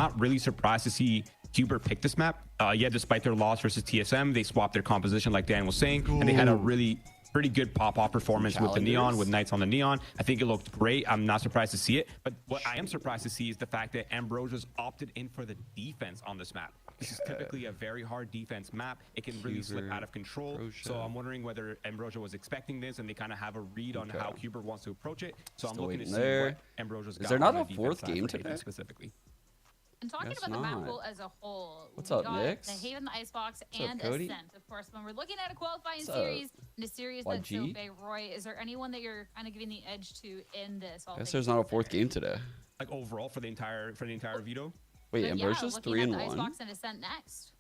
not really surprised to see Cuber pick this map. Yeah, despite their loss versus TSM, they swapped their composition like Dan was saying, and they had a really pretty good pop-off performance with the Neon, with Knights on the Neon. I think it looked great. I'm not surprised to see it, but what I am surprised to see is the fact that Ambrosia's opted in for the defense on this map. This is typically a very hard defense map. It can really slip out of control. Ambrosia. So I'm wondering whether Ambrosia was expecting this and they kind of have a read on how Cuber wants to approach it. So I'm looking to see what Ambrosia's got. Is there not on a the fourth defense side game for today? Haven specifically? And talking about the map pool as a whole, What's we up, got Nix? the Haven, the Icebox, What's up, and Cody? Ascent. Of course, when we're looking at a qualifying What's series, and a series that's so YG? big, Roy, is there anyone that you're kind of giving the edge to in this? I guess there's not a fourth game today. Like overall for the entire veto? Wait, But Ambrosia's yeah, 3 and looking at the 1. Icebox and Ascent next.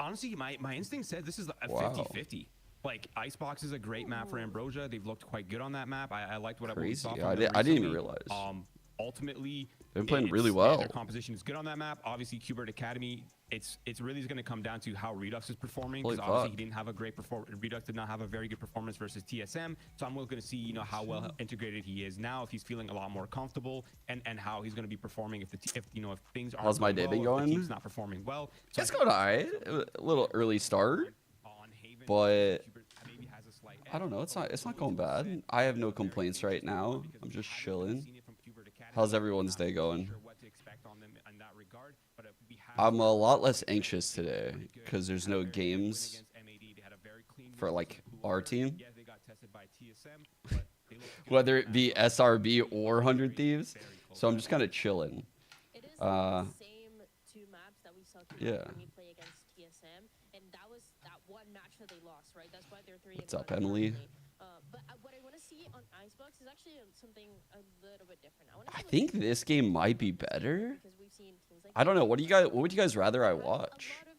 Honestly, my instinct said this is a Wow. 50-50. Like, Icebox is a great map for Ambrosia. They've looked quite good on that map. I liked what we saw Crazy. from I them didn't even recently. realize. Ultimately, They've been playing it's- really yeah, well. their composition is good on that map. Obviously, Qbert Academy, it's really going to come down to how Redux is performing, because Holy obviously fuck. he didn't have a great performance. Redux did not have a very good performance versus TSM. So I'm looking to see, you know, how well integrated he is now, if he's feeling a lot more comfortable, and how he's going to be performing if things aren't. How's my day been going? He's not performing well. So It's going alright. A little early start, but I don't know. It's not going bad. I have no complaints right now. I'm just chilling. How's everyone's day going? I'm a lot less anxious today because there's no games for like our team, whether it be SRB or 100 Thieves. So I'm just kind of chilling. It is the same two maps that we saw Yeah. when we play against TSM, and that was that one match that they lost, right? That's why they're 3 What's up, Emily? But what I want to see on Icebox is actually something a little bit different. I think this game might be better. Because we've seen teams like I don't know. What would you guys rather I a lot watch? of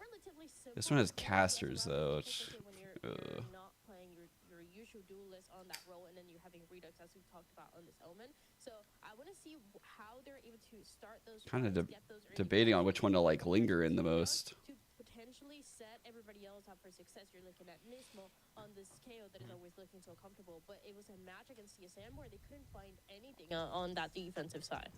relatively This one has simple casters though. especially when you're not playing your usual duelist on that role, and then you're having Redux, as we talked about on this element. So I want to see how they're able to start those. Kind of rounds, get those early debating on points, which one to like linger in the most. to potentially set everybody else up for success. You're looking at Nismo on this KO that is always looking so comfortable, but it was a match against TSM where they couldn't find anything on that defensive side.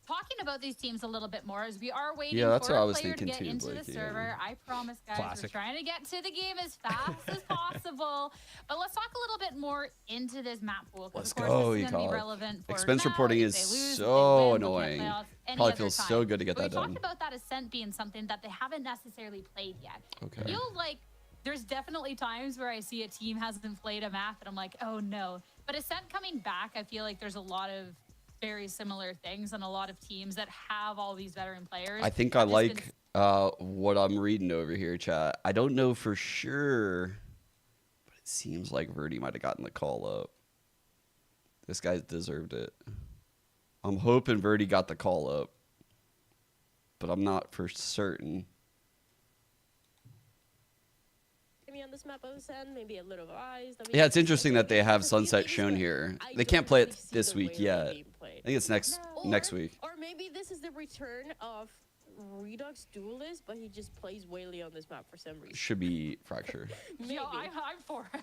Talking about these teams a little bit more, as we are waiting Yeah, that's for what I a was player to thinking get too, into the Blakey, yeah. server. I promise, guys, Classic. we're trying to get to the game as fast as possible. But let's talk a little bit more into this map pool. 'Cause Let's of course, go, this is gonna be Econ. relevant for Expense now, reporting if is they lose, if they so win, they'll get annoying. playoffs any Probably other feels time. so good to get But that we done. talked about that Ascent being something that they haven't necessarily played yet. Okay. I feel like there's definitely times where I see a team hasn't played a map and I'm like, oh no. But Ascent coming back, I feel like there's a lot of very similar things and a lot of teams that have all these veteran players. I think I have just been like what I'm reading over here, chat. I don't know for sure, but it seems like Verdi might have gotten the call up. This guy deserved it. I'm hoping Verdi got the call up, but I'm not for certain. Maybe on this map of Ascent, maybe a little eyes. Yeah, it's interesting that they have Sunset shown here. They can't play it this week yet. I think it's next week. Or maybe this is the return of Redux Duelist, but he just plays Whaley on this map for some reason. Should be Fracture. Maybe. Yo, I'm for it.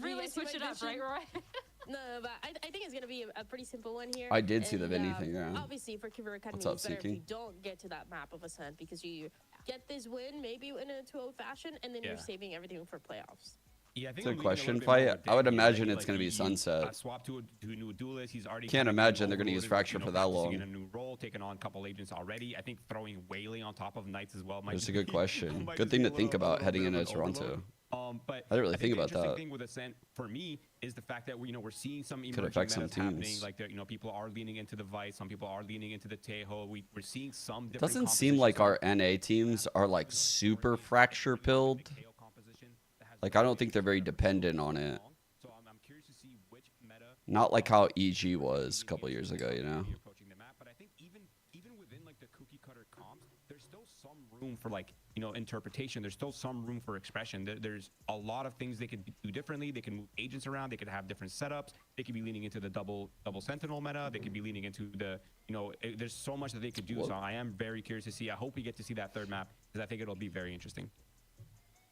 Really guys see switch it my up, right, vision? Roy? No, but I think it's gonna be a pretty simple one here. I did see the And, Vinny thing, yeah. Obviously, for Cuber Academy, What's up, it's better if Seeking? you don't get to that map of Ascent, because you get this win maybe in a 2-0 fashion, and then you're Yeah. saving everything for playoffs. Yeah, I think It's a I'm leaning question little bit more fight. with I would Dan here. imagine Like, it's gonna be he Sunset. swapped to a new duelist. He's already Can't kinda imagine getting they're gonna use overloaded, Fracture for that practicing long. in a new role, taking on a couple agents already. I think throwing Whaley on top of Knights as well might That's a just good be- question. might Good just thing be to a think little- a about little heading bit of into an overload. Toronto. But I didn't really think think the about interesting that. thing with Ascent for me is the fact that we're seeing some Could emerging affect some metas happening. teams. Like people are leaning into the Vice, some people are leaning into the Tejo. We're seeing some different. Doesn't seem like our NA teams are like super Fracture pilled. Like I don't think they're very dependent on it. So I'm curious to see which meta. Not like how EG was a couple years ago, you know. Approaching the map, but I think even within like the cookie cutter comps, there's still some room for like interpretation. There's still some room for expression. There's a lot of things they could do differently. They can move agents around. They could have different setups. They could be leaning into the double sentinel meta. They could be leaning into the there's so much that they could do. So I am very curious to see. I hope we get to see that third map because I think it'll be very interesting.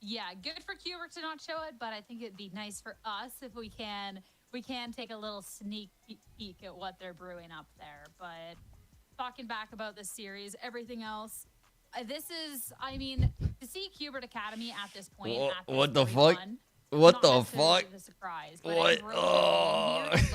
Yeah, good for Qbert to not show it, but I think it'd be nice for us if we can we can take a little sneak peek at what they're brewing up there. But talking back about this series, everything else, this is, I mean, to see Qbert Academy at this point, What the fuck? What the fuck? A surprise, but What?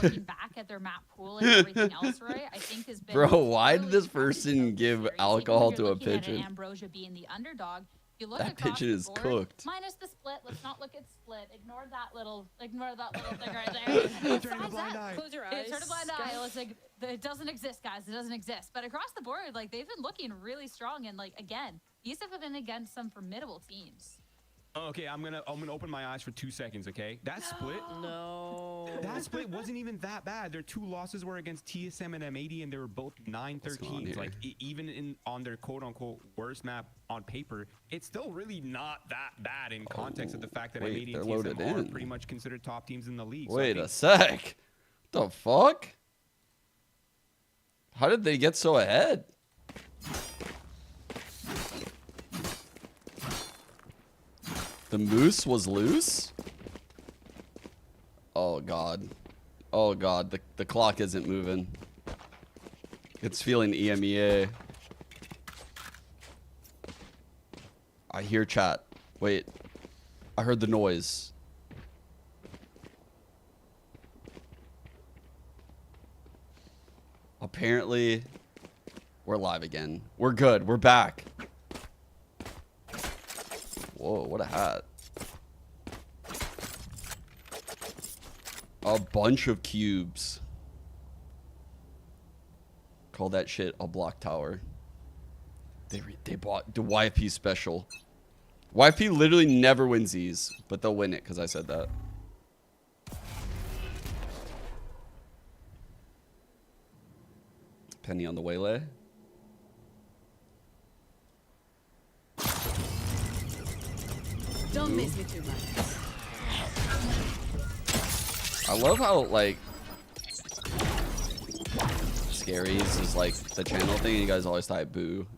looking back at their map pool and everything else, Roy, I think has been. Bro, why did really this impressive person throughout the give series. alcohol Even to when a you're looking at pigeon? Ambrosia being the underdog. You look That across pigeon the is board, cooked. minus the split. Let's not look at split. Ignore that little thing right there. Turn a blind eye. Close your Yeah, eyes. turn a blind eye. It's like it doesn't exist, guys. It doesn't exist. But across the board, like they've been looking really strong. And like again, these have been against some formidable teams. Okay, I'm gonna open my eyes for 2 seconds. Okay, that split. No. That split wasn't even that bad. Their 2 losses were against TSM and M80, and they were both 9-13. Like even on their quote-unquote worst map on paper, it's still really not that bad in context of the fact that wait, M80 and they're TSM are loaded pretty much considered top teams in the league. Wait a sec. The fuck? How did they get so ahead? The moose was loose? Oh god. Oh god, the clock isn't moving. It's feeling EMEA. I hear chat. Wait. I heard the noise. Apparently, we're live again. We're good. We're back. Whoa, what a hat. A bunch of cubes. Call that shit a block tower. They bought the YFP special. YFP literally never wins these, but they'll win it because I said that. Penny on the waylay. Don't miss me too much. I love how, like, Scaries is, like, the channel thing, and you guys always type boo.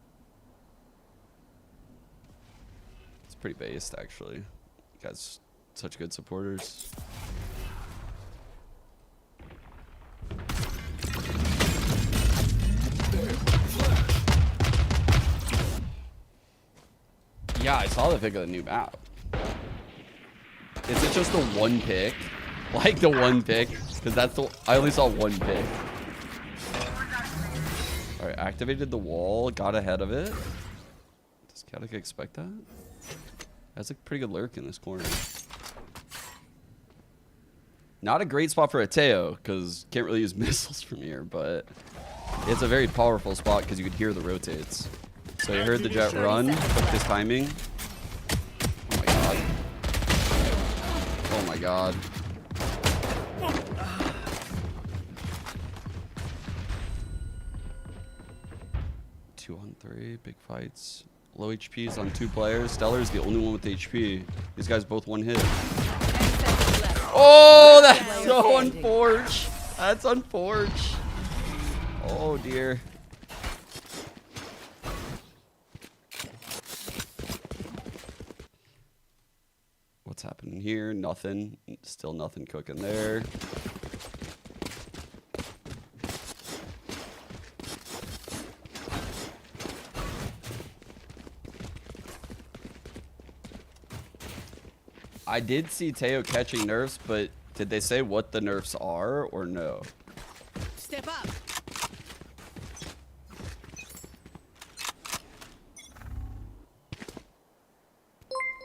It's pretty based, actually. You guys, such good supporters. Yeah, I saw the pick of the new map. Is it just the one pick? Like the one pick? Because that's the... I only saw one pick. Alright, activated the wall. Got ahead of it. Does Katic expect that? That's a pretty good lurk in this corner. Not a great spot for a Teo, because can't really use missiles from here, but it's a very powerful spot because you could hear the rotates. So you heard the jet run, took his timing. Oh my god. Oh my god. Two on three, big fights. Low HPs on 2 players. Stellar is the only one with HP. These guys both one hit. Oh, that's so unforged. That's unforged. Oh dear. What's happening here? Nothing. Still nothing cooking there. I did see Teo catching nerfs, but did they say what the nerfs are or no? Step up.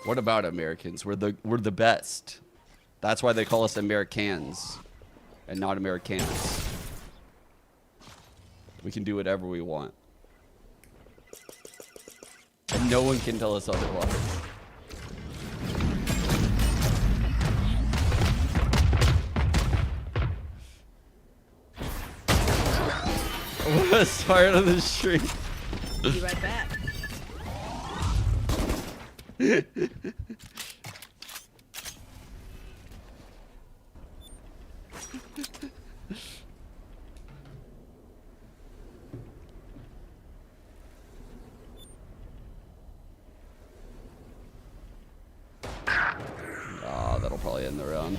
What about Americans? We're the best. That's why they call us Americans and not Americans. We can do whatever we want. And no one can tell us otherwise. What a start of the stream. Be right back. Ah, that'll probably end the round.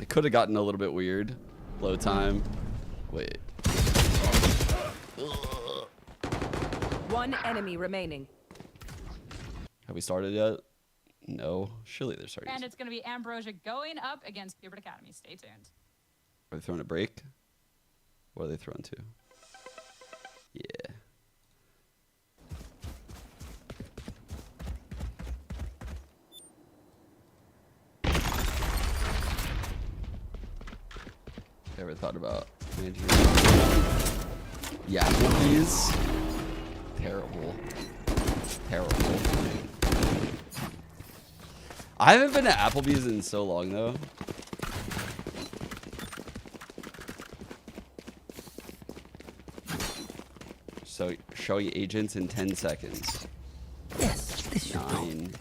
It could have gotten a little bit weird. Low time. Wait. One enemy remaining. Have we started yet? No. Surely they're starting. And it's going to be Ambrosia going up against Cubert Academy. Stay tuned. Are they throwing a break? What are they throwing to? Yeah. Ever thought about managing? Yeah, please. Terrible. Terrible. I haven't been to Applebee's in so long though. So showing agents in 10 seconds. Yes, this should 9,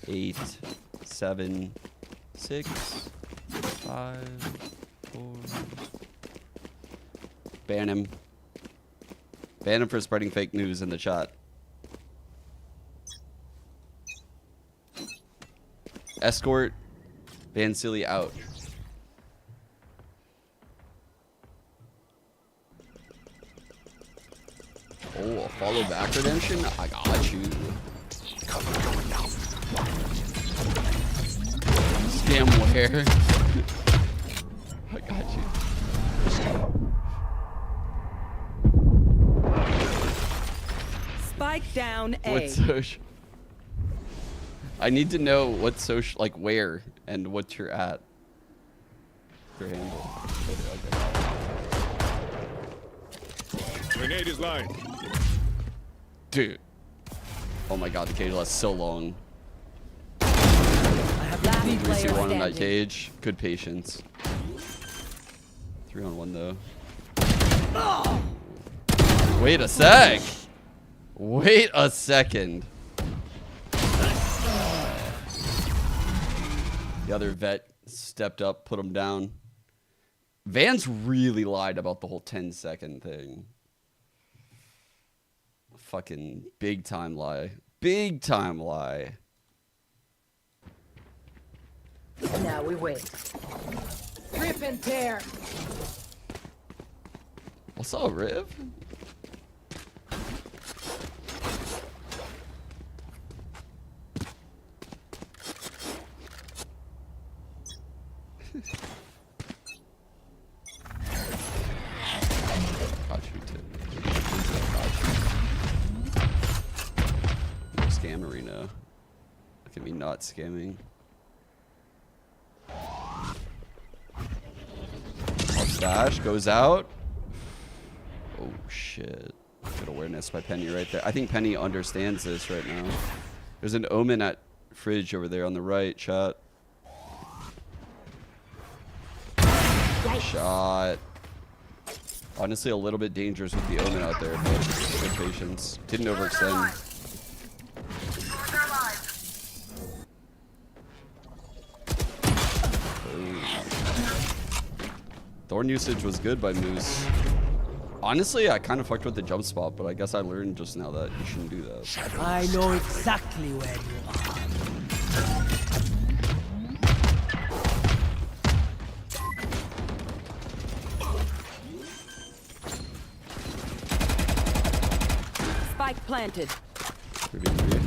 8, 7, 6, 5, 4. Ban him. Ban him for spreading fake news in the chat. Escort. Ban Silly out. Oh, a follow back redemption? I got you. Scamware. I got you. Spike down A. What social? I need to know what social, like where and what you're at. Your handle. Okay. Grenade is lying. Dude. Oh my god, the cage lasts so long. Last We player see one in that standing. cage. Good patience. 3-on-1 though. Wait a sec. Wait a second. The other vet stepped up, put him down. Vance really lied about the whole 10-second thing. Fucking big time lie. Big time lie. Now we wait. Rip and tear. What's up, Riv? Got you too. No scam arena. Look at me not scamming. Dash goes out. Oh shit. Good awareness by Penny right there. I think Penny understands this right now. There's an Omen at fridge over there on the right, chat. Shot. Honestly, a little bit dangerous with the Omen out there, but good patience. Didn't overextend. Thorn usage was good by Moose. Honestly, I kind of fucked with the jump spot, but I guess I learned just now that you shouldn't do that. I know exactly where you are. Spike planted. 3v3.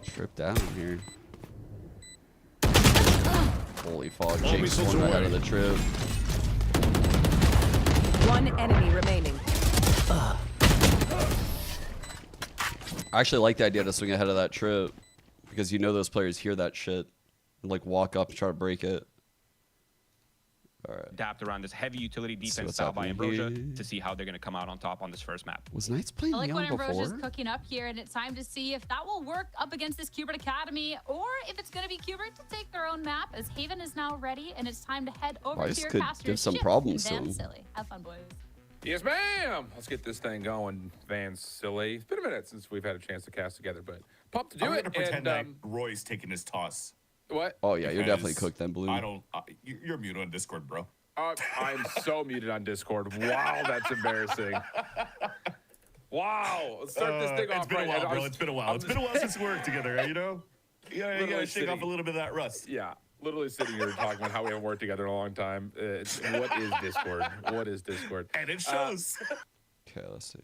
Trip down here. Holy fuck, Jake's one ahead of the trip. One enemy remaining. I actually like the idea to swing ahead of that trip because you know those players hear that shit and like walk up and try to break it. Alright. Adapt around this heavy utility See defense what's style by happening Ambrosia here. to see how they're going to come out on top on this first map. Was Knights playing I like what Neon Ambrosia's before? cooking up here, and it's time to see if that will work up against this Cubert Academy, or if it's going to be Cubert to take their own map, as Haven is now ready, and it's time to head over Weiss to your could caster's give some ship problems in to him. Silly. Have fun, boys. Yes, ma'am. Let's get this thing going, Van Silly. It's been a minute since we've had a chance to cast together, but pumped to do I'm it. gonna pretend and, that Roy's taking his toss. what? Oh yeah, you're definitely because cooked then, Blue. I don't. You're muted on Discord, bro. I'm so muted on Discord. Wow, that's embarrassing. Wow. Let's start this thing off It's been right. a while, And I bro. was- It's been a while. I'm It's been a while since we worked together, you know? You gotta Literally shake off sitting- a little bit of that rust. Yeah, literally sitting here talking about how we haven't worked together in a long time. What is Discord? What is Discord? And it shows. Okay, let's see.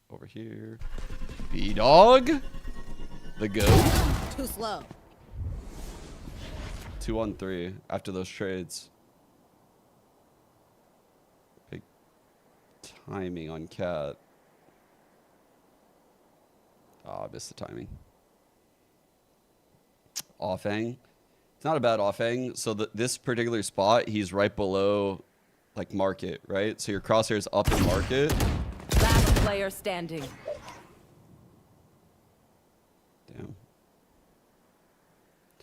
Over here. B-Dog. The GOAT. Too slow. 2-on-3 after those trades. Big timing on Cat. Oh, I missed the timing. Offhang. It's not a bad offhang. So this particular spot, he's right below like market, right? So your crosshair's up in market. Last player standing. Damn.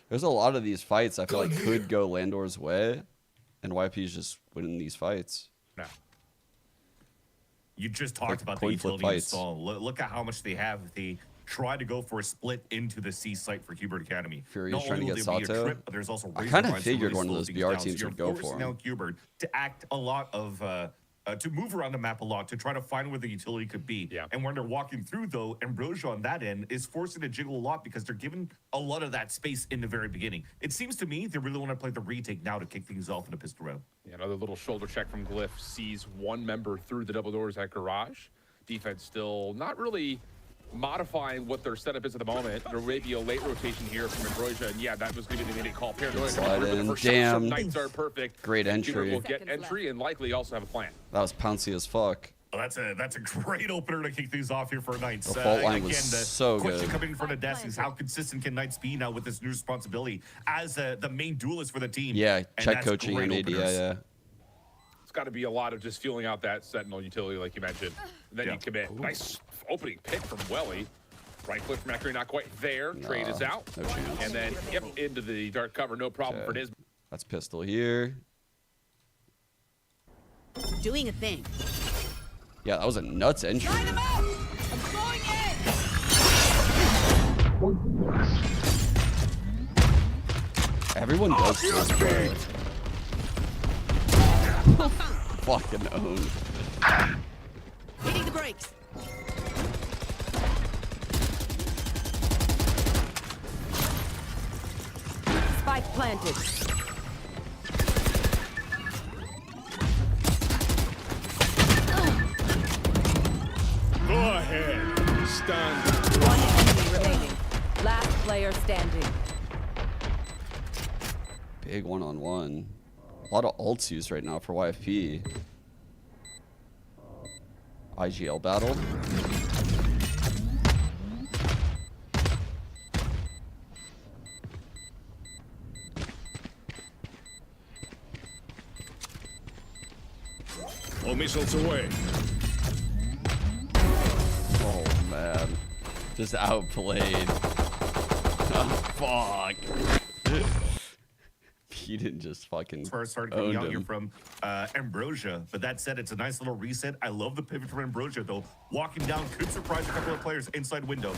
There's a lot of these fights I feel like could go Landor's way, and YP's just winning these fights. No. You just talked Like about the coin flip utility fights. install. Look at how much they have if they try to go for a split into the C site for Hubert Academy. Fury's Not trying to only get will there be a Sato. trip, but there's also I razor kinda lines to figured really one of slow those things BR down. So teams you're would go for forcing him. now Hubert to act a lot of to move around the map a lot to try to find where the utility could be. Yeah. And when they're walking through, though, Ambrosia on that end is forcing to jiggle a lot because they're given a lot of that space in the very beginning. It seems to me they really want to play the retake now to kick things off in a pistol round. Yeah, another little shoulder check from Glyph sees one member through the double doors at Garage. Defense still not really modifying what their setup is at the moment. There may be a late rotation here from Ambrosia, and yeah, that was going to be the minute call. Paranoia Slide coming through, but in, the first shot from jam. Knights are perfect. Great And Hubert entry. will get Seconds entry and likely also have a plan. That was pouncy as fuck. Well, that's a great opener to kick things off here for Knights. The fault line again, was the so question good. coming in front of desk is how consistent can Knights be now with this new responsibility as the main duelist for the team? Yeah, And check that's coaching great M80. Yeah, openers. yeah. It's got to be a lot of just feeling out that Sentinel utility, like you mentioned. And then Yeah. you commit. Nice opening pick from Welly. Right click from Mercury, not quite there. Trade is out. No chance. And then, yep, into the dark cover. No problem for Okay. Diz. That's pistol here. Doing a thing. Yeah, that was a nuts entry. Them out! I'm going in! Everyone does this, bro. Fucking owned. Hitting the brakes. Spike planted. Go ahead. Stunned. One enemy remaining. Last player standing. Big one-on-one. A lot of ults used right now for YFP. IGL battle. All missiles away. Oh man. Just outplayed. Oh, fuck. He didn't just fucking First started coming owned out here him. from Ambrosia. But that said, it's a nice little reset. I love the pivot from Ambrosia, though. Walking down could surprise a couple of players inside window.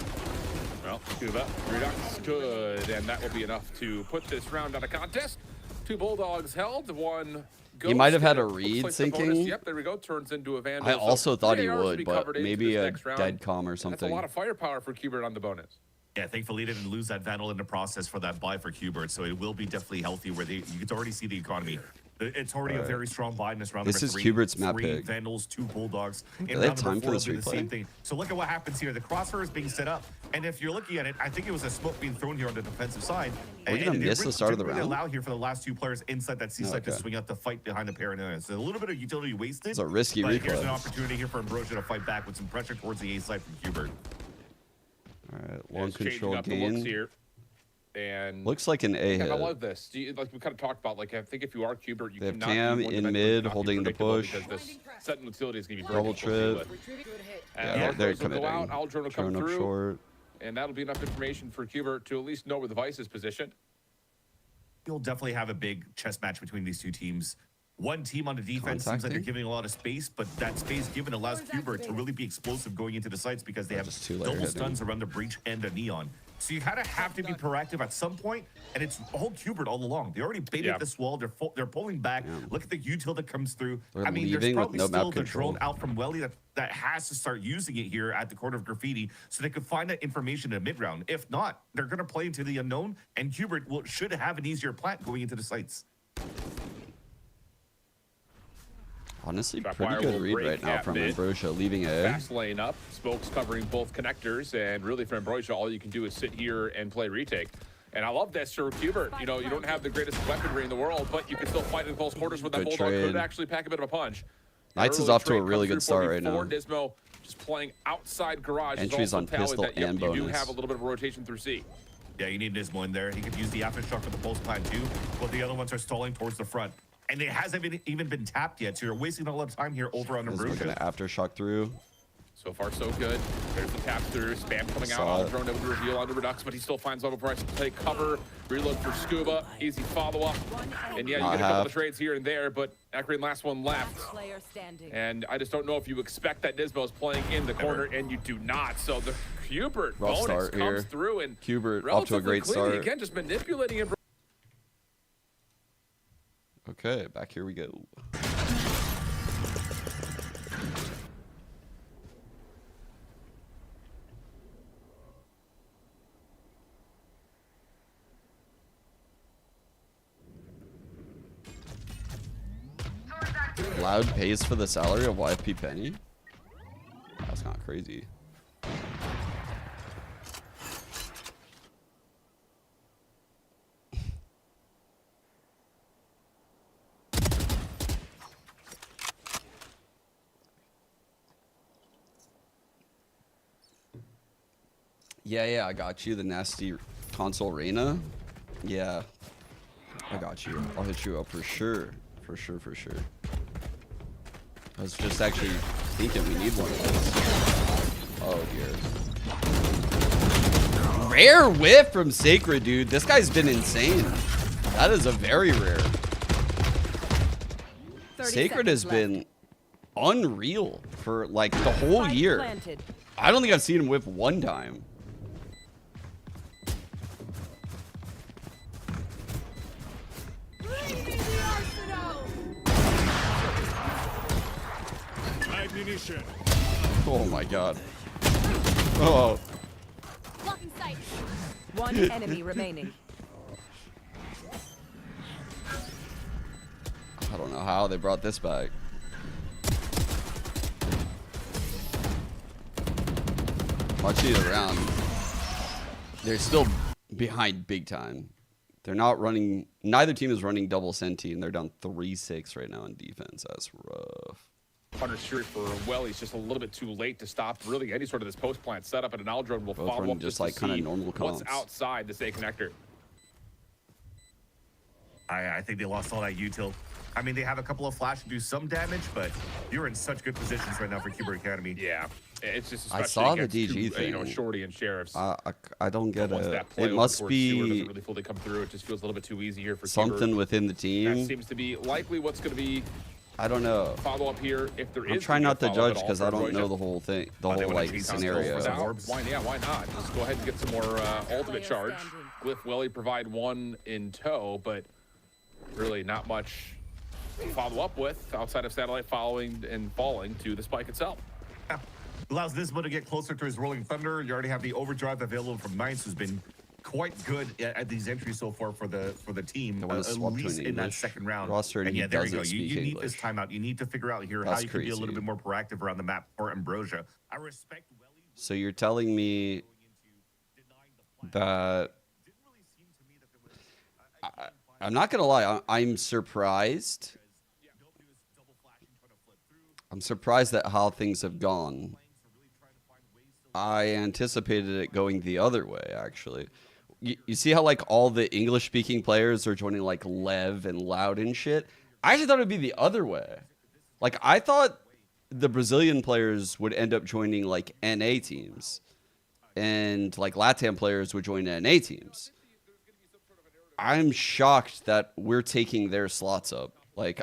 Well, Cuba, Redux good, and that will be enough to put this round out of contest. Two Bulldogs held, one Ghost. might have had a and it looks read like the bonus- syncing. Yep, there we go. Turns into a Vandal. I So also thought 3 he ARs to would, be but covered into maybe this a next round. dead comm or That's a something. lot of firepower for Cubert on the bonus. Yeah, thankfully they didn't lose that Vandal in the process for that buy for Hubert, so it will be definitely healthy where you can already see the economy. It's already a very strong buy in this round. This number is three. Hubert's map 3 pick. Vandals, 2 Bulldogs. In they have round time number for 4, this it'll be the same replay? thing. So look at what happens here. The crosshair is being set up, and if you're looking at it, I think it was a smoke being thrown here on the defensive side. Are we gonna And they miss the start of the didn't really round? allow here for the last 2 players inside that C side to Okay. swing out the fight behind the paranoia. So a little bit of utility wasted. It's a risky but here's replay. an opportunity here for Ambrosia to fight back with some pressure towards the A side from Hubert. All right, And long it's changing control up the looks gain. here. And Looks like an A yeah, hit. I love this. Like we kind of talked about, like I think if you are Cubert, you They have cannot be Cam one in dimensional, mid, you cannot be holding the predictable push. because this Sentinel utility is going to be very Double difficult to deal trip. with. Yeah, And they're Arcos will go committing. out, Aldrin will come Throwing up through, short. and that'll be enough information for Cubert to at least know where the Vice is positioned. You'll definitely have a big chess match between these two teams. One team on the defense seems like they're Contacting? giving a lot of space, but that space given allows Hubert to really be explosive going into the sites because they have Just 2-layer double hitting. stuns around the breach and the neon. So you kind of have to be proactive at some point, and it's all Qbert all along. They already baited this wall. They're pulling back. Look at the util that comes through. They're I mean, there's leaving with probably no still map the control. drone out from Welly that has to start using it here at the corner of Graffiti, so they could find that information in mid round. If not, they're going to play into the unknown, and Qbert should have an easier plant going into the sites. Honestly, Trap pretty wire good will read break right now at from mid. Ambrosia, leaving A. Fast lane up, smokes covering both connectors, and really for Ambrosia, all you can do is sit here and play retake. And I love this for Qbert. You know, you don't have the greatest weaponry in the world, but you can still fight in close quarters with that Good bulldog. Could trade. actually pack a bit of a punch. Knights is Early off to a trade really comes good through start right now. Nismo just playing outside garage. Entries is also on tallied pistol that, yep, and you do bonus. have a little bit of rotation through C. Yeah, you need Nismo in there. He could use the aftershock for the post plant too, but the other ones are stalling towards the front. And it hasn't even been tapped yet, so you're wasting a lot of time here over on We're Ambrosia. gonna aftershock through. So far, so good. There's the tap through. Spam coming out Saw on it. the drone able to reveal onto Redux, but he still finds level price to play cover. Reload for Scuba. Easy follow-up. And yeah, you Not get a couple half. of trades here and there, but Akron last one left. Last player standing. And I just don't know if you expect that Nismo's playing in the corner, and you do not. So the Qbert Rough bonus start comes here. through, and Qbert off to a relatively great cleanly, start. again, just manipulating him. Okay, back here we go. Loud pays for the salary of YFP Penny? That's not crazy. Yeah, I got you. The nasty console Reyna. Yeah, I got you. I'll hit you up for sure. For sure. I was just actually thinking we need one of those. Oh dear. Rare whiff from Sacred, dude. This guy's been insane. That is a very rare. 30 Sacred has seconds left. been unreal for like the whole Spike year. planted. I don't think I've seen him whiff one time. Oh my god. Oh. Blocking sight. One enemy remaining. I don't know how they brought this back. Watching it around. They're still behind big time. They're not running. Neither team is running double Senti, and they're down 3-6 right now in defense. That's rough. Hunter Street for Welly's just a little bit too late to stop really any sort of this post plant setup, and an Aldrone will Both follow running up just to like kinda see normal what's comps. outside this A connector. I think they lost all that util. I mean, they have a couple of flash to do some damage, but you're in such good positions right now for Qbert Academy. Yeah, it's just I especially saw the against DG two, you know, thing. Shorty and Sheriffs. I don't get Once it. that play It over must towards Sewer doesn't be really fully come through. It just feels a little bit too easy here for something Qbert. within the That team. seems to be likely what's going to be I don't know. follow up here. If there is, I'm trying gonna be not a to follow-up judge at all because for I don't Ambrosia. know the whole thing, the they whole wanna like cheat on scenario. those Without, orbs. why not? Just go ahead and get some more ultimate charge. Glyph Welly provide one in tow, but really not much to follow up with outside of Satellite following and falling to the spike itself. Yeah. Allows Nismo to get closer to his Rolling Thunder. You already have the overdrive available from Knights, who's been quite good at these entries so far for the team, They wanna at swap to least an in that English second round. roster, and and he yeah, there you go. doesn't You speak need this English. timeout. You need to figure out here how That's you can be a little crazy. bit more proactive around the map for Ambrosia. I respect Welly. So you're telling me that I'm not gonna lie, I'm surprised. I'm surprised at how things have gone. I anticipated it going the other way, actually. You see how like all the English-speaking players are joining like Lev and Loud and shit? I actually thought it'd be the other way. Like I thought the Brazilian players would end up joining like NA teams, and like LATAM players would join NA teams. I'm shocked that we're taking their slots up. Like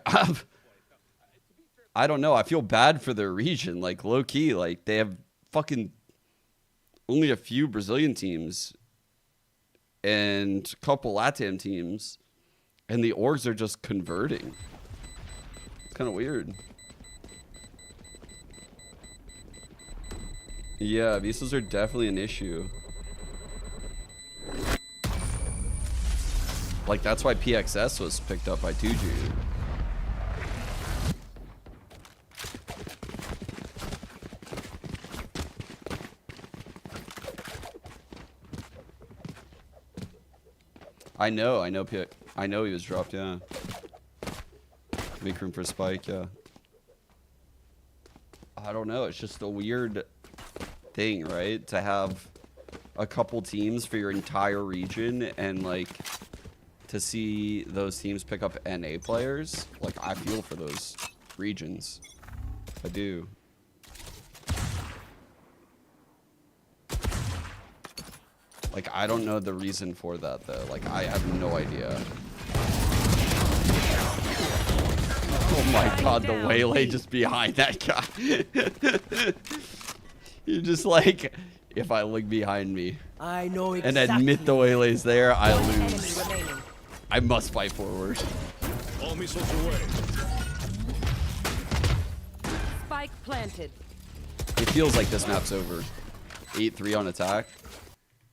I don't know. I feel bad for their region. Like low key, like they have fucking only a few Brazilian teams and a couple LATAM teams, and the orgs are just converting. It's kind of weird. Yeah, visas are definitely an issue. Like, that's why PXS was picked up by 2G. I know he was dropped, yeah. Make room for Spike, yeah. I don't know, it's just a weird thing, right? To have a couple teams for your entire region and like to see those teams pick up NA players. Like, I feel for those regions. I do. Like, I don't know the reason for that, though. Like, I have no idea. Oh my god, the waylay just behind that guy. You're just like, if I look behind me I know and exactly. admit the waylay's there, I One enemy lose. remaining. I must fight forward. All missiles away. Spike planted. It feels like this map's over. 8-3 on attack.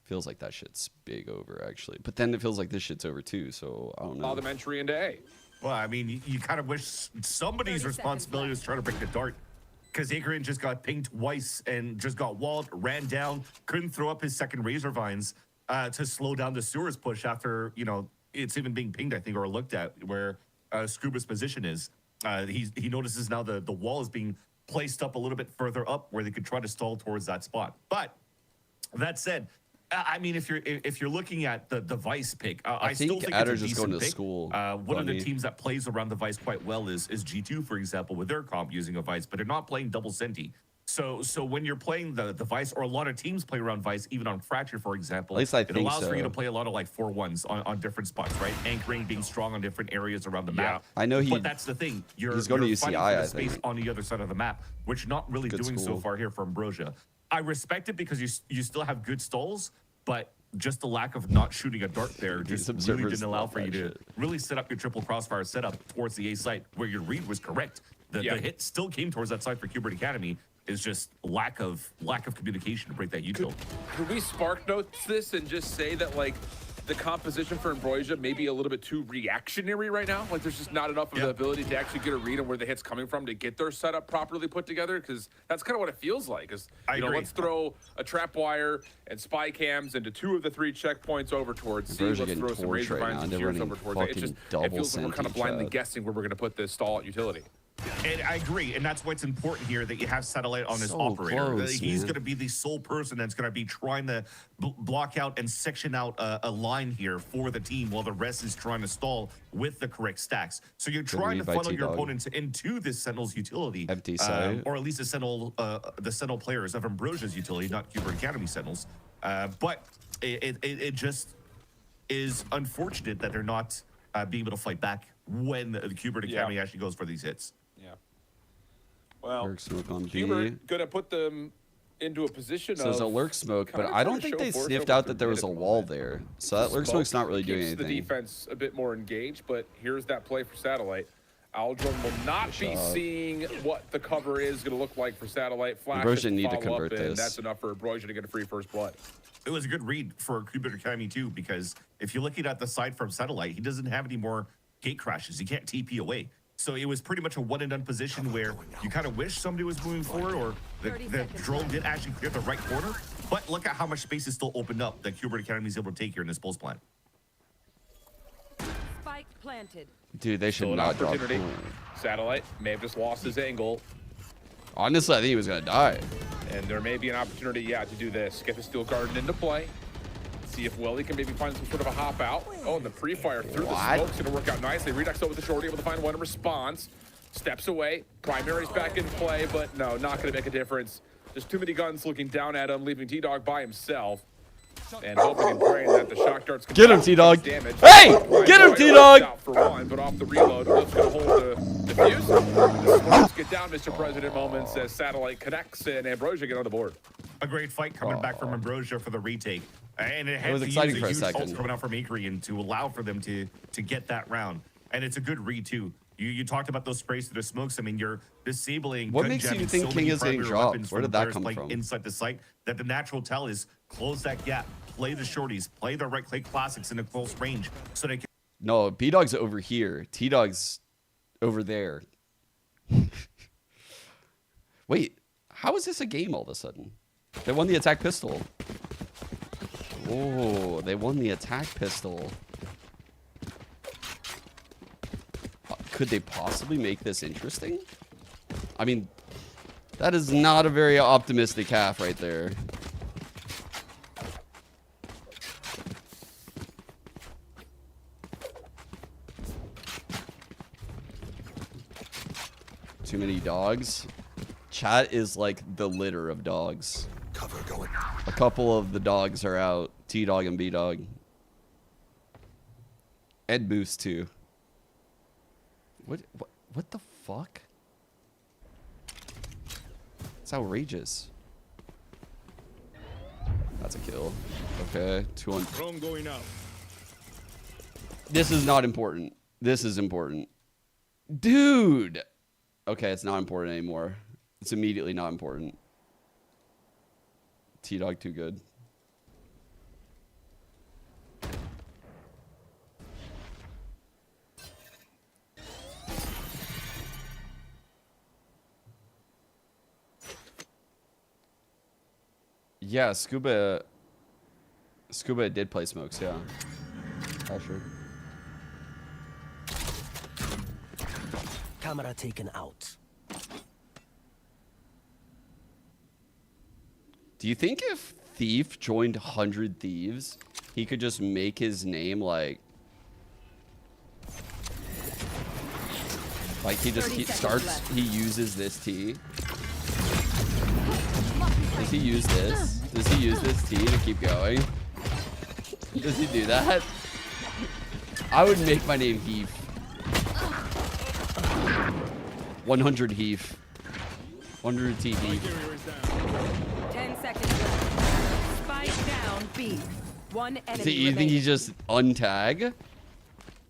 Feels like that shit's big over, actually. But then it feels like this shit's over, too, so I don't know. Saw them entry into A. Well, I mean, you kind of wish somebody's 30 responsibility was seconds trying to break the dart. Because Akron just got pinged twice and just got walled, ran down, couldn't throw up his second Razor Vines to slow down the sewers push after, you know, it's even being pinged, I think, or looked at where Scuba's position is. He notices now the wall is being placed up a little bit further up where they could try to stall towards that spot. But that said, I mean, if you're looking at the Vice pick, I still think Adder's it's a just going decent to pick. school. One of the Bunny. teams that plays around the Vice quite well is G2, for example, with their comp using a Vice, but they're not playing double Senti. So when you're playing the Vice, or a lot of teams play around Vice, even on Fracture, for example, At least I it think allows for you so. to play a lot of like 4-1s on different spots, right? Anchoring, being strong on different areas around the map. I know But that's the thing. he's going to you're UCI, fighting for I the space think. on the other side of the map, which not really Good doing so school. far here for Ambrosia. I respect it because you still have good stalls, but just the lack of not shooting a dart there These just really observers didn't allow love for you that to shit. really set up your triple crossfire setup towards the A site where your read was correct. The hit still came towards that side for Qbert Academy. Is just lack of communication to break that util. Could we spark note this and just say that, like, the composition for Ambrosia may be a little bit too reactionary right now? Like, there's just not enough of the ability to actually get a read on where the hit's coming from to get their setup properly put together, because that's kind of what it feels like. Is, you know, agree. let's throw a trap wire and spy cams into 2 of the 3 checkpoints over towards C. Ambrosia Let's throw getting some razor torched right vines now. and They're shears running over towards it. It fucking just double it feels like we're kind of Senti, blindly Chad. guessing where we're going to put this stall utility. And I agree, and that's why it's important here that you have Satellite on his So operator. close, He's man. going to be the sole person that's going to be trying to block out and section out a line here for the team while the rest is trying to stall with the correct stacks. So you're trying to read by funnel your T-Dog. opponents into this Sentinel's utility, Empty site. or at least the Sentinel players of Ambrosia's utility, not Qbert Academy Sentinels. But it just is unfortunate that they're not being able to fight back when the Qbert Academy actually goes for these hits. Yeah. Well, Lurk smoke on B. Qbert going to put them into a position So there's a of lurk smoke, but kinda I trying don't to think show they force sniffed over out the that there mid was a at the wall moment. there. So that lurk smoke's not really doing keeps the anything. defense a bit more engaged, but here's that play for Satellite. Aldrin will not be shot. seeing what the cover is going to look like for Satellite. Flash Ambrosia and need to follow up, convert and this. that's enough for Ambrosia to get a free first blood. It was a good read for Qbert Academy too, because if you're looking at the side from Satellite, he doesn't have any more gate crashes. He can't TP away. So it was pretty much a one and done position where you kind of wish somebody was moving forward, or the drone did actually clear the right corner. But look at how much space is still opened up that Qbert Academy is able to take here in this pulse plan. Spike planted. Dude, they should Still an not drop. opportunity. Satellite may have just lost his angle, Honestly, I think he was gonna die. and there may be an opportunity, to do this. Get the Steel Garden into play. See if Willie can maybe find some sort of a hop out. Oh, and the pre-fire through the What? smoke's gonna work out nicely. Redux with the shorty, able to find one in response. Steps away. Primary's back in play, but no, not gonna make a difference. There's too many guns looking down at him, leaving T-Dog by himself. And hoping and praying that the shock darts can Get him, cause T-Dog. damage. Hey! Primary's Get him, out T-Dog! for one, but off the reload, Wolf's gonna hold the defuse. The smokes get down, Mr. President moments as Satellite connects and Ambrosia get on the board. A great fight coming back from Ambrosia for the retake. And it had was to exciting use for a huge second. ult coming out from Akrian to allow for them to get that round. And it's a good read too. You talked about those sprays to the smokes. I mean, you're disabling. What gun makes you jamming think so King many is getting primary dropped? weapons Where from did that players come playing from? inside the site that the natural tell is close that gap, play the shorties, play the right click classics in a close range so they can. No, B-Dog's over here. T-Dog's over there. Wait, how is this a game all of a sudden? They won the attack pistol. Oh, they won the attack pistol. Could they possibly make this interesting? I mean, that is not a very optimistic half right there. Too many dogs. Chat is like the litter of dogs. Cover going. A couple of the dogs are out. T-Dog and B-Dog. And Boost too. What the fuck? It's outrageous. That's a kill. Okay, 200. Drone going out. This is not important. This is important. Dude! Okay, it's not important anymore. It's immediately not important. T-Dog too good. Yeah, Scuba did play smokes, yeah. Sure. Camera taken out. Do you think if Thief joined 100 Thieves, he could just make his name like he starts, he uses this T? Does he use this? Does he use this T to keep going? Does he do that? I would make my name Heath. 100 Heath. 100 T Heath. 10 seconds left. Spike down B. One enemy So you think remaining. he just untag?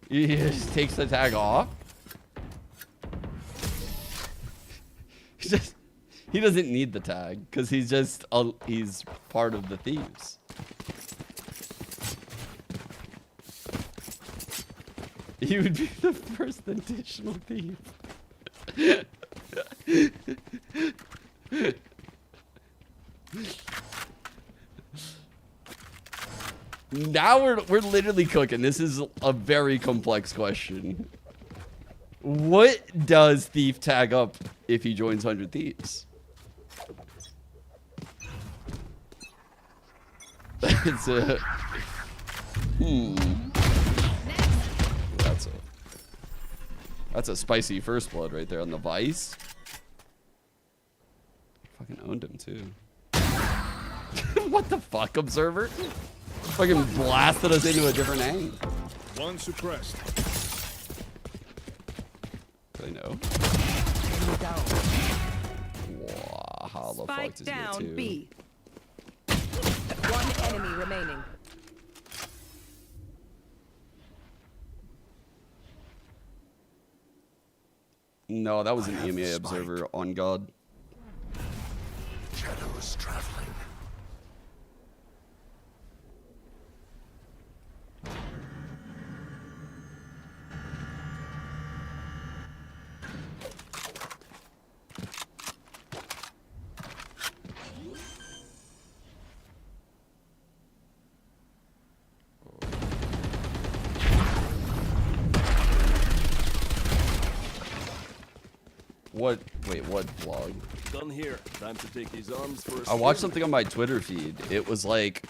He just takes the tag off? He doesn't need the tag because he's just he's part of the thieves. He would be the first additional thief. Now we're literally cooking. This is a very complex question. What does Thief tag up if he joins 100 Thieves? It's a That's a spicy first blood right there on the Vice. Fucking owned him too. What the fuck, Observer? Fucking blasted us into a different angle. One suppressed. Do they know? Wow, how the fuck Spike does he get down two? B. One enemy remaining. No, that was an EMEA Observer on God. Shadows traveling. What? Wait, what vlog? Done here. Time to take these arms for a I watched spin. something on my Twitter feed. It was like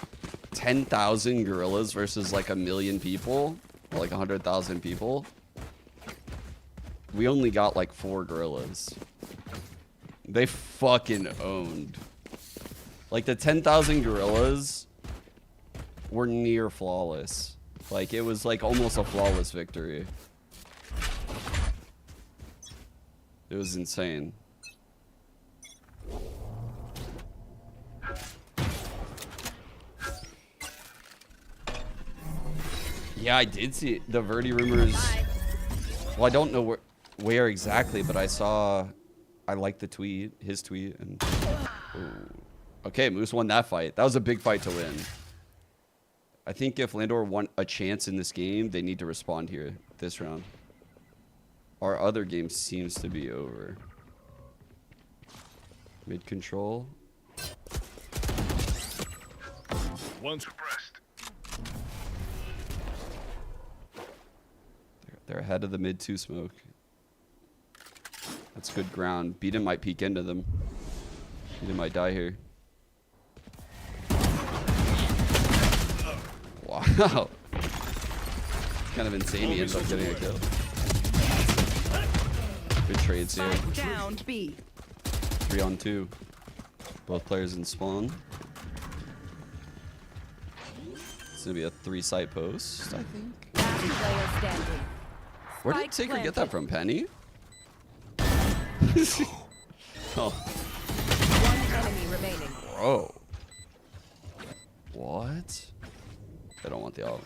10,000 gorillas versus like 1 million people, or like 100,000 people. We only got like 4 gorillas. They fucking owned. Like the 10,000 gorillas were near flawless. Like it was like almost a flawless victory. It was insane. Yeah, I did see the Verdi rumors. Well, I don't know where exactly, but I liked the tweet, his tweet, and okay, Moose won that fight. That was a big fight to win. I think if LANDOR want a chance in this game, they need to respond here this round. Our other game seems to be over. Mid control. One suppressed. They're ahead of the mid 2 smoke. That's good ground. Beaton might peek into them. Beaton might die here. Wow. It's kind of insane he ends up getting a kill. Good trades here. Down B. 3 on 2. Both players in spawn. It's gonna be a 3-site post, I think. Last player standing. Where did Taker get that from, Penny? Oh. One enemy remaining. Bro. What? I don't want the ult.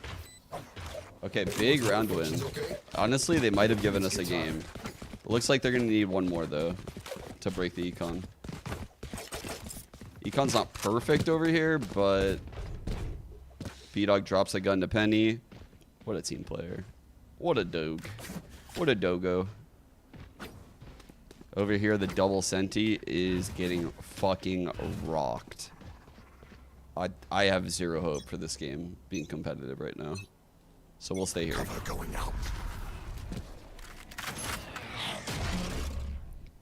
Okay, big round win. Honestly, they might have given us a game. It looks like they're going to need one more, though, to break the econ. Econ's not perfect over here, but B-Dog drops a gun to Penny. What a team player. What a dog. What a dogo. Over here, the double senti is getting fucking rocked. I have zero hope for this game being competitive right now. So we'll stay here. Going out.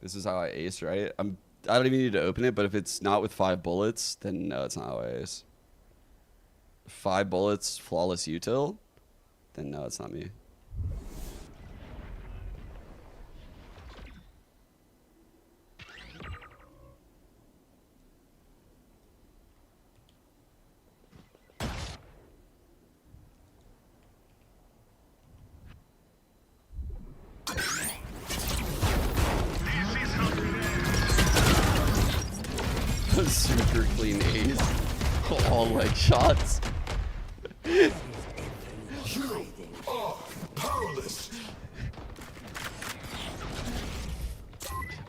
This is how I ace, right? I don't even need to open it, but if it's not with 5 bullets, then no, it's not how I ace. 5 bullets, flawless util, then no, it's not me. Super clean ace. All leg shots.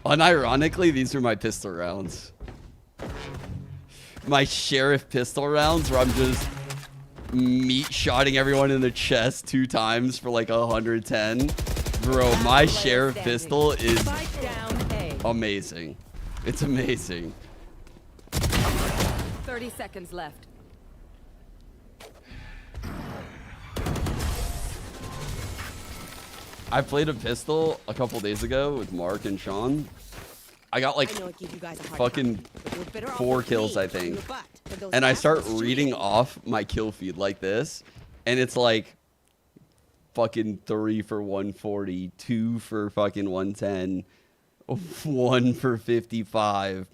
Unironically, these are my pistol rounds. My sheriff pistol rounds where I'm just meat-shotting everyone in the chest 2 times for like 110. Bro, my sheriff pistol is amazing. It's amazing. 30 seconds left. I played a pistol a couple days ago with Mark and Sean. I got like fucking 4 kills, I think. And I start reading off my kill feed like this. And it's like fucking 3 for 140, 2 for fucking 110, 1 for 55.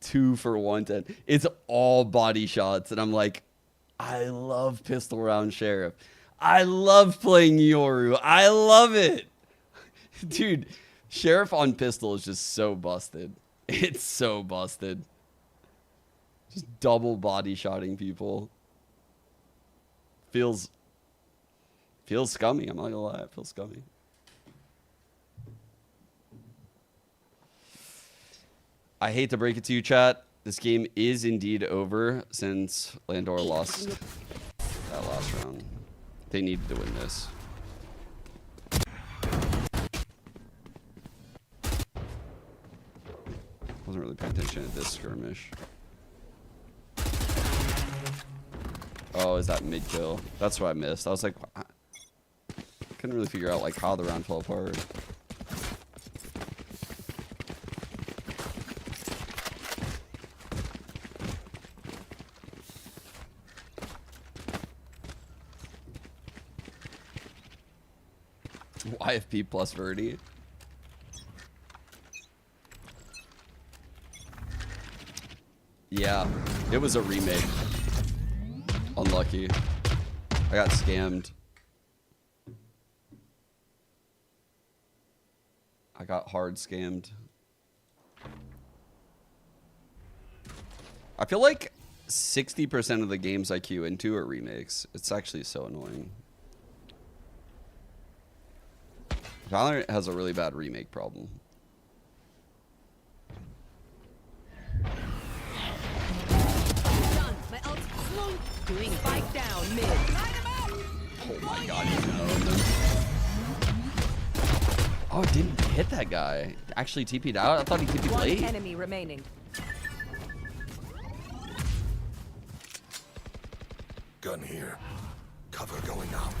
2 for 110. It's all body shots, and I'm like, I love pistol round sheriff. I love playing Yoru. I love it, dude. Sheriff on pistol is just so busted. It's so busted. Just double body shotting people. Feels scummy. I'm not gonna lie. It feels scummy. I hate to break it to you, chat. This game is indeed over since LANDOR lost that last round. They needed to win this. Wasn't really paying attention at this skirmish. Oh, is that mid kill? That's what I missed. I was like, I couldn't really figure out like how the round fell apart. YFP plus Verdi. Yeah, it was a remake. Unlucky. I got scammed. got hard scammed. I feel like 60% of the games I queue into are remakes. It's actually so annoying. Valorant has a really bad remake problem. Done. My ult's slow. Doing spike down mid. Oh my god, he's known. Oh, it didn't hit that guy. Actually TP'd out? I thought he TP'd One late. enemy remaining. Gun here. Cover going out.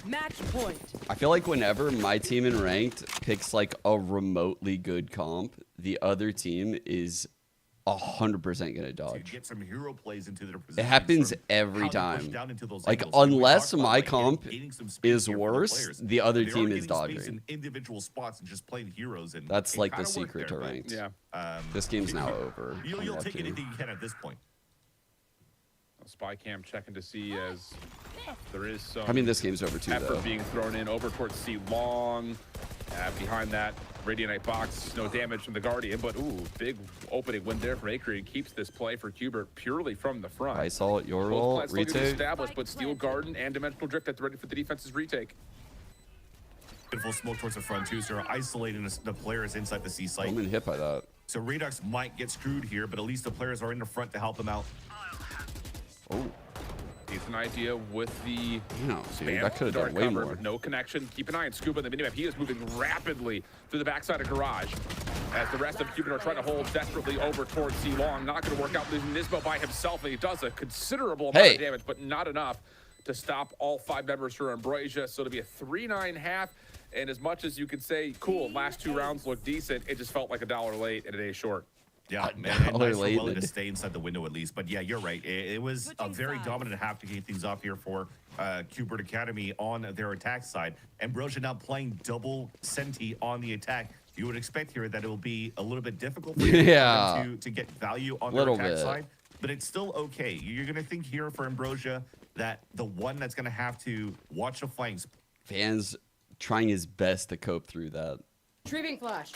Match point. I feel like whenever my team in ranked picks like a remotely good comp, the other team is 100% gonna To dodge. get some hero plays into their It position. happens sort of every how they push time. down into those Like angles. And we unless talked about, my like, comp gaining some space is here for the worse, players. the other They are team is getting space dodging. in individual spots and just playing heroes. And That's it like the kinda worked secret there, to but, ranked. Yeah. This game's now over. You'll I'm take up to. anything you can at this point. Spy cam checking to see as there is some I mean, this game's over too, effort though. being thrown in over towards C long. Behind that Radiant box, no damage from the Guardian, but ooh, big opening win there from Acre and keeps this play for Cubert purely from the front. I saw it, your Both roll, plans looking retake. established, but Steel Garden and Dimensional Drift at the ready for the defense's retake. Beautiful smoke towards the front too, so they're isolating the players inside the C site. I'm been hit by that. So Redux might get screwed here, but at least the players are in the front to help them out. Oh, Decent idea with the you know, dude, spam that could have dart done way cover, more. but no connection. Keep an eye on Scuba in the minimap. He is moving rapidly through the backside of Garage. As the rest of Cuban are trying to hold desperately over towards C Long. Not going to work out losing Nismo by himself, and he does a considerable amount of damage, but not enough to stop all 5 members for Ambrosia. So it'll be a 3-9 half. And as much as you could say, cool, last 2 rounds look decent, it just felt like a dollar late and a day short. Yeah, man, $1 nice for late. Welly to stay inside the window at least. But yeah, you're right. It was a very dominant half to kick things off here for Cubert Academy on their attack side. Ambrosia now playing double Senti on the attack. You would expect here that it will be a little bit difficult for them to get value on their attack side. But it's still okay. You're going to think here for Ambrosia that the one that's going to have to watch the flanks. Fans trying his best to cope through that. Retrieving flash.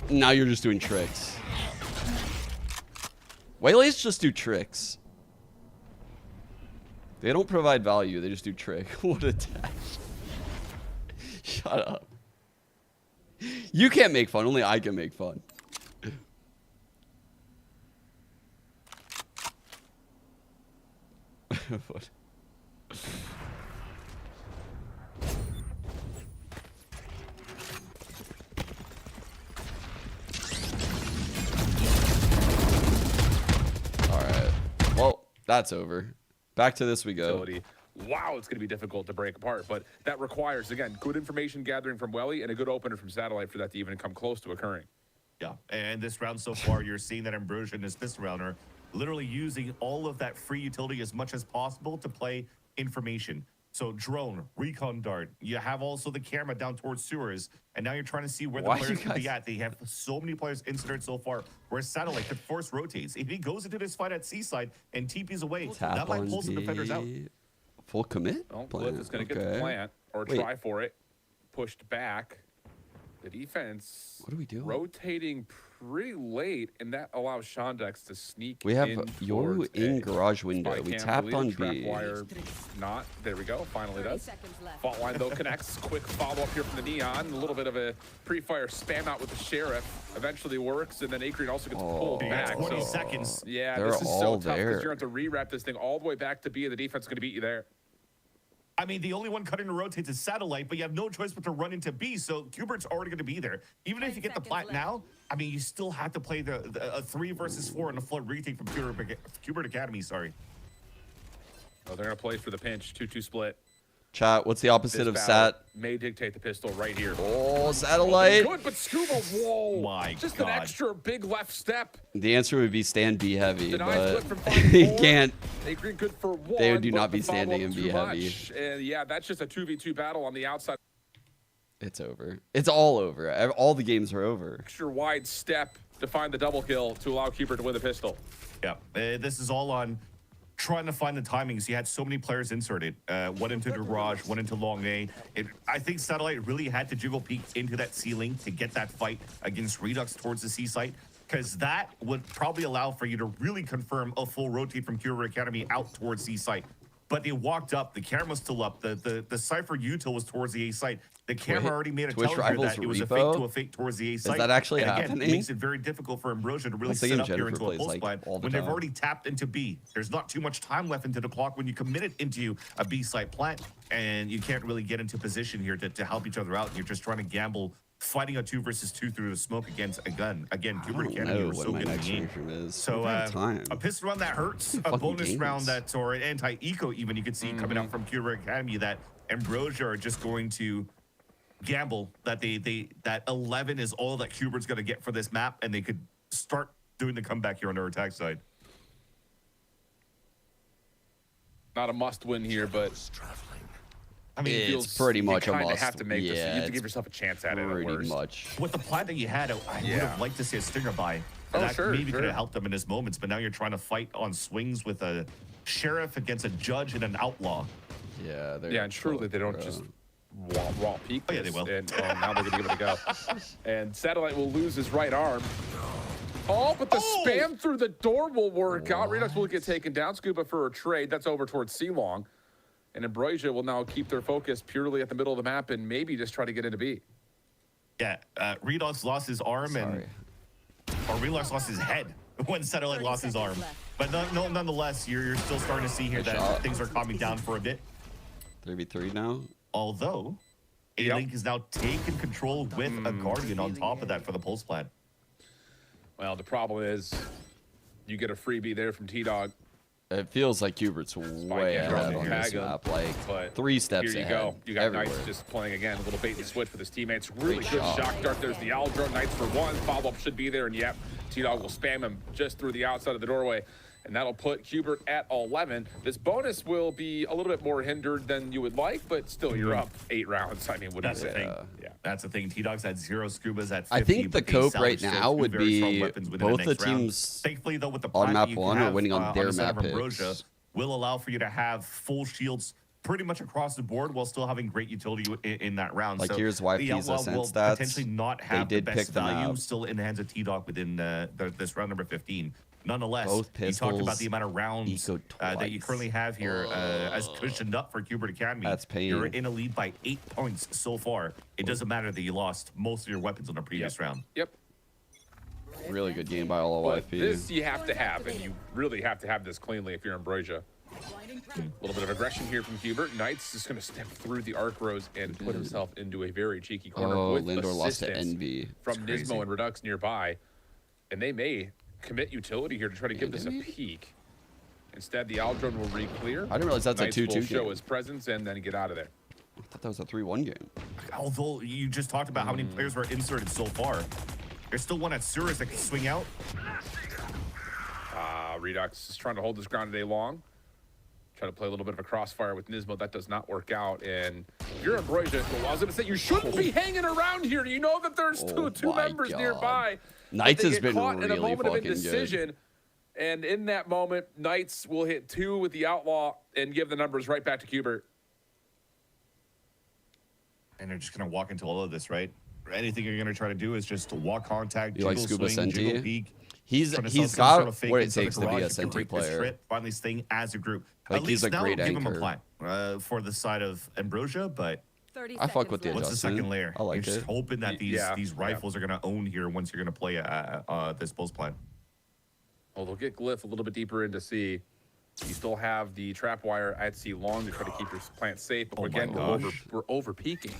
Now you're just doing tricks. Waylays just do tricks. They don't provide value, they just do trick. What a dash. Shut up. You can't make fun, only I can make fun. What? Alright. Well, that's over. Back to this we go. Wow, it's going to be difficult to break apart, but that requires, again, good information gathering from Welly and a good opener from Satellite for that to even come close to occurring. Yeah, and this round so far, you're seeing that Ambrosia and his pistol round are literally using all of that free utility as much as possible to play information. So drone, recon dart, you have also the camera down towards sewers, and now you're trying to see where the players could be at. They have so many players inserted so far, whereas Satellite could force rotates. If he goes into this fight at Seaside and TP's away, that might pull some defenders out. Full commit? Well, Glyph is going to get the plant, or try for it. Pushed back. The defense what do we do? Rotating pretty late, and that allows Shondex to sneak We have in Yoru in garage window. Spy We cam tapped on deleted, B. Trapwire not. There we go. Finally does. Fault line, though, connects. Quick follow-up here from the Neon. A little bit of a pre-fire spam out with the Sheriff. Eventually works, and then Acreon also gets pulled back. 20 seconds. Yeah, They're this is all so tough because there. you're going to have to re-wrap this thing all the way back to B, and the defense is going to beat you there. I mean, the only one cutting the rotates is Satellite, but you have no choice but to run into B, so Cubert's already going to be there. Even if you get the plat now, I mean, you still have to play a 3 versus 4 and a flood retake from Cubert Academy, sorry. Oh, they're going to play for the pinch. 2-2 split. Chat, what's the opposite This of battle sat? may dictate the pistol right here. Oh, satellite. Good, but Scuba, whoa. My Just God. an extra big left step. The answer would be stand B heavy, Denies but flip from 5 he to 4. can't. They agree good for one. They do but not the be standing follow-up in too B heavy. much. And yeah, that's just a 2v2 battle on the outside. It's over. It's all over. All the games are over. Extra wide step to find the double kill to allow Keeper to win the pistol. Yeah, this is all on trying to find the timings. You had so many players inserted. One into the garage, one into long A. I think Satellite really had to jiggle peek into that ceiling to get that fight against Redux towards the C site, because that would probably allow for you to really confirm a full rotate from Cure Academy out towards C site. But they walked up, the camera's still up, the Cypher util was towards the A site. The camera Wait, already made a Twitch tell here Rivals that it was a repo? fake to a fake towards the A site. that actually and again, happening? It makes it very difficult for Ambrosia to really I'm set thinking up here Jennifer into a plays, post like, plan all the when they've time. already tapped into B. There's not too much time left into the clock when you committed into a B site plant, and you can't really get into position here to help each other out. You're just trying to gamble, fighting a 2 versus 2 through the smoke against a gun. Again, I Cooper don't Academy know was what so my good in the next game. room is. So time. a pistol round that hurts, a Fucking bonus games. round that's, or an anti-eco even, you can see coming out from Cure Academy that Ambrosia are just going to gamble that that 11 is all that Cubert's going to get for this map, and they could start doing the comeback here on their attack side. Not a must win here, but I mean, It's pretty much a you kinda must. have to make this. You Yeah, have to give it's yourself a chance at it. At pretty worst. much. with the plan that you had, I would have liked to see a stinger buy. Oh, That sure, maybe could sure. have helped them in his moments, but now you're trying to fight on swings with a sheriff against a judge and an outlaw. Yeah, Yeah, and truly, they don't bro. just raw peek Oh, yeah, this, they will. And now they're going to give it a go. And Satellite will lose his right arm. Oh, but the spam through the door will work out. Redux will get taken down. Scuba for a trade. That's over towards C-Long. And Ambrosia will now keep their focus purely at the middle of the map and maybe just try to get into B. Yeah, Redux lost his arm, Sorry. or Redux lost his head when Satellite lost his arm. But nonetheless, you're still starting to see here Good that shot. things are calming down for a bit. 3v3 now. Although, A-Link is now taking control with a Guardian on top of that for the pulse plan. Well, the problem is you get a freebie there from T-Dog. It feels like Hubert's way can't ahead drop on the this tag him, map, like But 3 steps here you ahead. go. You got everywhere. Knights just playing again. A little bait and switch with his teammates. Really Great good shot. shock dart. There's the Aldro. Knights for 1. Follow-up should be there. And yep, T-Dog will spam him just through the outside of the doorway. And that'll put Hubert at 11. This bonus will be a little bit more hindered than you would like, but still, you're up 8 rounds. I mean, what do you That's the say? thing. Yeah. That's the thing. T-Dog's at 0, Scuba's at 50. I think the but they cope salvaged right still now 2 would very strong be weapons within both the next round. teams Thankfully, though, with the on plan map that you 1 are have, winning on their the side of map Ambrosia picks. will allow for you to have full shields pretty much across the board while still having great utility in that round. Like, so here's YFP's the Outlaw ascent will stats. potentially not have They did the pick best them value out. still in the hands of T-Dog within this round number 15. Nonetheless, Both you talked about pistols the amount of rounds eco that you twice. currently have here as cushioned up for Hubert Academy. That's pain. You're in a lead by 8 points so far. It doesn't matter that you lost most of your weapons on the previous round. Yep. Really good game by all of But YFP. this you have to have, and you really have to have this cleanly if you're Ambrosia. A little bit of aggression here from Hubert. Knight's just going to step through the arc rows and put himself into a very cheeky corner Oh, with LANDOR lost to assistance Envy. from Nismo and Redux nearby. And they may commit utility here to try to give this a Envy? peek. Instead, the Aldron will re-clear. I didn't realize that's a Knights 2-2 will show game. his presence and then get out of there. I thought that was a 3-1 game. Although you just talked about how many players were inserted so far. There's still one at Surus that can swing out. Redux is trying to hold this ground today long. Try to play a little bit of a crossfire with Nismo. That does not work out. And if you're Ambrosia, well, I was going to say, you shouldn't be hanging around here. You know that there's two my members God. nearby. Knights But they has get been caught in a really moment of fucking indecision. And in that moment, Knights will hit 2 with the Outlaw and give the numbers right back to Hubert. And they're just going to walk into all of this, right? Anything you're going to try to do is just to walk contact, You like jiggle, Scuba swing, jiggle, Senti? peek. He's Trying to sell some got sort of fake what it inside the takes to be garage a to Senti break this player. trip, finally staying as a group. Like, At he's least a now great give him a anchor. plan for the side of Ambrosia, but 30 I fuck with the seconds what's the adjustment. second layer? I like you're just it. hoping that Yeah, these rifles are going to own here once you're going to play this post plan. Well, they'll get Glyph a little bit deeper into C. You still have the trap wire at C long to try to keep your plant safe. But Oh my again, gosh. we're over peaking.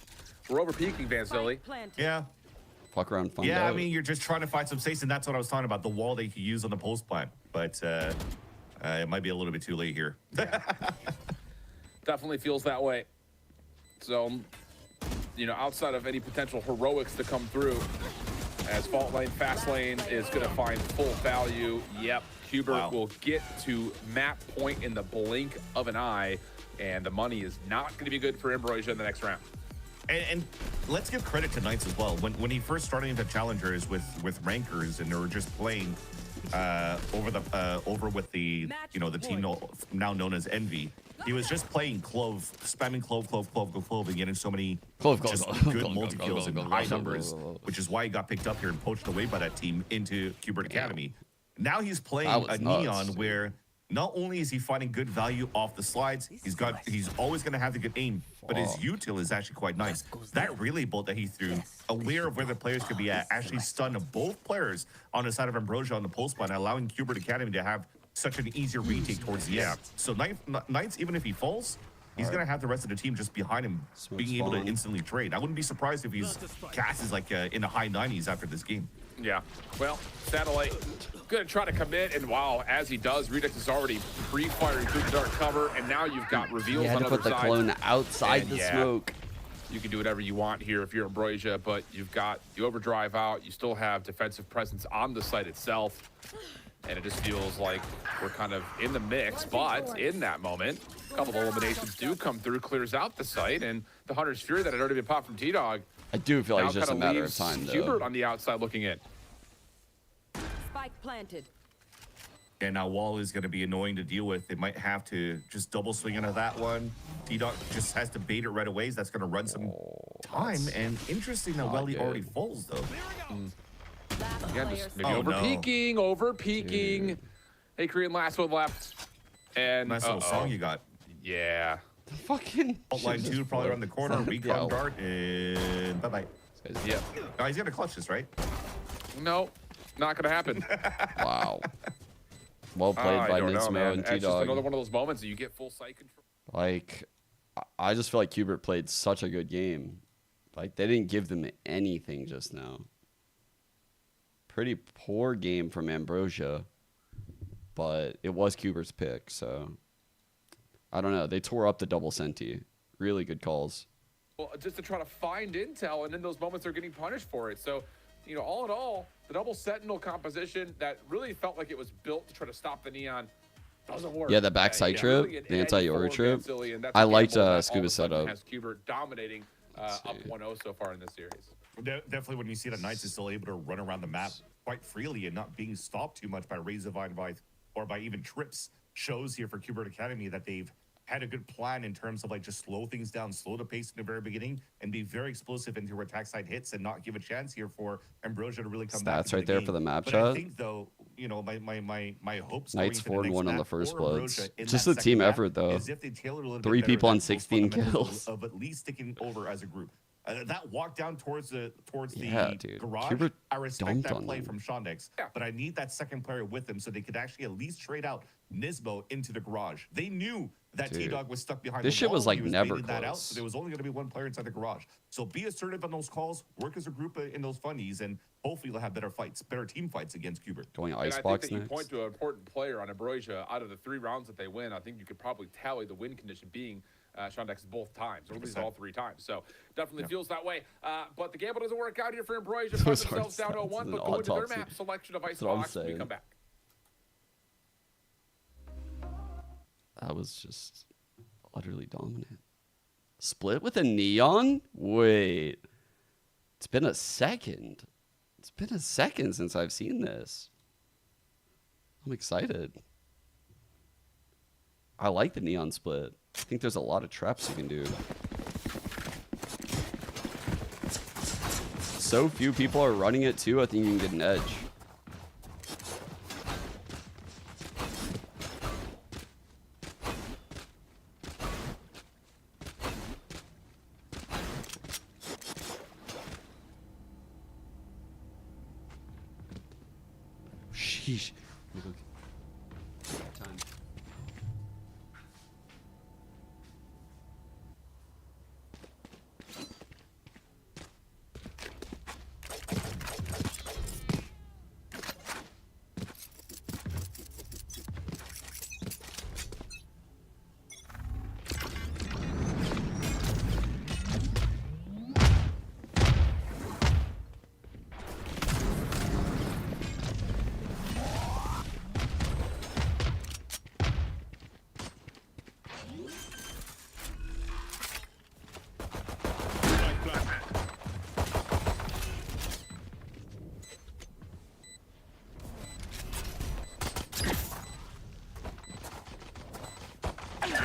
We're over peaking, Van Zilli. Yeah. Fuck around, find Yeah, out. I mean, you're just trying to find some space, and that's what I was talking about, the wall that you could use on the post plan. But it might be a little bit too late here. Definitely feels that way. So, you know, outside of any potential heroics to come through, as Fault Lane, Fast Lane is going to find full value. Yep, Hubert will get to map point in the blink of an eye, and the money is not going to be good for Ambrosia in the next round. And let's give credit to Knights as well. When he first started into challengers with rankers, and they were just playing over with the the team now known as Envy. He was just playing Clove, spamming Clove, and getting so many good multi kills in high numbers, which is why he got picked up here and poached away by that team into Hubert Academy. Now he's playing a Neon where not only is he finding good value off the slides, he's always going to have the good aim, but his util is actually quite nice. That relay bolt that he threw, aware of where the players could be at, actually stunned both players on the side of Ambrosia on the post line, allowing Hubert Academy to have such an easier retake towards the end. So Knights, even if he falls, he's going to have the rest of the team just behind him, being able to instantly trade. I wouldn't be surprised if his cast is like in the high 90s after this game. Yeah, well, Satellite going to try to commit, and wow, as he does, Redux is already pre-firing through the dark cover, and now you've got reveals on the other side. You had to put the clone outside the smoke. You can do whatever you want here if you're Ambrosia, but you've got the overdrive out. You still have defensive presence on the site itself, and it just feels like we're kind of in the mix. But in that moment, a couple of eliminations do come through, clears out the site, and the Hunter's Fury that had already been popped from T-Dog. I do feel like it's just a matter of time, though. Hubert on the outside looking in. Spike planted. And now Wall is going to be annoying to deal with. They might have to just double swing into that one. T-Dog just has to bait it right away. So that's going to run some time. And interesting that Welly already falls, though. Again, just maybe over peaking. Hey, Korean, last one left. And nice little song you got. Yeah. Fucking line 2 probably around the corner. Recon guard and bye-bye. Yeah. Oh, he's gonna clutch this, right? No, not gonna happen. Wow. Well played by Nismo and It's just T-Dog. another one of those moments that you get full sight control. Like, I just feel like Hubert played such a good game. Like, they didn't give them anything just now. Pretty poor game from Ambrosia, but it was Hubert's pick, so I don't know. They tore up the double senti. Really good calls. Well, just to try to find intel, and in those moments they're getting punished for it. So, you know, all in all, the double sentinel composition that really felt like it was built to try to stop the Neon doesn't work. Yeah, the backside trip, really the anti-Yoru trip. I liked Scuba's setup. Has Hubert dominating up 1-0 so far in this series. Definitely when you see that Knights is still able to run around the map quite freely and not being stopped too much by Razorvine or by even trips, shows here for Hubert Academy that they've had a good plan in terms of like just slow things down, slow the pace in the very beginning, and be very explosive into where attack side hits and not give a chance here for Ambrosia to really come back. Stats right there for the map but shot. I think though, you know, my hopes. Knights 4-1 on the first bloods. Just the a team effort though. 3 people on 16 kills. Of at least sticking over as a group. That walk down towards the garage, Hubert I respect that on play them. from Shondex, but I need that second player with them so they could actually at least trade out Nismo into the garage. They knew that T-Dog was stuck behind this the shit wall. was like He was never baiting that out, close. so there was only going to be one player inside the garage. So be assertive on those calls, work as a group in those funnies, and hopefully they'll have better fights, better team fights against Hubert. Going And I icebox think that next. you point to an important player on Ambrosia. Out of the 3 rounds that they win, I think you could probably tally the win condition being Shondex both times, or at least all 3 times. So definitely feels that way. But the gamble doesn't work out here for Ambrosia. Find themselves down 0-1, but go into their map selection of Icebox when we come back. That was just utterly dominant. Split with a Neon? Wait. It's been a second. It's been a second since I've seen this. I'm excited. I like the Neon split. I think there's a lot of traps you can do. So few people are running it too, I think you can get an edge. Sheesh. Let me go get time.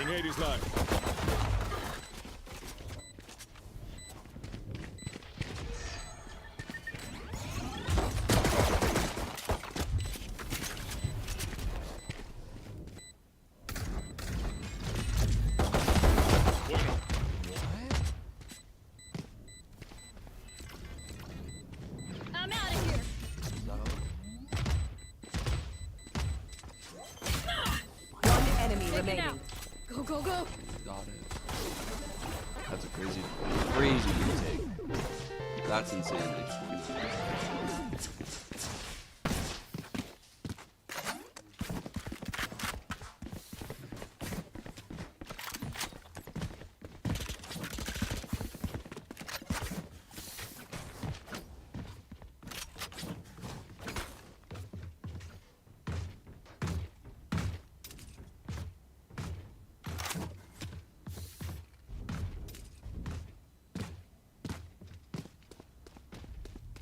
Grenade is live. I'm out of here. One enemy Take it remaining. out. Go, go, go. Got it. That's a crazy retake. That's insanity.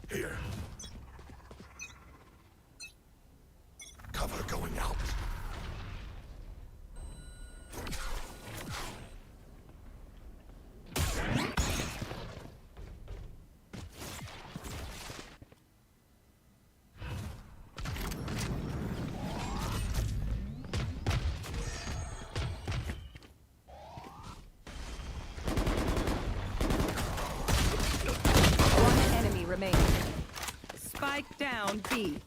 Here. Cover going out. One enemy remaining. Spike down B.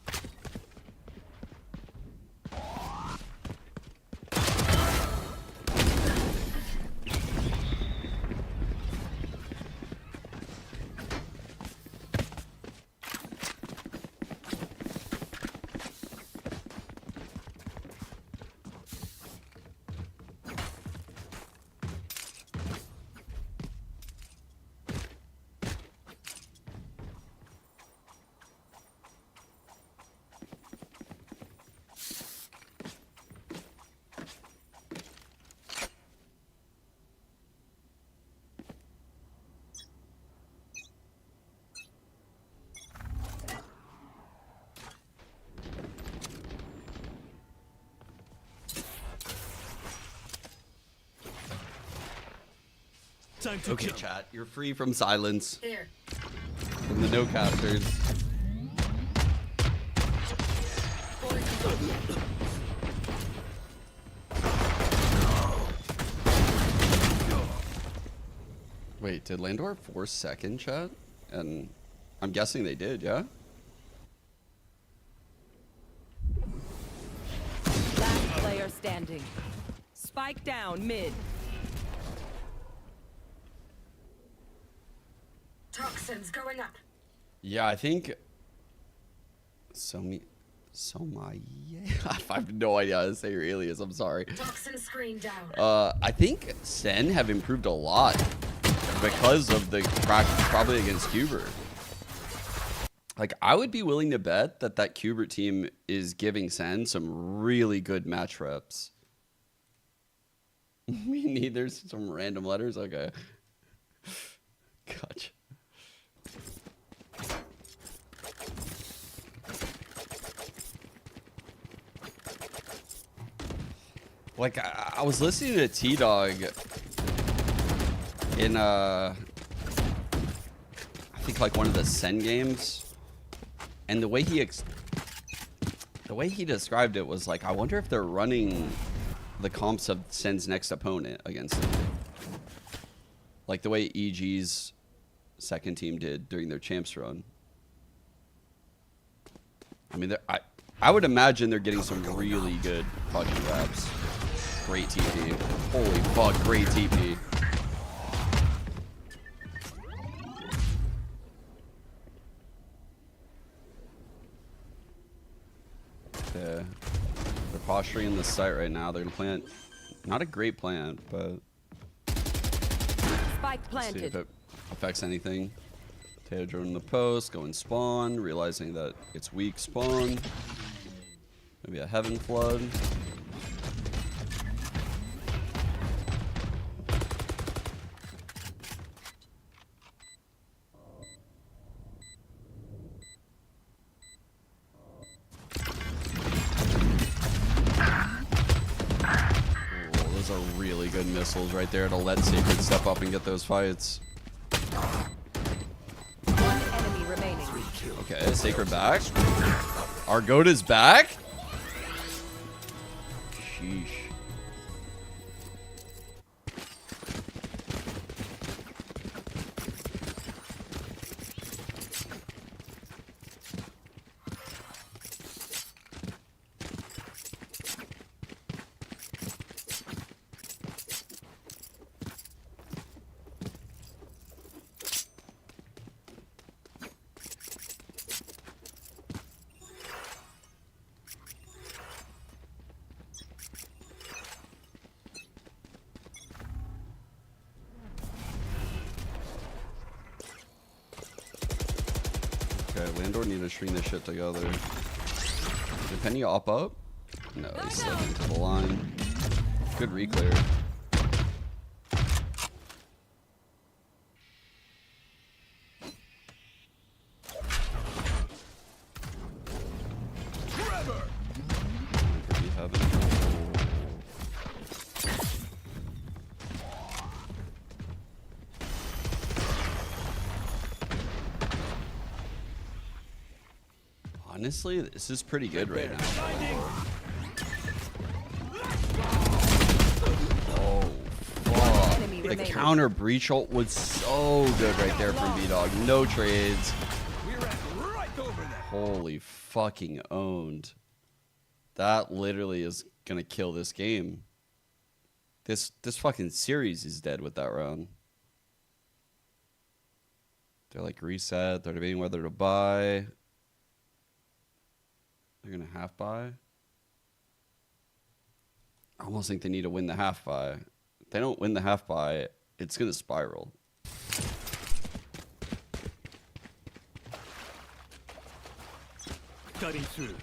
Time to Okay, kill. chat. You're free from silence. Here. From the no casters. Wait, did LANDOR force second, chat? And I'm guessing they did, yeah? Last player standing. Spike down mid. Toxins going up. Yeah, I think I have no idea how to say your alias, I'm sorry. Toxin screen down. I think Sen have improved a lot because of the practice probably against Qbert. Like, I would be willing to bet that that Qbert team is giving Sen some really good match reps. Me neither, some random letters? Okay. Gotcha. Like, I was listening to T-Dog in, I think, like, one of the Sen games. And the way he described it was like, I wonder if they're running the comps of Sen's next opponent against him. Like the way EG's second team did during their champs run. I mean, I would imagine they're getting some really good punching reps. Great TP. Holy fuck, great TP. They're posturing in the site right now. They're gonna plant, not a great plant, but Spike let's see if planted. it affects anything. Taylor drone in the post, going spawn, realizing that it's weak spawn. Maybe a heaven flood. are really good missiles right there to let Sacred step up and get those fights. One enemy remaining. Okay, Sacred back. Our goat is back. Sheesh. Okay, LANDOR need to string this shit together. Did Penny op up? No, he slipped into the line. Good reclear. Pretty heavy. Honestly, this is pretty good right now. Oh, fuck. The counter breach ult was so good right there from B-Dog. No trades. Holy fucking owned. That literally is gonna kill this game. This fucking series is dead with that round. They're like reset. They're debating whether to buy. They're gonna half buy. I almost think they need to win the half buy. If they don't win the half buy, it's gonna spiral. Cutting through.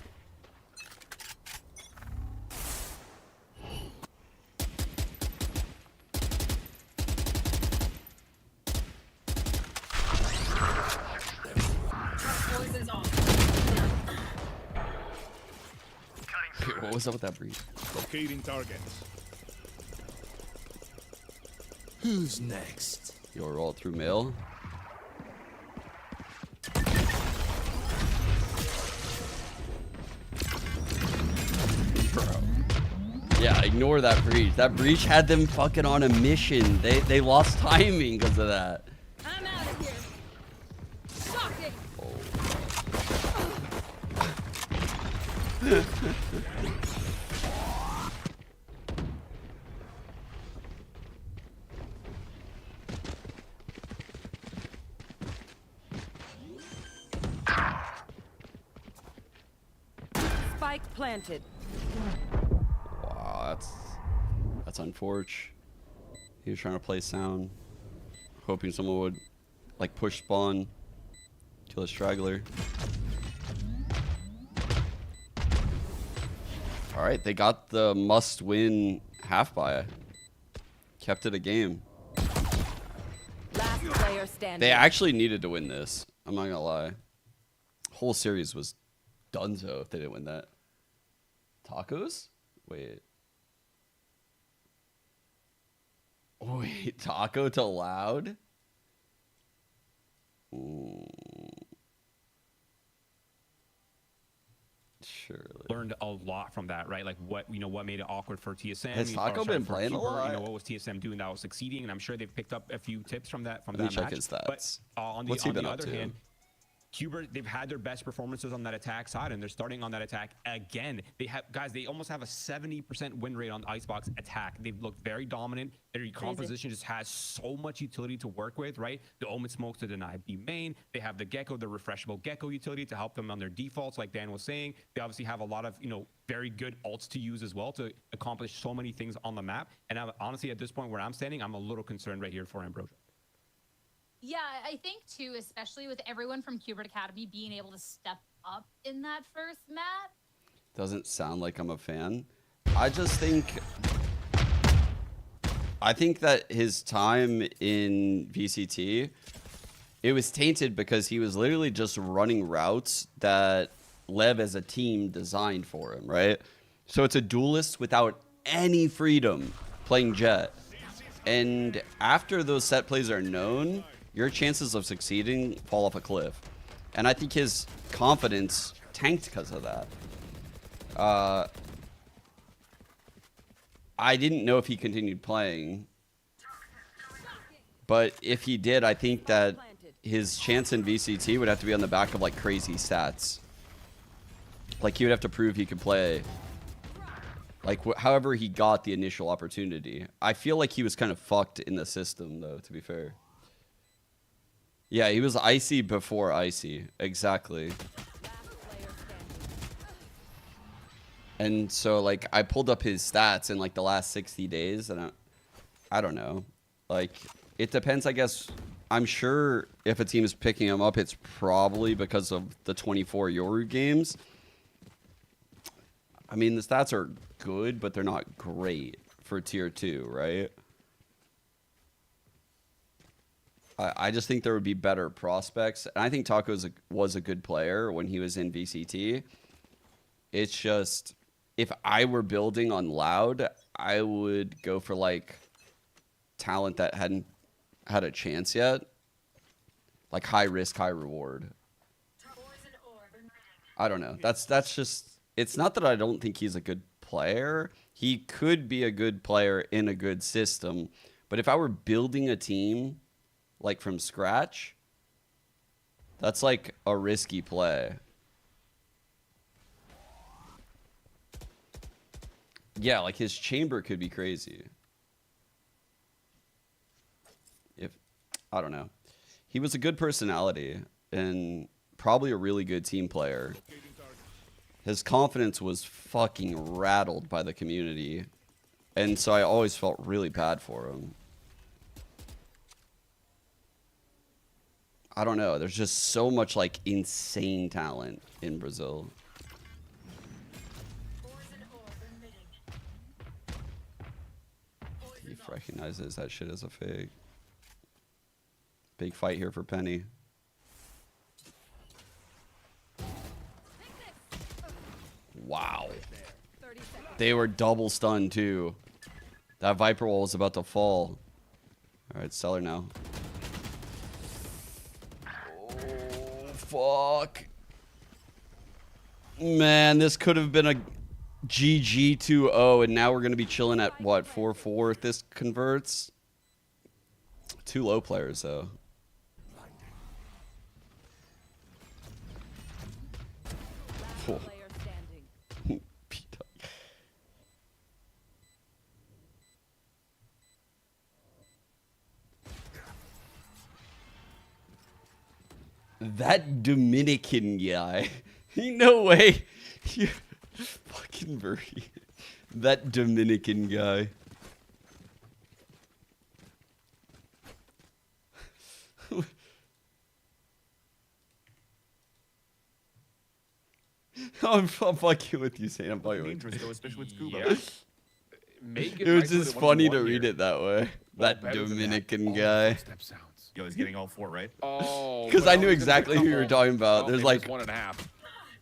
Poison's off. What was up with that breach? Locating targets. Who's next? You'll roll it through mail. Bro. Yeah, ignore that breach. That breach had them fucking on a mission. They lost timing because of that. I'm out of here. Shocking. Spike planted. Wow, that's unfortunate. He was trying to play sound, hoping someone would like push spawn, kill a straggler. All right, they got the must-win half buy. Kept it a game. Last player standing. They actually needed to win this. I'm not gonna lie. Whole series was donezo if they didn't win that. Tacos? Wait. Wait, taco to loud? Ooh. Surely. Learned a lot from that, right? Like what made it awkward for TSM. Has Taco been playing a lot? What was TSM doing that was succeeding? And I'm sure they've picked up a few tips from that. Let me check his stats. But on What's he the been up other to? hand, Cuber, they've had their best performances on that attack side, and they're starting on that attack again. They almost have a 70% win rate on Icebox attack. They've looked very dominant. Their composition just has so much utility to work with, right? The Omen Smokes to deny B main. They have the Gecko, the refreshable Gecko utility to help them on their defaults, like Dan was saying. They obviously have a lot of, very good ults to use as well to accomplish so many things on the map. And honestly, at this point where I'm standing, I'm a little concerned right here for Ambrosia. Yeah, I think too, especially with everyone from Qbert Academy being able to step up in that first map. Doesn't sound like I'm a fan. I think that his time in VCT, it was tainted because he was literally just running routes that Lev as a team designed for him, right? So it's a duelist without any freedom. playing Jet. And after those set plays are known, your chances of succeeding fall off a cliff. And I think his confidence tanked because of that. I didn't know if he continued playing. But if he did, I think that his chance in VCT would have to be on the back of like crazy stats. Like he would have to prove he could play. Like however he got the initial opportunity. I feel like he was kind of fucked in the system though, to be fair. Yeah, he was icy before icy. Exactly. And so like I pulled up his stats in like the last 60 days and I don't know. Like it depends, I guess. I'm sure if a team is picking him up, it's probably because of the 24 Yoru games. I mean, the stats are good, but they're not great for tier 2, right? I just think there would be better prospects. And I think Taco was a good player when he was in VCT. It's just, if I were building on Loud, I would go for like talent that hadn't had a chance yet. Like high risk, high reward. I don't know. That's just, it's not that I don't think he's a good player. He could be a good player in a good system. But if I were building a team like from scratch, that's like a risky play. Yeah, like his chamber could be crazy. I don't know. He was a good personality and probably a really good team player. His confidence was fucking rattled by the community. And so I always felt really bad for him. I don't know. There's just so much like insane talent in Brazil. He recognizes that shit as a fake. Big fight here for Penny. Wow. They were double stunned too. That Viper wall was about to fall. Alright, Stellar now. Oh, fuck. Man, this could have been a GG 2-0, and now we're going to be chilling at, what, 4-4 if this converts? 2 low players, though. Oh. That Dominican guy. No way. You fucking birdie. That Dominican guy. I'm fucking with you, Saint. I'm fucking with you. Especially with Scuba. Yeah. Make It was nice just with funny to 1v1 read here. it that way. That Better than Dominican that. guy. Footstep sounds. Yo, he's getting all 4, right? Oh, Because but I knew was gonna exactly who you were couple. talking about. Oh, There's maybe like, just 1.5.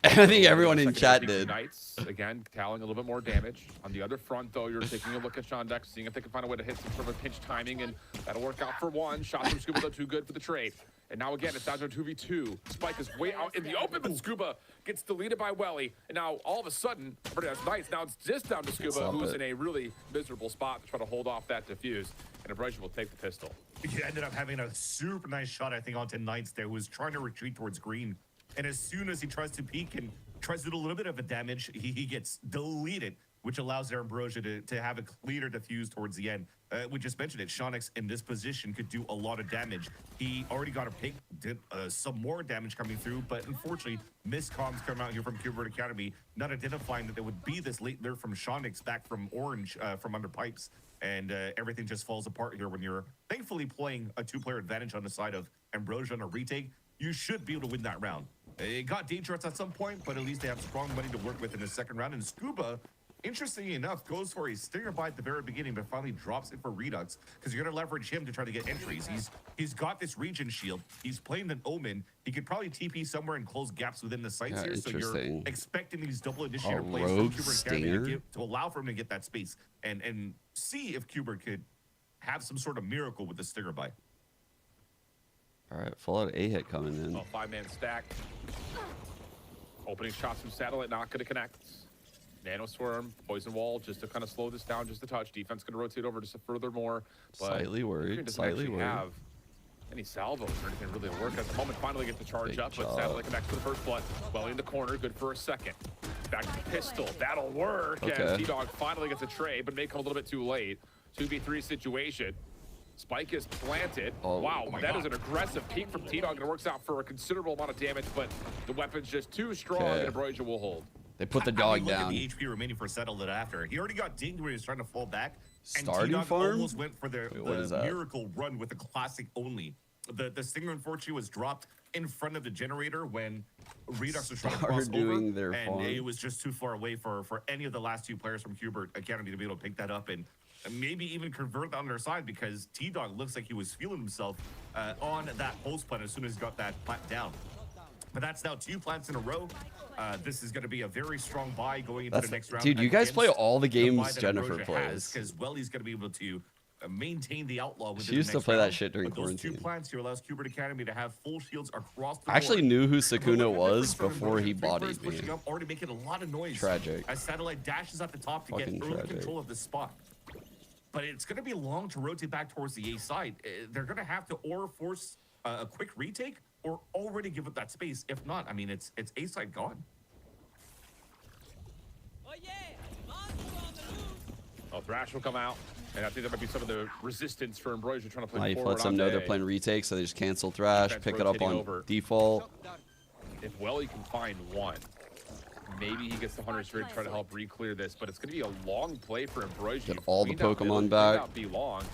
I think everyone in Second chat taking did. Knights, again, tallying a little bit more damage. On the other front, though, you're taking a look at Sean Dex, seeing if they can find a way to hit some sort of pinch timing, and that'll work out for one. Shots from Scuba, though, too good for the trade. And now, again, it's down to a 2v2. Spike is way out in the open, but Scuba gets deleted by Welly. And now, all of a sudden, that's Knights. Now it's just down to Scuba, Stop who's it. in a really miserable spot to try to hold off that defuse. And Ambrosia will take the pistol. He ended up having a super nice shot, I think, onto Knights there, who was trying to retreat towards green. And as soon as he tries to peek and tries to do a little bit of a damage, he gets deleted, which allows their Ambrosia to have a cleaner defuse towards the end. We just mentioned it. Shonix in this position could do a lot of damage. He already got a pick, did some more damage coming through, but unfortunately, missed comms coming out here from Cubert Academy, not identifying that there would be this late lure from Shonix back from Orange, from under pipes. And everything just falls apart here when you're thankfully playing a 2-player advantage on the side of Ambrosia on a retake. You should be able to win that round. It got dangerous at some point, but at least they have strong money to work with in the second round. And Scuba interestingly enough, goes for a stinger by at the very beginning, but finally drops it for Redux because you're going to leverage him to try to get entries. He's got this region shield. He's playing an Omen. He could probably TP somewhere and close gaps within the sites here. So you're expecting these double initiator plays from Kubert Academy to allow for him to get that space and see if Kubert could have some sort of miracle with the stinger by. All right, full out A hit coming in. Oh, 5-man stack. Opening shots from Satellite, not going to connect. Nano Swarm, Poison Wall, just to kind of slow this down just a touch. Defense going to rotate over just furthermore. Slightly worried. Slightly worried. Have any salvos or anything really to work at the moment. Finally gets the charge up, but Satellite connects to the first blood. Well in the corner, good for a second. Back to the pistol. That'll work. Okay. As T-Dog finally gets a trade, but may come a little bit too late. 2v3 situation. Spike is planted. Oh, wow, that is an aggressive peek from T-Dog, and it works out for a considerable amount of damage, but the weapon's just too strong, and Ambrosia will hold. They put the dog look down. At the HP remaining for Settled after. He already got dinged when he was trying to fall back. Starting and farm? Almost went for the miracle run with the classic only. The stinger unfortunately was dropped in front of the generator when Redux was trying to cross over, and it was just too far away for any of the last two players from Kubert Academy to be able to pick that up and maybe even convert that on their side, because T-Dog looks like he was feeling himself on that post plant as soon as he got that plant down. But that's now 2 plants in a row. This is going to be a very strong buy going into the next round. Dude, you guys play all the games Jennifer plays. Because, well, he's going to be able to maintain the outlaw within She used the to next play round. that shit during but those quarantine. 2 plants here allows Kubert Academy to have full shields across the board. I actually knew who Sakuna Look at the was difference from before he 3 players bodied me. pushing up, already making a lot of noise. Tragic. As Satellite dashes at the top to Fucking get early tragic. control of the spot. But it's going to be long to rotate back towards the A side. They're going to have to or force a quick retake or already give up that space. If not, I mean, it's A side gone. Oh, Thrash will come out, and I think that might be some of the resistance for Ambrosia trying to play Life forward lets them on know A. they're playing retake, so they just cancel Thrash, Defense pick it up rotating on over. default. If Welly can find one, maybe he gets the Hunter's Rig, try to help re-clear this, but it's going to be a long play for Ambrosia. Get all the Cleaned out Pokemon middle, back. cleaned out B long,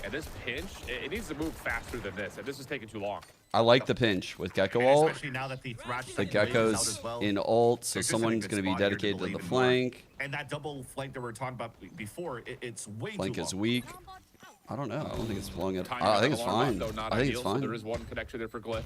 and this pinch, it needs to move faster than this, and this is taking too long. I like the pinch with Gecko And ult. especially now that the Thrash The second wave is out Gecko's as well. in ult, so They're just in a someone's good going to be spot here dedicated to believe the in more. flank. And that double flank that we were talking about before, it's way Flank too is long. weak. I don't know. I don't think it's long at all. Timeout I think on it's alarm fine. bot, though, not I think it's ideal, so fine. there is one connection there for Glyph.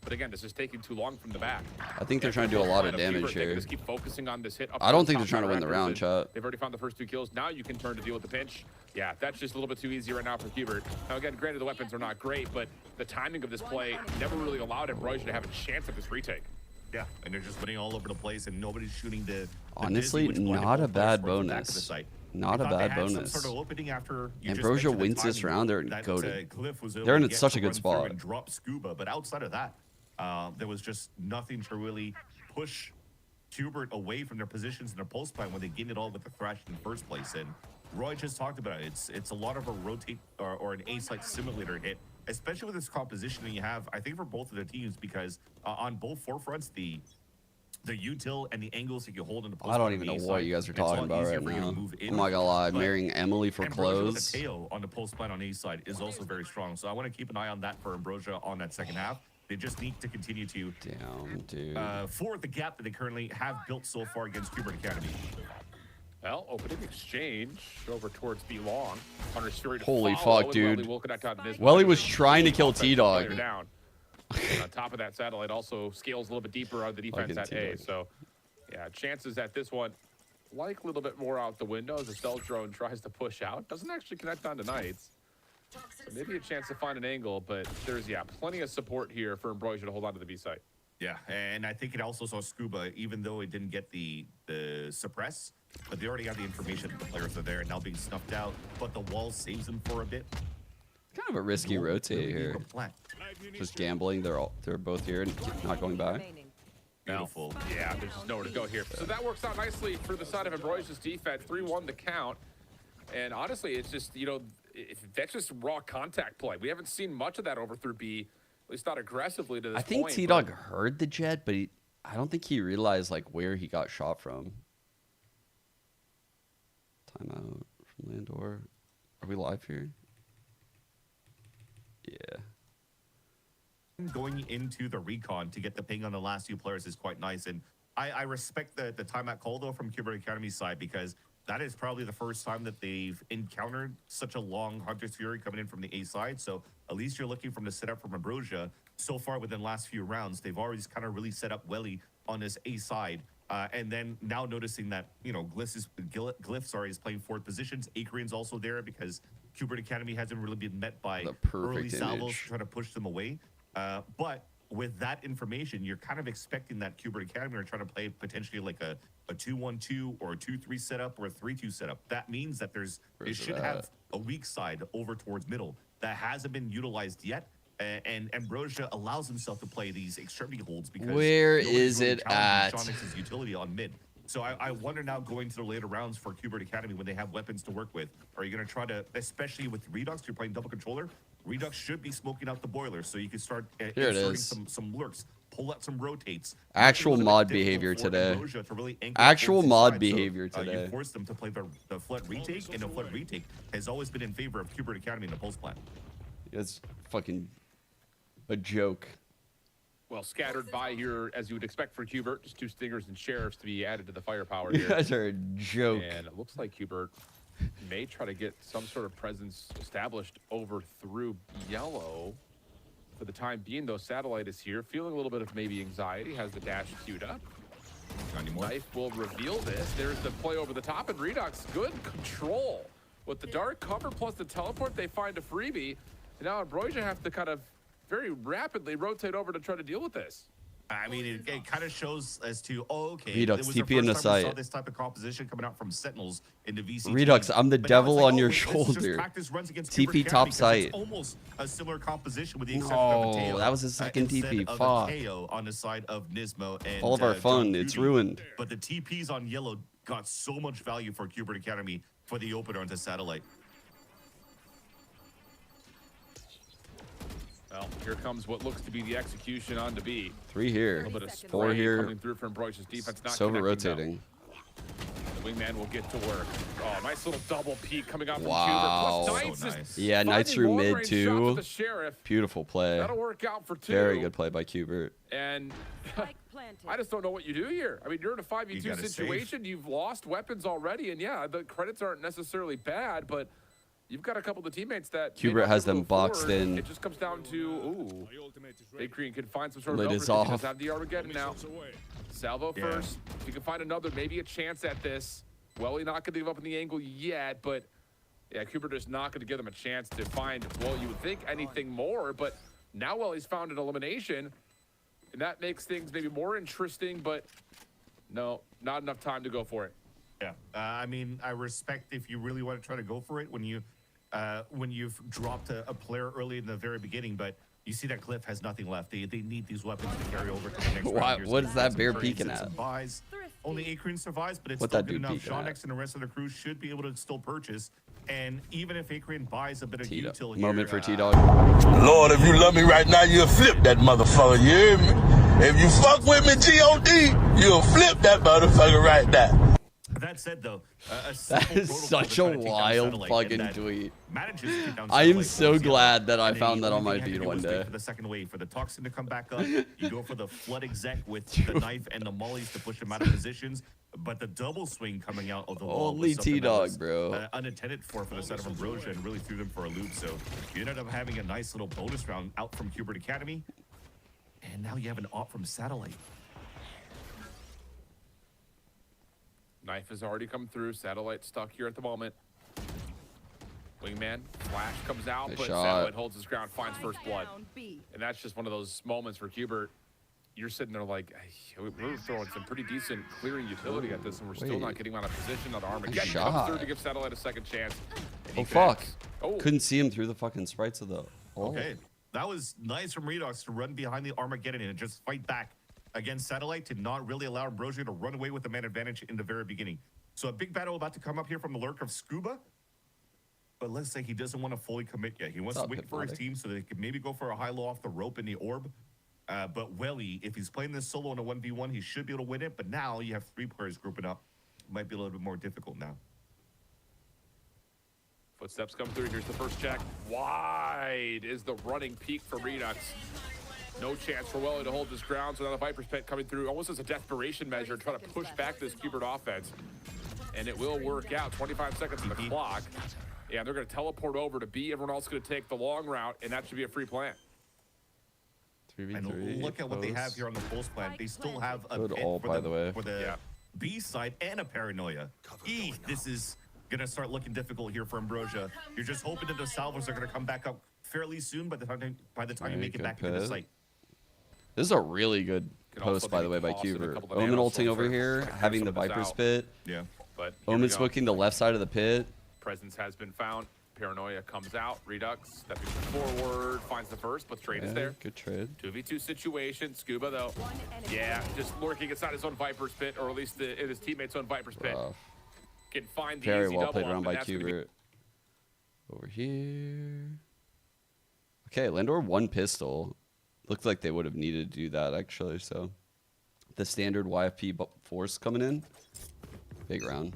But again, this is taking too long from the back. I think they're trying to do a lot of damage They can here. just keep focusing on this hit. Up I don't on think top they're trying to win the Raptors, round, and chat. They've already found the first 2 kills. Now you can turn to deal with the pinch. Yeah, that's just a little bit too easy right now for Kubert. Now again, granted the weapons are not great, but the timing of this play never really allowed Ambrosia to have a chance at this retake. Yeah, and they're just winning all over the place, and nobody's shooting the Honestly, dizzy, which blinded not a both players bad towards the back of the bonus. site. Not They a thought they bad had some bonus. sort of opening after you just Ambrosia mentioned the wins this timing round, they're that, goated. Cliff was able They're in to get such a to good run through spot. and drop Scuba, but outside of that, there was just nothing to really push Kubert away from their positions in their post plan when they gained it all with the Thrash in the first place. And Roy just talked about it. It's a lot of a rotate or an A-site simulator hit, especially with this composition that you have, I think, for both of the teams, because on both forefronts, the util and the angles that you hold in the post. I don't even know what you guys are talking about right now. I'm not gonna lie, marrying Emily for clothes. Teo on the post plan on A side is also very strong, so I want to keep an eye on that for Ambrosia on that second half. They just need to continue to Damn, dude. forward the gap that they currently have built so far against Kubert Academy. Well, opening exchange over towards B long. Hunter's Fury to Holy follow, fuck, and dude. Welly will connect on this. Welly was trying to kill Offensive T-Dog. player down. And on top of that, Satellite also scales a little bit deeper on the defense Fucking at A. T-Dog. So, yeah, chances at this one, like a little bit more out the window as the stealth drone tries to push out. Doesn't actually connect on to Knights. So maybe a chance to find an angle, but there's, yeah, plenty of support here for Ambrosia to hold on to the B site. Yeah, and I think it also saw Scuba, even though it didn't get the suppress, but they already have the information that the players are there and now being snuffed out, but the wall saves them for a bit. Kind of a risky rotate here. Just gambling. They're both here and not going back. Beautiful. Yeah, there's just nowhere to go here. So that works out nicely for the side of Ambrosia's defense. 3-1 the count. And honestly, it's just, you know, that's just raw contact play. We haven't seen much of that over through B, at least not aggressively to this point. I think T-Dog heard the jet, but I don't think he realized like where he got shot from. Timeout from LANDOR. Are we live here? Yeah. Going into the recon to get the ping on the last 2 players is quite nice, and I respect the timeout call though from Cubert Academy's side, because that is probably the first time that they've encountered such a long Hunter's Fury coming in from the A side. So at least you're looking from the setup from Ambrosia. So far within the last few rounds, they've already kind of really set up Welly on this A side. And then now noticing that, you know, Glyph is playing fourth positions. Akrian's also there because Cubert Academy hasn't really been met by early salvos trying to push them away. But with that information, you're kind of expecting that Cubert Academy are trying to play potentially like a 2-1-2 or a 2-3 setup or a 3-2 setup. That means that they should have a weak side over towards middle that hasn't been utilized yet. And Ambrosia allows himself to play these extremity holds because where is it at? Shonix's utility on mid. So I wonder now going to the later rounds for Cubert Academy when they have weapons to work with. Are you going to try to, especially with Redux, you're playing double controller? Redux should be smoking out the boiler, so you can start inserting some lurks, pull out some rotates. Actual mod behavior today. Actual mod behavior today. You force them to play the flood retake, and the flood retake has always been in favor of Cubert Academy in the post plan. It's fucking a joke. Well, scattered by here, as you would expect for Cubert, just 2 Stingers and Sheriffs to be added to the firepower You here. guys are a joke. And it looks like Cubert may try to get some sort of presence established over through yellow. For the time being, though, Satellite is here, feeling a little bit of maybe anxiety, has the dash queued up. Knife will reveal this. There's the play over the top, and Redux, good control. With the dark cover plus the teleport, they find a freebie. And now Ambrosia have to kind of very rapidly rotate over to try to deal with this. I mean, it kind of shows as to, okay, Redux, it was TP in the first time we saw site. this type of composition coming out from Sentinels in the VC. Redux, I'm the But now devil it's like, on your let's just shoulder. practice runs against TP Cubert top Academy, 'cause site. it's almost a similar composition with the exception No, of a Teo, that was his second instead TP. of Fuck. a KO on the side of Nismo and All of our fun, John it's Judy. ruined. But the TPs on yellow got so much value for Cubert Academy for the opener onto Satellite. Well, here comes what looks to be the execution on to B. 3 here. A little bit of 4 spray here. coming through from Ambrosia's defense. Not Sova connecting, rotating. though. The wingman will get to work. Oh, nice little double peek coming out from Wow. Cubert. Plus Knights So is nice. Yeah, Knights finding through long mid range too. shots at the Sheriff. Beautiful play. That'll work out for 2. Very good play by Cubert. And I just don't know what you do here. I mean, you're in a 5v2 gotta situation. You've lost weapons already. And yeah, the credits aren't necessarily bad, but you've got a couple of the teammates that may Cubert not has be able them to move boxed forward. in. It just comes down to, ooh, Akrian can find some sort of Lid numbers. is He does off. have the Armageddon now. Salvo Yeah. first. If you can find another, maybe a chance at this. Welly not going to give up in the angle yet, but yeah, Cubert is not going to give them a chance to find, well, you would think anything more, but now Welly's found an elimination, and that makes things maybe more interesting, but no, not enough time to go for it. Yeah, I mean, I respect if you really want to try to go for it when you've dropped a player early in the very beginning, but you see that Glyph has nothing left. They need these weapons to carry over to the next Why- round. Here's what some is that some bear trades peeking and some at? buys. Only Akrian survives, but it's What still that good dude enough. peeking at? Shonex and the rest of the crew should be able to still purchase. And even if Akrian buys a bit of T-Dog. util here, Moment for T-Dog. Lord, if you love me right now, you'll flip that motherfucker. You hear me? If you fuck with me, G.O.D., you'll flip that motherfucker right now. That said, though, a That simple is protocol such to try a to take down wild Satellite, fucking and that tweet. manages to take down I am Satellite so towards the glad end. that I And found that the on my only thing feed you had to do one was wait day. For the second wave, for the Toxin to come back up, you go for the Flood exec with the knife and the mollies to push him out of positions. But the double swing coming out of the wall Only was something that T-Dog, was, bro. Unintended for the side of Ambrosia and really threw them for a loop. So you ended up having a nice little bonus round out from Cubert Academy. And now you have an op from Satellite. Knife has already come through. Satellite stuck here at the moment. Wingman, flash comes out, Nice but shot. Satellite holds his ground, finds first blood. And that's just one of those moments for Cubert. You're sitting there like, hey, we're throwing some pretty decent clearing utility at this, and we're still not Wait. getting him out of position. Now the Armageddon shot. comes through to give Satellite a second chance. And he Oh, fuck. connects. Oh, Couldn't see him through the fucking sprites of the... Oh. Okay. That was nice from Redux to run behind the Armageddon and just fight back against Satellite to not really allow Ambrosia to run away with the man advantage in the very beginning. So a big battle about to come up here from the lurk of Scuba. But let's say he doesn't want to fully commit yet. He wants What's to up, wait for his Hypnotic? team so they can maybe go for a high-low off the rope in the orb. But Welly, if he's playing this solo in a 1v1, he should be able to win it. But now you have 3 players grouping up. Might be a little bit more difficult now. footsteps come through. Here's the first check. Wide is the running peak for Redux. No chance for Welly to hold his ground, so now the Viper's Pit coming through almost as a desperation measure, trying to push back this Cubert offense. And it will work out. 25 seconds on the clock. Yeah, they're going to teleport over to B. Everyone else is going to take the long route, and that should be a free plan. 3v3. And look at what they have here on the post plan. They still have a Good pit ult, for by the way. for the B side and a paranoia. This is gonna start looking difficult here for Ambrosia. You're just hoping that the salvos are gonna come back up fairly soon by the time you make it back into the site. This is a really good Can also post, by the way, by toss in a Cubert. couple of Omen nano ulting over storms here, to having some the of this Viper's out. Pit. Yeah. But here we Omen go. smoking the left side of the pit. Presence has been found. Paranoia comes out. Redux stepping forward, finds the first, but trade is there. Good trade. 2v2 situation. Scuba, though. Yeah, just lurking inside his own Viper's Pit, or at least in his teammate's own Viper's Pit. Rough. Can find the Very easy well double played up, around and by that's gonna be- Cubert. Over here. Okay, LANDOR one pistol. Looked like they would have needed to do that, actually, so. The standard YFP force coming in. Big round.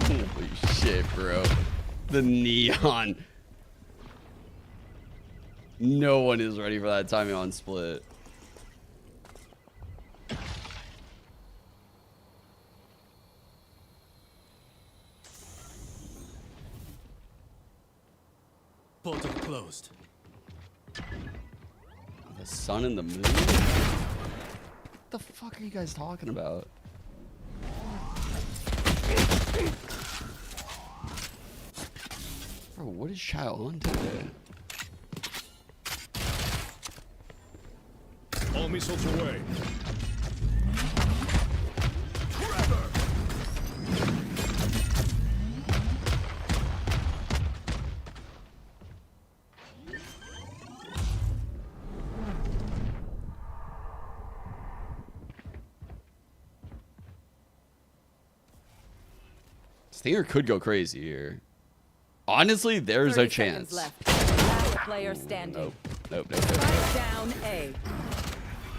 Holy shit, bro. The neon. No one is ready for that timing on split. Portal closed. The sun and the moon? What the fuck are you guys talking about? Bro, what is chat on today? All missiles away. Stinger could go crazy here. Honestly, there's a 30 seconds chance. left. Last player standing. Nope. Nope, nope, nope, Spike down A.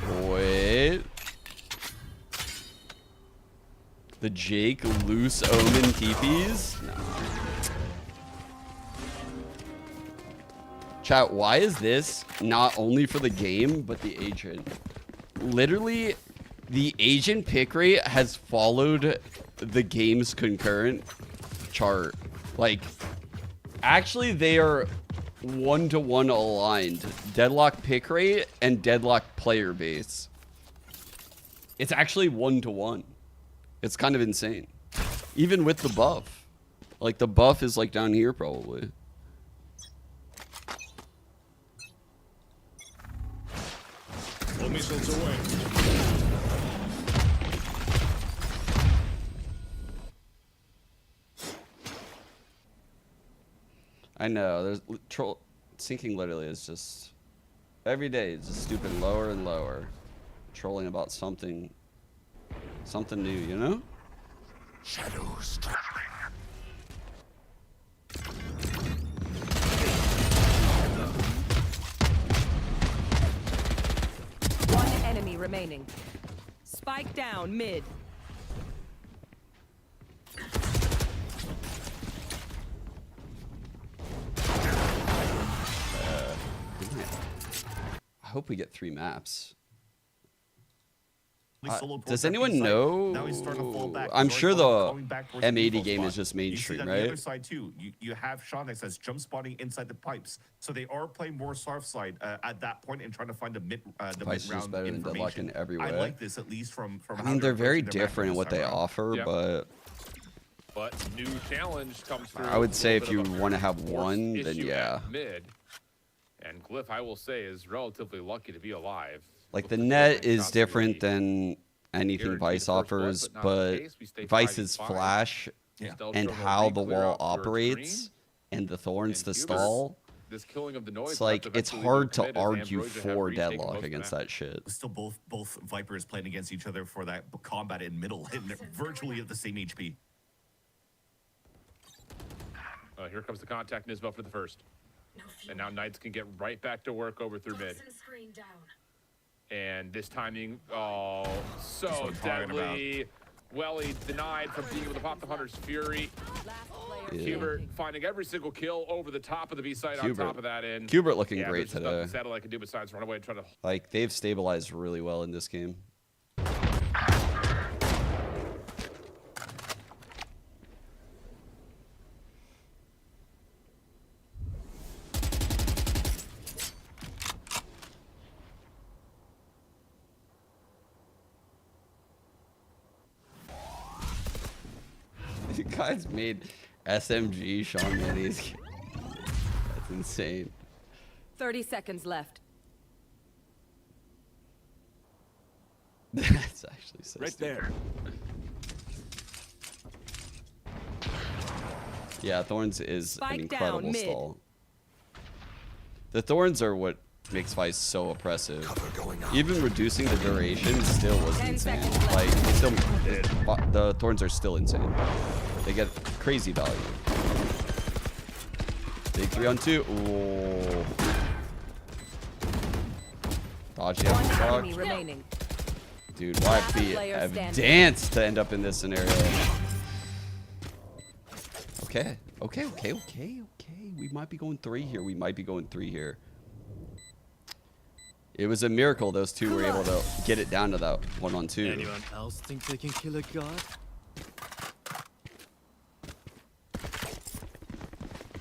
nope. Wait. The Jake loose omen teepees? No. Chat, why is this not only for the game, but the agent? Literally, the agent pick rate has followed the game's concurrent chart. Like, actually, they are 1-to-1 aligned. Deadlock pick rate and deadlock player base. It's actually 1-to-1. It's kind of insane. Even with the buff. Like, the buff is, like, down here, probably. All missiles away. I know. There's troll sinking literally is just every day it's just stupid lower and lower. Trolling about something new, you know? Shadows traveling. One enemy remaining. Spike down mid. I hope we get 3 maps. Solo Does towards that anyone B side. know? Now he's starting to fall back. I'm He's sure already the going back towards the M80 default game spot. is just You see mainstream, that on right? the other side too. You have Sean that says jump spotting inside the pipes, so they are playing more soft side at that point and trying to find the mid Vice is round better than Deadlock information. in every I way. like this at least from. I how mean, they're very approaching their map different in this what time they around. offer, Yep. but new challenge comes through. I would A say little if you bit of a want to have force one, then issue yeah. at Mid. And Glyph, I will say, is relatively lucky to be alive. Like Looks the like net they're is shots different really than anything guaranteed Vice the first blood, offers, but not the but case. We stay Vice's 5v5. flash Yeah. Stealth and drone will how the re-clear wall out towards operates green. and the thorns And to Hubert, stall. This killing of the noise. It's will have like to it's eventually hard move to mid as argue Ambrosia have for retaken Deadlock most of against the map. that shit. Still, both Vipers playing against each other for that combat in middle, and they're virtually at the same HP. Here comes the contact. Nisbel for the first. No And now Knights can get right back to work over through mid. Toxin screen down. And this timing, oh, so what I'm talking deadly. Welly denied from being able to pop the Hunter's Fury. Last player Yeah. Hubert finding every single kill over the top of the B site on Hubert. top of that. And Hubert looking yeah, great there's just today. nothing Satellite can do besides run away and try to. Like, they've stabilized really well in this game. You guys made SMG Sean Manny's. That's insane. 30 seconds left. That's actually so Right stupid. there. Yeah, Thorns is Spike an down, incredible mid. stall. The Thorns are what makes Vice so oppressive. Even reducing the duration still was 10 insane. seconds left. Like, it's still, the Thorns are still insane. They get crazy value. Big 3-on-2. Ooh. Dodgy One after enemy shock. remaining. Dude, YFP player have standing. danced to end up in this scenario. Okay. We might be going 3 here. It was a miracle those two were able to get it down to that 1-on-2. Anyone else think they can kill a god?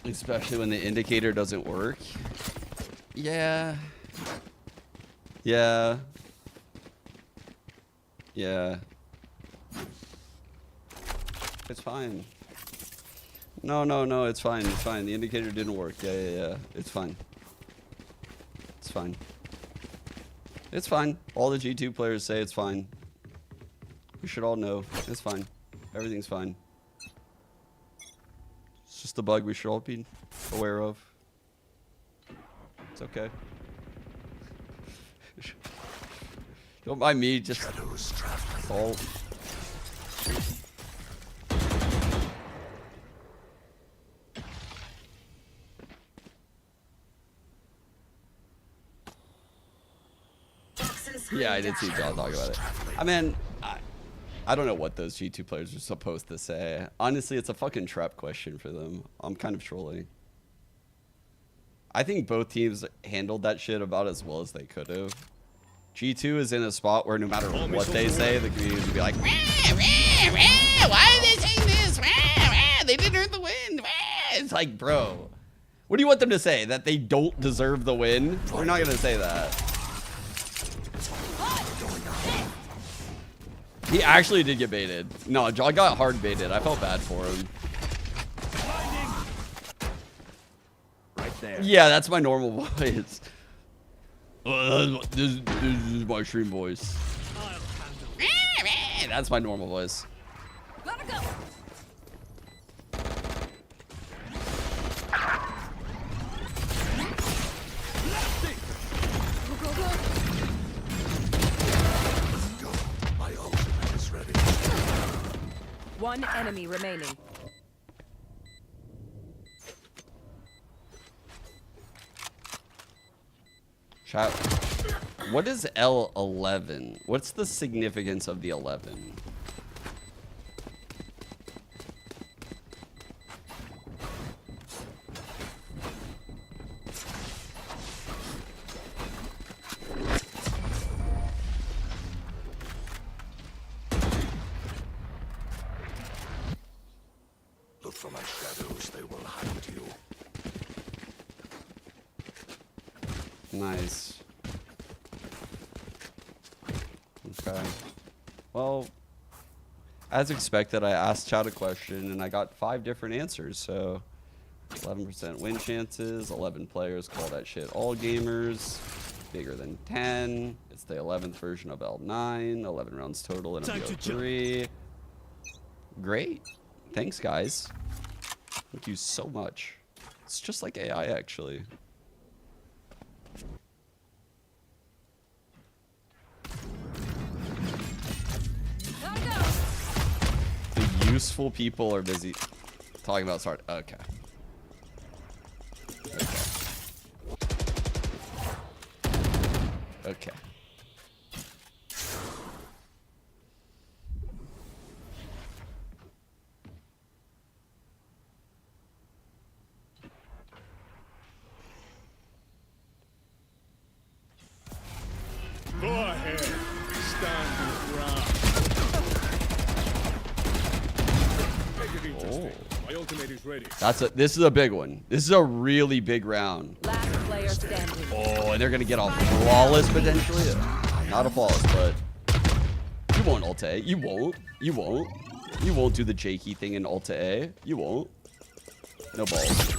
Especially when the indicator doesn't work. Yeah. It's fine. No, it's fine. The indicator didn't work. Yeah. It's fine. All the G2 players say it's fine. We should all know. It's fine. Everything's fine. It's just a bug we should all be aware of. It's okay. Don't mind me, just all. Yeah, I did see John talk about it. I mean, I don't know what those G2 players are supposed to say. Honestly, it's a fucking trap question for them. I'm kind of trolling. I think both teams handled that shit about as well as they could have. G2 is in a spot where no matter what they say, the community would be like, why are they saying this? They didn't earn the win. It's like, bro, what do you want them to say? That they don't deserve the win? We're not going to say that. He actually did get baited. No, John got hard baited. I felt bad for him. Right there. Yeah, that's my normal voice. This is my stream voice. That's my normal voice. Gotta go. One enemy remaining. Chat. What is L11? What's the significance of the 11? Look for my shadows, they will hunt you. Nice. Okay. Well, as expected, I asked chat a question and I got 5 different answers. So 11% win chances, 11 players call that shit all gamers, bigger than 10. It's the 11th version of L9, 11 rounds total in a Time to BO3. Great. Thanks, guys. Thank you so much. It's just like AI, actually. Gotta go. The useful people are busy talking about start. Okay. Okay. This is a big one. This is a really big round. Last player standing. Oh, and they're gonna get off flawless potentially. Not a flawless, but you won't ult A. You won't. You won't. You won't do the Jakey thing in ult A. You won't. No balls.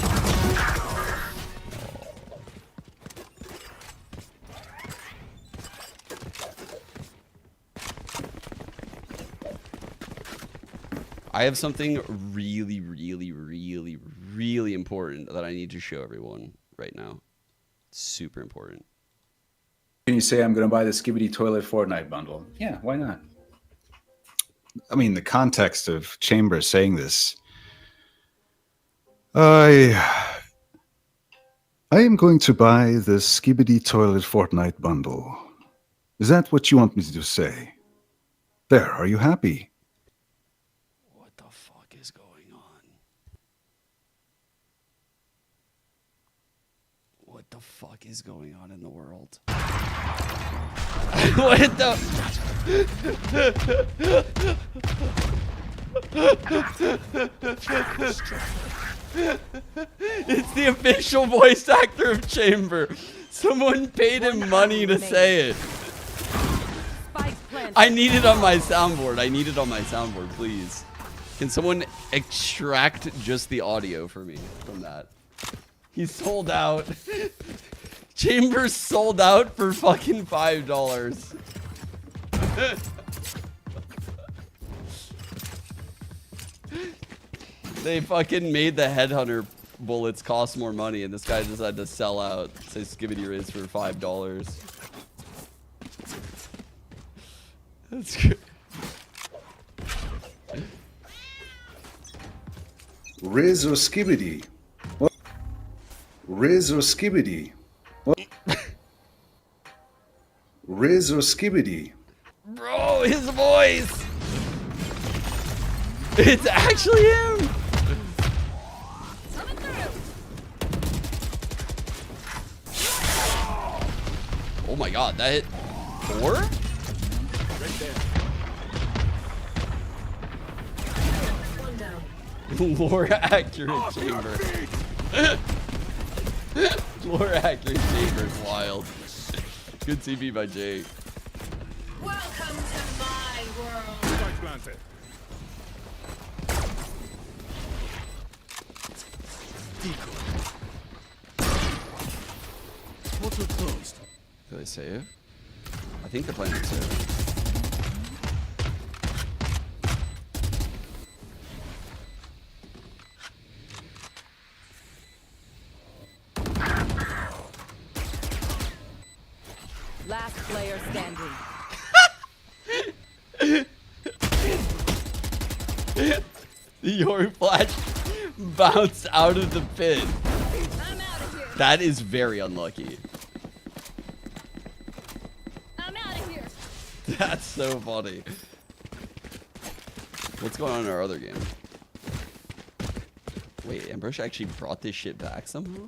I have something really, really, really, really important that I need to show everyone right now. Super important. Can you say I'm going to buy the Skibidi Toilet Fortnite bundle? Yeah, why not? I mean, the context of Chamber saying this. I am going to buy the Skibidi Toilet Fortnite bundle. Is that what you want me to say? There, are you happy? What the fuck is going on? What the fuck is going on in the world? What the? It's the official voice actor of Chamber. Someone paid him money to say it. I need it on my soundboard. I need it on my soundboard, please. Can someone extract just the audio for me from that? He's sold out. Chambers sold out for fucking $5. They fucking made the headhunter bullets cost more money, and this guy just had to sell out. Say Skibidi Riz for $5. That's good. Riz or Skibidi? What? Riz or Skibidi? What? Riz or Skibidi? Bro, his voice! It's actually him! Oh my god, that hit 4? Lore accurate Chamber. Lore accurate Chamber is wild. Good TP by Jake. Welcome to my world. Did I save? I think they're playing it save. Last player standing. Your flash bounced out of the pit. That is very unlucky. I'm out of here. That's so funny. What's going on in our other game? Wait, Ambrosia actually brought this shit back somehow?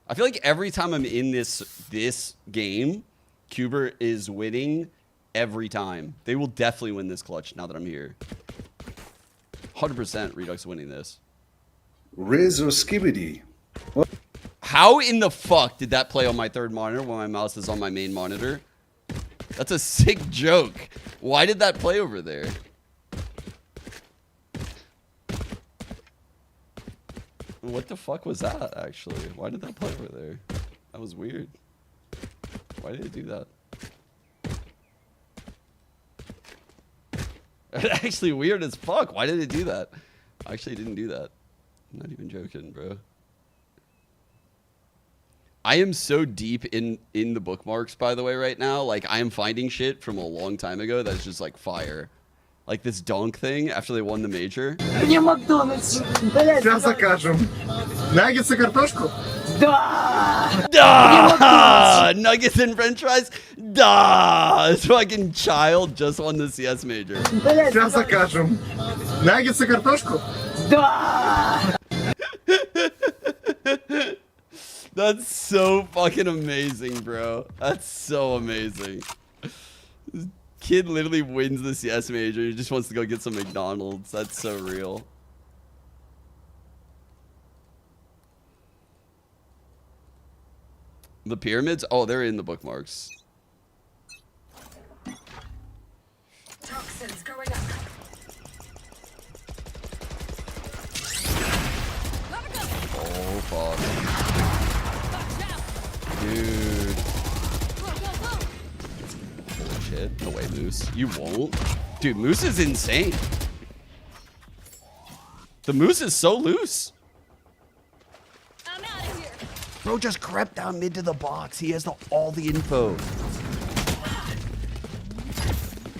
I feel like every time I'm in this game, Cuber is winning every time. They will definitely win this clutch now that I'm here. 100% Redux winning this. Riz or Skibidi? What? How in the fuck did that play on my third monitor when my mouse is on my main monitor? That's a sick joke. Why did that play over there? What the fuck was that, actually? Why did that play over there? That was weird. Why did it do that? Actually weird as fuck. Why did it do that? I actually didn't do that. I'm not even joking, bro. I am so deep in the bookmarks, by the way, right now. Like, I am finding shit from a long time ago that's just, like, fire. Like, this donk thing after they won the major. Сейчас закажем. Наггетсы, картошку? Da! Nuggets and french fries? Da! This fucking child just won the CS major. Сейчас закажем. Наггетсы, картошку? That's so fucking amazing, bro. That's so amazing. This kid literally wins the CS major. He just wants to go get some McDonald's. That's so real. The pyramids? Oh, they're in the bookmarks. Toxins going up. Oh, fuck. Dude. Holy shit. No way, Moose. You won't? Dude, Moose is insane. The Moose is so loose. I'm out of here. Bro just crept down mid to the box. He has all the info.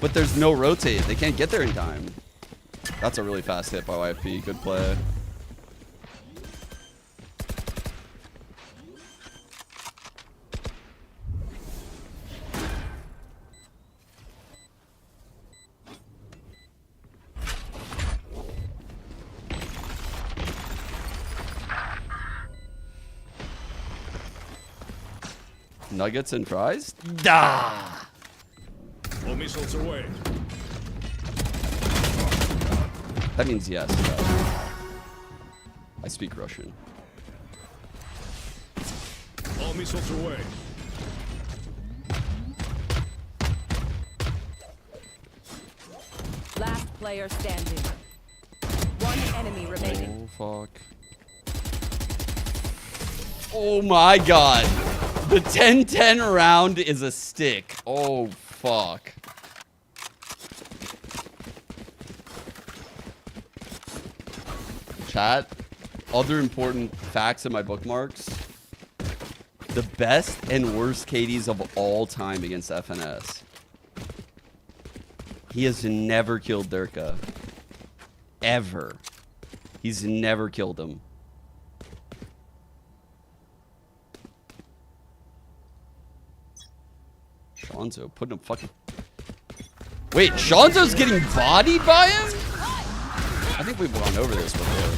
But there's no rotate. They can't get there in time. That's a really fast hit by YFP. Good play. Nuggets and fries? Da! All missiles away. That means yes. I speak Russian. All missiles away. Last player standing. One enemy remaining. Oh, fuck. Oh my god. The 10-10 round is a stick. Oh, fuck. Chat, other important facts in my bookmarks. The best and worst KDs of all time against FNS. He has never killed Durka. Ever. He's never killed him. Shanzo putting him fucking... Wait, Shanzo's getting bodied by him? I think we've gone over this before.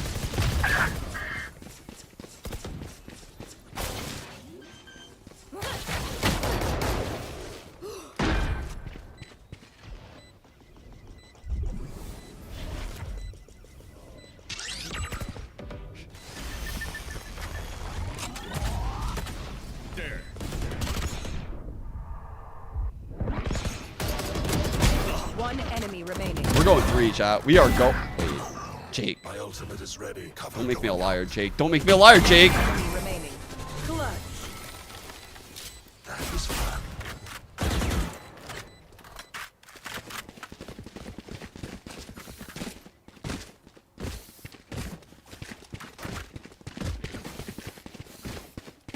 There. One enemy remaining. We're going 3, chat. We are go. Wait, Jake. My ultimate is ready. Don't make me a liar, Jake. Don't make me a liar, Jake. Enemy remaining. Clutch. That is fun.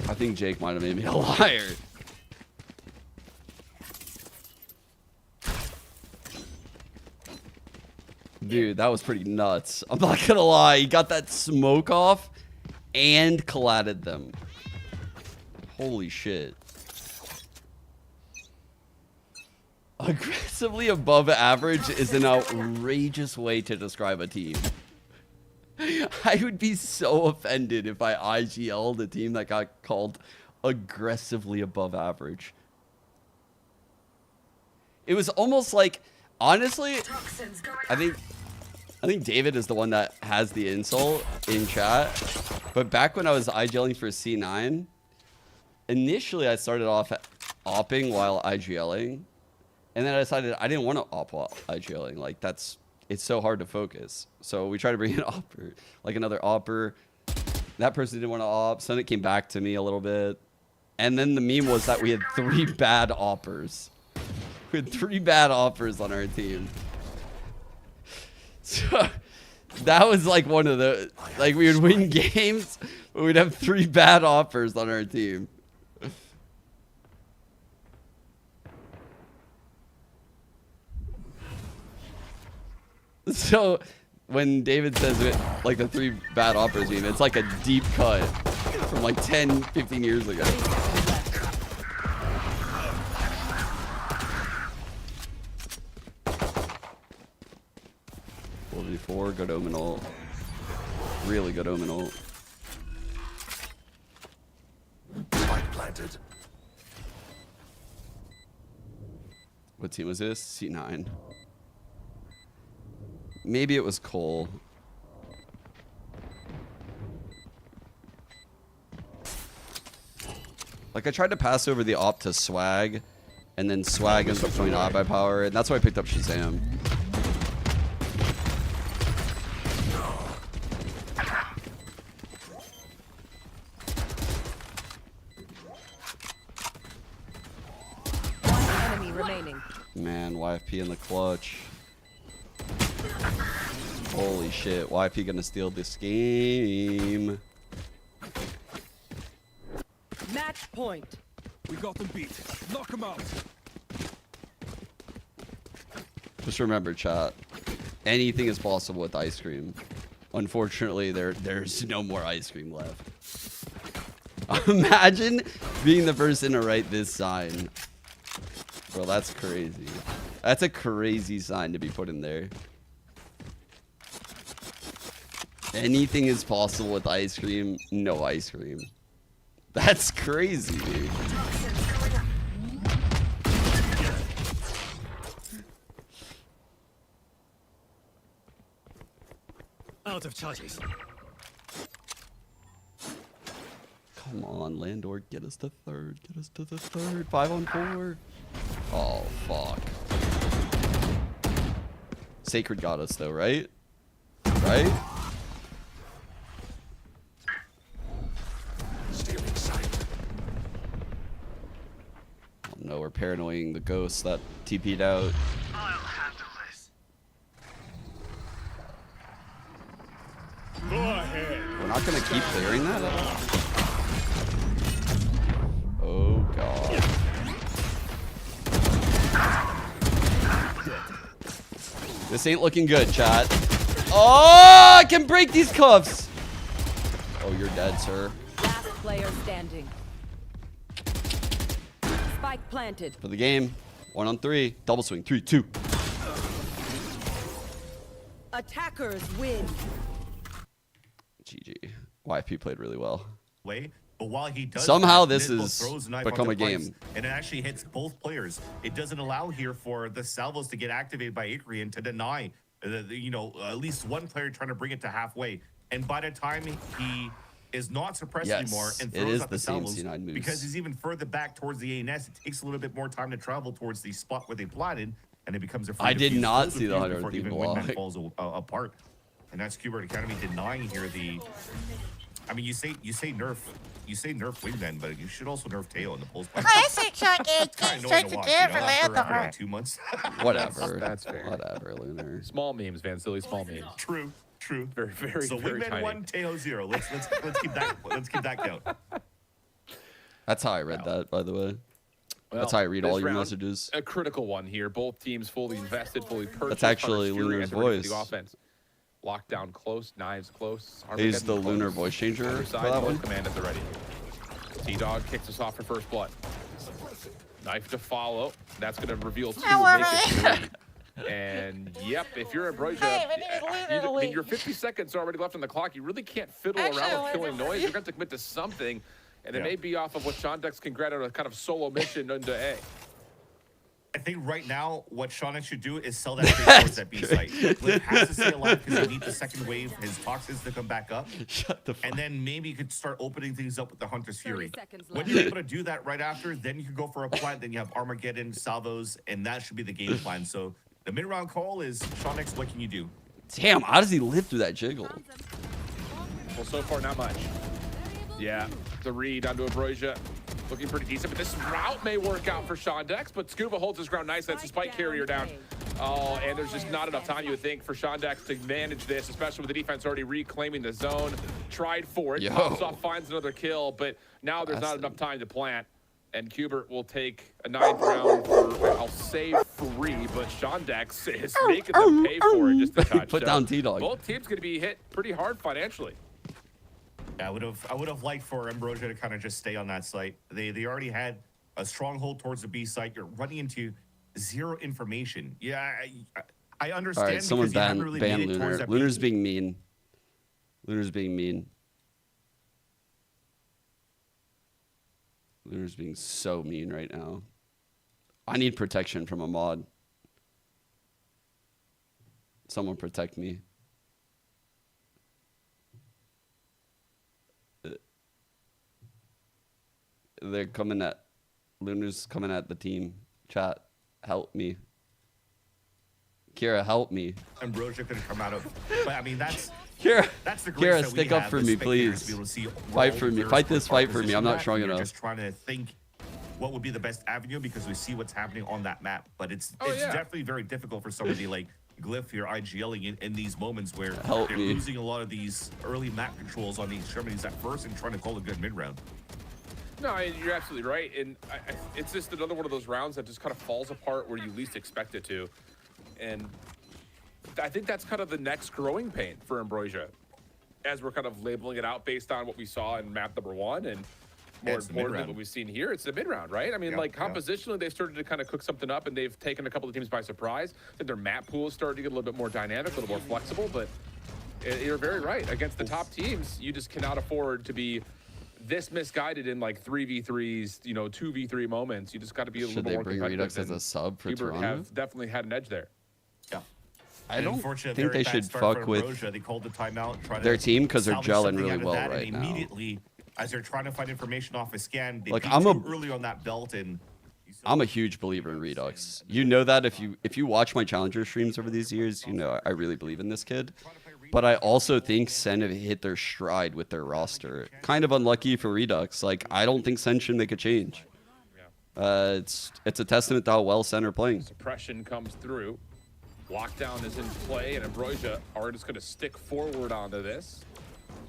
I think Jake might have made me a liar. Dude, that was pretty nuts. I'm not gonna lie. He got that smoke off and collided them. Holy shit. Aggressively above average is an outrageous way to describe a team. I would be so offended if I IGL'd a team that got called aggressively above average. It was almost like, honestly, I think David is the one that has the insult in chat. But back when I was IGLing for C9, initially I started off opping while IGLing. And then I decided I didn't want to op while IGLing. Like, it's so hard to focus. So we tried to bring in opper, like another opper. That person didn't want to op. So then it came back to me a little bit. And then the meme was that we had 3 bad oppers. We had 3 bad oppers on our team. So that was like one of the, like, we would win games, but we'd have 3 bad oppers on our team. So when David says it, like the 3 bad oppers meme, it's like a deep cut from like 10, 15 years ago. Before good omen ult. Really good omen ult. Spike planted. What team was this? C9. Maybe it was Cole. Like I tried to pass over the op to Swag, and then Swag ends up going op by power, and that's why I picked up Shazam. One enemy remaining. Man, YFP in the clutch. Holy shit, YFP gonna steal this game. Match point. We got them beat. Knock them out. Just remember, chat, anything is possible with ice cream. Unfortunately, there's no more ice cream left. Imagine being the person to write this sign. Bro, that's crazy. That's a crazy sign to be put in there. Anything is possible with ice cream, no ice cream. That's crazy, dude. Out of charges. Come on, Landor, get us to third. Get us to the third. 5 on 4. Oh, fuck. Sacred got us, though, right? Right? Oh, no, we're paranoying the ghost that TP'd out. I'll handle this. Go ahead. We're not going to keep clearing that? Oh, God. This ain't looking good, chat. Oh, I can break these cuffs. Oh, you're dead, sir. Last player standing. Spike planted. For the game. 1 on 3. Double swing. 3, 2. Attackers win. GG. YFP played really well. Way, but while he does Somehow that, this Nizmo has throws a knife become onto a Price, game. and it actually hits both players. It doesn't allow here for the salvos to get activated by Ikrian to deny at least one player trying to bring it to halfway. And by the time he is not suppressed Yes, anymore and it throws is out the the same salvos, C9 moves. because he's even further back towards the ANS, it takes a little bit more time to travel towards the spot where they planted, and it becomes a free I did defuse, not full see the defuse 100 before thing even block. Wingman falls apart. And that's Qbert Academy denying here the. I mean, you say nerf Wingman, but you should also nerf Teo in the post. Classic shot game. Straight to LANDOR. 2 months. Whatever. That's fair. Whatever, Lunar. Small memes, Van Silly, small memes. True. Very, very, So very Wingman tiny. 1, Teo 0. Let's keep that count. That's how I read that, by the way. Well, That's how I read this all your round, messages. A critical one here. Both teams fully invested, fully purchased. That's actually Hunter's Fury Lunar's and they're ready for voice. The offense. Lockdown close, knives close. He's the Armageddon close. Lunar voice changer Other for side, that both one. command at the ready. T-Dog kicks us off for first blood. Knife to follow. That's going to reveal 2, make it 3. And yep, if you're Ambrosia, your 50 seconds already left on the clock. You really can't fiddle around with killing noise. You're going to have to commit to something. And it may be off of what Shondex can grant out a kind of solo mission into A. I think right now what Shondex should do is sell that base towards that B site. Liv has to stay alive because they need the second wave, his toxins to come back up. Shut the fuck. And then maybe you could start opening things up with the Hunter's Fury. 30 seconds When left. you're able to do that right after, then you can go for a plant, then you have Armageddon, salvos, and that should be the game plan. So the mid-round call is, Shondex, what can you do? Damn, how does he live through that jiggle? Well, so far, not much. Yeah, the read onto Ambrosia. Looking pretty decent, but this route may work out for Shondex, but Scuba holds his ground nice. That's a spike carrier down. Oh, and there's just not enough time, you would think, for Shondex to manage this, especially with the defense already reclaiming the zone. Tried for it. Yo. Pops off, finds another kill, but now there's not That's enough time to plant. And Qbert will take a 9th round for, I'll say free, but Shondex is making them pay for it just a touch. Put So down T-Dog. Both teams going to be hit pretty hard financially. I would have liked for Ambrosia to kind of just stay on that site. They already had a stronghold towards the B site. You're running into zero information. Yeah, I All understand. right, someone because you haven't ban, really ban made it towards Lunar. that Lunar's being mean. Lunar's being mean. Lunar's being so mean right now. I need protection from a mod. Someone protect me. they're coming at Lunar's coming at the team. Chat, help me. Kira, help me. Ambrosia could come out of. But I mean, that's Kira, the grace Kira, that we stick up have for as me, spectators to please. be able to see Fight for me. all Fight their this fight for me. position I'm not at, strong and you're enough. Just trying to think what would be the best avenue because we see what's happening on that map. But it's yeah. definitely very difficult for somebody like Glyph here, IGLing in these moments where Help they're me. losing a lot of these early map controls on the extremities at first and trying to call a good mid round. No, you're absolutely right. And it's just another one of those rounds that just kind of falls apart where you least expect it to. And I think that's kind of the next growing pain for Ambrosia as we're kind of labeling it out based on what we saw in map number 1 and more importantly what we've seen here. It's the mid round, right? I mean, like compositionally, they've started to kind of cook something up and they've taken a couple of teams by surprise. I think their map pool is starting to get a little bit more dynamic, a little more flexible, but you're very right. Against the top teams, you just cannot afford to be this misguided in like 3v3s, 2v3 moments. You just got to be a little Should bit they more bring competitive. Redux as a sub for Hubert Toronto? have definitely had an edge there. Yeah. I don't Unfortunately, think very they bad should start for fuck with Ambrosia. They called the timeout. Try their to team 'cause they're salvage gelling something really out of well that, right and now. immediately, as they're trying to find information off a scan, they Like, peak I'm too a- early on that belt, and I'm a huge believer in Redux. You know that if you watch my Challenger streams over these years, you know I really believe in this kid. But I also think Sen have hit their stride with their roster. Kind of unlucky for Redux. Like, I don't think Sen should make a change. It's a testament to how well Sen are playing. Suppression comes through. Lockdown is in play, and Ambrosia are just going to stick forward onto this,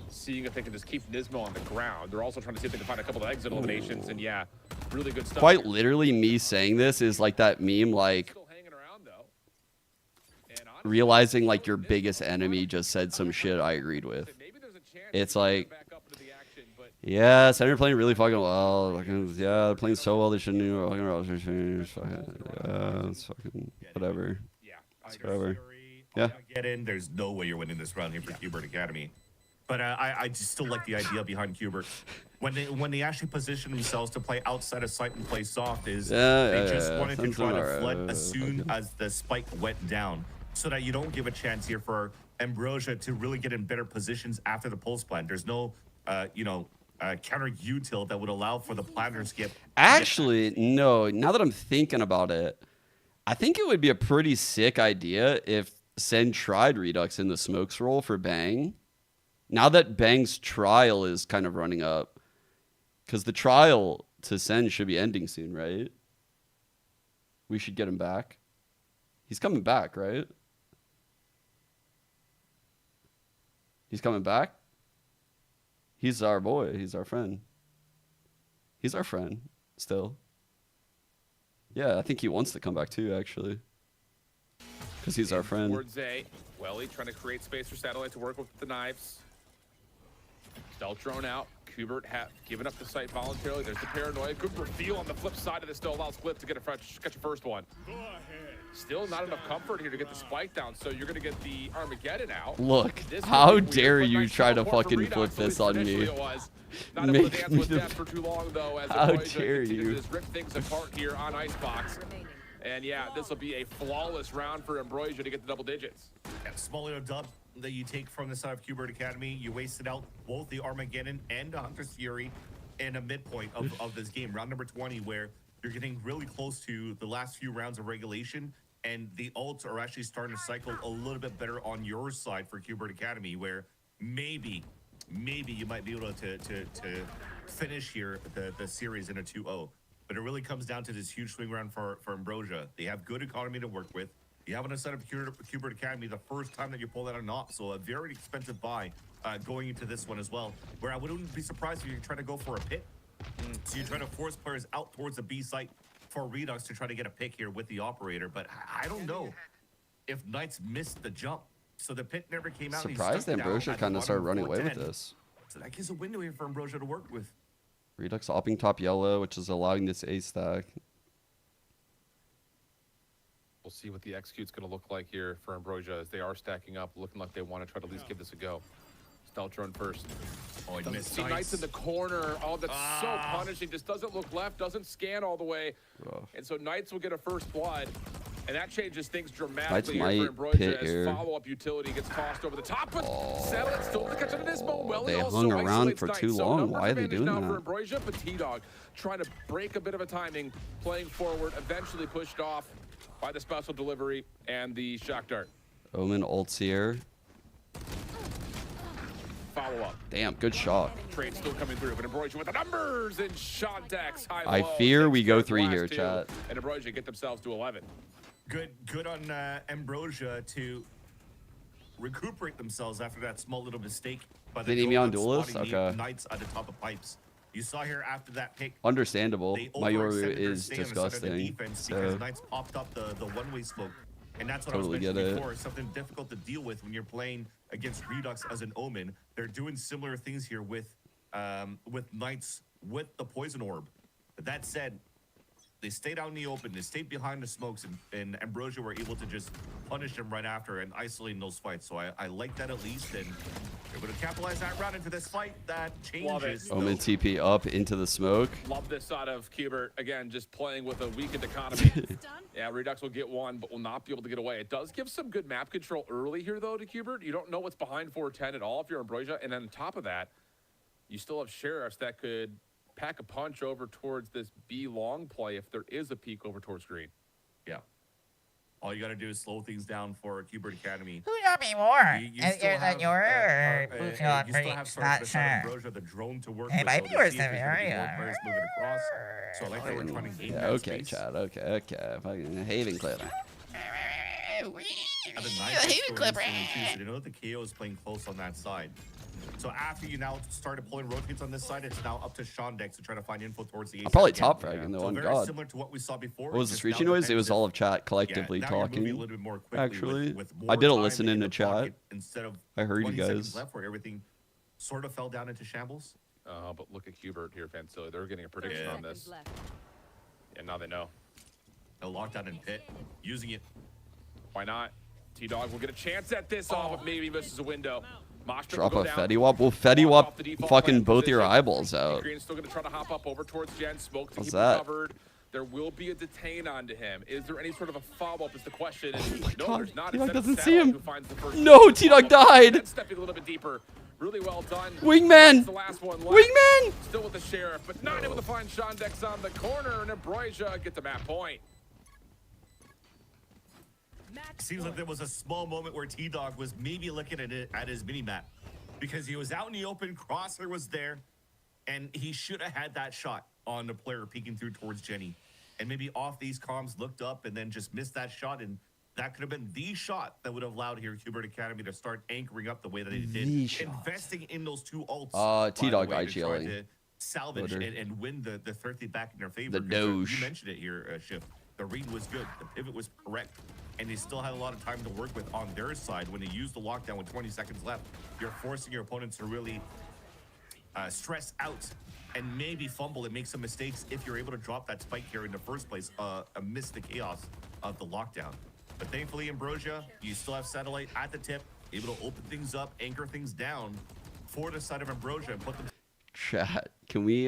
seeing if they can just keep Nismo on the ground. They're also trying to see if they can find a couple of exit eliminations, and yeah, really good stuff. Quite here. literally, me saying this is like that meme, like Still hanging around, though. And honestly, realizing like your biggest enemy just said some shit I agreed with. maybe there's a chance It's they can like, get back up into the action, but yeah, Sen are playing really fucking well. Fucking, yeah, they're playing so well they shouldn't even fucking roster change. Fucking, yeah, it's fucking whatever. yeah, It's whatever. Yeah. get in. There's no way you're winning this round here for Qbert Academy. But I just still like the idea behind Qbert. When they actually position themselves to play outside of sight and play soft is they just wanted to try to flood as soon as the spike went down so that you don't give a chance here for Ambrosia to really get in better positions after the pulse plan. There's no, counter util that would allow for the planner skip. Actually, no. Now that I'm thinking about it, I think it would be a pretty sick idea if Sen tried Redux in the smokes role for Bang. Now that Bang's trial is kind of running up, because the trial to Sen should be ending soon, right? We should get him back. He's coming back, right? He's coming back? He's our boy. He's our friend. He's our friend still. Yeah, I think he wants to come back too, actually. Because he's our friend. Towards A. Welly trying to create space for Satellite to work with the knives. Stealth drone out. Qbert given up the site voluntarily. There's the paranoia. Good reveal on the flip side of this. Still allows Glyph to get a first one. Still not enough comfort here to get the spike down, so you're going to get the Armageddon out. Look, This how will be weird, dare but you nice try to teleport fucking from flip Redux, this at on least me. initially it was. Not able to Make dance me with the- death for too long, though, as How Ambrosia dare continues you. to just rip things apart here on Icebox. And yeah, this will be a flawless round for Ambrosia to get the double digits. Small little dub that you take from the side of Qbert Academy. You wasted out both the Armageddon and the Hunter's Fury in a midpoint of this game, round number 20, where you're getting really close to the last few rounds of regulation, and the ults are actually starting to cycle a little bit better on your side for Qbert Academy, where maybe you might be able to finish here the series in a 2-0. But it really comes down to this huge swing round for Ambrosia. They have good economy to work with. You have on a set of Qbert Academy the first time that you pull that on op, so a very expensive buy going into this one as well, where I wouldn't be surprised if you're trying to go for a pick. So you're trying to force players out towards the B site for Redux to try to get a pick here with the operator, but I don't know if Knights missed the jump. So the pick never came out. and he's Surprised stuck down Ambrosia at the kind of bottom started of running away with 410. this. So that gives a window here for Ambrosia to work with. Redux opping top yellow, which is allowing this A stack. We'll see what the execute's going to look like here for Ambrosia as they are stacking up, looking like they want to try to at least give this a go. Stealth drone first. Oh, he Doesn't missed see Knights in the corner. Oh, that's so punishing. Just doesn't look left, doesn't scan all the way. Rough. And so Knights will get a first blood. And that changes things dramatically might here for Ambrosia pit as here. follow-up utility gets tossed over the top. But Settle still to catch up to this moment. Well, they he also hung around isolates for Knight. too So long. numbers Why are they advantage doing now that? for Ambrosia, but T-Dog trying to break a bit of a timing, playing forward, eventually pushed off by the special delivery and the shock dart. Omen ults here. Follow-up. Damn, good shot. Trade still coming through, but Ambrosia with the numbers and Shandex high I low. fear we go Takes 3 their here, last two, chat. And Ambrosia get themselves to 11. Good on Ambrosia to recuperate themselves after that small little mistake. By the They need me on Gohan duelist? spotting Okay. the Knights at the top of pipes. You saw here after that pick. Understandable. They My Yoru overextended their is stay on the side of the disgusting. defense because So Knights popped up the one-way smoke. And that's what Totally I was get mentioning it. before. It's something difficult to deal with when you're playing against Redux as an Omen. They're doing similar things here with Knights with the poison orb. But that said, they stayed out in the open. They stayed behind the smokes, and Ambrosia were able to just punish them right after and isolate those fights. So I like that at least, and they're going to capitalize that round into this fight. That changes. Omen TP up into the smoke. Love this side of Cubert. Again, just playing with a weakened economy. Yeah, Redux will get one, but will not be able to get away. It does give some good map control early here, though, to Cubert. You don't know what's behind 410 at all if you're Ambrosia. And then on top of that, you still have Sheriffs that could pack a punch over towards this B long play if there is a peek over towards green. Yeah. All you got to do is slow things down for Cubert Academy. Who got me more? You Is still yours have, on your or you Blue still Shot have Breach? sort of Not the side of sure. Ambrosia, the drone to work Hey, with, my though, to viewers see if have there's it, gonna be are more you? players moving across. So I like that we're trying to gain Yeah, that okay, space. chat. Okay. Fucking Haven Clipper. Have a nice experience too, so you know the KO is playing close on that side. So after you now started pulling rotates on this side, it's now up to Shandex to try to find info towards the A I'm probably side top again. fragging though, So on very God. similar to what we saw before. What was the just screeching now noise? It depends was all of chat collectively now you're moving talking. a little bit more quickly Actually, with I more did a time listen in in the the chat. pocket instead of I heard you 20 seconds guys. left where everything sort of fell down into shambles. But look at Cubert here, Fancilly. They're getting a prediction on this. Yeah, now they know. A lockdown in pit, using it. Why not? T-Dog will get a chance at this off, but maybe misses a window. Drop a Fetty Wap. Well, Fetty Wap fucking both your eyeballs out. Green's still going to try to hop up over towards Jen. Smoke to What's keep him that? covered. There will be a detain onto him. Is there any sort of a follow-up is the question. No, God, there's not. T-Dog Instead, doesn't Satellite see him. who finds the first No, T-Dog follow-up. died. Then stepping a little bit deeper. Really well done. Wingman. That's the last one left. Wingman. Still with the Sheriff, but not able to find Shandex on the corner, and Ambrosia gets the map point. Seems like there was a small moment where T-Dog was maybe looking at it at his mini-map because he was out in the open, Crosshair was there, and he should have had that shot on the player peeking through towards Jenny. And maybe off these comms looked up and then just missed that shot, and that could have been the shot that would have allowed here Cubert Academy to start anchoring up the way that they did. The shot. Investing in those two ults. T-Dog by the way, to try IGLing. to salvage Voter. and win the 30 back in their favor. The because Doge. You mentioned it here, Shift. The read was good. The pivot was correct. And they still had a lot of time to work with on their side. When they used the lockdown with 20 seconds left, you're forcing your opponents to really stress out and maybe fumble and make some mistakes if you're able to drop that spike here in the first place amidst the chaos of the lockdown. But thankfully, Ambrosia, you still have Satellite at the tip, able to open things up, anchor things down for the side of Ambrosia and put them. Chat. Can we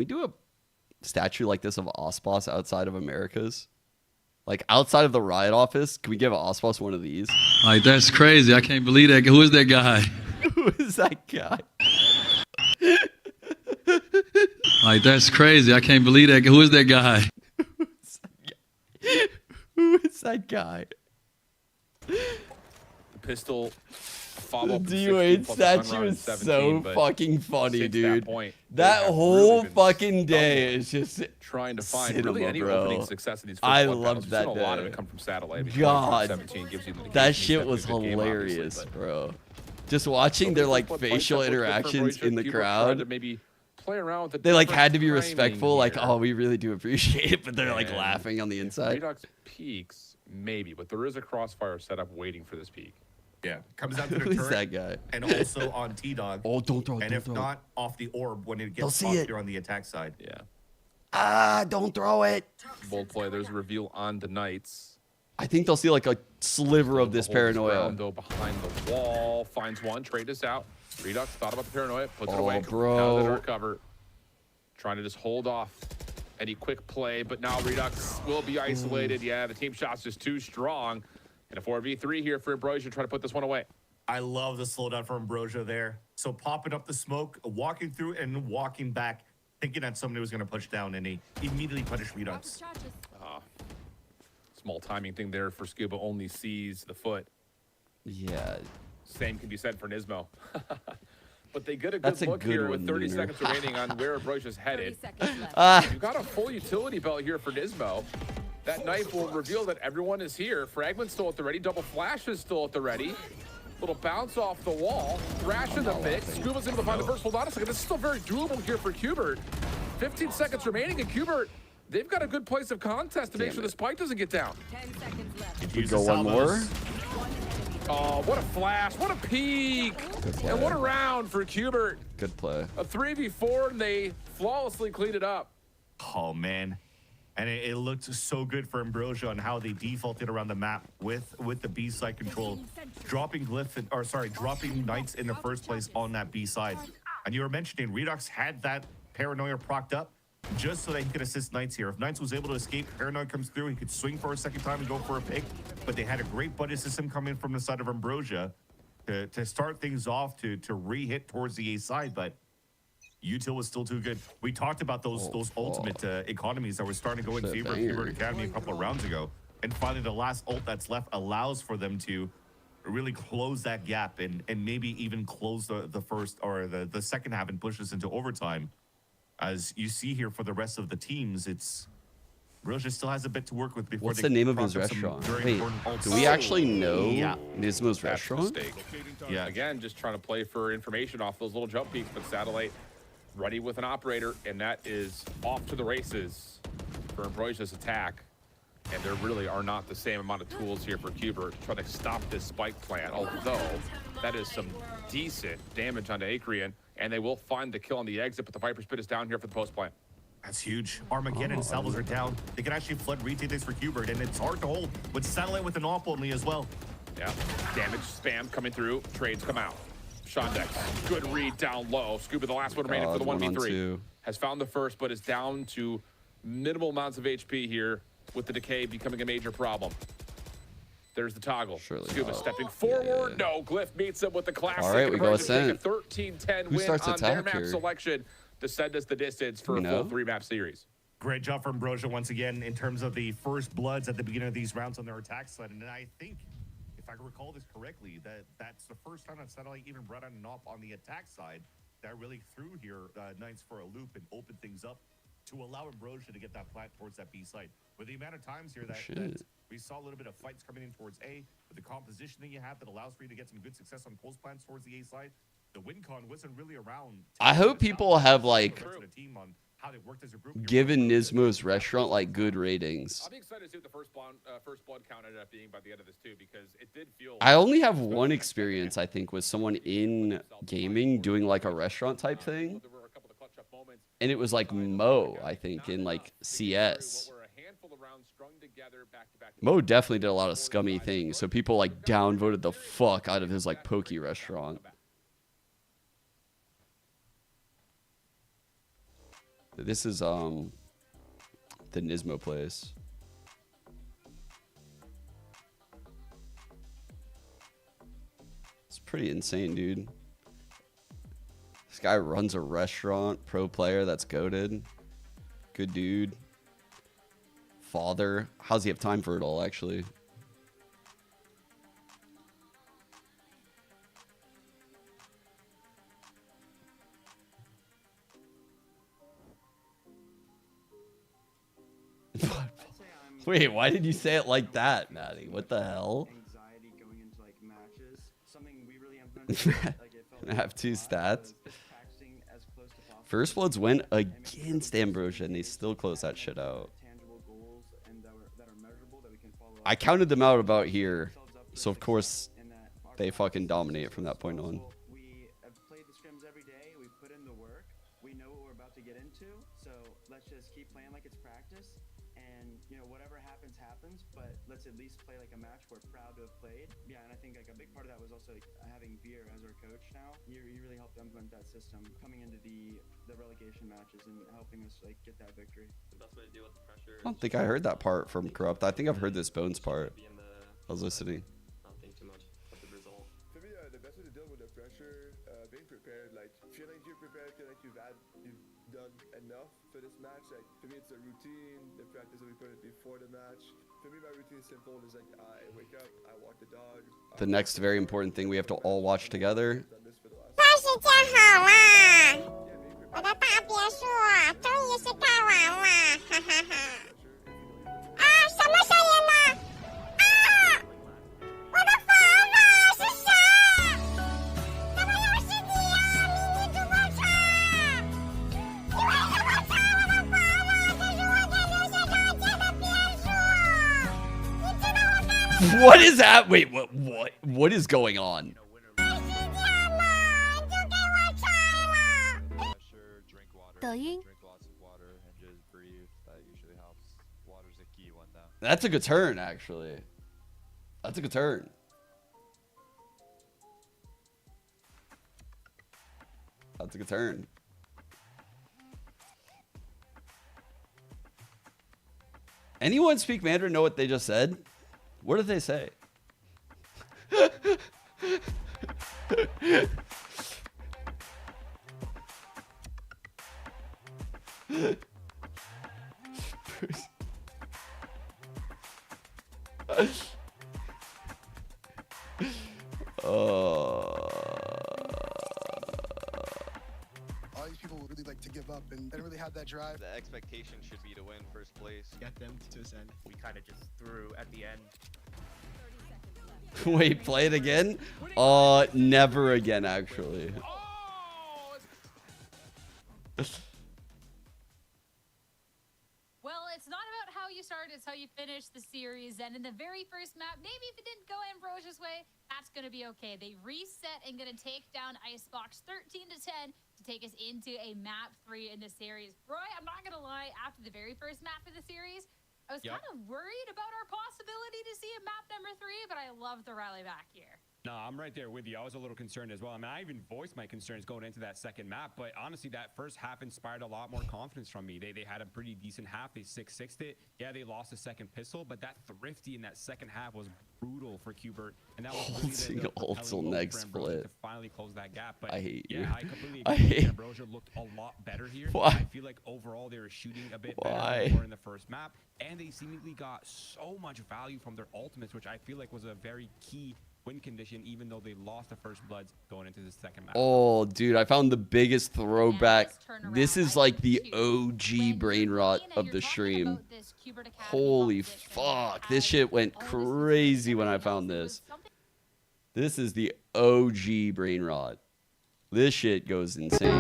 do a statue like this of Osboss outside of Americas? Like outside of the riot office, can we give Osboss one of these? Like, that's crazy. I can't believe that. Who is that guy? Who is that guy? Like, that's crazy. I can't believe that. Who is that guy? Who is that guy? The pistol follow-up. The D8 statue is so fucking funny, dude. That whole fucking day is just trying to find cinema, really any bro. opening success in these first I blood loved battles. We've that seen a lot of day. it come from Satellite. God, 17 gives you the that indication shit he's was having a good game, hilarious, obviously, bro. Just watching their like facial interactions in the crowd. Maybe play around with the They like different had to be timing respectful, like, here. oh, we really do appreciate it, but they're like And laughing on the if inside. Redux peaks, maybe, but there is a crossfire set up waiting for this peak. Yeah, comes down to the Who is turret that guy? and also on T-Dog. Oh, don't throw it, And don't if throw it. not, off the orb when it They'll gets see popped it. here on the attack side. Yeah. Ah, don't throw it. Bold play. There's a reveal on the Knights. I think they'll see like a sliver of this Hold his paranoia. ground, though, behind the wall, finds one, trade this out. Redux thought about the paranoia, puts it Oh, away. bro. Now that recover, trying to just hold off any quick play, but now Redux will be isolated. Yeah, the team shot's just too strong. And a 4v3 here for Ambrosia trying to put this one away. I love the slowdown for Ambrosia there. So popping up the smoke, walking through and walking back, thinking that somebody was going to push down, and he immediately punished Redux. Small timing thing there for Scuba, only sees the foot. Yeah. Same can be said for Nismo. But they get a good That's a look good here one, with 30 Nooner. seconds remaining on where Ambrosia's headed. You got a full utility belt here for Nismo. That knife will reveal that everyone is here. Fragment's still at the ready. Double flash is still at the ready. Little bounce off the wall. Thrash in the mix. Scuba's able to find the first. Hold on a second. This is still very doable here for Qbert. 15 seconds remaining, and Qbert, they've got a good place of contest to make sure the spike doesn't get down. 10 seconds left. We go one more. Oh, what a flash. What a peek. And what a round for Qbert. Good play. A 3v4, and they flawlessly cleaned it up. Oh, man. And it looked so good for Ambrosia on how they defaulted around the map with the B side control, dropping dropping Knights in the first place on that B side. And you were mentioning Redux had that Paranoia procced up just so that he could assist Knights here. If Knights was able to escape, Paranoia comes through, he could swing for a second time and go for a pick. But they had a great buddy system coming from the side of Ambrosia to start things off, to re-hit towards the A side, but Util was still too good. We talked about those ultimate economies that were starting to go in favor of Qbert Academy a couple of rounds ago. And finally, the last ult that's left allows for them to really close that gap and maybe even close the first or the second half and push us into overtime. As you see here for the rest of the teams, it's Ambrosia still has a bit to work with before What's they the name of his cross up some restaurant? very Wait, important ults. do we actually know Yeah. Nismo's That's a restaurant? mistake. Yeah, again, just trying to play for information off those little jump peaks, but Satellite ready with an operator, and that is off to the races for Ambrosia's attack. And there really are not the same amount of tools here for Qbert trying to stop this spike plan, although that is some decent damage onto Acreon, and they will find the kill on the exit, but the Viper Spit is down here for the post plan. That's huge. Armageddon and Salvos are down. They can actually flood retake this for Qbert, and it's hard to hold with Satellite with an op only as well. Yeah, damage spam coming through, trades come out. Shondex, good read down low. Scuba, the last one remaining for the 1v3. Has found the first, but is down to minimal amounts of HP here, with the decay becoming a major problem. There's the toggle. Scuba stepping forward. No, Glyph meets him with the classic. All right, we go Ascent. A 13-10 Who win starts on their attack map here? selection to send us the distance for a full 3-map series. Great job from Ambrosia once again in terms of the first bloods at the beginning of these rounds on their attack side. And I think, if I can recall this correctly, that's the first time that Satellite even brought on an op on the attack side that really threw here Knights for a loop and opened things up to allow Ambrosia to get that plant towards that B side. With the amount of times here that we saw a little bit of fights coming in towards A, with the composition that you have that allows for you to get some good success on pulse plants towards the A side, the win con wasn't really around. I hope people have like how they worked as a group. given Nismo's restaurant like good ratings. I'll be excited to see what the first blood count ended up being by the end of this too, because it did feel. I only have one experience, I think, with someone in gaming doing like a restaurant type thing. And it was like Mo, I think, in like CS. Mo definitely did a lot of scummy things, so people like downvoted the fuck out of his like pokey restaurant. This is the Nismo place. It's pretty insane, dude. This guy runs a restaurant, pro player that's goated. Good dude. Father. How's he have time for it all, actually? Wait, why did you say it like that, Maddie? What the hell? I have 2 stats. First Bloods went against Ambrosia, and they still closed that shit out. I counted them out about here, so of course they fucking dominate from that point on. We have played the scrims every day. We put in the work. We know what we're about to get into. So let's just just keep playing like it's practice, and you know whatever happens happens. But let's at least play like a match we're proud to have played. Yeah, and I think like a big part of that was also like, having Veer as our coach now. You really helped implement that system coming into the relegation matches and helping us like get that victory. The best way to deal with the pressure. I don't think I heard that part from Corrupt. I think I've heard this Bones part. I was listening. Not think too much of the result. For me, the best way to deal with the pressure, being prepared, like feeling you're prepared, feeling you've done enough for this match. Like for me, it's a routine, the practice that we put in before the match. For me, my routine is simple. It's like I wake up, I walk the dog. The next very important thing we have to all watch together. 开始建好啦！我的大别墅终于是盖完了，哈哈哈！啊，什么声音呢？啊！我的房子是谁？怎么又是你呀，迷你主播川？你为什么拆我的房子？这是我给留学生建的别墅，你知道我干了？ What is that? Wait, what is going on? That's a good turn, actually. That's a good turn. That's a good turn. Anyone speak Mandarin know what they just said? What did they say? All these people would really like to give up and they don't really have that drive. The expectation should be to win first place. Get them to ascend. We kind of just threw at the end. Wait, play it again? Never again, actually. Well, it's not about how you start, it's how you finish the series. And in the very first map, maybe if it didn't go Ambrosia's way, that's going to be okay. They reset and going to take down Icebox 13-10 to take us into a map 3 in the series. Roy, I'm not going to lie, after the very first map of the series, I was kind of worried about our possibility to see a map number 3, but I love the rally back here. No, I'm right there with you. I was a little concerned as well. I mean, I even voiced my concerns going into that second map, but honestly, that first half inspired a lot more confidence from me. They had a pretty decent half. They 6-6'd it. Yeah, they lost the second pistol, but that thrifty in that second half was brutal for Qbert, and that was really Ultil next split. To finally close that gap. But I hate yeah, you. I completely agree. Ambrosia looked a lot better here. Why? I feel like overall they were shooting a bit better than they were in the first map, and they seemingly got so much value from their ultimates, which I feel like was a very key win condition, even though they lost the first bloods going into the second map. Oh, dude, I found the biggest throwback. This is like the OG brain rot of the stream. Holy fuck. This shit went crazy when I found this. This is the OG brain rot. This shit goes insane.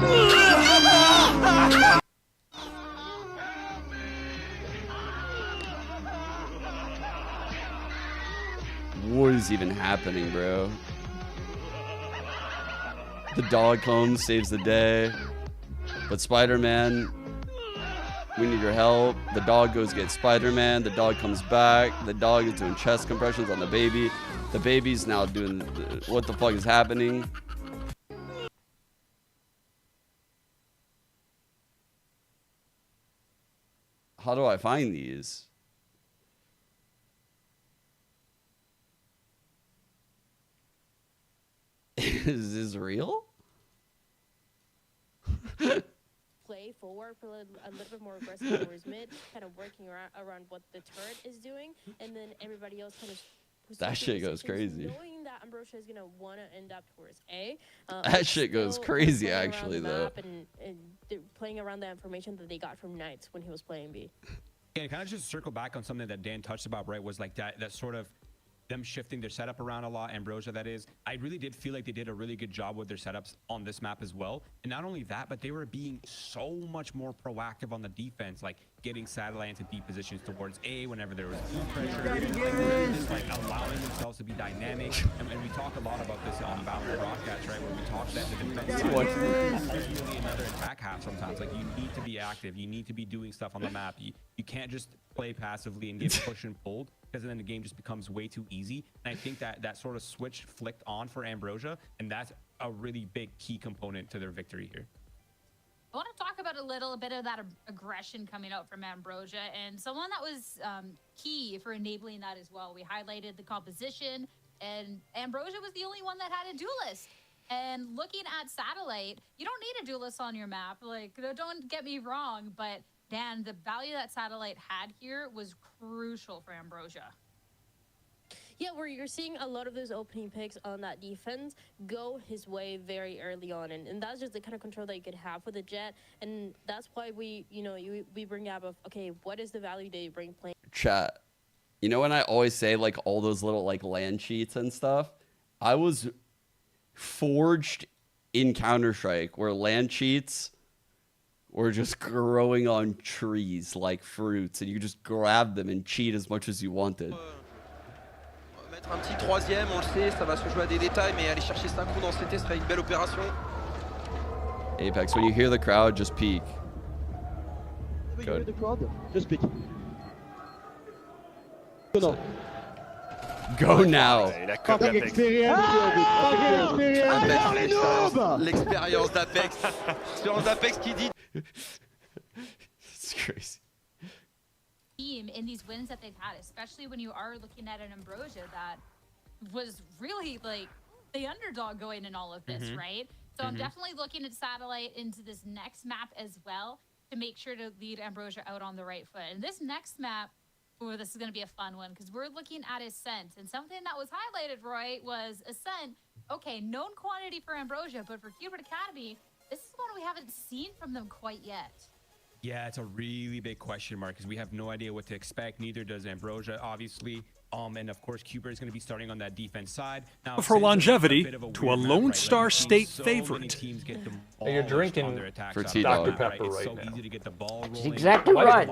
What is even happening, bro? The dog comes, saves the day. But Spider-Man, we need your help. The dog goes get Spider-Man. The dog comes back. The dog is doing chest compressions on the baby. The baby's now doing... What the fuck is happening? How do I find these? Is this real? Play forward, play a little bit more aggressive towards mid, kind of working around what the turret is doing, and then everybody else kind of. That shit goes crazy. Knowing that Ambrosia is gonna want to end up towards A. That shit goes crazy, actually, though. And they're playing around the information that they got from Knights when he was playing B. Yeah, kind of just circle back on something that Dan touched about, right? Was like that sort of them shifting their setup around a lot. Ambrosia, that is. I really did feel like they did a really good job with their setups on this map as well. And not only that, but they were being so much more proactive on the defense. Like getting Satellite into deep positions towards A whenever there was pressure, like, just like allowing themselves to be dynamic. And we talk a lot about this on VALORANT broadcast, right? Where we talk that the defense side is really another attack half sometimes. Like, you need to be active. You need to be doing stuff on the map. You can't just play passively and get pushed and pulled, because then the game just becomes way too easy. And I think that sort of switch flicked on for Ambrosia, and that's a really big key component to their victory here. I want to talk about a little bit of that aggression coming out from Ambrosia, and someone that was key for enabling that as well. We highlighted the composition, and Ambrosia was the only one that had a duelist. And looking at Satellite, you don't need a duelist on your map. Like, don't get me wrong, but Dan, the value that Satellite had here was crucial for Ambrosia. Yeah, where you're seeing a lot of those opening picks on that defense go his way very early on, and that's just the kind of control that you could have with the Jet, and that's why we bring up of, okay, what is the value that you bring playing? Chat. You know when I always say like all those little like land cheats and stuff? I was forged in Counter-Strike where land cheats were just growing on trees like fruits, and you just grab them and cheat as much as you wanted. Un petit troisième, on le sait, ça va se jouer à des détails, mais aller chercher 5 coups dans CT serait une belle opération. Apex, when you hear the crowd, just peek. Go. The crowd, just peek. Go now. Go now. L'expérience d'Apex. L'expérience d'Apex qui dit. It's crazy. In these wins that they've had, especially when you are looking at an Ambrosia that was really like the underdog going in all of this, right? So I'm definitely looking at Satellite into this next map as well to make sure to lead Ambrosia out on the right foot. And this next map, oh, this is going to be a fun one because we're looking at Ascent, and something that was highlighted, Roy, was Ascent. Okay, known quantity for Ambrosia, but for Cubert Academy, this is one we haven't seen from them quite yet. Yeah, it's a really big question mark because we have no idea what to expect. Neither does Ambrosia, obviously. And of course, Cubert is going to be starting on that defense side. Now, for longevity, to a Lone Star State favorite. You're drinking for Dr. Pepper right now. Easy to get the ball That's rolling. exactly right.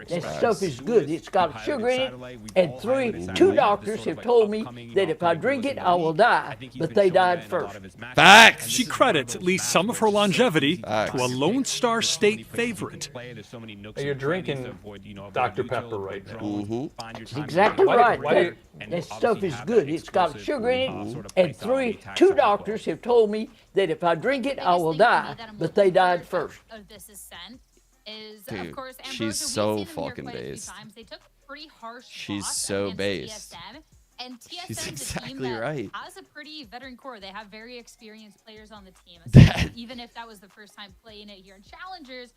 That stuff is good. It's got sugar in it. And two doctors have told me that if I drink it, I will die. But they died first. Facts! She credits at least some of her longevity to a Lone Star State favorite. You're drinking Dr. Pepper right now. That's exactly right. That stuff is good. It's got sugar in it. And two doctors have told me that if I drink it, I will die. But they died first. Of this Ascent is, Dude, of course, Ambrosia, she's so we've seen them here fucking play a few based. times. They took pretty harsh She's loss so against based. TSM. And TSM She's is a exactly team that right. has a pretty veteran core. They have very experienced players on the team. Even if that was the first time playing it here in Challengers,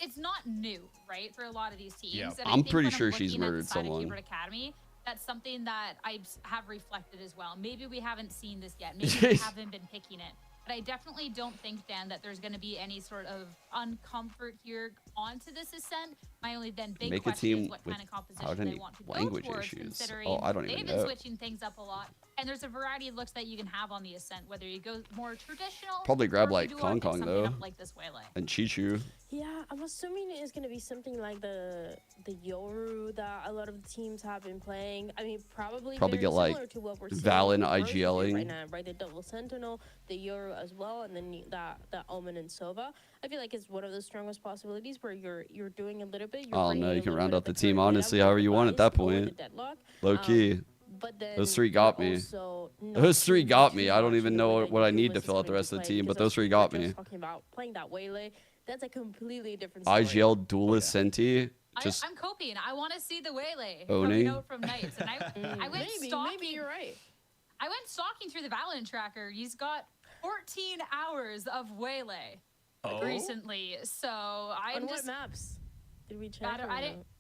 it's not new, right, for a lot of these teams. Yeah. And I I'm think pretty when sure looking she's at the murdered side of someone. Cubert Academy, that's something that I have reflected as well. Maybe we haven't seen this yet. Maybe we haven't been picking it. But I definitely don't think, Dan, that there's going to be any sort of uncomfort here onto this Ascent. My only then big Make a question team is what kind of without composition they any want to go language towards, issues. considering Oh, I don't even they've been know. switching things up a lot. And there's a variety of looks that you can have on the Ascent, whether you go more traditional. Probably grab or like you do want to pick Kong something though, up like this Waylay. and Chichu. Yeah, I'm assuming it's gonna be something like the Yoru that a lot of the teams have been playing. I mean, probably very get like similar to what we're seeing Valen in Ambrosia here IGLing. right now, right? The double Sentinel, the Yoru as well, and then that Omen and Sova. I feel like it's one of the strongest possibilities where you're doing a little bit. Oh no, you can round out the team honestly however you want at that point. Low key. Those three got me. Those three got me. I don't even know what I need to fill out the rest of the team, but those three got me. Talking about playing that Waylay, that's a completely different story. IGL Duelist Senti. Just I'm coping. I want to see the Waylay owning. coming out from Knights. And I went stalking. Maybe you're right. I went stalking through the VALORANT tracker. He's got 14 hours of Waylay recently. So On what maps did we check?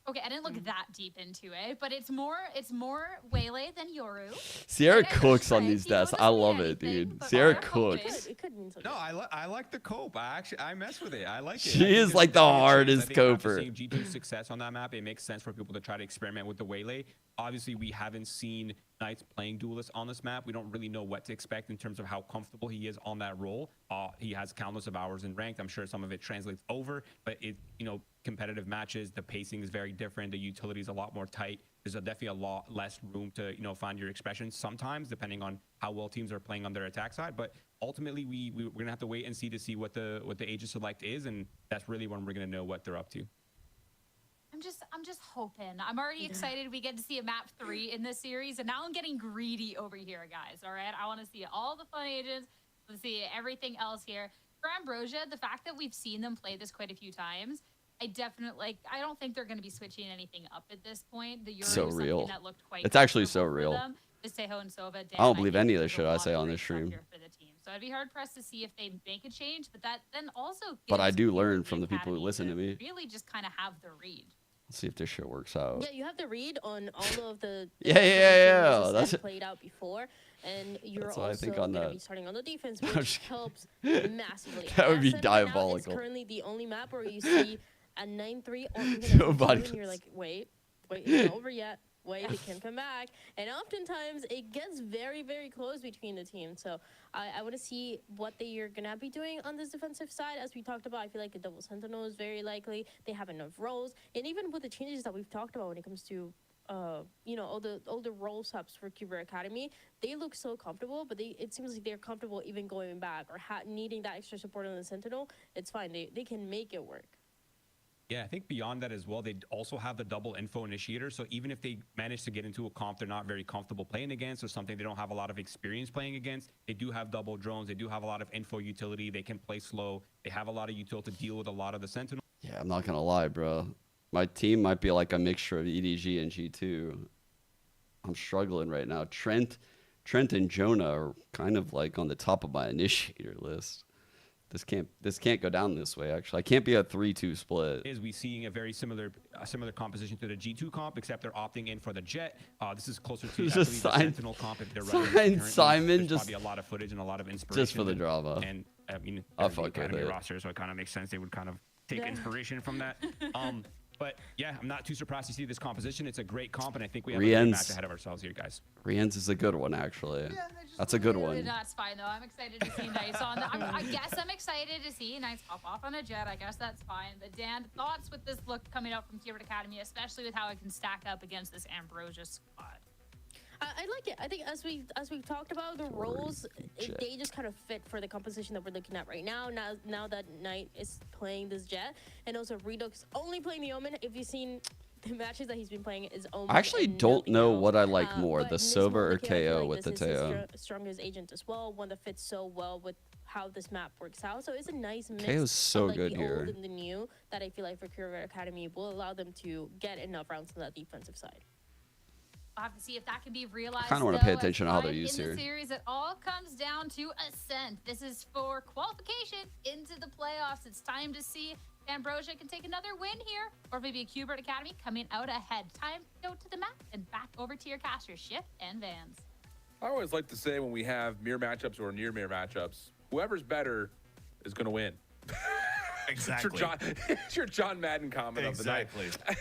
Okay, I didn't look that deep into it, but it's more Waylay than Yoru. Sierra Like, I cooks on tried. these He deaths. doesn't I mean love it, anything, dude. but Sierra I'm hoping- cooks. It could mean something. No, I like the cope. I mess with it. I like it. She I think is there's like the definitely a chance. hardest I think after coper. seeing G2's success on that map, it makes sense for people to try to experiment with the Waylay. Obviously, we haven't seen Knights playing duelists on this map. We don't really know what to expect in terms of how comfortable he is on that role. He has countless of hours in ranked. I'm sure some of it translates over, but competitive matches, the pacing is very different. The utility is a lot more tight. There's definitely a lot less room to find your expressions sometimes, depending on how well teams are playing on their attack side. But ultimately, we're gonna have to wait and see what the agent select is, and that's really when we're gonna know what they're up to. I'm just hoping. I'm already excited we get to see a map 3 in this series, and now I'm getting greedy over here, guys. All right, I want to see all the fun agents. Let's see everything else here. For Ambrosia, the fact that we've seen them play this quite a few times, I don't think they're going to be switching anything up at this point. The Euro So is something real. that looked quite It's actually so comfortable for real. them. The Seho and Sova, I don't Dan, believe think any of the there's a shit I lot say of on great this stuff stream. here for the team. So I'd be hard pressed to see if they make a change, but that then also But I gives do people learn in from the people who Academy listen to me. really just kind of have the read. Let's see if this shit works out. Yeah, you have the read on all of the Yeah. that's played out before, and you're That's what I also think on gonna that. be starting on the defense, I'm which just helps massively. That would be TSM right now is diabolical. currently the only map where you see a 9-3 or even a Joe 2-2, Biden. and you're like, wait, it's not over yet. Wait, they can come back. And oftentimes it gets very, very close between the teams. So I want to see what they are going to be doing on this defensive side. As we talked about, I feel like a double sentinel is very likely. They have enough roles. And even with the changes that we've talked about when it comes to all the role subs for Cuber Academy, they look so comfortable, but it seems like they're comfortable even going back or needing that extra support on the sentinel. It's fine. They can make it work. Yeah, I think beyond that as well, they also have the double info initiator. So even if they manage to get into a comp they're not very comfortable playing against, or something they don't have a lot of experience playing against, they do have double drones. They do have a lot of info utility. They can play slow. They have a lot of utility to deal with a lot of the sentinel. Yeah, I'm not gonna lie, bro. My team might be like a mixture of EDG and G2. I'm struggling right now. Trent and Jonah are kind of like on the top of my initiator list. This can't go down this way. Actually, I can't be a 3-2 split. Is we seeing a very similar composition to the G2 comp, except they're opting in for the Jet. This is closer to the Sentinel comp if they're running. Simon There's just probably a lot of footage and a lot of inspiration just for the drama. And I mean, I'll they're the fuck with Academy it. roster, so it kind of makes sense they would kind of take inspiration from that. But yeah, I'm not too surprised to see this composition. It's a great comp, and I think we have a great match ahead of ourselves here, guys. Rien's is a good one, actually. That's a good one. That's fine though. I'm excited to see Knights on. I guess I'm excited to see Knights pop off on a Jet. I guess that's fine. But Dan, thoughts with this look coming out from Keyword Academy, especially with how it can stack up against this Ambrosia squad? I like it. I think as we've talked about, the roles, they just kind of fit for the composition that we're looking at right now. Now that Knight is playing this Jet, and also Redux only playing the Omen. If you've seen the matches that he's been playing, is Omen. I actually don't know what I like more, the Sova or KO with the Teo. Strongest agent as well, one that fits so well with how this map works out. So it's a nice mix KO's so of like good the here. old and the new that I feel like for Cuber Academy will allow them to get enough rounds on that defensive side. We'll have to see if that can be realized. I kind of want to pay attention to how they're used here. In the series, it all comes down to Ascent. This is for qualification into the playoffs. It's time to see if Ambrosia can take another win here, or maybe a Cubert Academy coming out ahead. Time to go to the map and back over to your casters, Shift and Vans. I always like to say when we have mirror matchups or near mirror matchups, whoever's better is going to win. Exactly. It's your John Madden comment of the night.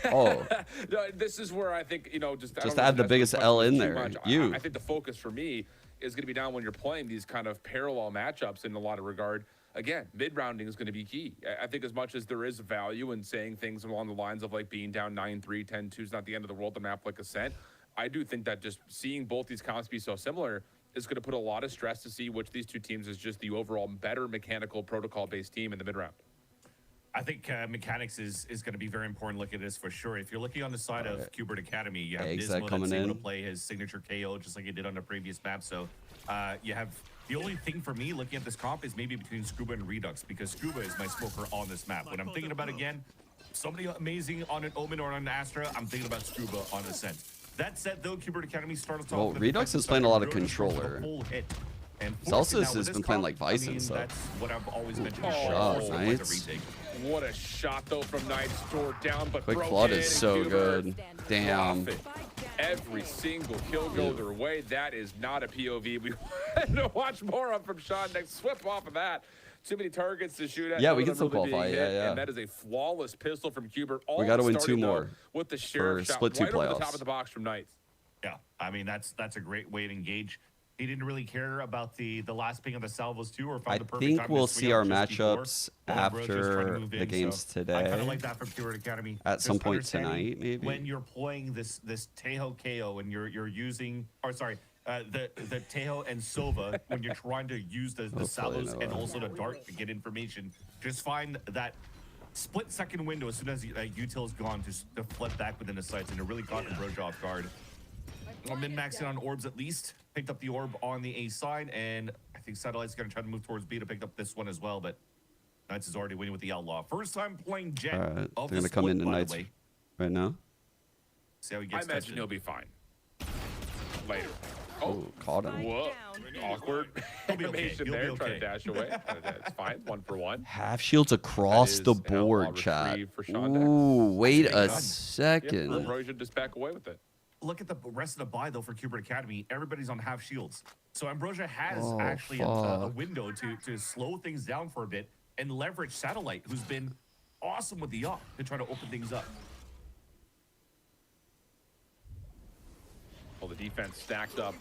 Oh. No, this is where I think, just add the biggest L in there. I think the focus for me is going to be down when you're playing these kind of parallel matchups in a lot of regard. Again, mid-rounding is going to be key. I think as much as there is value in saying things along the lines of like being down 9-3, 10-2 is not the end of the world, the map like Ascent, I do think that just seeing both these comps be so similar is going to put a lot of stress to see which these two teams is just the overall better mechanical protocol-based team in the mid-round. I think mechanics is going to be very important. Look at this for sure. If you're looking on the side of Cubert Academy, you have Dismo that's able to play his signature KO just like he did on the previous map. So you have the only thing for me looking at this comp is maybe between Scuba and Redux, because Scuba is my smoker on this map. When I'm thinking about again, somebody amazing on an Omen or on an Astra, I'm thinking about Scuba on Ascent. That said, though, Cubert Academy starts off. Well, Redux is playing a lot of controller. And Celsius has been playing like Bison, so. That's what I've always mentioned. Nice. What a shot though from Knight's door down, but Quick broken flood is and so Cuber good. Damn. profit. Every single kill go their way. That is not a POV. We want to watch more of from Sean next. Swip off of that. Too many targets to shoot at. Yeah, None we of can them still really being qualify. hit, Yeah. And that is a flawless pistol from Cuber. We got to win 2 starting, though, more with the for sheriff shot split 2 right over the top playoffs. of the box from Knights. Yeah, I mean that's a great way to engage. He didn't really care about the last ping of the salvos too, or found I the perfect think time we'll to swing see out our just before, matchups while Ambrosia is trying to after move the in, games so I kind of today. like that from Keyword Academy. At Just some point understanding tonight, maybe. when you're playing this Tejo KO and you're using, or sorry, the Tejo and Sova when you're trying to use the salvos and also the dart to get information. Just find that split-second window as soon as util is gone to flip back within the sights, and it really caught Ambrosia off guard. Min-maxing on orbs at least. Picked up the orb on the A side, and I think Satellite's going to try to move towards B to pick up this one as well, but Knights is already winning with the Outlaw. First time playing Jet. All right, they're of going the to come split, into by the Knights way. right now. See how he I gets imagine tested. he'll be fine. Later. Oh, caught him. Whoa. Awkward He'll be okay. animation He'll be there. Trying okay. to dash away. It's fine. 1 for 1. Half shields across That the is an outlaw board, chat. retrieve for Shondex. Ooh, wait a Yep, second. Ambrosia just back away with it. Look at the rest of the buy, though, for Cubert Academy. Everybody's on half shields. So Ambrosia has Oh, actually a fuck. window to slow things down for a bit and leverage Satellite, who's been awesome with the up to try to open things up. Well, the defense stacked up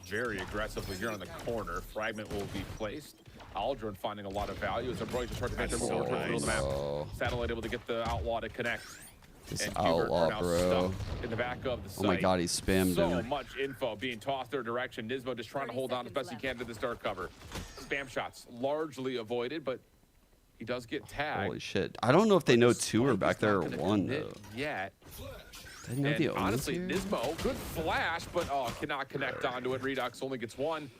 very aggressively here on the corner. Fragment will be placed. Aldrin finding a lot of value as Ambrosia starts to make their move towards the middle of the map. Satellite able to get the Outlaw to connect. This And Hubert Outlaw, are now bro. stuck in the back of the Oh my site. god, he spammed So him. much info being tossed their direction. Nismo just trying to hold on as best he can to this dark cover. Spam shots largely avoided, but he does get tagged. Holy shit. I don't know if they know 2 or Spike back is there not or gonna 1, commit though. Yet. Didn't know And the owners honestly, here? Nismo, good flash, but cannot connect onto it. Redux only gets 1.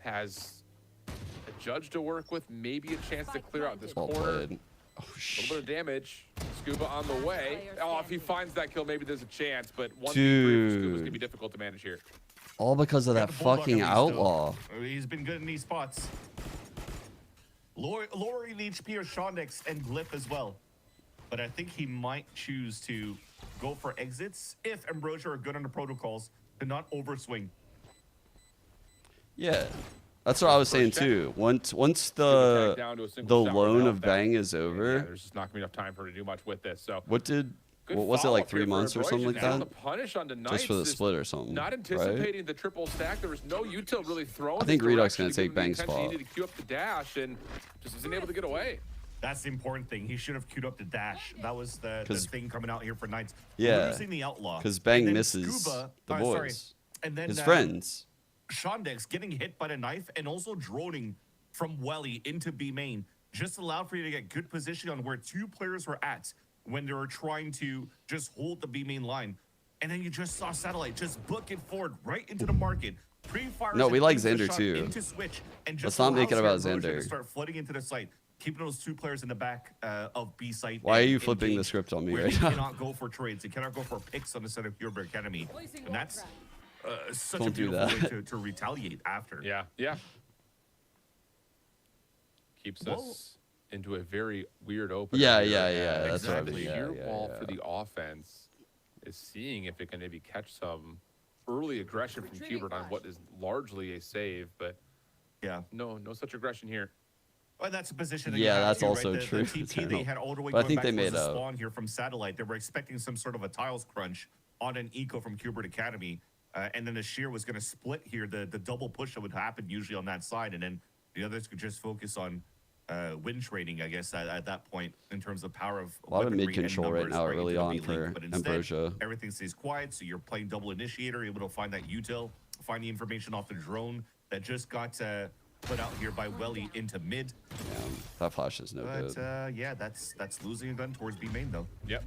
Has a judge to work with, maybe a chance to clear out this Well corner. played. Oh, A little bit of damage. Scuba on the way. Oh, if he finds that kill, maybe there's a chance, but 1v3 for Scuba's gonna be Dude. difficult to manage here. All because of that Got the Bulldog fucking at least, though. Outlaw. He's been good in these spots. Lowering HP or Shondex and Glyph as well. But I think he might choose to go for exits if Ambrosia are good under protocols to not overswing. Yeah. That's what I was saying too. Once the Down to a single shot loan without of that. Bang is Yeah, over. there's just not gonna be enough time for her to do much with this. So What was it, like 3 months or something like The that? punish on the Just for the Knights, split or something, Not right? anticipating the triple stack. There was no util really thrown. I think his Redux direction gonna to take give him the Bang's attention spot. He needed to queue up the dash and just isn't able to get away. That's the important thing. He should have queued up the dash. That was the 'Cause- thing coming out here for Knights. Yeah. Losing the Outlaw. Because Bang And then misses Scuba, the sorry. boys. And then His friends. Shondex getting hit by the knife and also droning from Welly into B main just allowed for you to get good position on where 2 players were at when they were trying to just hold the B main line. And then you just saw Satellite just book it forward right into the market. Pre-fires No, we and like into the Xander shot too. Into switch and Let's just not make it allows about Ambrosia to Xander. start flooding into the site, keeping those 2 players in the back of B site. Why are and you flipping the engaged, script on me where right you now? cannot go for trades. You cannot go for picks on the side of Pure Academy. And that's such a Don't do beautiful way that. to retaliate after. Yeah, yeah. Keeps us into a very weird opener. Yeah, here, yeah, and yeah, that's what I exactly. mean, yeah, Your yeah, ball yeah. for the offense is seeing if it can maybe catch some early aggression from Hubert on what is largely a save, but yeah, no such aggression here. Well, that's a position. That Yeah, you have that's too, also right? true. The TP they had all the way But I going think back they towards made the a- spawn here from Satellite. They were expecting some sort of a tiles crunch on an eco from Cubert Academy, and then the shear was going to split here. The double push that would happen usually on that side, and then the others could just focus on win trading, I guess, at that point in terms of power of A lot of weaponry mid and control right numbers now, really into the on B-Link. for But instead, Ambrosia. everything stays quiet, so you're playing double initiator, able to find that util, find the information off the drone that just got put out here by Welly into mid. Yeah, that flash is no But good. yeah, that's losing a gun towards B main though. Yep.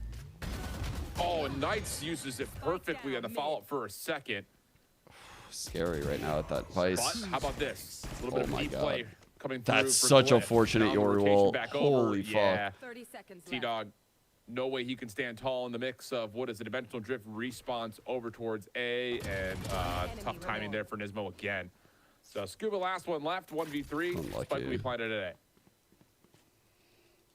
Oh, and Knights uses it perfectly on the follow-up for a second. Scary right now at that place. But how about this? A little bit Oh of my deep God. play coming through. That's for such a Glyph. fortunate Now the Yori rotation wall. back Holy over. fuck. Yeah. 30 seconds left. T-Dog, no way he can stand tall in the mix of what is a dimensional drift response over towards A, and tough timing there for Nismo again. So Scuba last one left, 1v3. Unlucky. Spike we planted today.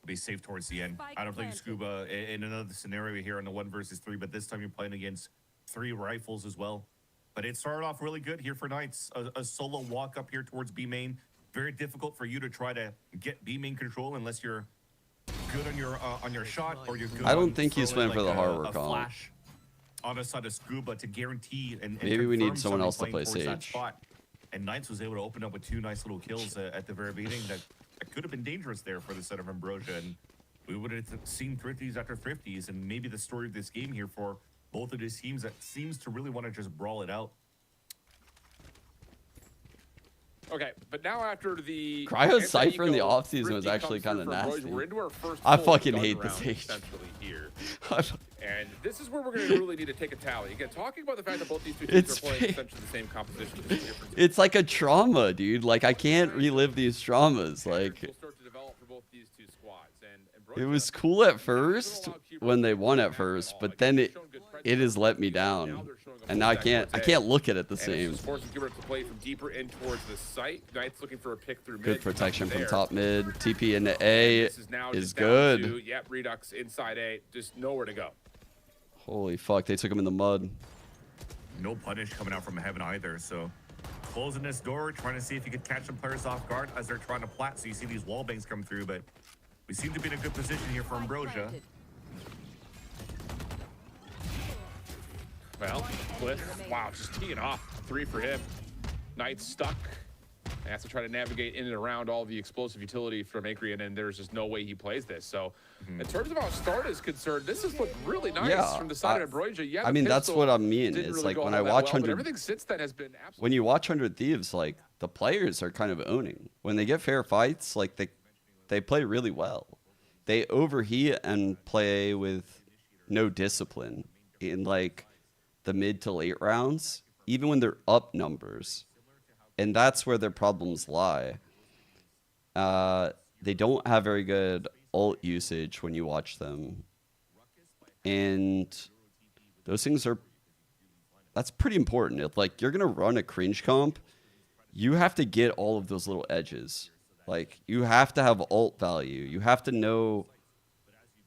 be safe towards the end. I don't think Scuba in another scenario here on the 1 versus 3, but this time you're playing against 3 rifles as well. But it started off really good here for Knights. A solo walk up here towards B main. Very difficult for you to try to get B main control unless you're good on your shot or you're good. I don't think he's playing for the hard work on flash on the side of Scuba to guarantee and maybe we need someone somebody else to playing play towards that Sage. spot. And Knights was able to open up with 2 nice little kills at the very beginning that could have been dangerous there for the set of Ambrosia. And we would have seen thrifties after thrifties, and maybe the story of this game here for both of these teams that seems to really want to just brawl it out. Okay, but now after the Cryo Cypher in the offseason was actually kind of nasty. We're into our first I full fucking gun hate the round, Sage. essentially here. And this is where we're going to really need to take a tally. Again, talking about the fact that both these two teams are playing essentially the same composition. It's like a trauma, dude. Like, I can't relive these traumas. Like, Will start to develop for both these two squads. And it was cool at first when they won at first, but then it has let me down. And now I can't look at it the same. Forcing Kubert to play from deeper in towards the site. Knights looking for a pick through mid. Good protection from top mid. TP into A is good. Yep, Redux inside A. Just nowhere to go. Holy fuck, they took him in the mud. No punish coming out from heaven either, so closing this door, trying to see if you could catch some players off guard as they're trying to plat. So you see these wall bangs come through, but we seem to be in a good position here for Ambrosia. Well, Cliff, wow, just teeing off. 3 for him. Knights stuck. He has to try to navigate in and around all the explosive utility from Acreon, and there's just no way he plays this. So, in terms of how start is concerned, this has looked really nice from the side of Ambrosia. Yeah, I mean, that's what I mean. It's really like when I watch 100. Everything since then has been absolutely. When you watch 100 Thieves, like the players are kind of owning. When they get fair fights, like they play really well. They overheat and play with no discipline in like the mid to late rounds, even when they're up numbers. And that's where their problems lie. They don't have very good ult usage when you watch them. And those things that's pretty important. If like you're going to run a cringe comp, you have to get all of those little edges. Like you have to have ult value. You have to know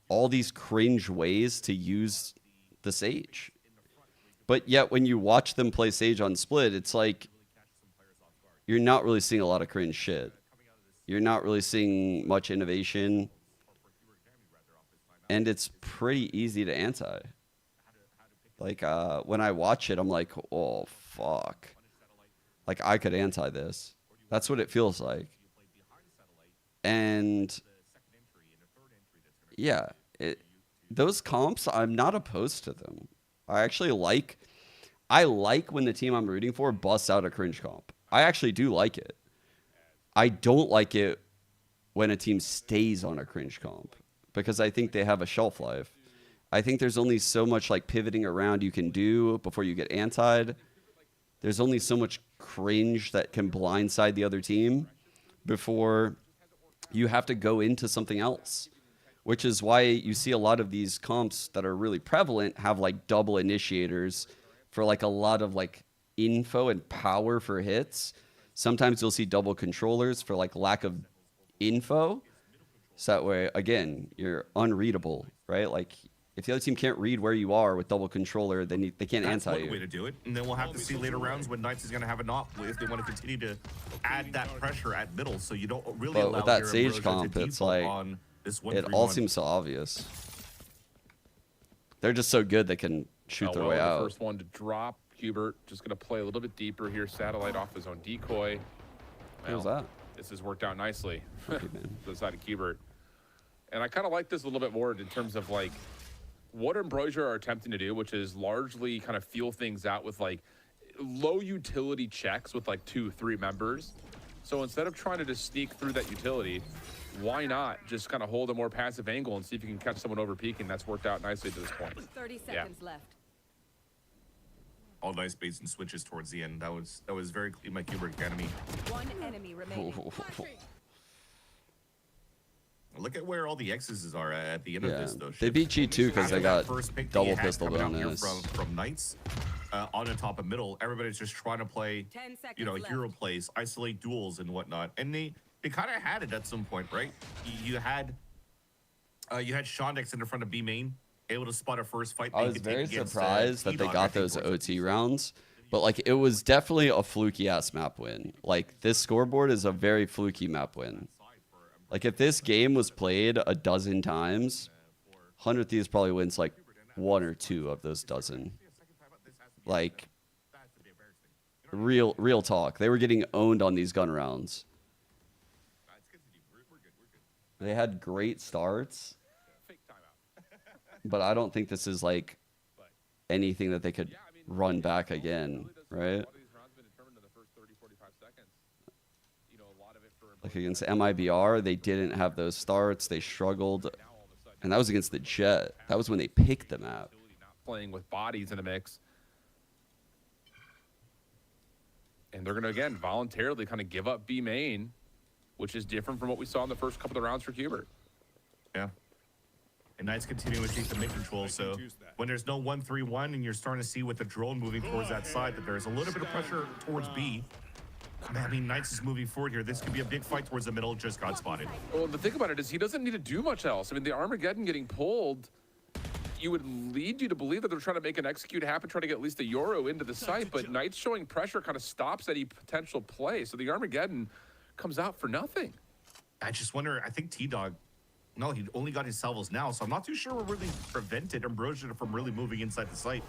all these cringe ways to use the Sage. But yet when you watch them play Sage on Split, it's like you're not really seeing a lot of cringe shit. You're not really seeing much innovation. And it's pretty easy to anti. Like, when I watch it, I'm like, oh, fuck. Like, I could anti this. That's what it feels like. And, yeah, those comps, I'm not opposed to them. I actually like when the team I'm rooting for busts out a cringe comp. I actually do like it. I don't like it when a team stays on a cringe comp because I think they have a shelf life. I think there's only so much like pivoting around you can do before you get antied. There's only so much cringe that can blindside the other team before you have to go into something else, which is why you see a lot of these comps that are really prevalent have like double initiators for like a lot of like info and power for hits. Sometimes you'll see double controllers for like lack of info. So that way, again, you're unreadable, right? Like if the other team can't read where you are with double controller, then they can't anti you. That's one way to do it. And then we'll have to see later rounds when Knights is going to have a knock if they want to continue to add that pressure at middle. So you don't really but allow with that your Sage Ambrosia comp, to it's default like on this it all seems so obvious. They're just so good they can shoot their way the out. First one to drop. Hubert just going to play a little bit deeper here. Satellite off his own decoy. What was that? This has worked out nicely for the side of Hubert. And I kind of like this a little bit more in terms of like what Ambrosia are attempting to do, which is largely kind of feel things out with like low utility checks with like 2-3 members. So instead of trying to just sneak through that utility, why not just kind of hold a more passive angle and see if you can catch someone over peaking? That's worked out nicely to this point. 30 seconds left. All nice baits and switches towards the end. That was very clean by Hubert Academy. One enemy remaining. Look at where all the X's are at the end of this, though. They beat G2 because they got double pistol bonus. From Knights on the top of middle. Everybody's just trying to play, hero plays, isolate duels and whatnot. And they kind of had it at some point, right? You had You had Shondex in front of B main, able to spot a first fight. I was very surprised that they got those OT rounds, but like it was definitely a fluky ass map win. Like this scoreboard is a very fluky map win. Like if this game was played a dozen times, 100 Thieves probably wins like 1 or 2 of those dozen. Like real talk. They were getting owned on these gun rounds. They had great starts, but I don't think this is like anything that they could run back again, right? Like against MIBR, they didn't have those starts. They struggled. And that was against the Jet. That was when they picked the map. Playing with bodies in a mix. And they're going to, again, voluntarily kind of give up B main, which is different from what we saw in the first couple of rounds for Cubert. Yeah. And Knights continuing to take the mid control. So when there's no 1-3-1 and you're starting to see with the drone moving towards that side that there's a little bit of pressure towards B. I mean, Knights is moving forward here. This could be a big fight towards the middle. Just got spotted. Well, the thing about it is he doesn't need to do much else. I mean, the Armageddon getting pulled, you would lead you to believe that they're trying to make an execute happen, trying to get at least a Euro into the site, but Knights showing pressure kind of stops any potential play. So the Armageddon comes out for nothing. I just wonder, I think T-Dog, no, he only got his salvos now, so I'm not too sure what really prevented Ambrosia from really moving inside the site.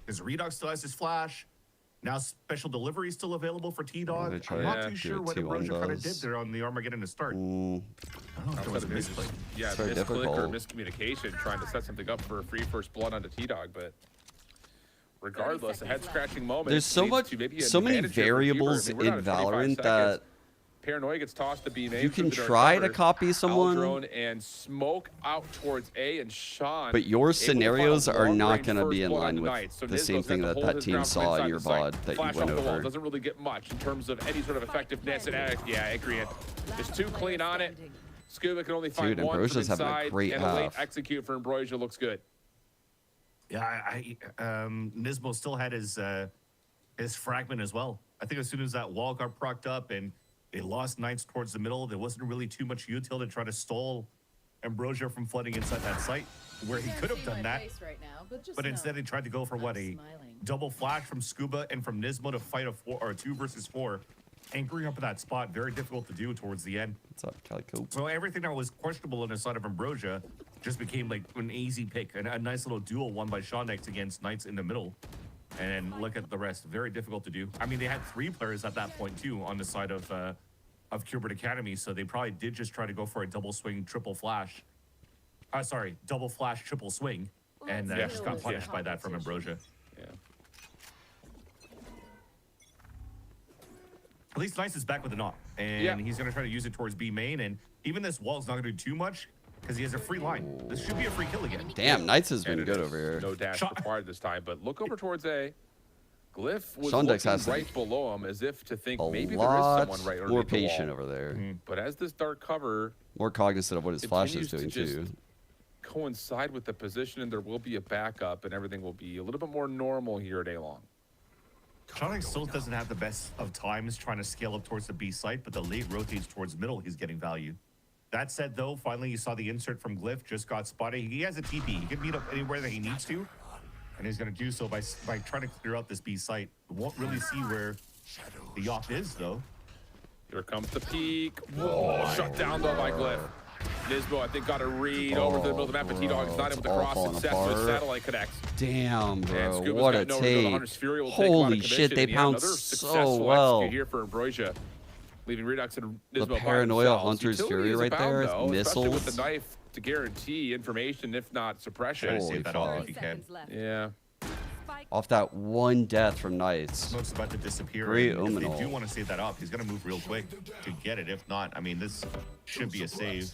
Because Redog still has his flash. Now special delivery is still available for T-Dog. I'm not too sure what Ambrosia kind of did there on the Armageddon to start. I don't know if there was a misclick. Yeah, misclick or miscommunication, trying to set something up for a free first blood onto T-Dog, but regardless, a head-scratching moment. There's so many variables in Valorant that Paranoia gets tossed to B main. You can try to copy someone, drone and smoke out towards A, and Sean. But your scenarios are not going to be in line with the same thing that that team saw in your VOD that you went over. Doesn't really get much in terms of any sort of effectiveness. And yeah, I agree. It's too clean on it. Scuba can only find one from Ambrosia's having a great and half. a late execute for Ambrosia looks good. Yeah, Nismo still had his fragment as well. I think as soon as that wall got procced up and they lost Knights towards the middle, there wasn't really too much util to try to stall Ambrosia from flooding inside that site, where he could have done that. But instead, they tried to go for what, a double flash from Scuba and from Nismo to fight a 2 versus 4. Anchoring up at that spot, very difficult to do towards the end. What's up, Calico? So everything that was questionable on the side of Ambrosia just became like an easy pick, and a nice little duel won by Shondex against Knights in the middle. And look at the rest, very difficult to do. I mean, they had 3 players at that point too on the side of Cubert Academy, so they probably did just try to go for a double swing, triple flash. Sorry, double flash, triple swing, and just got punished by that from Ambrosia. Yeah. At least Nice is back with the knock, and he's going to try to use it towards B main, and even this wall's not going to do too much because he has a free line. This should be a free kill again. Damn, Knights has been good over here. No dash required this time, but look over towards A. Glyph was Shondex looking right below him as if to think maybe there is someone right underneath more the patient wall. over there. But as this dark cover More cognizant of what his flash is doing continues to too. just coincide with the position, and there will be a backup, and everything will be a little bit more normal here at A-Long. Shondex still doesn't have the best of times trying to scale up towards the B site, but the late rotates towards middle, he's getting value. That said, though, finally you saw the insert from Glyph, just got spotted. He has a TP. He can meet up anywhere that he needs to, and he's going to do so by trying to clear out this B site. Won't really see where the off is, though. Here comes the peak. Whoa, shut down though by Glyph. Nismo, I think, got a read over to the middle of the map, but T-Dog is not able to cross successfully. Satellite connects. Damn, bro, And what a got take. Holy shit, they pounced so well. Here for Ambrosia, leaving Redux and Nismo The Paranoia by Hunter's Utility Fury is right abound, there, though, especially with missiles. the knife to guarantee information, if not suppression. Try to save that off if you can. Yeah. Off that one death from Knights. Smoke's about to disappear. Great and if Omenal. they do want to save that up, he's going to move real quick to get it. If not, I mean, this should be a save.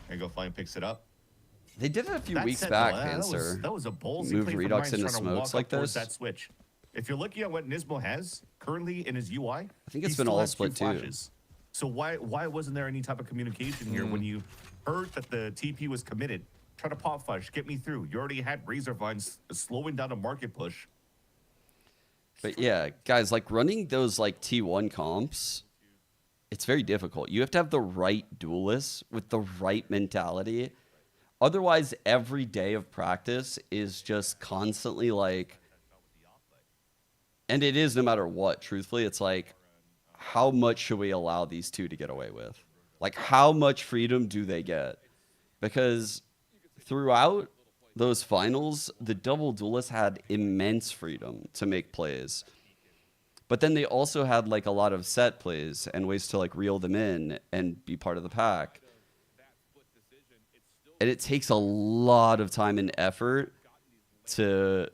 And go flying picks it up. They did it a few That weeks said, back, though, Panzer. That was a ballsy Move play from Redux Nines into trying to walk smokes up like towards this. that switch. If you're looking at what Nismo has currently in his UI, I think it's been all split too. So why wasn't there any type of communication here when you heard that the TP was committed? Try to pop flash, get me through. You already had Razor Vines slowing down a market push. But yeah, guys, like running those like T1 comps, it's very difficult. You have to have the right duelists with the right mentality otherwise every day of practice is just constantly like, and it is no matter what, truthfully, it's like, how much should we allow these two to get away with? Like, how much freedom do they get? Because throughout those finals, the double duelists had immense freedom to make plays. But then they also had like a lot of set plays and ways to like reel them in and be part of the pack. And it takes a lot of time and effort to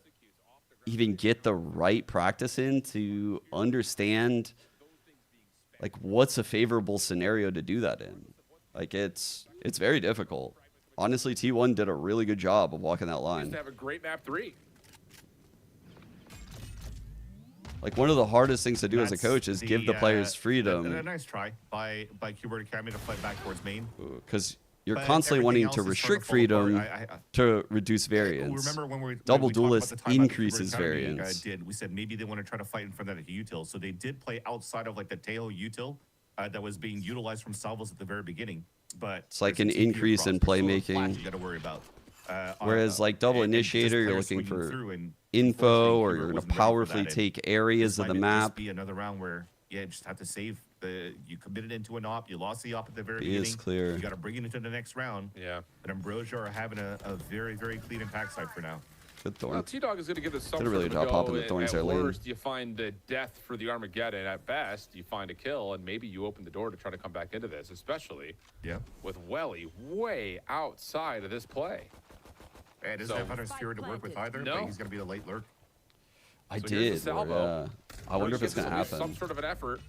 even get the right practice in to understand like what's a favorable scenario to do that in. Like it's very difficult. Honestly, T1 did a really good job of walking that line. Used to have a great map 3. Like one of the hardest things to do as a coach is give the players freedom. A nice try by Qbert Academy to play back towards main. Because you're constantly wanting to restrict freedom to reduce variance. Remember when we double we talked about duelist the time increases Qbert Academy, variance. we said maybe they want to try to fight in front of that util. So they did play outside of like the Tejo util that was being utilized from Salvos at the very beginning. But it's like an increase in playmaking. You got to worry about. Whereas like double initiator, you're looking for info, or you're going to powerfully take areas of the map. Be another round where you just have to save the. You committed into an op, you lost the op at the very B beginning. is clear. You got to bring it into the next round. Yeah. But Ambrosia are having a very clean attack side for now. Good thorn. Well, T-Dog is going to give us some Did a really sort of good job go. popping the thorns there, At lane. worst, you find a death for the Armageddon. At best, you find a kill, and maybe you open the door to try to come back into this, especially with Welly way outside of this play. And doesn't have Hunter's Fury to work with either, but he's going to be the late lurk. I So did. here's the salvo. Yeah. I wonder if it's Gives going to us at least happen. Some sort of an effort.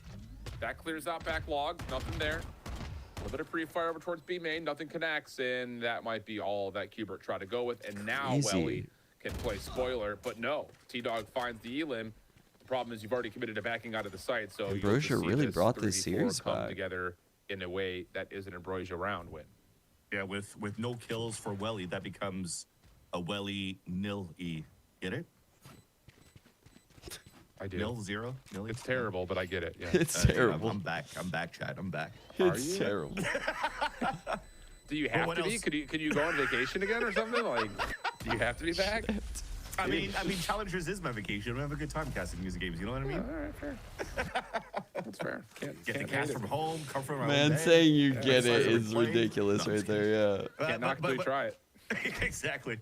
That clears out backlog. Nothing there. A little bit of pre-fire over towards B main. Nothing connects, and that might be all that Qbert tried to go with. And now Welly can play spoiler, but no. T-Dog finds the elim. The problem is you've already committed to backing out of the site, so Ambrosia really brought this 3v4 series come back together in a way that is an Ambrosia round win. Yeah, with no kills for Welly, that becomes a Welly nil-e. Get it? I do. Nil, zero, nil. It's terrible, but I get it. Yeah. It's terrible. I'm back, Chad. I'm back. It's terrible. Do you have to be? Could you go on vacation again or something? Like, do you have to be back? I mean, Challengers is my vacation. I have a good time casting music games. You know what I mean? All right, fair. That's fair. Get the cast from home, come from my own Man, bed. saying you get it Decide to is play. ridiculous No, I'm right just there, yeah. Can't knock until you try it. Exactly.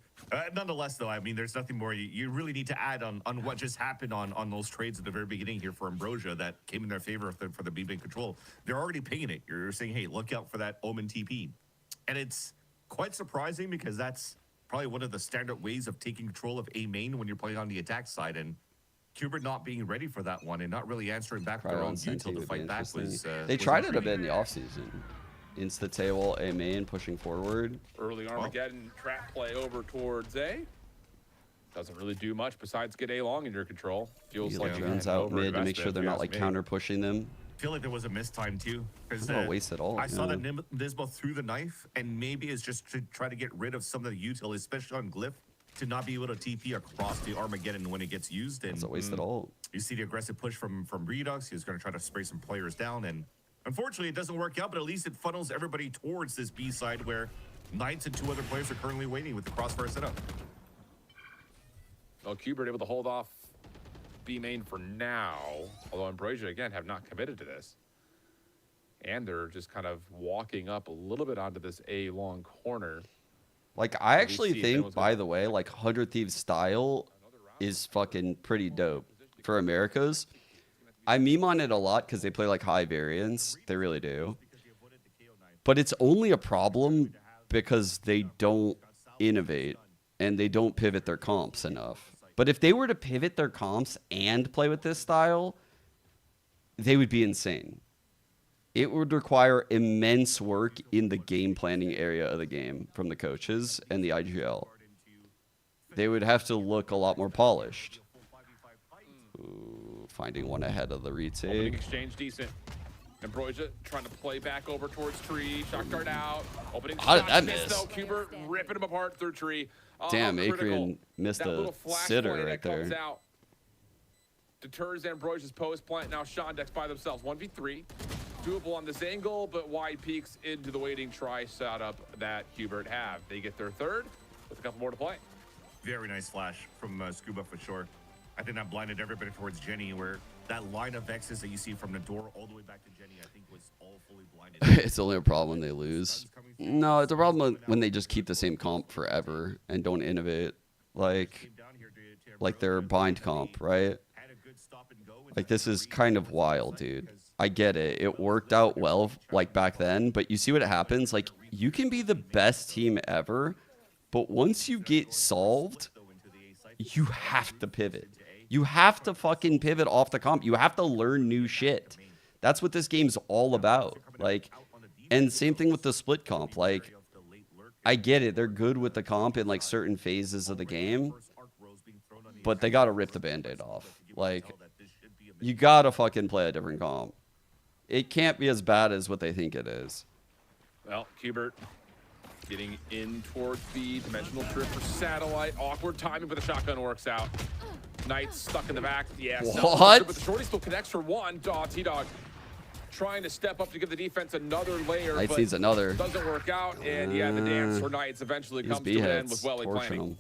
Nonetheless, though, I mean, there's nothing more you really need to add on what just happened on those trades at the very beginning here for Ambrosia that came in their favor for the B-Bank control. They're already pinging it. You're saying, hey, look out for that Omen TP. And it's quite surprising because that's probably one of the standard ways of taking control of A main when you're playing on the attack side. And Qbert not being ready for that one and not really answering back with their own util to fight back was they tried it a bit in the offseason. Insta table A main pushing forward. Early Armageddon trap play over towards A. Doesn't really do much besides get A long in your control. Feels like you Runs out mid to make sure they're not like counter pushing them. I feel like there was a missed time too. It's not a waste at all. I saw that Nismo threw the knife, and maybe it's just to try to get rid of some of the util, especially on Glyph, to not be able to TP across the Armageddon when it gets used. And It's a waste at all. You see the aggressive push from Redux. He was going to try to spray some players down, and unfortunately, it doesn't work out. But at least it funnels everybody towards this B side where Knights and 2 other players are currently waiting with the crossfire setup. Well, Qbert able to hold off B main for now, although Ambrosia again have not committed to this. And they're just kind of walking up a little bit onto this A long corner. Like, I actually think, by the way, like 100 Thieves style is fucking pretty dope for Americas. I meme on it a lot because they play like high variance. They really do. But it's only a problem because they don't innovate and they don't pivot their comps enough. But if they were to pivot their comps and play with this style, they would be insane. It would require immense work in the game planning area of the game from the coaches and the IGL. They would have to look a lot more polished. Ooh, finding one ahead of the Opening retake. exchange decent. Ambrosia trying to play back over towards tree. Shock dart out. Opening How did shot that miss miss? though. Qbert ripping him apart through tree. Damn, Critical. Akrian missed That a little flash sitter play right that comes there. out deters Ambrosia's post plant. Now Shondex by themselves. 1v3. doable on this angle, but wide peeks into the waiting try setup that Hubert have. They get their third with a couple more to play. Very nice flash from Scuba for sure. I think that blinded everybody towards Jenny, where that line of X's that you see from the door all the way back to Jenny, I think was all fully blinded. It's only a problem when they lose. No, it's a problem when they just keep the same comp forever and don't innovate. Like their bind comp, right? Like, this is kind of wild, dude. I get it. It worked out well, like, back then, but you see what happens? Like, you can be the best team ever, but once you get solved, you have to pivot. You have to fucking pivot off the comp. You have to learn new shit. That's what this game's all about. Like, and same thing with the split comp. Like, I get it. They're good with the comp in, like, certain phases of the game, but they got to rip the Band-Aid off. Like, you got to fucking play a different comp. It can't be as bad as what they think it is. Well, Hubert getting in towards the dimensional trip for Satellite. Awkward timing, but the shotgun works out. Knight's stuck in the back. Yeah, what? But the shorty still connects for one. T-Dog trying to step up to give the defense another layer. Knights needs another. Doesn't work out. And yeah, the dance for Knights eventually comes to an end with Welly planning.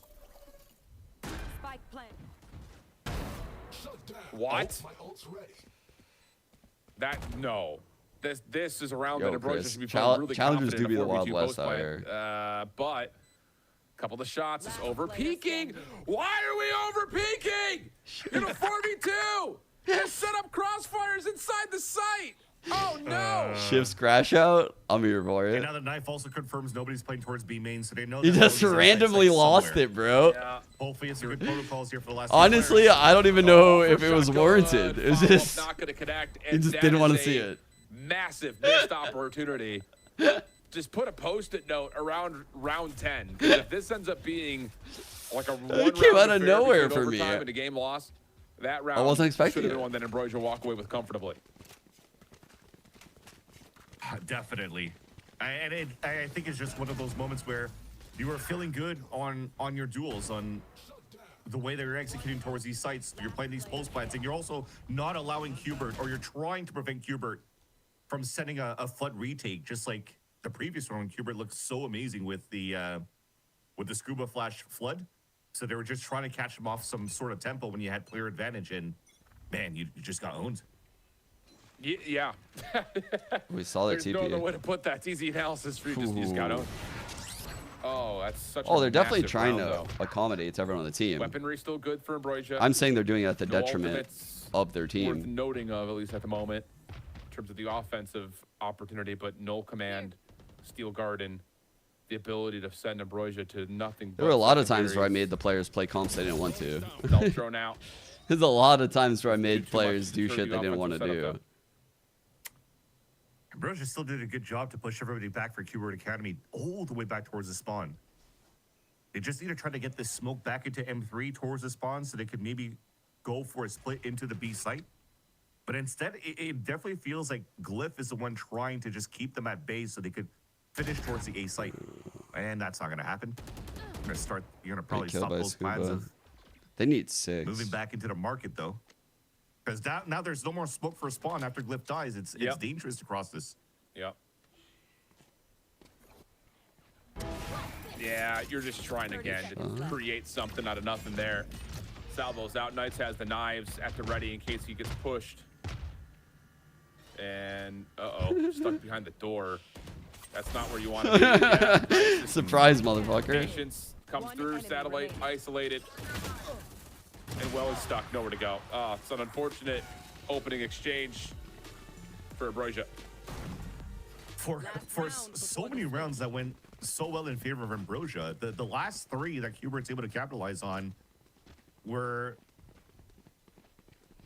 What? That, no. This is a round that Ambrosia should be playing really challengers do confident be in a the Wild 4v2 West post out play. here. But a couple of shots is over peaking. Why are we over peaking? In a 4v2. Just set up crossfires inside the site. Oh no! Shifts crash out. I'm here for it. And now the knife also confirms nobody's playing towards B main, so they know He that just randomly lost it, bro. Yeah. Hopefully, it's a good protocols here for the last. Honestly, I don't even know if it was warranted. It was just not gonna connect. he just didn't want to see it. Massive missed opportunity. Just put a post-it note around round 10. If this ends up being like a one came round out of affair nowhere between for me. overtime and a game lost, that round I wasn't expecting should have it. been one that Ambrosia walk away with comfortably. Definitely, I think it's just one of those moments where you were feeling good on your duels, on the way that you're executing towards these sites. You're playing these post plants, and you're also not allowing Hubert, or you're trying to prevent Hubert from setting a flood retake, just like the previous one when Hubert looked so amazing with the scuba flash flood. So they were just trying to catch him off some sort of tempo when you had player advantage, and man, you just got owned. Yeah. We saw that There's TP. no other way to put that. It's easy analysis for you. Just got owned. Oh, that's such a they're definitely massive trying round, to though. accommodate to everyone on the team. Weaponry still good for Ambrosia. I'm saying they're doing it at the No detriment ultimates of their worth team. noting of, at least at the moment, in terms of the offensive opportunity, but null command, Steel Garden, the ability to send Ambrosia to nothing. There were a lot of times where I made the players play comps they didn't want to. Belt thrown out. There's a lot of times where I made Too players much do for shit the they didn't want to offensive setup, do. Ambrosia still did a good job to push everybody back for Hubert Academy all the way back towards the spawn. They just need to try to get this smoke back into M3 towards the spawn so they could maybe go for a split into the B site. But instead, it definitely feels like Glyph is the one trying to just keep them at bay so they could finish towards the A site. And that's not going to happen. You're going to probably stop those plans of They need 6. moving back into the market, though. Because now there's no more smoke for a spawn after Glyph dies. It's dangerous to cross this. Yep. Yeah, you're just trying again to create something out of nothing there. Salvo's out. Knights has the knives at the ready in case he gets pushed. And, stuck behind the door. That's not where you want to be. Yeah. Surprise, motherfucker. Patience comes through. Satellite isolated. And well is stuck. Nowhere to go. It's an unfortunate opening exchange for Ambrosia. For so many rounds that went so well in favor of Ambrosia, the last 3 that Hubert's able to capitalize on were,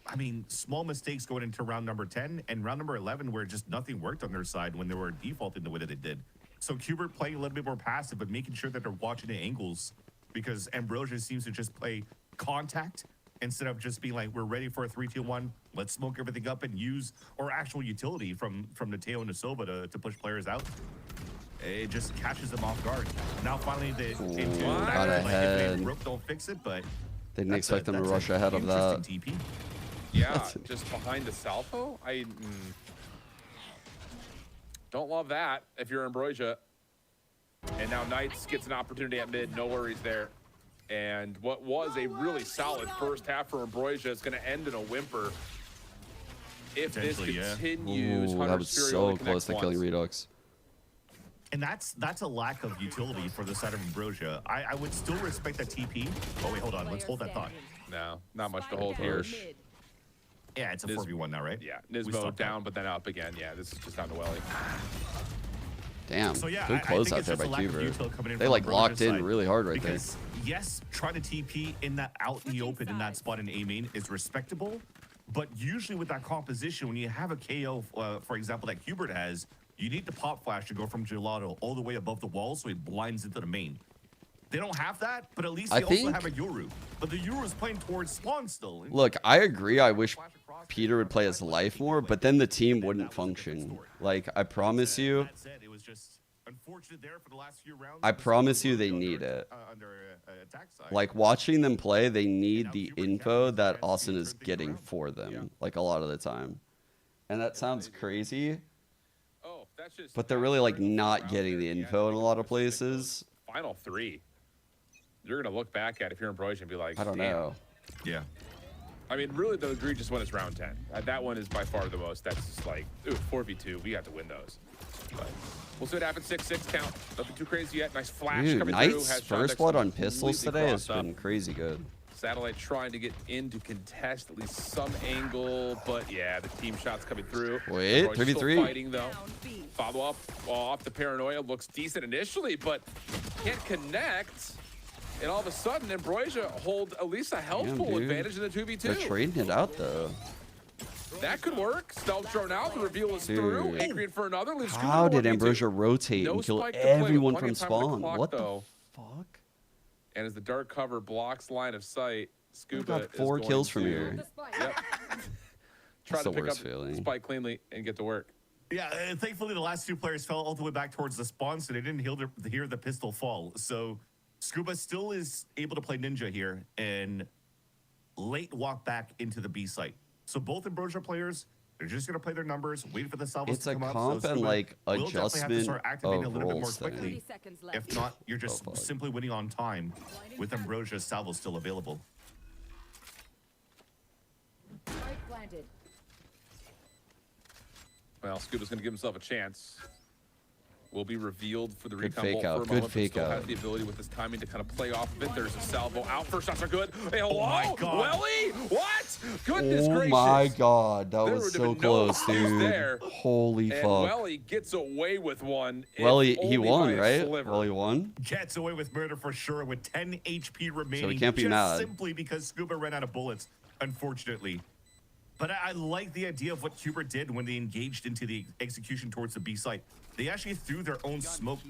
I mean, small mistakes going into round number 10 and round number 11 where just nothing worked on their side when they were defaulting the way that they did. So Hubert playing a little bit more passive, but making sure that they're watching the angles, because Ambrosia seems to just play contact instead of just being like, we're ready for a 3-2-1, let's smoke everything up and use our actual utility from Nateo and Nasova to push players out. It just catches them off guard. Now finally they got ahead. If they don't fix it, but They didn't expect them to rush ahead of that. TP. Yeah, just behind the salvo? Don't love that if you're Ambrosia. And now Knights gets an opportunity at mid. No worries there. And what was a really solid first half for Ambrosia is going to end in a whimper. If this continues, Ooh, that was so close to killing Redux. And that's a lack of utility for the side of Ambrosia. I would still respect that TP. Oh, wait, hold on. Let's hold that thought. No, not much to hold here. Yeah, it's a 4v1 now, right? Yeah, Nismo down, but then up again. Yeah, this is just down to Welly. Damn, So, yeah, good close out there by Cuber. They like locked in really hard right there. Yes, trying to TP in that out in the open in that spot in A main is respectable, but usually with that composition, when you have a KO, for example, that Hubert has, you need the pop flash to go from Gelato all the way above the wall so it blinds into the main. They don't have that, but at least they also have a Yoru. But the Yoru is playing towards spawn still. Look, I agree. I wish Peter would play his life more, but then the team wouldn't function. Like, I promise you. It was just unfortunate there for the last few rounds. I promise you they need it. Like, watching them play, they need the info that Austin is getting for them, like, a lot of the time. And that sounds crazy, but they're really, like, not getting the info in a lot of places. Final 3. You're going to look back at if you're Ambrosia and be like, I don't know. Yeah. I mean, really, the egregious one is round 10. That one is by far the most. That's just like, ooh, 4v2. We have to win those. But we'll see what happens. 6-6 count. Nothing too crazy yet. Nice flash coming through. Knight's first blood on pistols today has been crazy good. Satellite trying to get in to contest at least some angle, but yeah, the team shots coming through. Wait, 3v3. Fighting though. Follow up off the paranoia looks decent initially, but can't connect. And all of a sudden, Ambrosia hold at least a helpful advantage in the 2v2. They're trading it out though. That could work. Stealth drone out. The reveal is through. Adrian for another. How did Ambrosia rotate and kill everyone from spawn? What the fuck? And as the dark cover blocks line of sight, Scuba got 4 kills from here. Yep. Try to pick up the spike cleanly and get to work. Yeah, and thankfully the last 2 players fell all the way back towards the spawn, so they didn't hear the pistol fall. So Scuba still is able to play Ninja here and late walk back into the B site. So both Ambrosia players, they're just going to play their numbers, wait for the salvos to come up. It's a comp and like adjustment of roles thing. If not, you're just simply winning on time with Ambrosia's salvo still available. Well, Scuba's going to give himself a chance. Will be revealed for the recon fake bolt out. for a Good moment, fake but still out. has the ability with his timing to kind of play off of it. There's a salvo out. First shots are good. Hey, hello? Oh my God. Welly? What? Goodness Oh gracious. my God, that There was would so have been no close, excuse dude. there. Holy And fuck. Welly gets away with one. Welly, he only won, by a right? sliver. Welly won. Gets away with murder for sure with 10 HP remaining. So he can't be just mad. simply because Scuba ran out of bullets, unfortunately. But I like the idea of what Hubert did when they engaged into the execution towards the B site. They actually threw their own smoke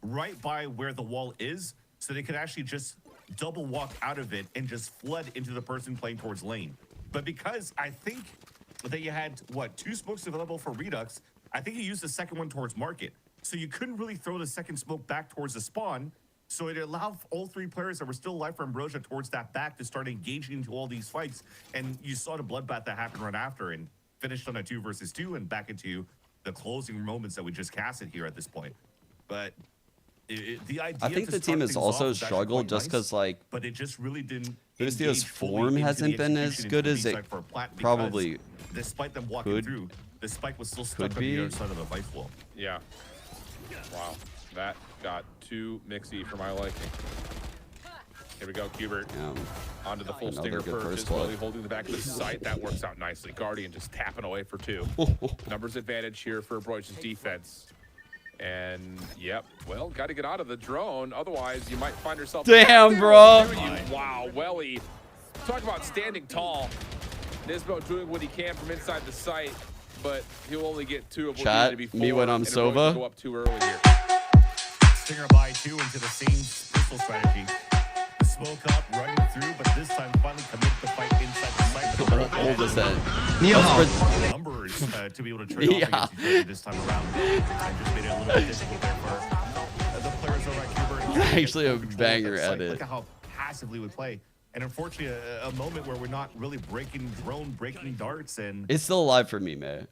right by where the wall is, so they could actually just double walk out of it and just flood into the person playing towards lane. But because I think that you had, what, 2 smokes available for Redux, I think you used the second one towards Market. So you couldn't really throw the second smoke back towards the spawn, so it allowed all 3 players that were still alive for Ambrosia towards that back to start engaging into all these fights. And you saw the bloodbath that happened right after and finished on a 2 versus 2 and back into the closing moments that we just casted here at this point. But the idea I think the team has also struggled just because, like, but it just really didn't. Lucio's form hasn't been as good as it probably despite them walking through, the spike was still stuck on the other side of the vice wall. Yeah. Wow. That got too mixy for my liking. Here we go, Hubert. Onto the full stinger purchase. Welly holding the back of the site. That works out nicely. Guardian just tapping away for 2. Numbers advantage here for Ambrosia's defense. And, yep, well, got to get out of the drone. Otherwise, you might find yourself... Damn, bro. Wow, Welly. Talk about standing tall. Nismo doing what he can from inside the site, but he'll only get 2 of what Chat, needed to be 4. me when I'm Sova. Go up too early here. Stinger by 2 into the same pistol strategy. The smoke up, running through, but this time finally commit the fight inside the site. Hold this head. Numbers to be able to trade off against each other this time around. And just made it a little bit difficult there for the players over at Hubert. Actually a banger edit. Look at how passively we play. And unfortunately, a moment where we're not really breaking drone, breaking darts, and It's still alive for me, man.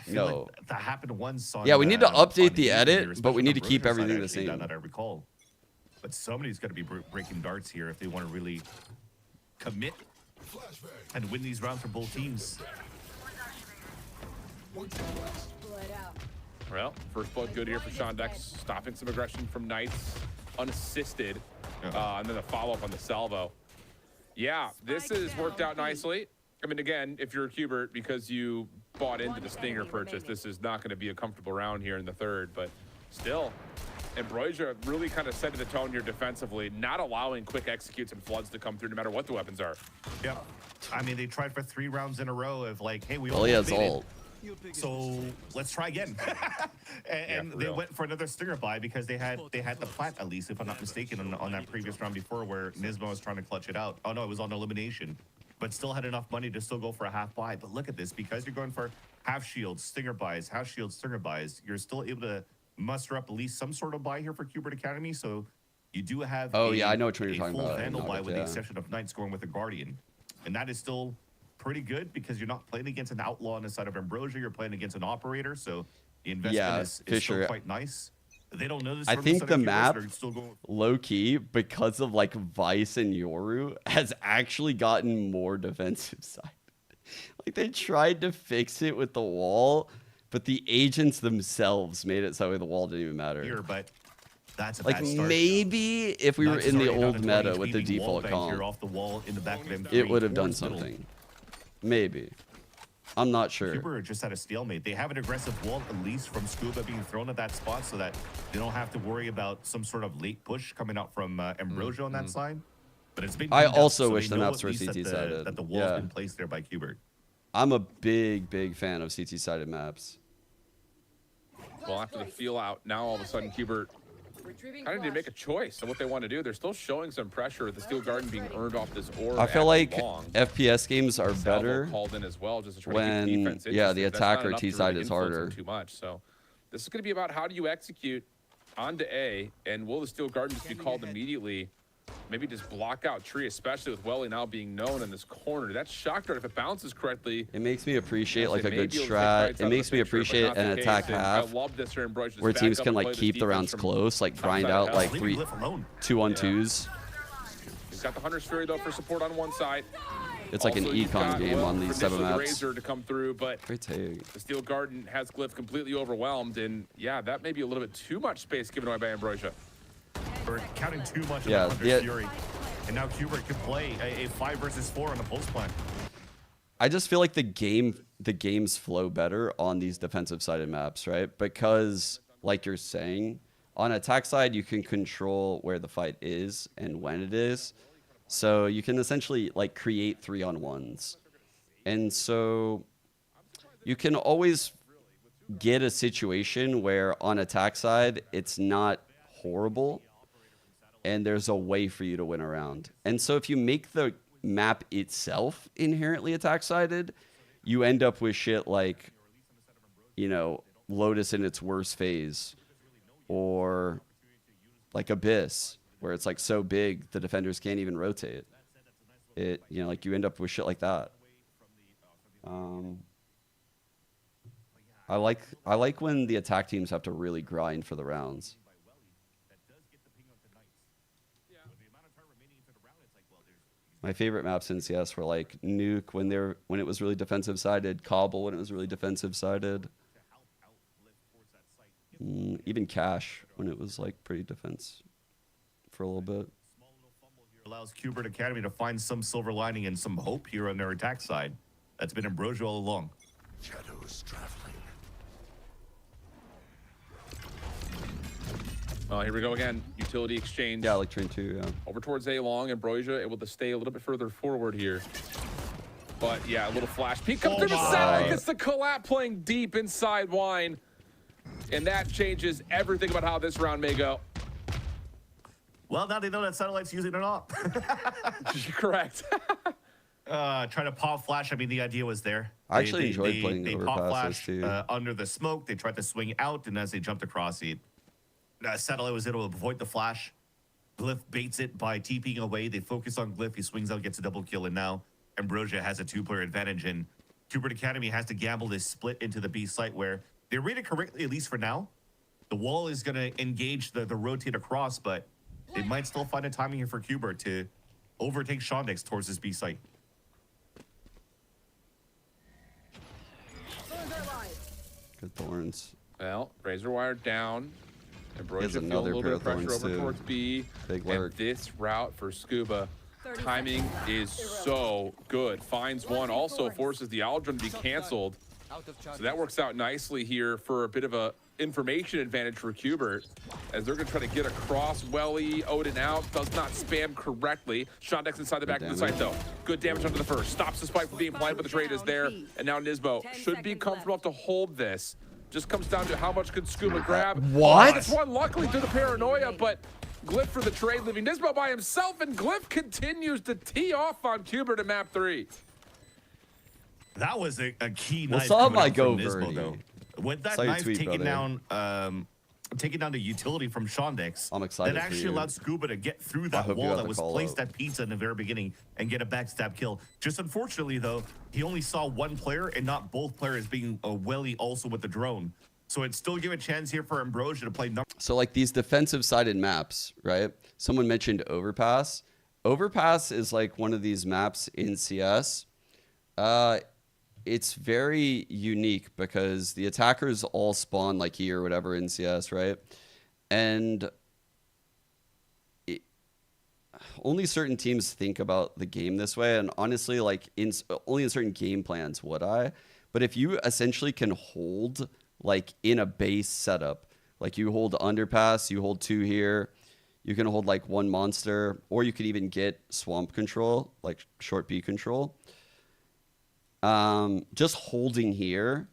No. Like that happened once on. Yeah, we need to update on the Easy, edit, but we need to especially keep on Ambrosia everything the side, actually, same. That I recall. But somebody's got to be breaking darts here if they want to really commit and win these rounds for both teams. Well, first blood good here for Sean Dex, stopping some aggression from Knights, unassisted, and then a follow-up on the salvo. Yeah, this has worked out nicely. I mean, again, if you're a Hubert, because you bought into the Stinger purchase, this is not going to be a comfortable round here in the third, but still, Ambrosia really kind of setting the tone here defensively, not allowing quick executes and floods to come through no matter what the weapons are. Yep. I mean, they tried for 3 rounds in a row of like, hey, we all Well, he has ult. So let's try again. and they went for another Stinger buy because they had the plant, at least, if I'm not mistaken, on that previous round before where Nismo was trying to clutch it out. Oh, no, it was on elimination. But still had enough money to still go for a half buy. But look at this. Because you're going for half shields, Stinger buys, half shields, Stinger buys, you're still able to muster up at least some sort of buy here for Hubert Academy. So you do have yeah, I know what you're talking full about. Vandal buy with the Yeah. exception of Knights going with a Guardian. And that is still pretty good because you're not playing against an outlaw on the side of Ambrosia. You're playing against an operator. So the investment is still quite nice. They don't know this. I think the map, still going low key, because of like Vice and Yoru, has actually gotten more defensive side. Like they tried to fix it with the wall, but the agents themselves made it so the wall didn't even matter. here, but that's a Like bad start. maybe if we were Knights in the starting out old at meta 20 with the HP, wall default bank here comp, off the wall in the back of M3 it would have done towards middle. something. Maybe. I'm not sure. Cuber just had a stalemate. They have an aggressive wall, at least from Scuba being thrown at that spot so that they don't have to worry about some sort of late push coming out from Ambrosia on that side. But it's been I cleaned up, also so wish they the know maps at were least CT that sided. that the wall's been placed there by Cubert. I'm a big fan of CT sided maps. Well, after the feel out, now all of a sudden Hubert kind of need to make a choice of what they want to do. They're still showing some pressure with the Steel Garden being earned off this orb. I feel like long. FPS games are Salvo better called in as well, just to try when to keep defense the interested. That's not attacker enough to T side really is influence them harder. too much. So this is going to be about how do you execute onto A, and will the Steel Garden just be called immediately? Maybe just block out Tree, especially with Welly now being known in this corner. That shock dart, if it bounces correctly, It makes me appreciate like they a may good be able to take strat. fights out It of makes the me picture, but appreciate not an the attack case. And half I love this here in Ambrosia, just where back teams up can and like play this keep the defense rounds from close, like grind outside out of like hell. 2-on-2s. He's got the Hunter's Fury though for support on one side. It's like an Also, you've econ got, game well, on these type of initially the maps. Razor to come through, but Great take. the Steel Garden has Glyph completely overwhelmed, and yeah, that may be a little bit too much space given away by Ambrosia. We're counting too much Yeah, on Hunter's Fury. And now Cubert can play a 5 versus 4 on the post plan. I just feel like the games flow better on these defensive sided maps, right? Because like you're saying, on attack side you can control where the fight is and when it is. So you can essentially like create 3-on-1s. And so you can always get a situation where on attack side it's not horrible and there's a way for you to win around. And so if you make the map itself inherently attack sided, you end up with shit like, you know, Lotus in its worst phase, or like Abyss, where it's like so big the defenders can't even rotate. It, you know, like you end up with shit like that. I like when the attack teams have to really grind for the rounds. My favorite maps in CS were like Nuke when it was really defensive sided, Cobble when it was really defensive sided, even Cash when it was like pretty defense for a little bit. Allows Cubert Academy to find some silver lining and some hope here on their attack side. That's been Ambrosia all along. Shadows traveling. Oh, here we go again. Utility exchange. Yeah, like Train 2, yeah. Over towards A long. Ambrosia able to stay a little bit further forward here. But yeah, a little flash peek comes through the center. Gets the collab playing deep inside Wine. And that changes everything about how this round may go. Well, now they know that Satellite's using it off. Correct. Trying to pop flash. I mean, the idea was there. I actually enjoyed playing they overpasses pop flash too. Under the smoke. They tried to swing out, and as they jumped across it, Satellite was able to avoid the flash. Glyph baits it by TPing away. They focus on Glyph. He swings out, gets a double kill, and now Ambrosia has a 2-player advantage. And Kubert Academy has to gamble this split into the B site where they read it correctly, at least for now. The wall is going to engage the rotate across, but they might still find a timing here for Kubert to overtake Shondex towards this B site. Good thorns. Well, Razor Wire down. Ambrosia Here's feeling another a little bit pair of of pressure thorns, over too. towards B. Big and work. this route for Scuba, timing is so good. Finds one, also forces the Aldrin to be canceled. So that works out nicely here for a bit of a information advantage for Kubert, as they're going to try to get across. Welly, Odin out, does not spam correctly. Shondex inside the back of the site, though. Good damage onto the first. Stops the spike from being planted, but the trade is there. And now Nismo should be comfortable enough to hold this. Just comes down to how much can Scuba grab. What? Gets one, luckily, to the paranoia, but Glyph for the trade, leaving Nismo by himself, and Glyph continues to tee off on Kubert at map 3. That was a key What's knife up, coming my out from go, Nismo, Verdi? though. With that Saw your knife tweet, taking brother. down the utility from Shondex, I'm excited that for actually you. allowed Scuba to get through I that hope you wall got that the was call placed out. at Pizza in the very beginning and get a backstab kill. Just unfortunately, though, he only saw one player and not both players, being a Welly also with the drone. So it still give a chance here for Ambrosia to play number. So like these defensive sided maps, right? Someone mentioned Overpass. Overpass is like one of these maps in CS. It's very unique because the attackers all spawn like here or whatever in CS, right? And only certain teams think about the game this way. And honestly, like only in certain game plans would I. But if you essentially can hold like in a base setup, like you hold underpass, you hold 2 here, you can hold like 1 monster, or you could even get swamp control, like short B control. Just holding here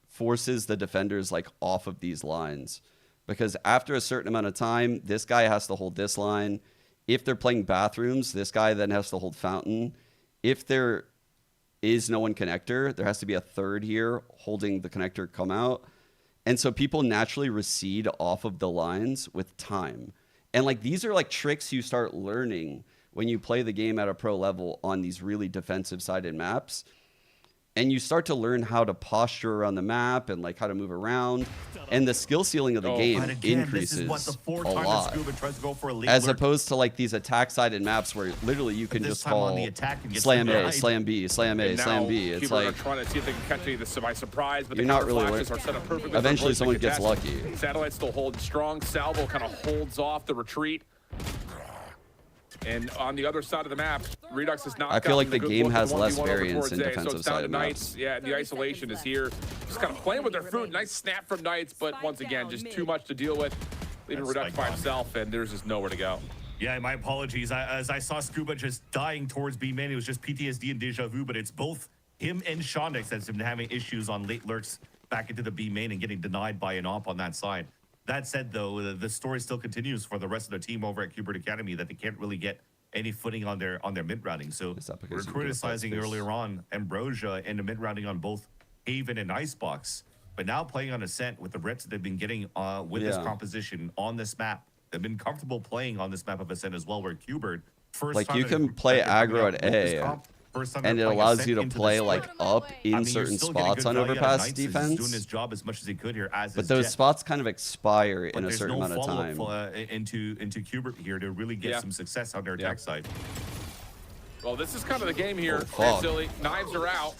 forces the defenders like off of these lines, because after a certain amount of time, this guy has to hold this line. If they're playing bathrooms, this guy then has to hold fountain. If there is no one connector, there has to be a third here holding the connector come out. And so people naturally recede off of the lines with time. And like these are like tricks you start learning when you play the game at a pro level on these really defensive sided maps. And you start to learn how to posture around the map and like how to move around. And the skill ceiling of the game increases a lot. As opposed to like these attack sided maps where literally you can just call slam A, slam B, slam A, slam B. It's like trying to see if they can catch any of this by surprise, but you're the not really flashes are set up perfectly. Eventually someone gets lucky. Satellite still holding strong. Salvo kind of holds off the retreat. And on the other side of the map, Redux is not. I feel like the game has less variance in so defensive it's down to sided Knights. maps. Yeah, the isolation is here. Just kind of playing with their food. Nice snap from Knights, but once again, just too much to deal with. Leaving Redux by himself, and there's just nowhere to go. Yeah, my apologies. As I saw Scuba just dying towards B main, it was just PTSD and deja vu, but it's both him and Shondex that's been having issues on late lurks back into the B main and getting denied by an op on that side. That said, though, the story still continues for the rest of the team over at Kubert Academy that they can't really get any footing on their mid routing. So we're criticizing earlier on Ambrosia and the mid routing on both Haven and Icebox, but now playing on Ascent with the reps that they've been getting with this composition on this map. They've been comfortable playing on this map of Ascent as well, where Kubert first Like time you can play aggro at A, and it allows you to play like up in certain spots on overpass defense. Doing his job as much as he could here, but those spots kind of expire in a certain amount of time. Into Kubert here to really get some success on their attack side. Well, this is kind of the game here. Silly. Knives are out.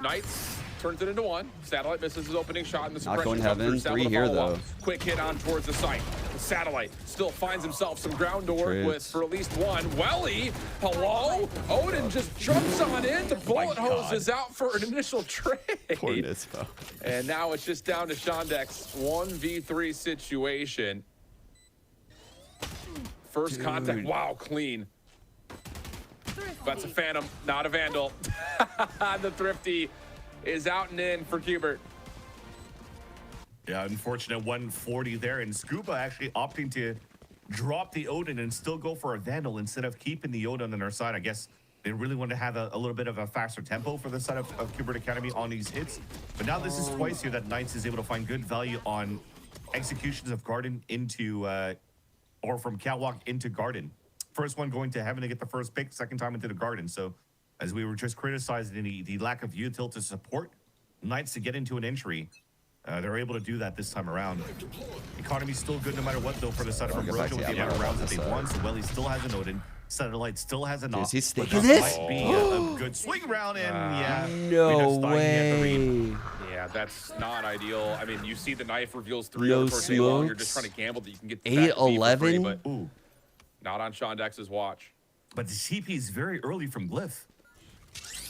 Knights turns it into 1. Satellite misses his opening shot in the suppression. Not going heaven. 3 here though. Quick hit on towards the site. The Satellite still finds himself some ground to work with for at least 1. Welly, hello? Odin just jumps on in. The bullet hose is out for an initial trade. Poor Nismo. And now it's just down to Shondex. 1v3 situation. First contact. Wow, clean. That's a Phantom, not a Vandal. The Thrifty is out and in for Kubert. Yeah, unfortunate 140 there, and Scuba actually opting to drop the Odin and still go for a Vandal instead of keeping the Odin on their side. I guess they really want to have a little bit of a faster tempo for the side of Kubert Academy on these hits. But now this is twice here that Knights is able to find good value on executions of Garden into, or from Catwalk into Garden. First one going to Heaven to get the first pick, second time into the Garden. So as we were just criticizing the lack of util to support Knights to get into an entry. They're able to do that this time around. Economy's still good no matter what, though, for the side of Ambrosia with the amount of rounds that they've won. So Welly still has an Odin. Satellite still has an off. He's But taking this this? might be a good swing round, and yeah. No way. Yeah, that's not ideal. I mean, you see the knife reveals 3 No over towards A-Long. You're smokes. just trying to gamble that you can get 8-11? but not on Sean Dex's watch. But the CP is very early from Glyph.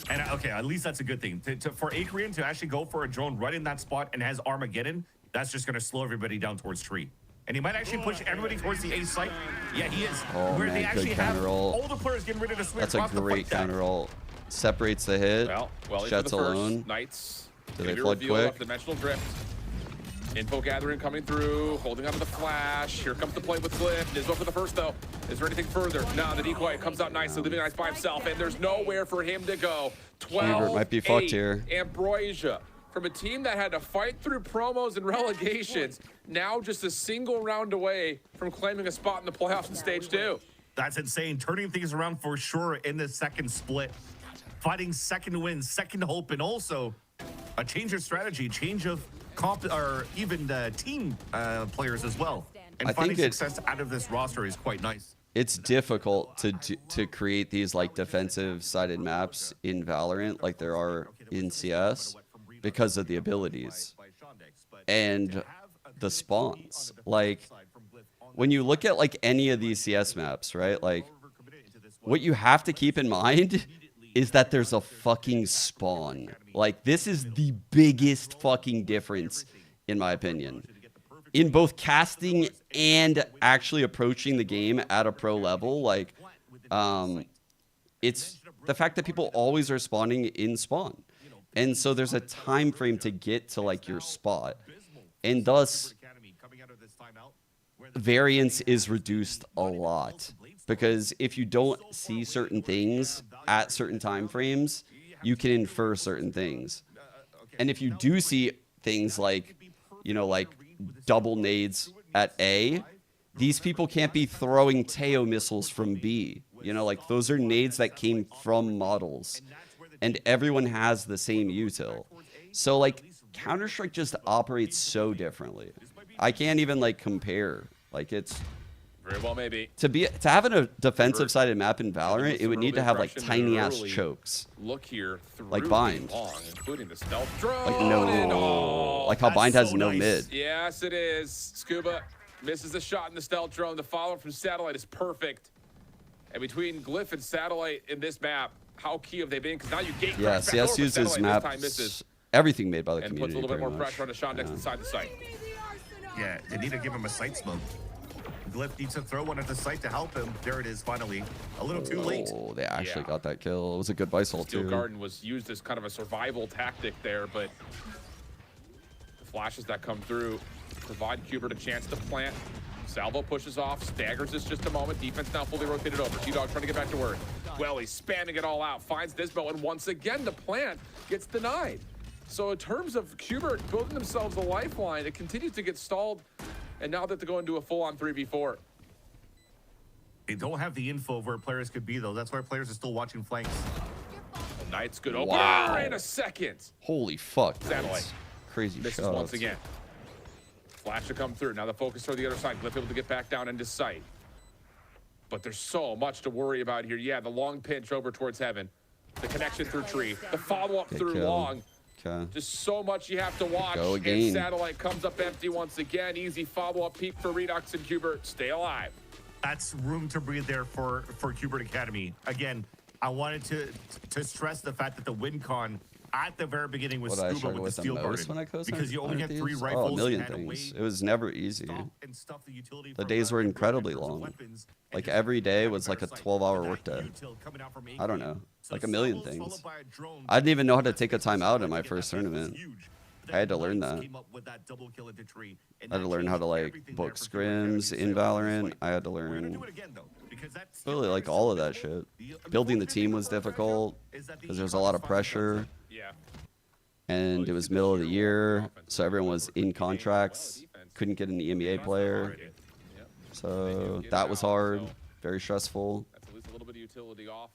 And okay, at least that's a good thing. For Akrian to actually go for a drone right in that spot and has Armageddon, that's just going to slow everybody down towards tree. And he might actually push everybody towards the A site. Yeah, he is. Oh, Where man, they actually good have counter roll. all the players getting ready to swing That's a across the great fight deck. counter roll. Separates the hit. Well, Jets alone. Knights. Do they Maybe flood reveal quick? off dimensional drift. Info gathering coming through, holding onto the flash. Here comes the play with Glyph. Nizzo for the first, though. Is there anything further? No, the decoy comes out nicely, leaving Nice by himself, and there's nowhere for him to go. 12 might be fucked here. Ambrosia, from a team that had to fight through promos and relegations, now just a single round away from claiming a spot in the playoffs in stage 2. That's insane. Turning things around for sure in the second split. Fighting second win, second hope, and also a change of strategy, change of comp, or even team players as well. And I finding think success out of this roster is quite nice. It's difficult to create these like defensive sided maps in Valorant like there are in CS because of the abilities and the spawns. Like when you look at like any of these CS maps, right? Like what you have to keep in mind is that there's a fucking spawn. Like this is the biggest fucking difference in my opinion. In both casting and actually approaching the game at a pro level, like, it's the fact that people always are spawning in spawn. And so there's a time frame to get to, like, your spot. And thus, variance is reduced a lot. Because if you don't see certain things at certain time frames, you can infer certain things. And if you do see things like, you know, like, double nades at A, these people can't be throwing Teo missiles from B. You know, like those are nades that came from models, and everyone has the same util. So like Counter-Strike just operates so differently. I can't even like compare. Like it's very well maybe to have a defensive sided map in Valorant, it would need to have like tiny ass chokes. Look here through like Bind. long, including the stealth drone. Like no, like how Bind has no mid. Yes, it is. Scuba misses the shot in the stealth drone. The follow from Satellite is perfect. And between Glyph and Satellite in this map, how key have they been? Because now you gate. Yeah, CS uses maps. Everything made by the and community. Puts a little bit more much. pressure on Sean Dex inside the site. Yeah, they need to give him a sight smoke. Glyph needs to throw one at the site to help him. There it is, finally. A little too late. Oh, they actually got that kill. It was a good vice ult, Steel too. Garden was used as kind of a survival tactic there, but the flashes that come through provide Kubert a chance to plant. Salvo pushes off, staggers this just a moment. Defense now fully rotated over. T-Dog trying to get back to work. Well, he's spamming it all out. Finds Nismo, and once again, the plant gets denied. So in terms of Kubert building themselves a lifeline, it continues to get stalled. And now that they're going to a full-on 3v4. They don't have the info of where players could be, though. That's why players are still watching flanks. Knight's good opener Wow. in a second. Holy fuck. Satellite. That's crazy Misses shots. once again. Flash to come through. Now the focus toward the other side. Glyph able to get back down into sight. But there's so much to worry about here. Yeah, the long pinch over towards heaven. The connection through tree. The follow-up through kill. long. Okay. Just so much you have to watch. Go And again. Satellite comes up empty once again. Easy follow-up peak for Redux and Kubert. Stay alive. That's room to breathe there for Kubert Academy. Again, I wanted to stress the fact that the win con at the very beginning was What I Scuba struggle with the with Steel the Garden. most when I co-signed Because you only had 3 these? rifles. Oh, a million you had to things. wait, It was never easy. stop and stuff the utility The from, days were different incredibly types of long. weapons, and Like just every day have was like a better sight. 12-hour And that workday. util coming out from I don't A. know. So Like a million Salvo's things. followed by a drone. I didn't even know how to take a timeout in my That first was tournament. huge. I had to learn Knights that. came up with that double kill into tree, and I had to that learn how to changed like everything book there for Kubert scrims Academy. in So, Valorant. I had to we're gonna learn do it again, though, because that's really like all of that shit. Building the team was difficult because there was a lot of pressure. Yeah. And it was middle of the year, so everyone was in contracts, couldn't get an EMEA player. So that was hard, very stressful. That's at least a little bit of utility off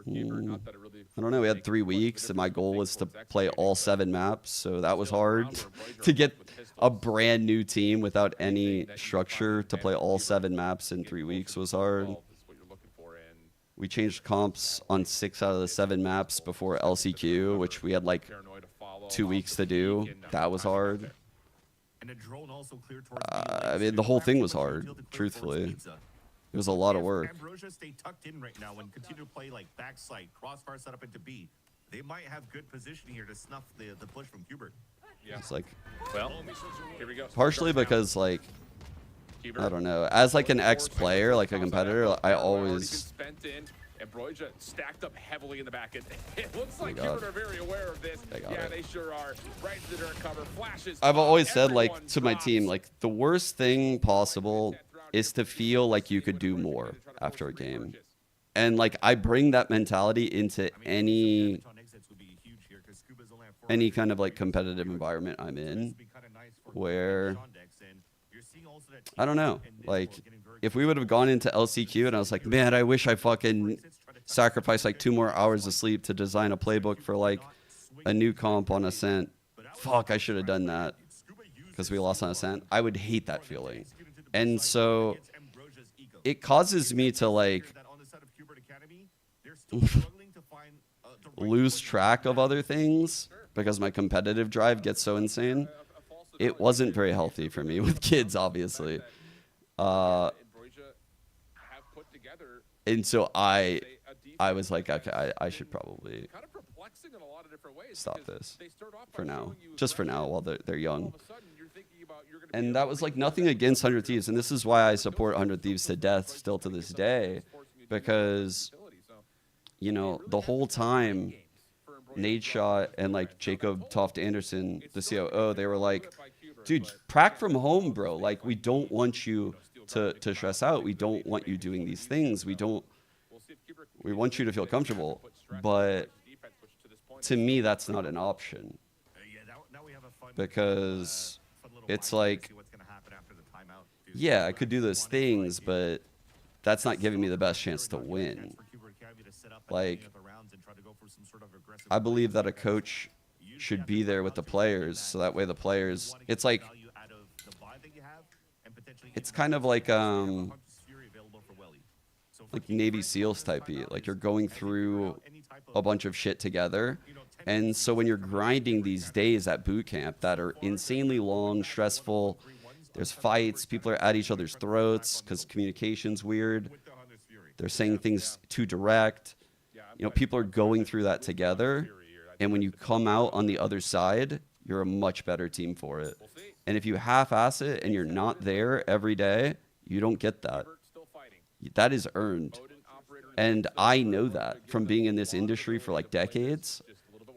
I don't know. We had 3 weeks, and my goal was to play all 7 maps, so that was hard. To get a brand new team without any structure to play all 7 maps in 3 weeks was hard. We changed comps on 6 out of the 7 maps before LCQ, which we had like 2 weeks to do. That was hard. I mean, the whole thing was hard, truthfully. It was a lot of work. Ambrosia stay tucked in right now and continue to play like backside, crossfire set up into B. They might have good position here to snuff the push from Hubert. Yeah. It's like, well, here we go. Partially because like, I don't know, as like an ex-player, like a competitor, I always spent in. Ambrosia stacked up heavily in the back. It looks like God. Hubert are very aware of this. Yeah, they sure are. Right to the dirt cover, flashes. I've always said, like, to my team, like, the worst thing possible is to feel like you could do more after a game. And, like, I bring that mentality into any kind of, like, competitive environment I'm in, where, I don't know, like, if we would have gone into LCQ and I was like, man, I wish I fucking sacrificed, like, 2 more hours of sleep to design a playbook for, like, a new comp on Ascent. Fuck, I should have done that because we lost on Ascent. I would hate that feeling. And so it causes me to, like, lose track of other things because my competitive drive gets so insane. It wasn't very healthy for me with kids, obviously. And so I was like, okay, I should probably stop this for now, just for now while they're young. And that was like nothing against 100 Thieves, and this is why I support 100 Thieves to death still to this day, because, you know, the whole time Nade Shot and like Jacob Toft Anderson, the COO, they were like, dude, prac from home, bro. Like, we don't want you to stress out. We don't want you doing these things. We want you to feel comfortable. But to me, that's not an option, because it's like, yeah, I could do those things, but that's not giving me the best chance to win. Like, I believe that a coach should be there with the players, so that way the players, it's like, it's kind of like Navy SEALs type beat. Like, you're going through a bunch of shit together, and so when you're grinding these days at boot camp that are insanely long, stressful, there's fights, people are at each other's throats because communication's weird, they're saying things too direct, you know, people are going through that together, and when you come out on the other side, you're a much better team for it. And if you half-ass it and you're not there every day, you don't get that. That is earned. And I know that from being in this industry for like decades.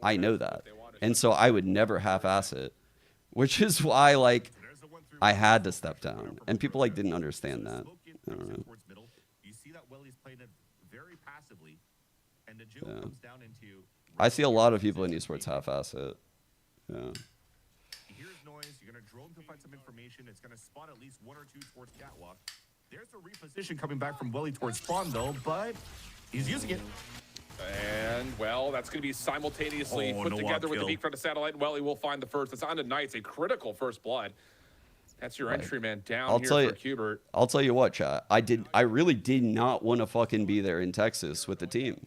I know that. And so I would never half-ass it, which is why, like, I had to step down. And people, like, didn't understand that. I don't know. Yeah. I see a lot of people in esports half-ass it. Yeah. You're gonna drone to find some information. It's gonna spot at least 1 or 2 towards catwalk. There's a reposition coming back from Welly towards spawn though, but he's using it. And well, that's going to be simultaneously put together with the peek from the satellite. Welly will find the first. It's on to Knights, a critical first blood. That's your entry man down here for Hubert. I'll tell you what, chat. I really did not want to fucking be there in Texas with the team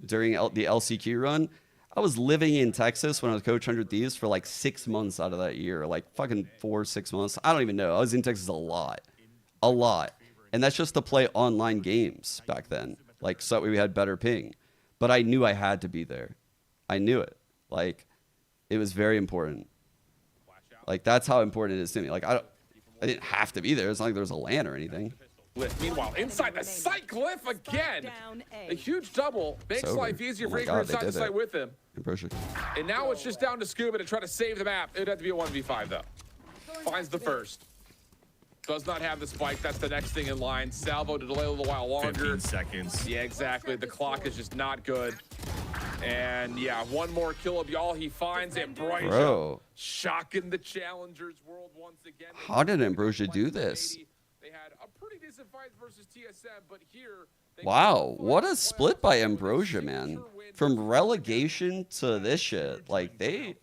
during the LCQ run. I was living in Texas when I was coach 100 Thieves for like 6 months out of that year, like fucking 4 or 6 months. I don't even know. I was in Texas a lot. And that's just to play online games back then. Like, so that we had better ping. But I knew I had to be there. I knew it. Like, it was very important. Like, that's how important it is to me. Like, I didn't have to be there. It's not like there was a LAN or anything. Meanwhile, inside the site, Glyph again. A huge double makes life easier for Acre inside the site with him. And now it's just down to Scuba to try to save the map. It'd have to be a 1v5 though. Finds the first. Does not have the spike. That's the next thing in line. Salvo to delay a little while longer. 15 seconds. Yeah, exactly. The clock is just not good. And yeah, one more kill of y'all. He finds Ambrosia. Bro. Shocking the challengers world once again. How did Ambrosia do this? They had a pretty decent fight versus TSM, but here Wow, what a split by Ambrosia, man. From relegation to this shit. Like, they...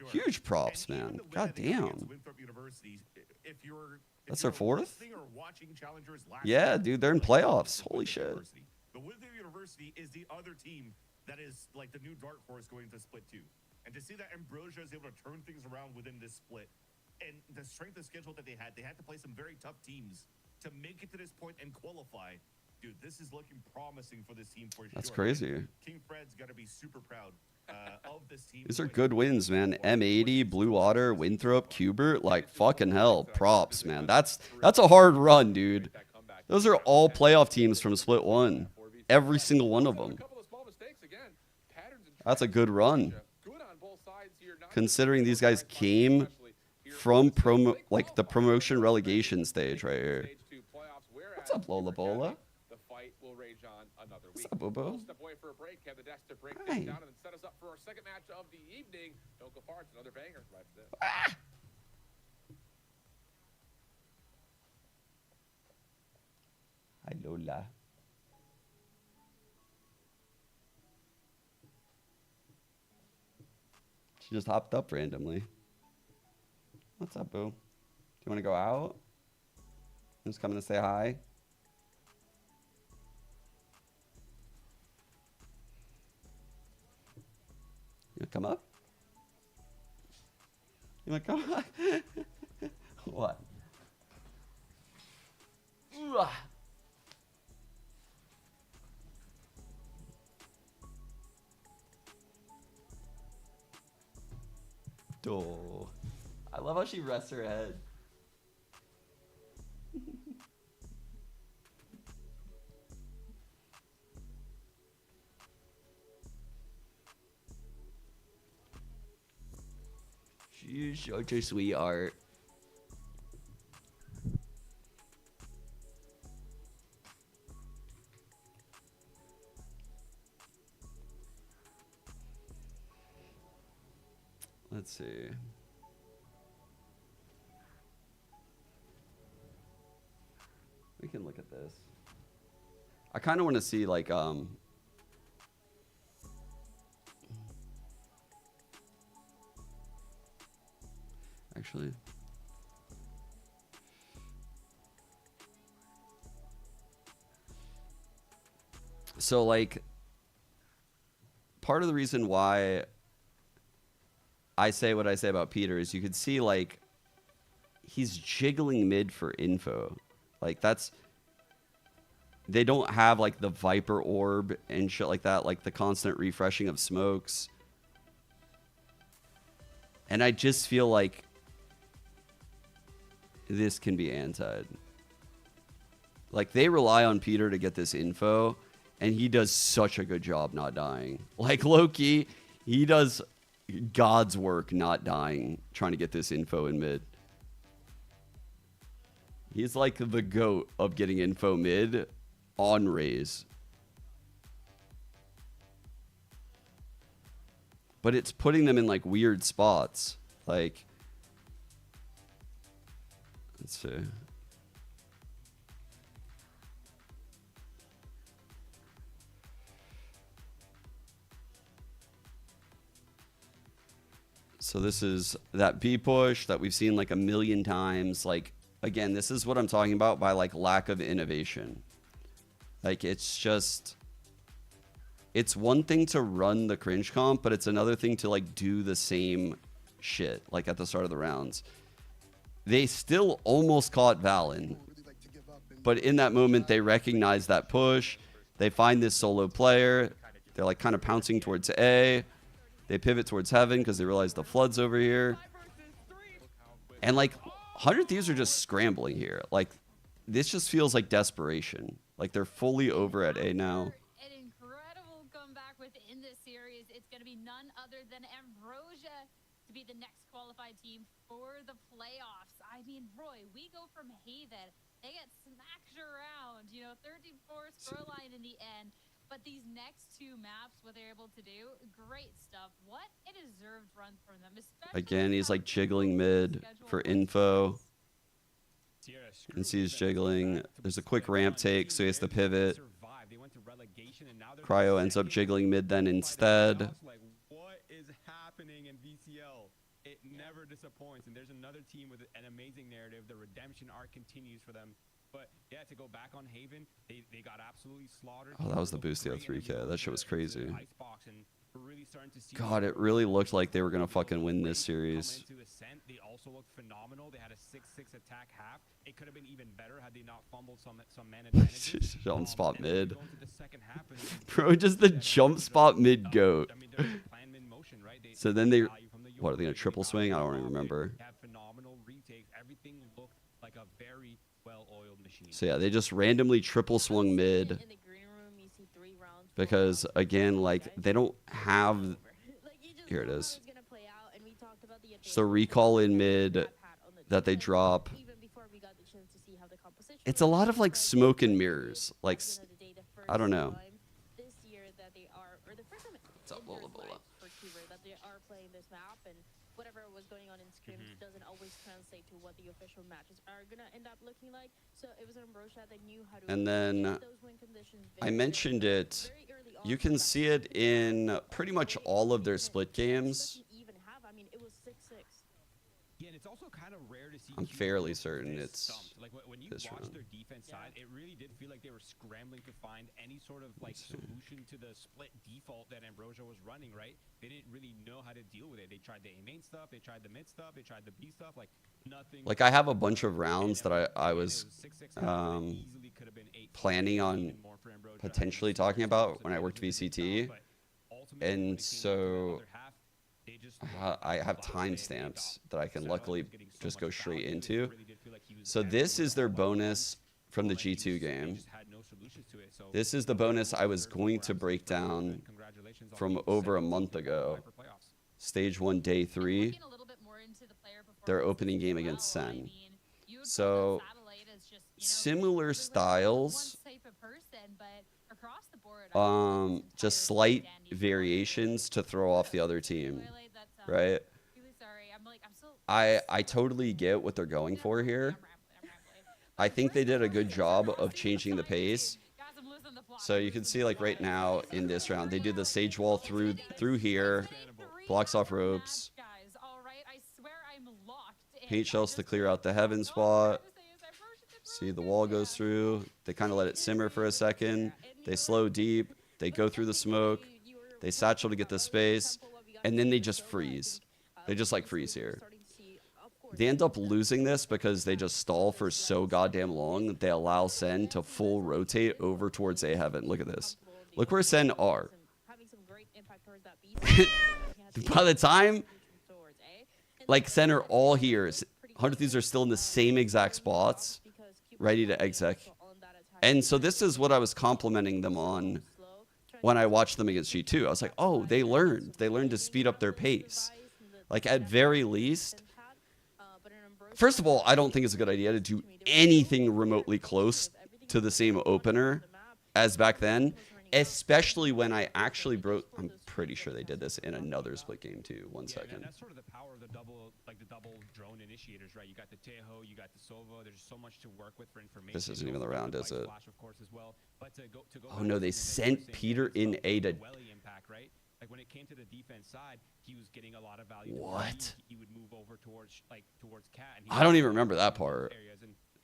Huge props, man. God damn. That's their fourth? Yeah, dude, they're in playoffs. Holy shit. The Winthrop University is the other team that is like the new dark horse going to split 2. And to see that Ambrosia is able to turn things around within this split, and the strength of schedule that they had to play some very tough teams to make it to this point and qualify. Dude, this is looking promising for this team for sure. That's crazy. King Fred's got to be super proud of this team. These are good wins, man. M80, Blue Water, Winthrop, Cubert, like fucking hell. Props, man. That's a hard run, dude. Those are all playoff teams from Split 1. Every single one of them. That's a good run. Considering these guys came from the promotion relegation stage right here. What's up, Lola Bola? What's up, Bobo? Hi. Ah! Hi, Lola. She just hopped up randomly. What's up, boo? Do you want to go out? Who's coming to say hi? You want to come up? You want to come up? What? Oh, I love how she rests her head. She's such a sweetheart. Let's see. We can look at this. I kind of want to see like actually so like part of the reason why I say what I say about Peter is you could see like he's jiggling mid for info. Like that's they don't have like the Viper orb and shit like that, like the constant refreshing of smokes. And I just feel like this can be antied. Like they rely on Peter to get this info and he does such a good job not dying. Like Loki, he does God's work not dying, trying to get this info in mid. He's like the GOAT of getting info mid on Raze. But it's putting them in like weird spots. Like, let's see. So this is that B push that we've seen like a million times. Like, again, this is what I'm talking about by like lack of innovation. Like, it's just, it's one thing to run the cringe comp, but it's another thing to like do the same shit like at the start of the rounds. They still almost caught Valen, but in that moment they recognize that push. They find this solo player. They're like kind of pouncing towards A. They pivot towards Heaven because they realize the flood's over here. And like 100 Thieves are just scrambling here. Like this just feels like desperation. Like they're fully over at A now. An incredible comeback within this series. It's going to be none other than Ambrosia to be the next qualified team for the playoffs. I mean, Roy, we go from Haven. They get smacked around, you know, 34 scoreline in the end. But these next two maps, what they're able to do, great stuff. What a deserved run from them. Again, he's like jiggling mid for info. And sees jiggling. There's a quick ramp take, so he has to pivot. relegation, and now they're Cryo ends up jiggling mid then instead. Like, what is happening in VCL? It never disappoints, and there's another team with an amazing narrative. The redemption arc continues for them. But yeah, to go back on Haven, they got absolutely slaughtered. Oh, that was the Boostio 3K. That shit was crazy. Icebox, and we're really starting to see God, it really looked like they were gonna fucking win this series. They also looked phenomenal. They had a 6-6 attack half. It could have been even better had they not fumbled some man advantages. Jump spot mid. Bro, just the jump spot mid goat. So then they, what are they gonna triple swing? I don't even remember. Have phenomenal retakes. Everything looked like a very well-oiled machine. So yeah, they just randomly triple swung mid. Because again, like they don't have. Here it is. Just a recall in mid that they drop. It's a lot of like smoke and mirrors. Like, I don't know. What's up, Lola Bola? Whatever was going on in scrims doesn't always translate to what the official matches are gonna end up looking like. So it was Ambrosia that knew how to. And then I mentioned it. You can see it in pretty much all of their split games. Yeah, and it's also kind of rare to see. I'm fairly certain it's like when you this watch round. their defense side, it really did feel like they were scrambling to find any sort of like solution to the split default that Ambrosia was running. Right? They didn't really know how to deal with it. They tried the A main stuff, they tried the mid stuff, they tried the B stuff. Like nothing. Like I have a bunch of rounds that I was planning on potentially talking about when I worked VCT, and so I have timestamps that I can luckily just go straight into. So this is their bonus from the G2 game. This is the bonus I was going to break down from over a month ago. Stage 1, day 3. Their opening game against Sen. So similar styles. Just slight variations to throw off the other team. Right? I totally get what they're going for here. I think they did a good job of changing the pace. So you can see like right now in this round, they do the sage wall through here, blocks off ropes, paint shells to clear out the heaven spot. See the wall goes through. They kind of let it simmer for a second. They slow deep. They go through the smoke. They satchel to get the space, and then they just freeze. They just like freeze here. They end up losing this because they just stall for so goddamn long that they allow Sen to full rotate over towards A heaven. Look at this. Look where Sen are. By the time like Sen are all here, 100 Thieves are still in the same exact spots, ready to exec. And so this is what I was complimenting them on when I watched them against G2. I was like, oh, they learned. They learned to speed up their pace. Like at very least, first of all, I don't think it's a good idea to do anything remotely close to the same opener as back then, especially when I actually broke. I'm pretty sure they did this in another split game too. One second. That's sort of the power of the double drone initiators, right? You got the Tejo, you got the Sova. There's so much to work with for information. This isn't even the round, is it? Flash, of course, as well. But to go Oh no, they sent Peter in A to. Impact, right? Like when it came to the defense side, he was getting a lot of value. What? He would move over towards Cat. And I don't even remember that part.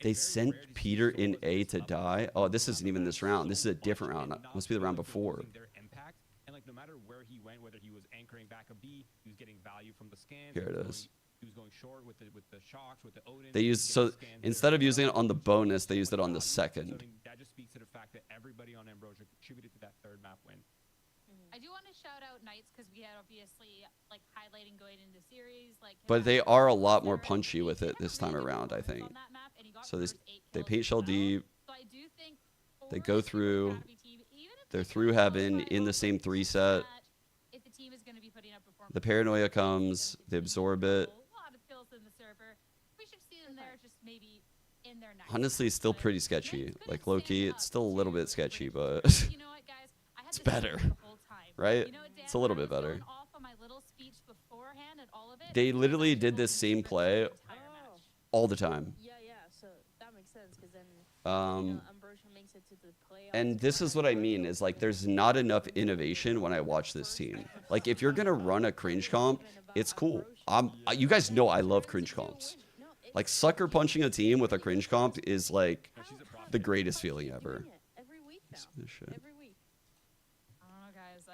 They sent Peter in A to die. Oh, this isn't even this round. This is a different round. Must be the round before. And like no matter where he went, whether he was anchoring back a B, he was getting value from the scans. Here it is. He was going short with the shocks, with the Odin. They used so instead of using it on the bonus, they used it on the second. That just speaks to the fact that everybody on Ambrosia contributed to that third map win. I do want to shout out Knights because we had obviously like highlighting going into series, like. But they are a lot more punchy with it this time around, I think. So they paint shell deep. They go through. They're through heaven in the same 3 set. The paranoia comes. They absorb it. Honestly, it's still pretty sketchy. Like low key, it's still a little bit sketchy, but it's better, right? It's a little bit better. They literally did this same play all the time. Yeah, so that makes sense because then Ambrosia makes it And this is what I mean is like there's not enough innovation when I watch this team. Like if you're gonna run a cringe comp, it's cool. You guys know I love cringe comps. Like sucker punching a team with a cringe comp is like the greatest feeling ever. Every week. I don't know, guys.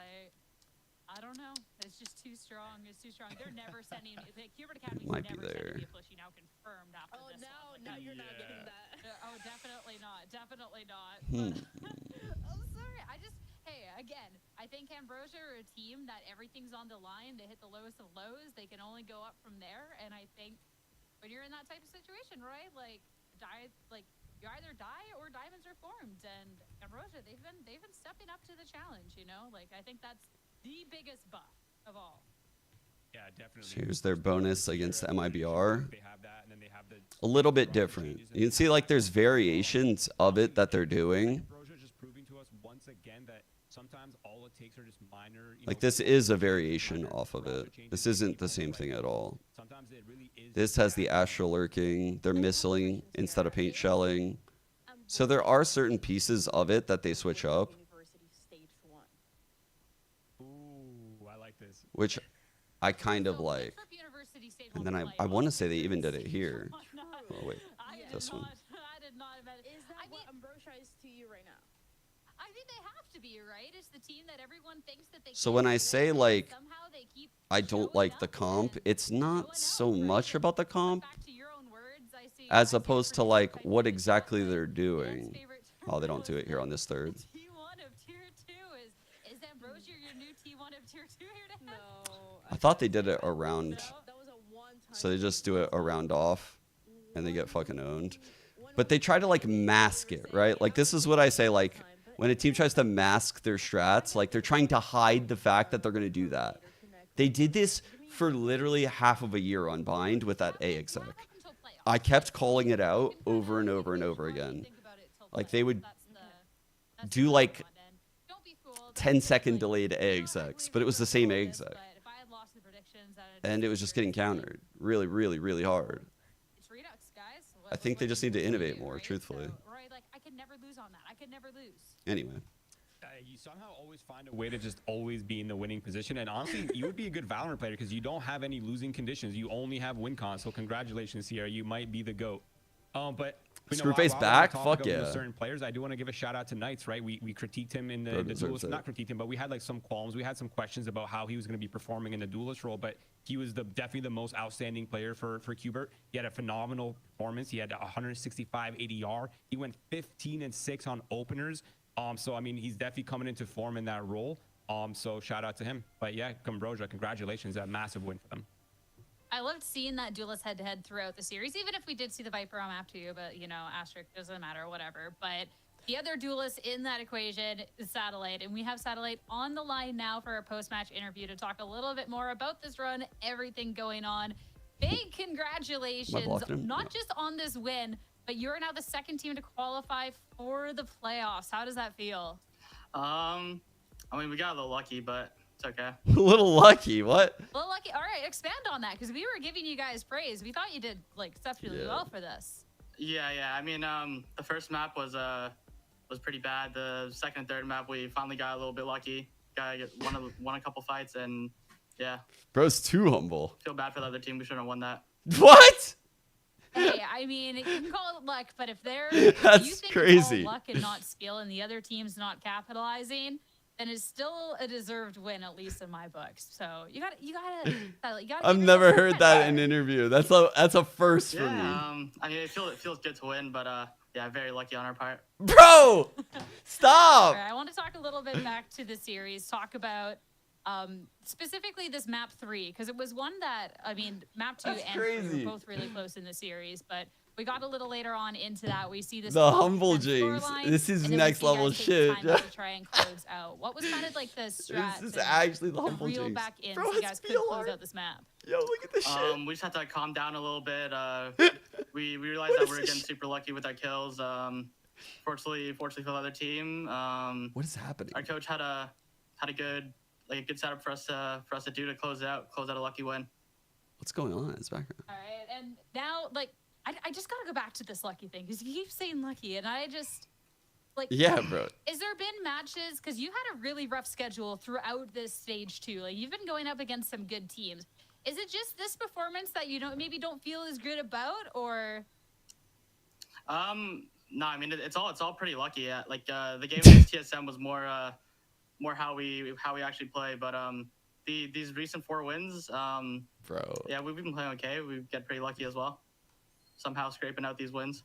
I don't know. It's just too strong. It's too strong. They're never sending me. Like, Hubert Academy's Might be never there. sending me a push. Now confirmed after this one. Now you're not getting that. Oh, definitely not. Definitely not. Hmm. I'm sorry. Hey, again, I think Ambrosia are a team that everything's on the line. They hit the lowest of lows. They can only go up from there. And I think when you're in that type of situation, right? You either die or diamonds are formed. And Ambrosia, they've been stepping up to the challenge. You know, like I think that's the biggest buff of all. Yeah, definitely. So here's their bonus against the MIBR. They have that, and then they have the A little bit different. You can see like there's variations of it that they're doing. Ambrosia just proving to us once again that sometimes all it takes are just minor. Like this is a variation off of it. This isn't the same thing at all. Sometimes it really is. This has the astral lurking. They're missiling instead of paint shelling. So there are certain pieces of it that they switch up. Ooh, I like this. Which I kind of like. And then I want to say they even did it here. Oh, wait. This one. I did not imagine. Is that what Ambrosia is to you right now? I think they have to be, right? It's the team that everyone thinks that they So can when I do say it, like somehow they keep I don't like the comp, it's not so much about the comp back to your own words. I see. as opposed to like what exactly they're doing. Oh, they don't do it here on this third. T1 of tier 2 is Ambrosia your new T1 of tier 2 here to No. I thought they did it around. So they just do it around off and they get fucking owned. But they try to like mask it, right? Like this is what I say, like when a team tries to mask their strats, like they're trying to hide the fact that they're going to do that. They did this for literally half of a year on Bind with that A exec. I kept calling it out over and over and over again. Like they would do like 10-second delayed A execs, but it was the same A exec. And it was just getting countered really, really, really hard. I think they just need to innovate more, truthfully. Right, like I could never lose on that. I could never lose. Anyway. You somehow always find a way to just always be in the winning position. And honestly, you would be a good Valorant player because you don't have any losing conditions. You only have win cons. So congratulations, Sierra. You might be the GOAT. But Screwface back? Fuck yeah. Certain players, I do want to give a shout out to Knights, right? We critiqued him in the duelist, not critiqued him, but we had like some qualms. We had some questions about how he was going to be performing in the duelist role, but he was definitely the most outstanding player for Qbert. He had a phenomenal performance. He had 165 ADR. He went 15-6 on openers. So I mean, he's definitely coming into form in that role. So shout out to him. But yeah, Ambrosia, congratulations, a massive win for them. I loved seeing that duelist head-to-head throughout the series, even if we did see the Viper on map 2, but, you know, asterisk doesn't matter, whatever. But the other duelist in that equation is Satellite, and we have Satellite on the line now for a post-match interview to talk a little bit more about this run, everything going on. Big congratulations, not just on this win, but you're now the second team to qualify for the playoffs. How does that feel? I mean, we got a little lucky, but it's okay. A little lucky, what? A little lucky. All right, expand on that, because we were giving you guys praise. We thought you did like exceptionally well for this. Yeah. I mean, the first map was pretty bad. The second and third map, we finally got a little bit lucky. Won a couple fights, and yeah. Bro's too humble. Feel bad for the other team. We shouldn't have won that. What? Hey, I mean, you can call it luck, but if That's you think crazy. It's all luck and not skill, and the other team's not capitalizing, then it's still a deserved win, at least in my books. So you gotta. I've never heard that in an interview. That's a first for me. I mean, it feels good to win, but yeah, very lucky on our part. Bro, stop. All right, I want to talk a little bit back to the series. Talk about specifically this map 3, because it was one that, I mean, map 2 and 3 were both really close in the series, but we got a little later on into that. We see this the humble Jinx. This is next level shit. To try and close out. What was kind of like the strat? This is actually the humble reel Jinx. back in Bro, so you guys could close out this map. Yo, look at this shit. We just have to calm down a little bit. We realized that we were getting super lucky with our kills. Fortunately for the other team. What is happening? Our coach had a good setup for us to do to close out a lucky win. What's going on in his background? All right, and now I just gotta go back to this lucky thing because you keep saying lucky, and Like, Yeah, bro. Is there been matches, because you had a really rough schedule throughout this stage too, like you've been going up against some good teams. Is it just this performance that you maybe don't feel as good about, or? No, I mean it's all pretty lucky. Yeah. Like the game against TSM was more how we actually play. But these recent 4 wins, bro. Yeah, we've been playing okay. We get pretty lucky as well. Somehow scraping out these wins.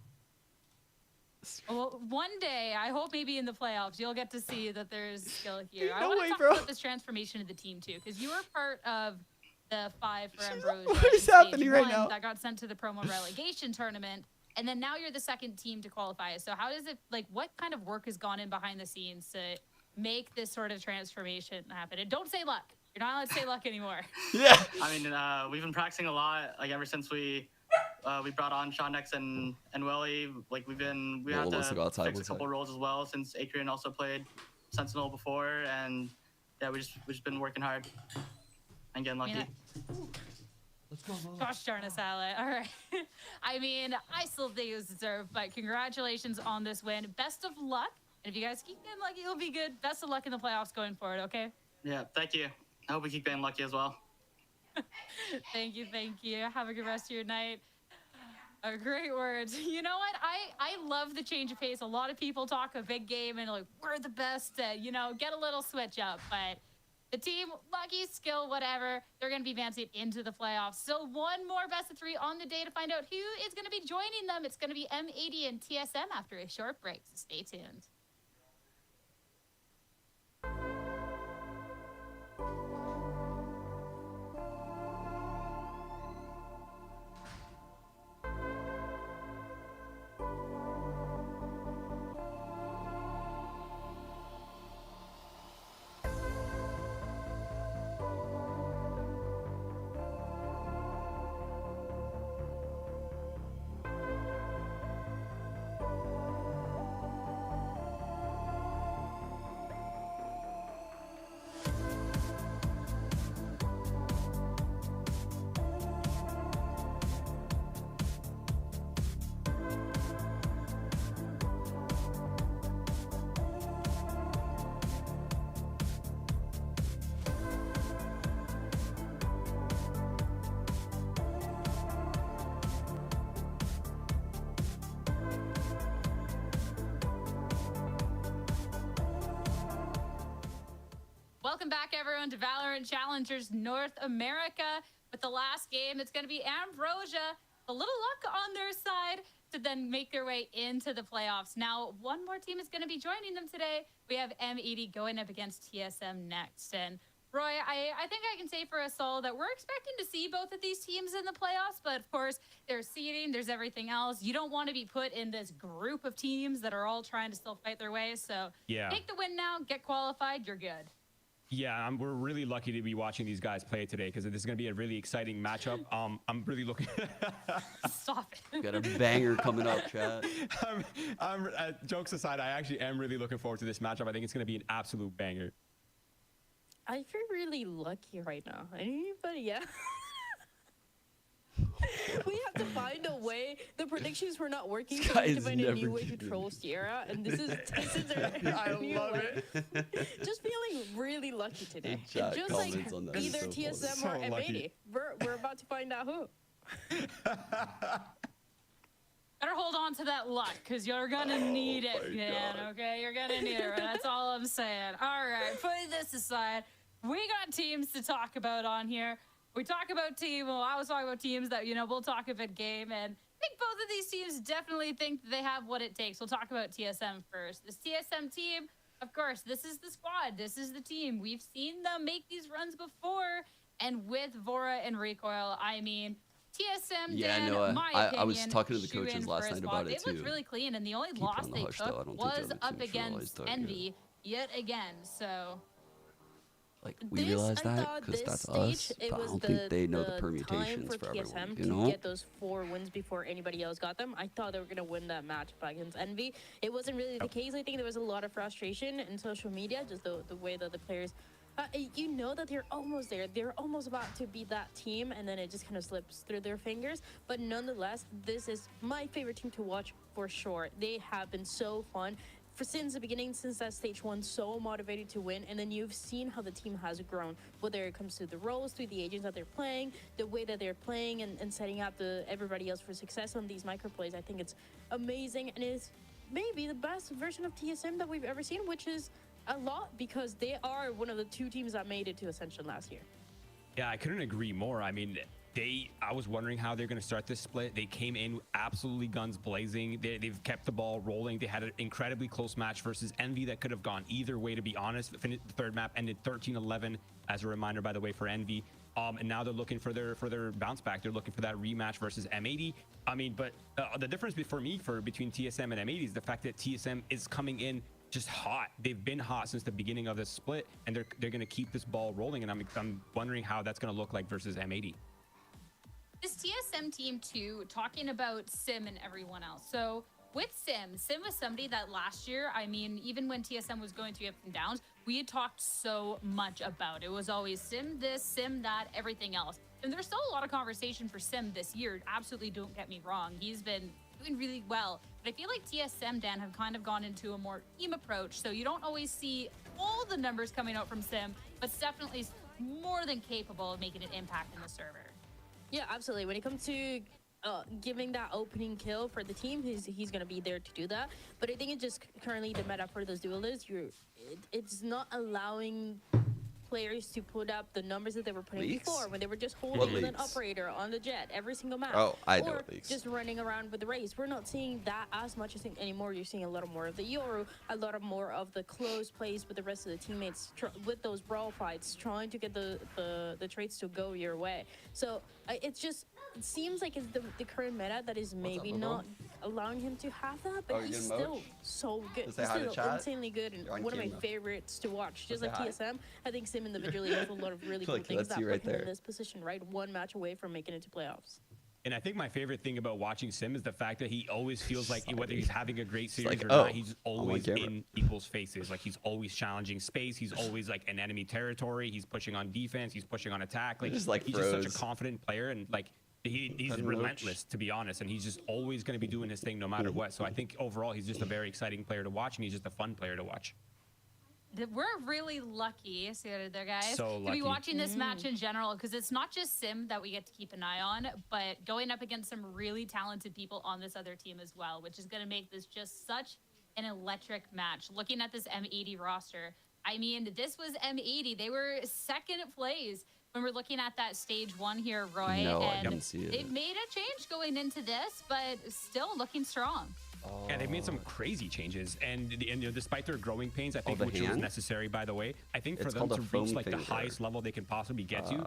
Well, one day, I hope maybe in the playoffs, you'll get to see that there's skill here. I No want way, to talk bro. about this transformation of the team too, because you were part of the 5 for Ambrosia. What is in happening stage right 1 now? That got sent to the promo relegation tournament, and then now you're the 2nd team to qualify. So how does it, like, what kind of work has gone in behind the scenes to make this sort of transformation happen? And don't say luck. You're not allowed to say luck anymore. Yeah. I mean, we've been practicing a lot, like ever since we brought on Sean Nex and Willie. Like we had to fix a couple roles as well, since Akrian also played Sentinel before, and yeah, we just been working hard and getting lucky. Let's go, Mo. Gosh darn it, Saleh. All right. I mean, I still think it was deserved, but congratulations on this win. Best of luck. And if you guys keep getting lucky, it'll be good. Best of luck in the playoffs going forward, okay? Yeah, thank you. I hope we keep getting lucky as well. Thank you. Have a good rest of your night. Great words. You know what? I love the change of pace. A lot of people talk a big game and like, we're the best, get a little switch up. But the team, lucky, skill, whatever, they're going to be advancing into the playoffs. Still one more best of 3 on the day to find out who is going to be joining them. It's going to be M80 and TSM after a short break, so stay tuned. Welcome back, everyone, to Valorant Challengers North America. With the last game, it's going to be Ambrosia, a little luck on their side, to then make their way into the playoffs. Now, one more team is going to be joining them today. We have M80 going up against TSM next. And Roy, I think I can say for us all that we're expecting to see both of these teams in the playoffs, but of course, there's seeding, there's everything else. You don't want to be put in this group of teams that are all trying to still fight their way. So take the win now, get qualified, you're good. Yeah, we're really lucky to be watching these guys play today because this is going to be a really exciting matchup. I'm really looking. Stop it. Got a banger coming up, chat. Jokes aside, I actually am really looking forward to this matchup. I think it's going to be an absolute banger. I feel really lucky right now. Anybody? Yeah. We have to find a way. The predictions were not working, so we have to find a new way to troll Sierra. And this is I love it. Just feeling really lucky today. Chat Just like on that either so TSM funny. or So M80. lucky. We're about to find out who. Better hold on to that luck, because you're going to need it, man, okay? You're going to need it. That's all I'm saying. All right, putting this aside, we got teams to talk about on here. We talk about I was talking about teams that, we'll talk about game, and I think both of these teams definitely think that they have what it takes. We'll talk about TSM first. This TSM team, of course, this is the squad. This is the team. We've seen them make these runs before, and with Vora and Recoil, I mean, TSM, I was talking to the coaches last night about it, too. They looked really clean, and the only Keep loss on the they hush, took though. I don't think was the other up teams against realized that, Envy yet again, so... Like, we realize that because that's us, but I don't think they know the permutations for everyone, to get those 4 wins before anybody else got them. I thought they were going to win that match against Envy. It wasn't really the case. I think there was a lot of frustration in social media, just the way that the players... that they're almost there. They're almost about to be that team, and then it just kind of slips through their fingers. But nonetheless, this is my favorite team to watch for sure. They have been so fun. since the beginning, since that stage 1, so motivated to win, and then you've seen how the team has grown, whether it comes to the roles, to the agents that they're playing, the way that they're playing, and setting up everybody else for success on these micro plays. I think it's amazing, and it's maybe the best version of TSM that we've ever seen, which is a lot because they are one of the 2 teams that made it to Ascension last year. Yeah, I couldn't agree more. I mean, I was wondering how they're going to start this split. They came in absolutely guns blazing. They've kept the ball rolling. They had an incredibly close match versus Envy that could have gone either way, to be honest. The third map ended 13-11, as a reminder, by the way, for Envy. And now they're looking for their bounce back. They're looking for that rematch versus M80. I mean, but the difference between TSM and M80 is the fact that TSM is coming in just hot. They've been hot since the beginning of this split, and they're going to keep this ball rolling. And I'm wondering how that's going to look like versus M80. This TSM team too, talking about Sim and everyone else. So with Sim was somebody that last year, I mean, even when TSM was going through ups and downs, we had talked so much about. It was always Sim this, Sim that, everything else. And there's still a lot of conversation for Sim this year. Absolutely, don't get me wrong. He's been doing really well. But I feel like TSM, Dan, have kind of gone into a more team approach. So you don't always see all the numbers coming out from Sim, but it's definitely more than capable of making an impact in the server. Yeah, absolutely. When it comes to giving that opening kill for the team, he's going to be there to do that. But I think it's just currently the meta for those duelists. It's not allowing players to put up the numbers that they were putting before when they were just holding with an operator on the jet every single match. Oh, I know or just running around with the race. We're not seeing that as much as anymore. You're seeing a lot more of the Yoru, a lot more of the close plays with the rest of the teammates with those brawl fights, trying to get the traits to go your way. So it seems like it's the current meta that is maybe not allowing him to have that, but he's still so good. He's still insanely good and one of my favorites to watch. Just like TSM, I think Sim individually has a lot of really cool things that put him in this position, right? One match away from making it to playoffs. And I think my favorite thing about watching Sim is the fact that he always feels like whether he's having a great series or not, he's always in people's faces. Like he's always challenging space. He's always like in enemy territory. He's pushing on defense. He's pushing on attack. Like he's just such a confident player, and like he's relentless, to be honest. And he's just always going to be doing his thing no matter what. So I think overall he's just a very exciting player to watch, and he's just a fun player to watch. We're really lucky, see what there, guys, to be watching this match in general, because it's not just Sim that we get to keep an eye on, but going up against some really talented people on this other team as well, which is going to make this just such an electric match. Looking at this M80 roster, I mean, this was M80. They were second place when we're looking at that stage 1 here, Roy. No, and I didn't see it. They've made a change going into this, but still looking strong. Yeah, they've made some crazy changes, and despite their growing pains, I think which was necessary, by the way. I think for them to reach like the highest level they can possibly get to,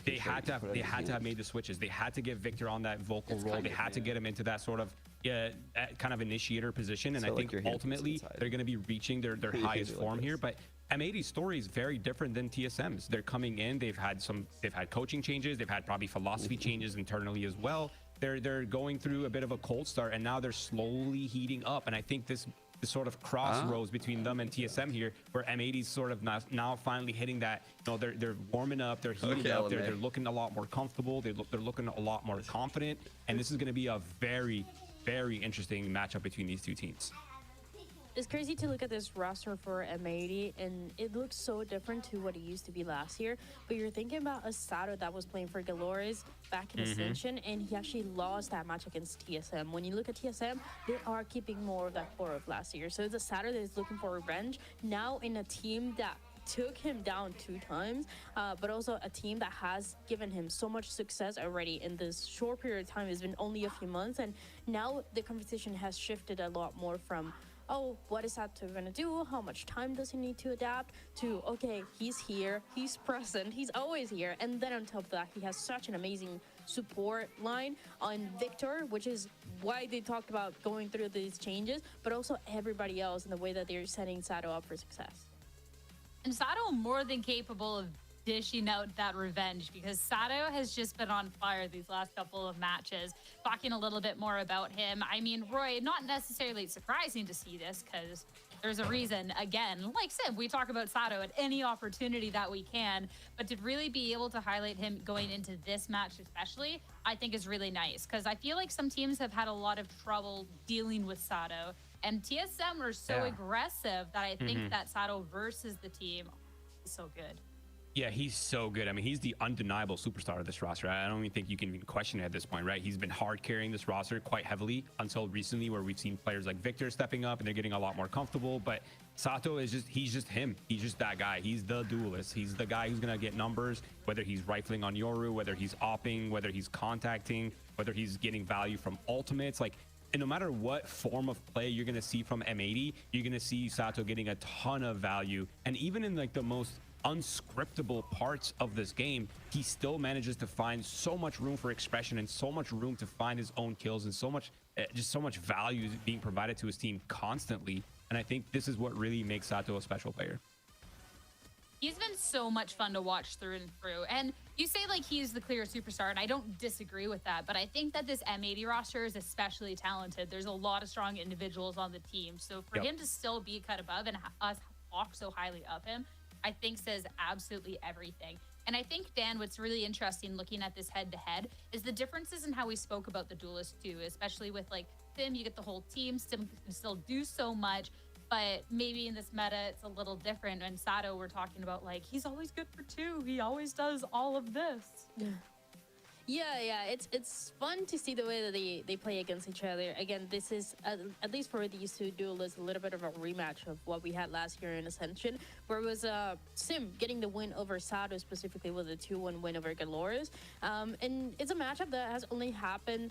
they had to have made the switches. They had to get Victor on that vocal role. They had to get him into that sort of kind of initiator position, and I think ultimately they're going to be reaching their highest form here. But M80's story is very different than TSM's. They're coming in. They've had coaching changes. They've had probably philosophy changes internally as well. They're going through a bit of a cold start, and now they're slowly heating up. And I think this sort of crossroads between them and TSM here, where M80's sort of now finally hitting that, they're warming up, they're heating up, they're looking a lot more comfortable, they're looking a lot more confident, and this is going to be a very, very interesting matchup between these two teams. It's crazy to look at this roster for M80, and it looks so different to what it used to be last year. But you're thinking about a Sato that was playing for Galores back in Ascension, and he actually lost that match against TSM. When you look at TSM, they are keeping more of that core of last year. So it's a Sato that is looking for revenge, now in a team that took him down 2 times, but also a team that has given him so much success already in this short period of time. It's been only a few months, and now the conversation has shifted a lot more from, oh, what is Sato going to do? How much time does he need to adapt? To, okay, he's here, he's present, he's always here. And then on top of that, he has such an amazing support line on Victor, which is why they talked about going through these changes, but also everybody else in the way that they're setting Sato up for success. And Sato more than capable of dishing out that revenge, because Sato has just been on fire these last couple of matches. Talking a little bit more about him, I mean, Roy, not necessarily surprising to see this, because there's a reason. Again, like Sim, we talk about Sato at any opportunity that we can, but to really be able to highlight him going into this match especially, I think is really nice, because I feel like some teams have had a lot of trouble dealing with Sato. And TSM are so aggressive that I think that Sato versus the team is so good. Yeah, he's so good. I mean, he's the undeniable superstar of this roster. I don't even think you can even question it at this point, right? He's been hard carrying this roster quite heavily until recently, where we've seen players like Victor stepping up and they're getting a lot more comfortable. But Sato is he's just him. He's just that guy. He's the duelist. He's the guy who's going to get numbers, whether he's rifling on Yoru, whether he's opping, whether he's contacting, whether he's getting value from ultimates. Like, and no matter what form of play you're going to see from M80, you're going to see Sato getting a ton of value. And even in like the most unscriptable parts of this game, he still manages to find so much room for expression and so much room to find his own kills and so much just so much value being provided to his team constantly. And I think this is what really makes Sato a special player. He's been so much fun to watch through and through. And you say like he's the clear superstar, and I don't disagree with that, but I think that this M80 roster is especially talented. There's a lot of strong individuals on the team. So for him to still be cut above and us talk so highly of him, I think says absolutely everything. And I think, Dan, what's really interesting looking at this head-to-head is the differences in how we spoke about the duelists too, especially with like Sim, you get the whole team, Sim can still do so much, but maybe in this meta, it's a little different. And Sato, we're talking about like, he's always good for two. He always does all of this. Yeah, it's fun to see the way that they play against each other. Again, this is, at least for these two duelists, a little bit of a rematch of what we had last year in Ascension, where it was Sim getting the win over Sato, specifically with a 2-1 win over Galores. And it's a matchup that has only happened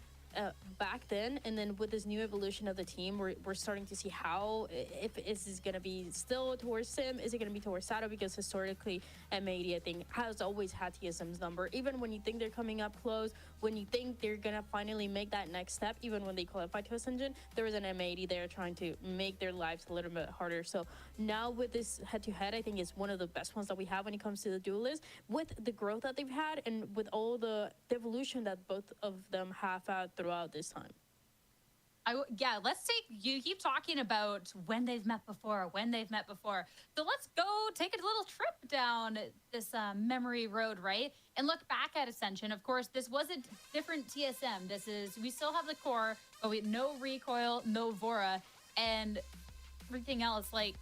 back then, and then with this new evolution of the team, we're starting to see how, if this is going to be still towards Sim, is it going to be towards Sato, because historically M80 I think has always had TSM's number. Even when you think they're coming up close, when you think they're going to finally make that next step, even when they qualify to Ascension, there was an M80 there trying to make their lives a little bit harder. So now with this head-to-head, I think it's one of the best ones that we have when it comes to the duelists, with the growth that they've had and with all the evolution that both of them have had throughout this time. Yeah, let's you keep talking about when they've met before. So let's go take a little trip down this memory road, right? And look back at Ascension. Of course, this was a different TSM. We still have the core, but no recoil, no Vora, and everything else. Like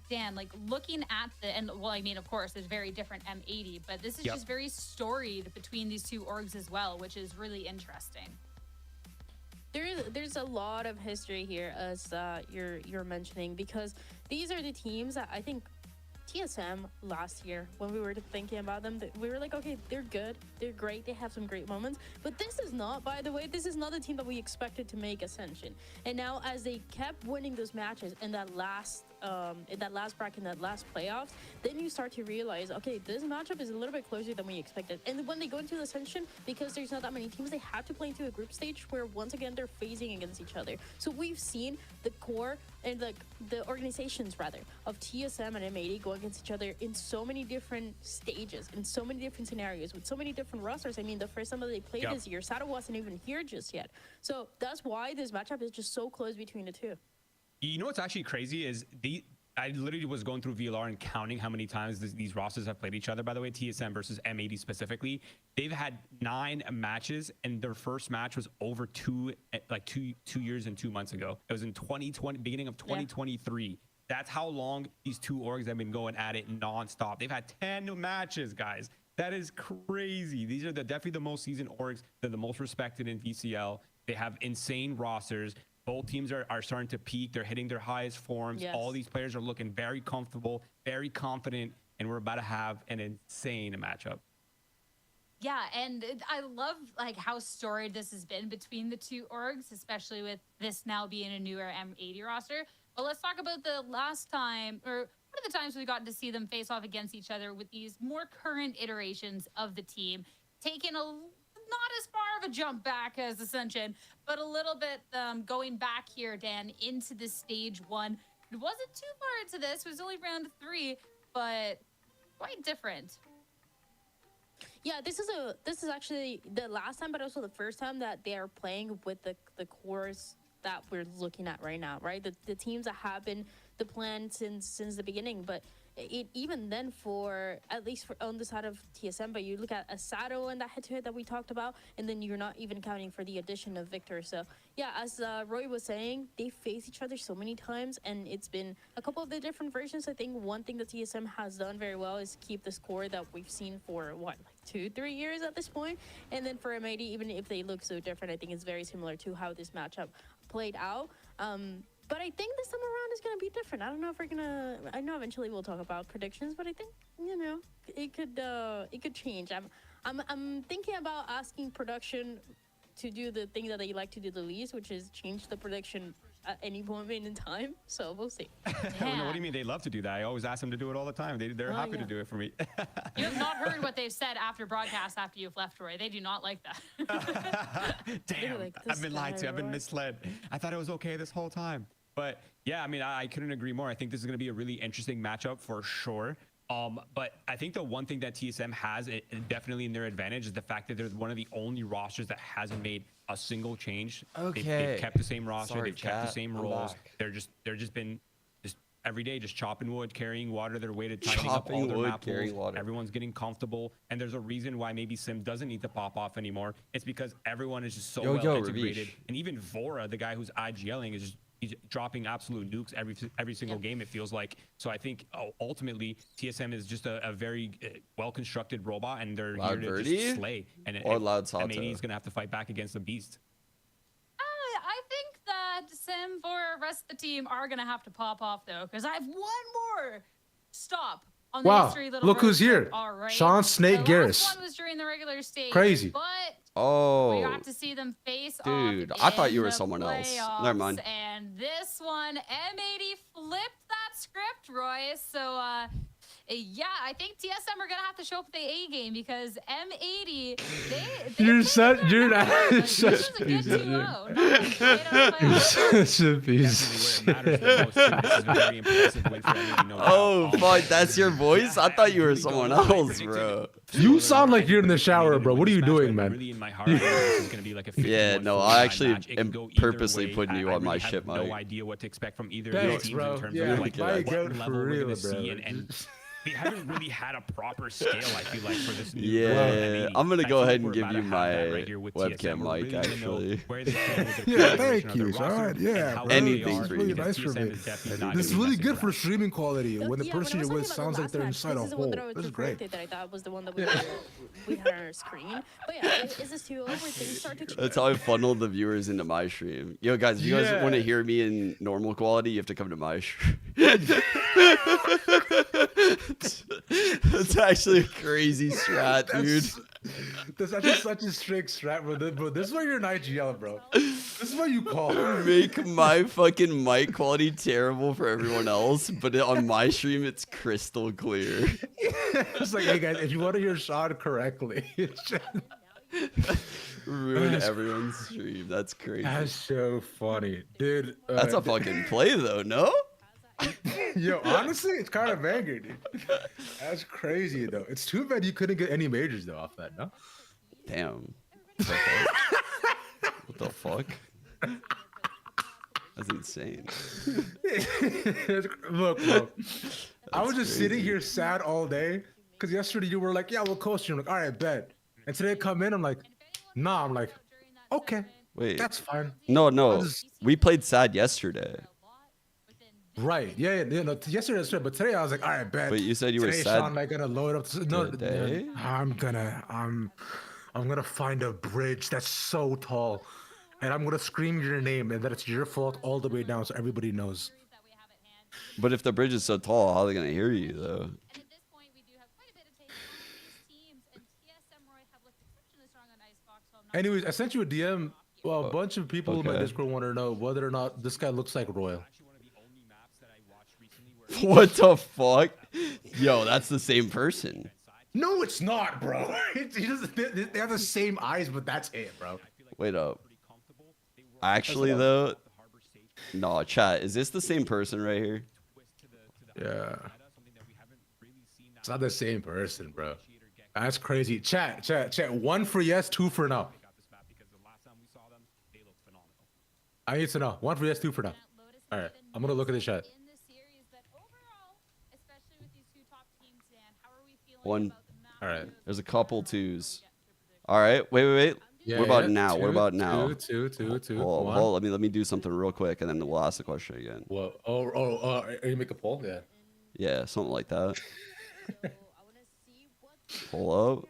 Dan, like looking at well, I mean, of course, there's very different M80, but this is just very storied between these two orgs as well, which is really interesting. There's a lot of history here, as you're mentioning, because these are the teams that I think TSM last year, when we were thinking about them, we were like, okay, they're good, they're great, they have some great moments, but this is not, by the way, this is not the team that we expected to make Ascension. And now, as they kept winning those matches in that last bracket, in that last playoffs, then you start to realize, okay, this matchup is a little bit closer than we expected. And when they go into the Ascension, because there's not that many teams, they have to play into a group stage where once again they're phasing against each other. So we've seen the core and the organizations rather of TSM and M80 go against each other in so many different stages, in so many different scenarios, with so many different rosters. I mean, the first time that they played this year, Sato wasn't even here just yet. So that's why this matchup is just so close between the two. You know what's actually crazy is I literally was going through VLR and counting how many times these rosters have played each other. By the way, TSM versus M80 specifically, they've had 9 matches, and their first match was over 2 years and 2 months ago. It was in 2020, beginning of 2023. Yeah. That's how long these two orgs have been going at it nonstop. They've had 10 matches, guys. That is crazy. These are definitely the most seasoned orgs. They're the most respected in VCL. They have insane rosters. Both teams are starting to peak. They're hitting their highest forms. Yes. All these players are looking very comfortable, very confident, and we're about to have an insane matchup. Yeah, and I love like how storied this has been between the two orgs, especially with this now being a newer M80 roster. But let's talk about the last time, or one of the times we got to see them face off against each other with these more current iterations of the team, taking not as far of a jump back as Ascension, but a little bit going back here, Dan, into the stage 1. It wasn't too far into this. It was only round 3, but quite different. Yeah, this is actually the last time, but also the first time that they are playing with the cores that we're looking at right now, right? The teams that have been the plan since the beginning, but even then for at least on the side of TSM, but you look at Asado and that head-to-head that we talked about, and then you're not even counting for the addition of Victor. So yeah, as Roy was saying, they face each other so many times, and it's been a couple of the different versions. I think one thing that TSM has done very well is keep the score that we've seen for what, like 2-3 years at this point. And then for M80, even if they look so different, I think it's very similar to how this matchup played out. But I think this time around is going to be different. I don't know if we're going to... I know eventually we'll talk about predictions, but I think, you know, it could change. I'm thinking about asking production to do the thing that they like to do the least, which is change the prediction at any moment in time. So we'll see. What do you mean they love to do that? I always ask them to do it all the time. They're happy to do it for me. You have not heard what they've said after broadcast after you've left, Roy. They do not like that. Damn, like, I've been lied to. I've been misled. I thought it was okay this whole time. But yeah, I mean, I couldn't agree more. I think this is going to be a really interesting matchup for sure. But I think the one thing that TSM has definitely in their advantage is the fact that they're one of the only rosters that hasn't made a single change. Okay. They've kept the same roster. Sorry, they've kept the same roles. Back. They're just been every day just chopping wood, carrying water their way to tightening up all their map pools. Everyone's getting comfortable, and there's a reason why maybe Sim doesn't need to pop off anymore. It's because everyone is just so well integrated, and even Vora, the guy who's IGLing, is just he's dropping absolute nukes every single game, it feels like. So I think ultimately TSM is just a very well-constructed robot, and they're here to just slay. And M80 is going to have to fight back against the beast. I think that Sim for the rest of the team are going to have to pop off, though, because I have one more stop on the history little look who's here. All right. Sean Snake Garris. Last one was during the regular stage. Crazy. But we got to see them face dude, off I thought you were in the someone else. playoffs, Never mind. And this one, M80 flipped that script, Roy. So, yeah, I think TSM are going to have to show up the A game because M80, you're such a piece of You're such a piece. Oh, fuck, that's your voice? I thought you were someone else, bro. You sound like you're in the shower, bro. What are you doing, man? Yeah, no, I actually am purposely putting you on my ship, Mike. No idea what to expect from either Thanks, teams bro. in terms Yeah, of like what level we're going to see, bro. and we haven't really had a proper scale, I feel like, for this new yeah, I'm gonna go ahead and give you my webcam mic, actually. Yeah, thank you, Sean. Yeah, bro. Anything for really you. nice for me. This is really good for streaming quality. When the person you're with sounds like they're inside a hole. This is great. That I thought was the one that we had on our screen. But yeah, is this too over? Things start to change. That's how I funneled the viewers into my stream. Yo, guys, if you guys want to hear me in normal quality, you have to come to my stream. That's actually a crazy strat, dude. That's actually such a strict strat, bro. This is why you're an IGL, bro. This is what you call make my fucking mic quality terrible for everyone else, but on my stream it's crystal clear. It's like, hey guys, if you want to hear Sean correctly, ruin everyone's stream. That's crazy. That's so funny, dude. That's a fucking play, though. No. Yo, honestly, it's kind of banger, dude. That's crazy, though. It's too bad you couldn't get any majors, though, off that, no? Damn. What the fuck? That's insane. Look, bro. I was just sitting here sad all day, because yesterday you were like, yeah, we'll coast you. I'm like, all right, bet. And today I come in, I'm like, nah. I'm like, okay. Wait. That's fine. No. We played sad yesterday. Right. Yeah. No, yesterday was good, but today I was like, all right, bet. But you said you were today, sad. Sean, like, gonna load up. No, today? I'm gonna find a bridge that's so tall, and I'm gonna scream your name, and that it's your fault all the way down, so everybody knows. But if the bridge is so tall, how are they gonna hear you, though? Anyways, I sent you a DM. Well, a bunch of people in my Discord want to know whether or not this guy looks like Royal. What the fuck? Yo, that's the same person. No, it's not, bro. They have the same eyes, but that's it, bro. Wait up. Actually, though, no, chat. Is this the same person right here? Yeah. It's not the same person, bro. That's crazy. Chat. 1 for yes, 2 for no. I need to know. 1 for yes, 2 for no. All right. I'm going to look at the chat. One. All right. There's a couple twos. All right. Wait. Yeah, what about yeah. now? What about now? Two. Hold, let me do something real quick, and then we'll ask the question again. Whoa. Are you make a poll? Yeah. Yeah, something like that. Pull up.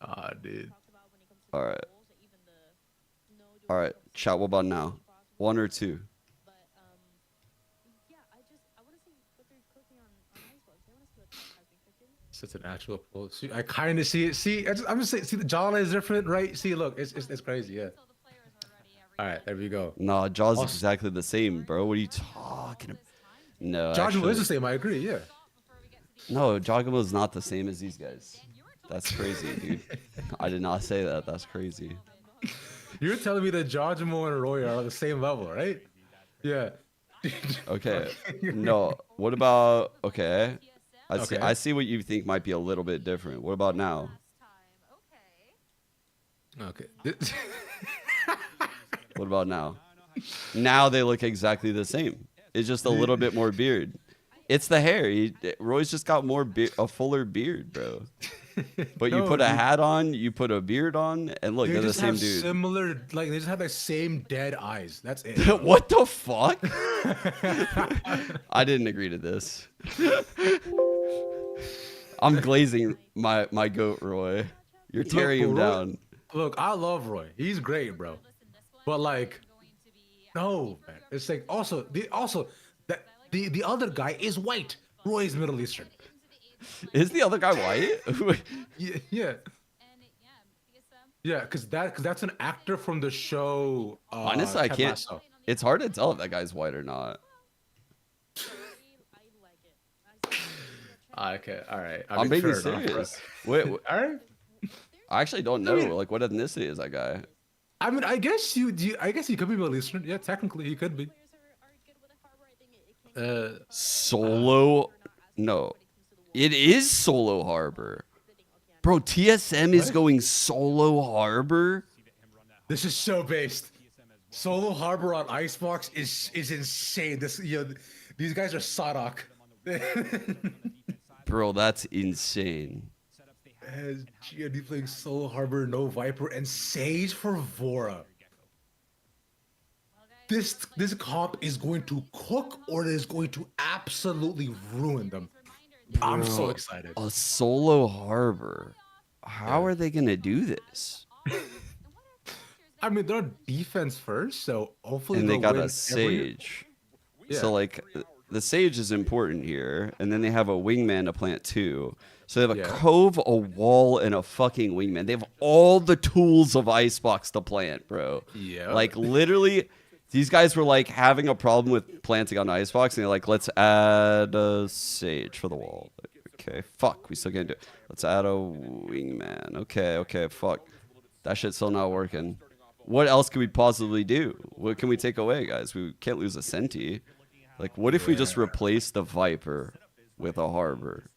Ah, dude. All right. Chat. What about now? 1 or 2? Such an actual poll. See, I kind of see it. See, I'm just saying. See, the jawline is different, right? See, look, it's crazy. Yeah. All right, there we go. No, Jaw's exactly the same, bro. What are you talking about? No, Jawgamo is the same. I agree. Yeah. No, Jawgamo is not the same as these guys. That's crazy, dude. I did not say that. That's crazy. You're telling me that Jawgamo and Roy are on the same level, right? Yeah. Okay. No. What about? Okay. I see what you think might be a little bit different. What about now? Okay. What about now? Now they look exactly the same. It's just a little bit more beard. It's the hair. Roy's just got more a fuller beard, bro. But you put a hat on, you put a beard on, and look, they're the same dude. Similar, like they just have the same dead eyes. That's it. What the fuck? I didn't agree to this. I'm glazing my goat, Roy. You're tearing him down. Look, I love Roy. He's great, bro. But like, no, man. It's like also that the other guy is white. Roy is Middle Eastern. Is the other guy white? Yeah. Yeah, because that's an actor from the show. Honestly, I can't. It's hard to tell if that guy's white or not. Okay, all right. I'm being serious. Wait, all right. I actually don't know. Like, what ethnicity is that guy? I mean, I guess he could be Middle Eastern. Yeah, technically he could be. Solo? No, it is Solo Harbor, bro. TSM is going Solo Harbor. This is so based. Solo Harbor on Icebox is insane. These guys are Sadok. Bro, that's insane. As GMD playing Solo Harbor, no Viper, and Sage for Vora. This comp is going to cook, or it is going to absolutely ruin them. I'm so excited. A Solo Harbor. How are they gonna do this? I mean, they're defense first, so hopefully. And they got a Sage. Yeah. So like, the Sage is important here, and then they have a wingman to plant too. So they have a cove, a wall, and a fucking wingman. They have all the tools of Icebox to plant, bro. Yeah. Like literally, these guys were like having a problem with planting on Icebox, and they're like, let's add a Sage for the wall. Okay, fuck, we still can't do it. Let's add a wingman. Okay, fuck. That shit's still not working. What else can we possibly do? What can we take away, guys? We can't lose a Senti. Like, what if we just replace the Viper with a Harbor?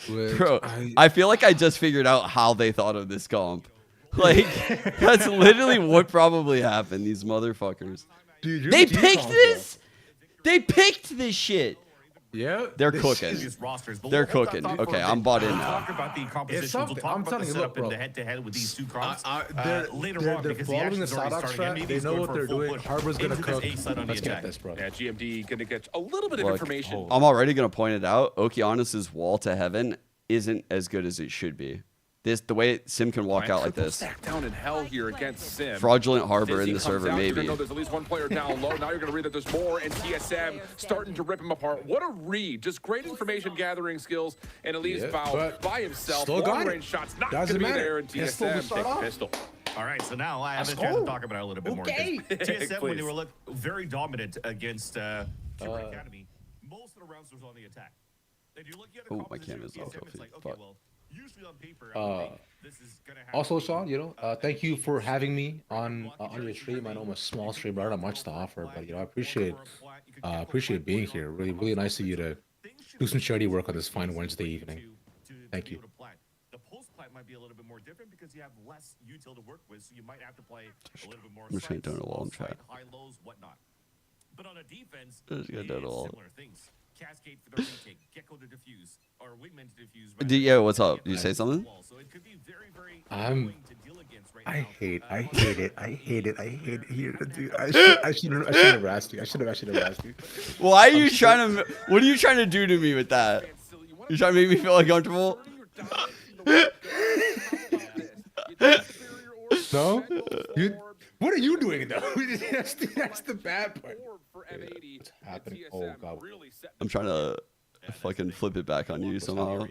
Bro, I feel like I just figured out how they thought of this comp. Like, that's literally what probably happened, these motherfuckers. Dude, they picked this? They picked this shit. Yeah. They're cooking. They're cooking. Okay, I'm bought in now. Talk about the compositions. We'll talk about the setup in the head-to-head with these two comps later on, because the action is already starting. They know what they're doing. Harbor's gonna cook. Let's get this, bro. Yeah, GMD gonna get a little bit of information. I'm already gonna point it out. Okeanis's wall to heaven isn't as good as it should be. The way Sim can walk out like this. Stack down in hell here against Sim. Fraudulent Harbor in the server, maybe. You're gonna know there's at least one player down low. Now you're gonna read that there's more, and TSM starting to rip him apart. What a read! Just great information gathering skills, and Elise Bow by himself. Long-range shots not gonna be there, and TSM takes pistol. All right, so now I have a chance to talk about it a little bit more. TSM, when they were very dominant against Super Academy, most of the rounds was on the attack. Oh, my camera's off. Usually on paper, this is gonna happen. Also, Sean, thank you for having me on your stream. I know I'm a small stream, but I don't have much to offer, but I appreciate being here. Really, really nice of you to do some charity work on this fine Wednesday evening. Thank you. The post plant might be a little bit more different because you have less util to work with, so you might have to play a little bit more. I'm just gonna do it all in chat. High lows, whatnot. But on a defense, similar things. Cascade for the retake, Gecko to defuse, or Wingman to defuse. Yeah, what's up? Did you say something? I hate it here, dude. I should have asked you. I should have asked you. Why are you trying to? What are you trying to do to me with that? You trying to make me feel uncomfortable? No, what are you doing though? that's the bad part. What's happening? Oh god. I'm trying to fucking flip it back on you somehow.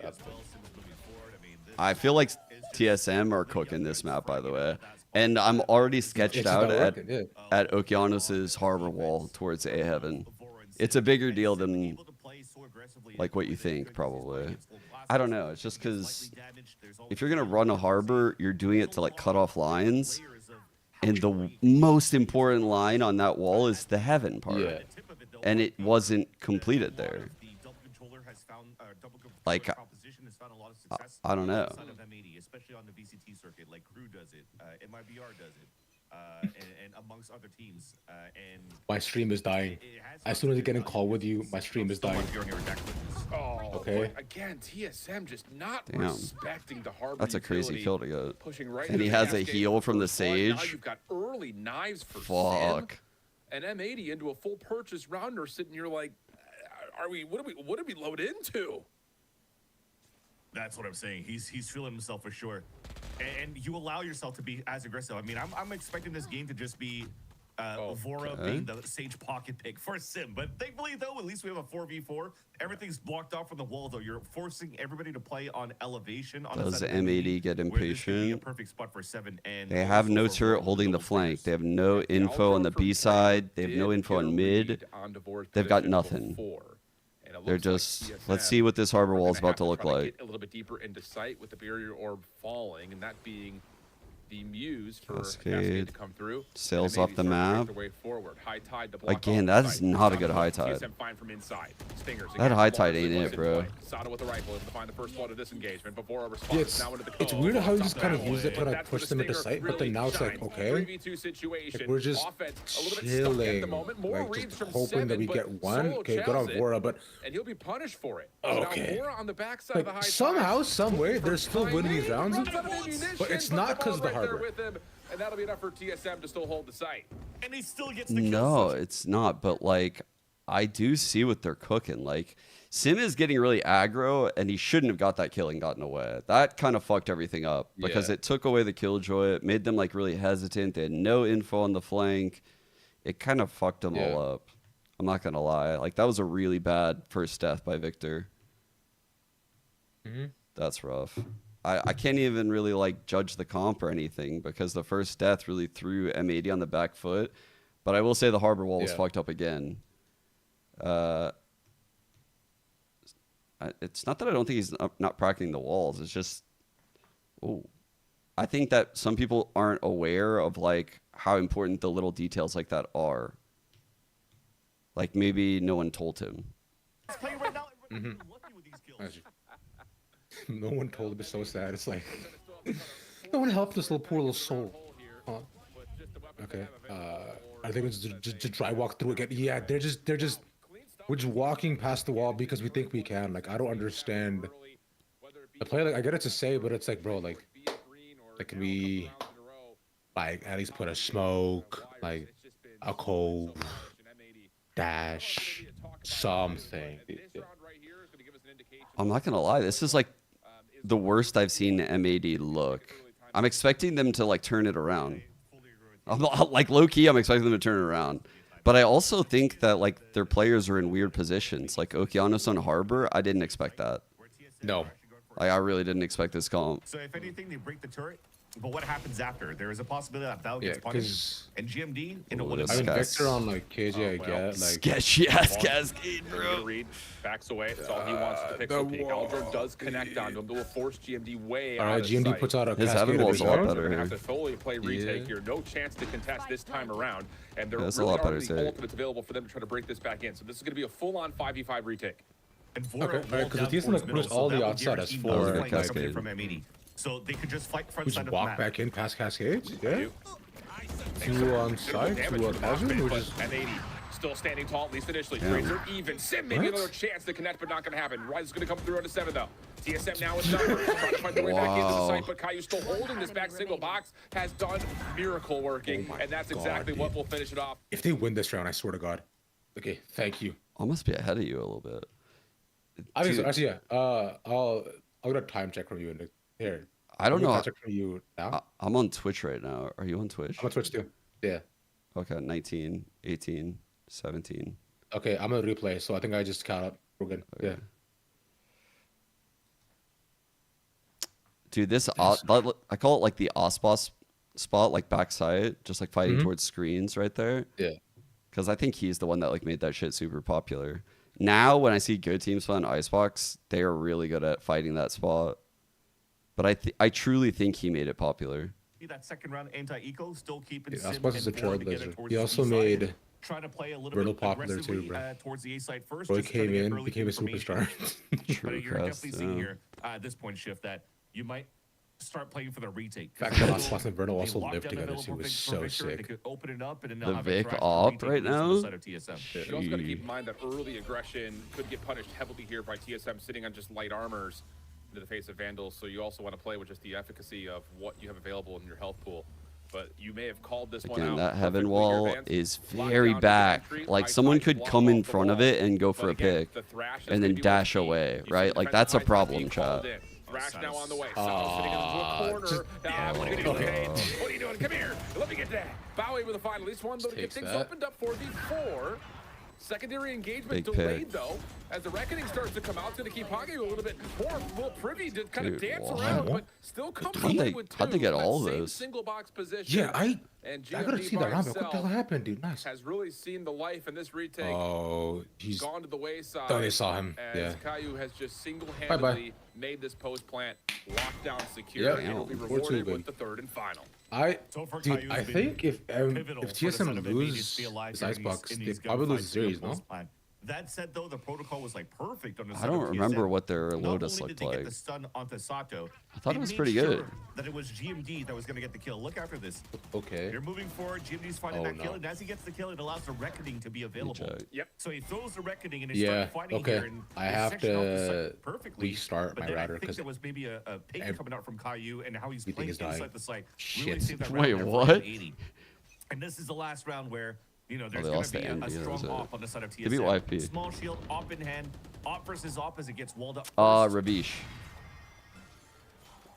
I feel like TSM are cooking this map, by the way. And I'm already sketched out at Okeanos' harbor wall towards A Heaven. It's a bigger deal than like what you think, probably. I don't know. It's just because if you're gonna run a harbor, you're doing it to like cut off lines, and the most important line on that wall is the Heaven part, and it wasn't completed there. Like, I don't know. Especially on the VCT circuit, like Crew does it, MIBR does it, and amongst other teams. And my stream is dying. As soon as I get in call with you, my stream is dying. Oh, okay. Again, TSM just not Damn. Respecting the harbor. That's a crazy kill to get. Pushing right and he has a heal from the Sage. Now you've got early knives for Fuck. Sin, and M80 into a full purchase rounder sitting here like, what did we load into? That's what I'm saying. He's feeling himself for sure, and you allow yourself to be as aggressive. I mean, I'm expecting this game to just be Vora being the Sage pocket pick for Sim, but thankfully though, at least we have a 4v4. Everything's blocked off from the wall though. You're forcing everybody to play on elevation. On Does the M80 get impatient? A perfect spot for 7. And they have no turret holding the flank. They have no info on the B side. They have no info on mid. They've got nothing. They're just, let's see what this harbor wall is about to look like. A little bit deeper into sight with the barrier orb falling, and that being the muse for Cascade to come through. Sails off the map. High tide to block Again, that is not a good high tide. That high tide ain't it, bro. With the rifle to find the first blood of this engagement before yeah, it's weird how you just kind of use it to like push them into sight, but then now it's like, okay, like we're just chilling, like just hoping that we get one. Okay, good on Vora, but and he'll be punished for it. Okay, on the backside like somehow, some way, they're still winning these rounds, but it's not because of the harbor. With him, and that'll be enough for TSM to still hold the site. And he still gets the no, it's not. But like, I do see what they're cooking. Like, Sim is getting really aggro, and he shouldn't have got that kill and gotten away. That kind of fucked everything up because it took away the killjoy. It made them like really hesitant. They had no info on the flank. It kind of fucked them all up. I'm not gonna lie. Like, that was a really bad first death by Victor. That's rough. I can't even really like judge the comp or anything because the first death really threw M80 on the back foot. But I will say the harbor wall was fucked up again. It's not that I don't think he's not practicing the walls. It's just, I think that some people aren't aware of like how important the little details like that are. Like maybe no one told him. No one told him. It's so sad. It's like no one helped this little poor little soul. Huh? Okay. I think it's just dry walk through again. Yeah, we're just walking past the wall because we think we can. Like, I don't understand the play. Like, I get it to say, but it's like, bro, like can we like at least put a smoke, like a cove, dash, something. I'm not gonna lie. This is like the worst I've seen M80 look. I'm expecting them to like turn it around. I'm not, like low key, I'm expecting them to turn it around. But I also think that like their players are in weird positions. Like Okeanos on Harbor, I didn't expect that. No. Like, I really didn't expect this comp. So if anything, they break the turret. But what happens after? There is a possibility that Val gets punished. And GMD in a I mean, Victor on like KJ, I get like sketchy ass Cascade, bro. Reed backs away. That's all he wants to pick up. Aldro does connect on him. Will force GMD way out. All right, GMD puts out a his Heaven wall's a lot better. They're gonna have to fully play retake here. No chance to contest this time around. And they're that's really a lot better the ult that's available for them to try to break this back in. So this is gonna be a full-on 5v5 retake. Okay, because the TSM like puts all the outside as for Cascade. From M80. So they could just fight front we side just of walk map. back in past Cascades, yeah. Two on side, two on hazard, or just M80 still standing tall, at least initially. Trades are even. Sim, maybe another chance to connect, but not going to happen. Rise is going to come through on the 7, though. TSM now with numbers, trying to find their way back into the site, but Caillou still holding this back single box, has done miracle working, and that's exactly what will finish it off. If they win this round, I swear to God. Okay, thank you. I must be ahead of you a little bit. I think so. Actually, yeah. I'll get a time check from you in here. I don't know. Time check from you now. I'm on Twitch right now. Are you on Twitch? I'm on Twitch too. Yeah. Okay, 19, 18, 17. Okay, I'm gonna replay, so I think I just count up. We're good. Okay. Yeah. Dude, this I call it like the Osboss spot, like backside, just like fighting towards screens right there. Yeah. Because I think he's the one that like made that shit super popular. Now, when I see good teams play on Icebox, they are really good at fighting that spot. But I truly think he made it popular. That second round anti-eco still keeping Icebox is a trailblazer. He also made trying to play a little bit popular too, bro. Towards the A side first. Boy came in, became a superstar. But you're definitely seeing here at this point, Shift, that you might start playing for the retake. The fact that Osboss and Vernal also lived together too was so sick. They could open it up and the Vic op right now. You also got to keep in mind that early aggression could get punished heavily here by TSM sitting on just light armors into the face of Vandals. So you also want to play with just the efficacy of what you have available in your health pool. But you may have called this one out. That heaven wall is very back. Like someone could come in front of it and go for a pick, and then dash away, right? Like that's a problem, chat. Thrash now on the way. Sal sitting into a corner. What are you doing, Kane? What are you doing? Come here. Let me get that. Bowie with a find. At least one, though, to get things opened up for the 4. Secondary engagement delayed, though. As the Reckoning starts to come out, it's going to keep Hage a little bit more privy to kind of dance around, but still comes away with 2. How'd they get all those? Single box position. Yeah, I gotta see that round. What the hell happened, dude? Nice. Has really seen the life in this retake. Oh, he's gone to the wayside. Oh, they saw him. As Caillou has just single-handedly made this post plant locked down secure, and will be rewarded with the 3rd and final. I think if TSM loses this Icebox, they probably lose the series, no? That said, though, the protocol was like perfect on the I don't remember what their Lotus looked like. Get the stun onto Sato, I thought it was pretty good. That it was GMD that was going to get the kill. Look after this. Okay. You're moving forward. GMD's finding that kill, and as he gets the kill, it allows the Reckoning to be available. Yep. So he throws the Reckoning and he starts fighting here. And I have to restart my router because there was maybe a ping coming out from Caillou and how he's playing inside the site. Shit. Wait, what? And this is the last round where, you know, there's going to be a strong op on the side of TSM. Give me YFP. Small shield, op in hand, op versus op as it gets walled up. Ravish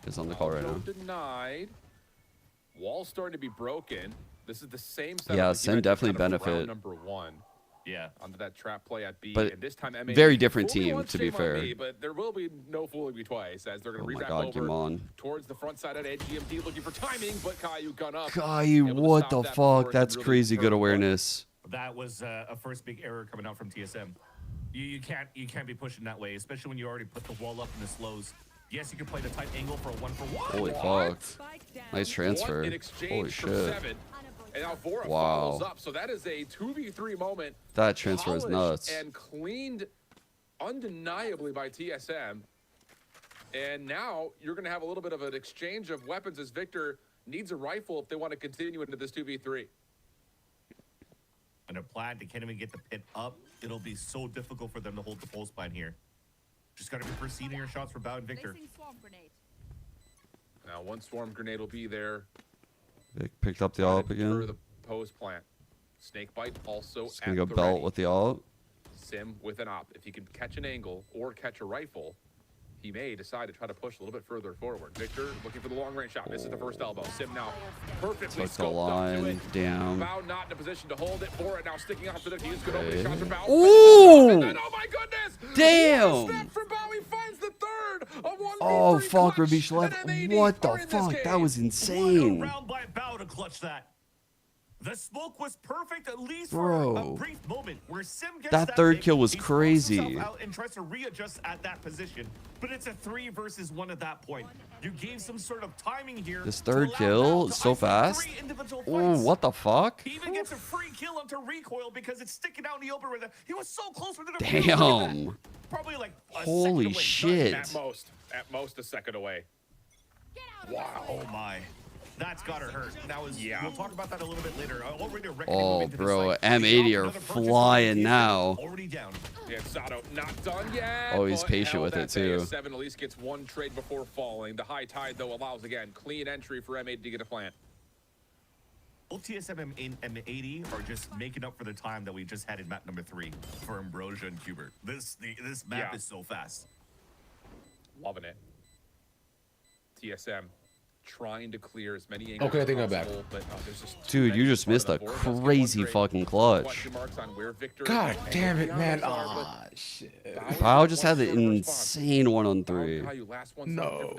is on the call right now. Denied. Wall starting to be broken. This is the same setup. Yeah, Sim definitely benefit. Number 1. Yeah, onto that trap play at B. But and this time, M80 very different team, to be fair. But there will be no fooling me twice as they're going to rewrap over towards the front side at edge. GMD looking for timing, but Caillou gun up. Caillou, what the fuck? That's crazy good awareness. That was a first big error coming out from TSM. You can't be pushing that way, especially when you already put the wall up in the slows. Yes, you can play the tight angle for a 1-for-1. Holy fuck! Nice transfer. Holy shit! And now Vora follows up, so that is a 2v3 moment. That transfer is nuts. And cleaned undeniably by TSM. And now you're going to have a little bit of an exchange of weapons as Victor needs a rifle if they want to continue into this 2v3. And a plan, they can't even get the pit up. It'll be so difficult for them to hold the pulse plan here. Just got to be proceeding your shots for Bow and Victor. Now one swarm grenade will be there. Vic picked up the ult again. Through the post plant. Snakebite also just gonna go belt with the ult. Sim with an op. If he can catch an angle or catch a rifle, he may decide to try to push a little bit further forward. Victor looking for the long range shot. Misses the first elbow. Sim now perfectly took the scoped line up to it. down. Bow not in a position to hold it. For it now sticking out for the team. Good opening shots for Bow. Ooh! And then, oh my goodness! Damn! Snap for Bow. He finds the third. A 1v3 Oh fuck, Ravish clutch, left. and What the are in this fuck? game. That was insane. Round by Bow to clutch that. The smoke was perfect, at least Bro. for a brief moment where Sim gets That third pick, kill was he throws crazy. himself out and tries to readjust at that position, but it's a 3 versus 1 at that point. You gave some sort of timing here. This third kill so fast. Oh, what the fuck? He even gets a free kill onto recoil because it's sticking out in the open. He was so close with it. Damn. Probably like a Holy second away. shit. At most a second away. Wow. Oh my. That's gotta hurt. That was. Yeah. We'll talk about that a little bit later. Oh, bro, M80 are flying now. Already down. Yeah, Sato not done yet. Oh, he's patient with it too. TSM at least gets one trade before falling. The high tide though allows again clean entry for M80 to get a plant. Both TSM and M80 are just making up for the time that we just had in map number 3 for Ambrosia and Hubert. This map is so fast. Loving it. TSM trying to clear as many angles Okay, I think I'm back. But, there's just Dude, you just missed a crazy fucking clutch. God damn it, man. Ah, shit. Bao just had the insane 1-on-3. No.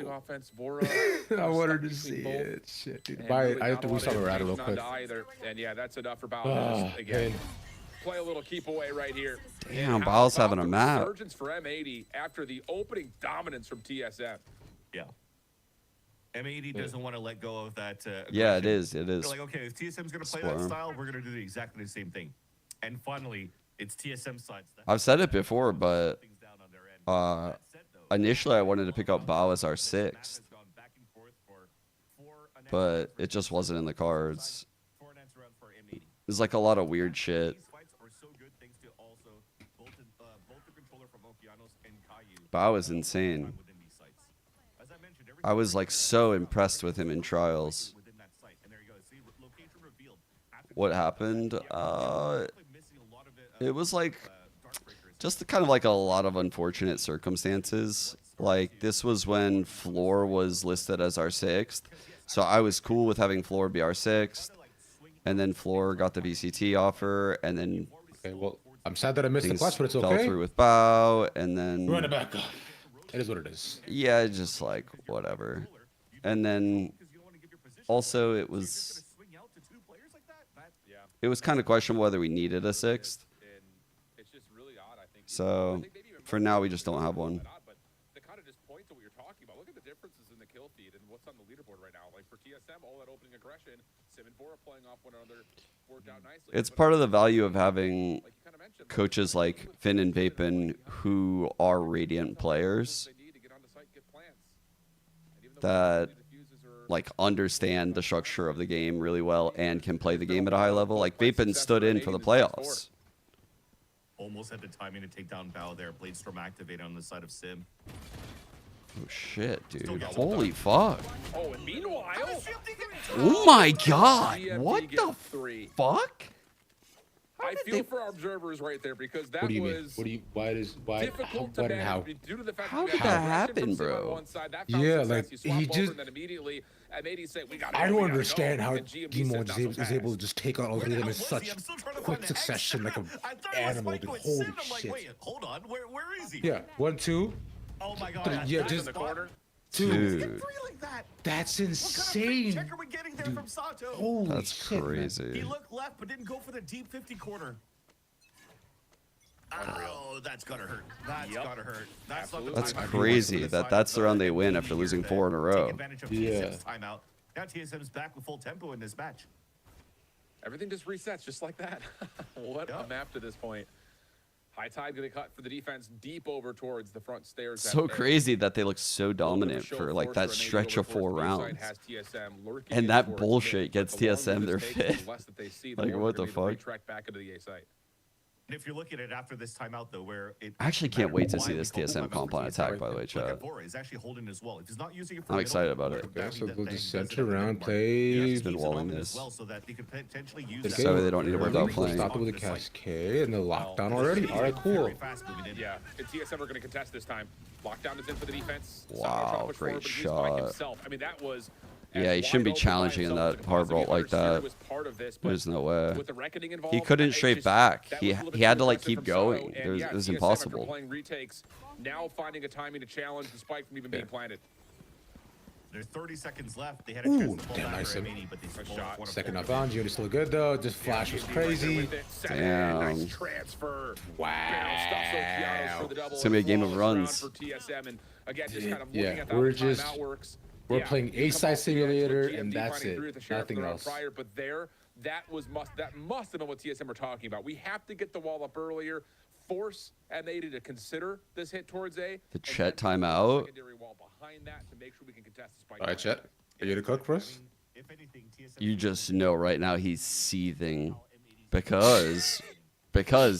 I wanted to see it. Shit, dude. I have to restart my router real quick. And yeah, that's enough for Bao. Again, play a little keep away right here. Damn, Bao's having a map. Resurgence for M80 after the opening dominance from TSM. Yeah. M80 doesn't want to let go of that. Yeah, it is. It is. They're like, okay, if TSM's going to play that style, we're going to do exactly the same thing. And finally, it's TSM sides. I've said it before, but initially I wanted to pick up Bao as our 6th, but it just wasn't in the cards. There's like a lot of weird shit. Bao is insane. I was like so impressed with him in trials. What happened? It was like just kind of like a lot of unfortunate circumstances. Like this was when Floor was listed as our 6th, so I was cool with having Floor be our 6th, and then Floor got the VCT offer, and then well, I'm sad that I missed the clutch, but it's okay. Fell through with Bao, and then run it back. It is what it is. Yeah, just like whatever. And then also it was kind of questionable whether we needed a 6th. So for now we just don't have one. But that kind of just points to what you're talking about. Look at the differences in the kill feed and what's on the leaderboard right now. Like for TSM, all that opening aggression, Sim and Bora playing off one another, worked out nicely. It's part of the value of having coaches like Finn and Vapin who are Radiant players that like understand the structure of the game really well and can play the game at a high level. Like Vapin stood in for the playoffs. Almost had the timing to take down Bao there. Bladestorm activated on the side of Sim. Oh shit, dude. Holy fuck. Oh, and meanwhile, oh my god. What the fuck? I feel for our observers right there because that was difficult to manage due to the fact how did that happen, bro? Yeah, like he just. Immediately, I don't understand how Demon is able to just take out all three of them in such quick succession, like an animal. Dude. Holy shit! Wait, hold on. Where is he? Yeah, 1, 2. Oh my god! Yeah, just in the corner. Dude, that's insane. What kind of check are we getting there from Sato? Holy that's shit, crazy. Man. He looked left but didn't go for the deep 50 corner. Oh, that's gotta hurt. That's gotta hurt. That's crazy. That's the round they win after losing 4 in a row. Yeah. Timeout. Now TSM's back with full tempo in this match. Everything just resets just like that. What a map to this point. High tide gonna cut for the defense deep over towards the front stairs. So crazy that they look so dominant for like that stretch of 4 rounds. And that bullshit gets TSM their 5th. Like what the fuck? And if you're looking at it after this timeout, though, where it I actually can't wait to see this TSM comp on attack, by the way, chat. Is actually holding his wall. If he's not using it for I'm excited about it. Okay, so we'll just center around, play. He's been walling this. So that he could potentially use it. So they don't need to worry about playing. Stop it with a cascade and the lockdown already. All right, cool. Yeah, and TSM are going to contest this time. Lockdown is in for the defense. Wow, great shot. I mean, that was. Yeah, he shouldn't be challenging in that hard vault like that. There's no way. He couldn't strafe back. He had to like keep going. It was impossible. Now finding a timing to challenge the spike from even being planted. There's 30 seconds left. They had a chance to pull back nice. but they shot. Second up on Judy still good though. Just flash was crazy. Damn. Nice transfer. Wow. It's gonna be a game of runs. Yeah, we're playing A-side simulator, and that's it. Nothing else. But that must have been what TSM are talking about. We have to get the wall up earlier, force M80 to consider this hit towards A. The Chet timeout. All right, Chet. Are you to cook for us? you just know right now he's seething because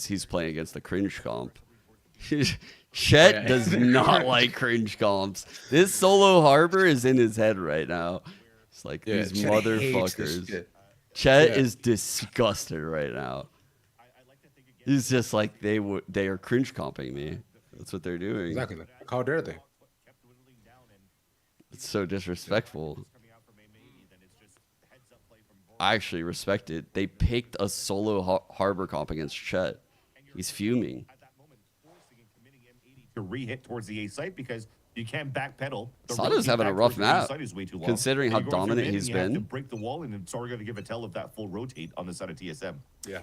he's playing against the cringe comp. Chet does not like cringe comps. This solo harbor is in his head right now. It's like these Chet motherfuckers. Chet is disgusted right now. He's just like they are cringe comping me. That's what they're doing. Exactly. How dare they? It's so disrespectful. I actually respect it. They picked a solo harbor comp against Chet. He's fuming. To re-hit towards the A site because you can't backpedal. Sada's having a rough map, considering how dominant he's been. To break the wall, and it's already going to give a tell of that full rotate on the side of TSM. Yeah.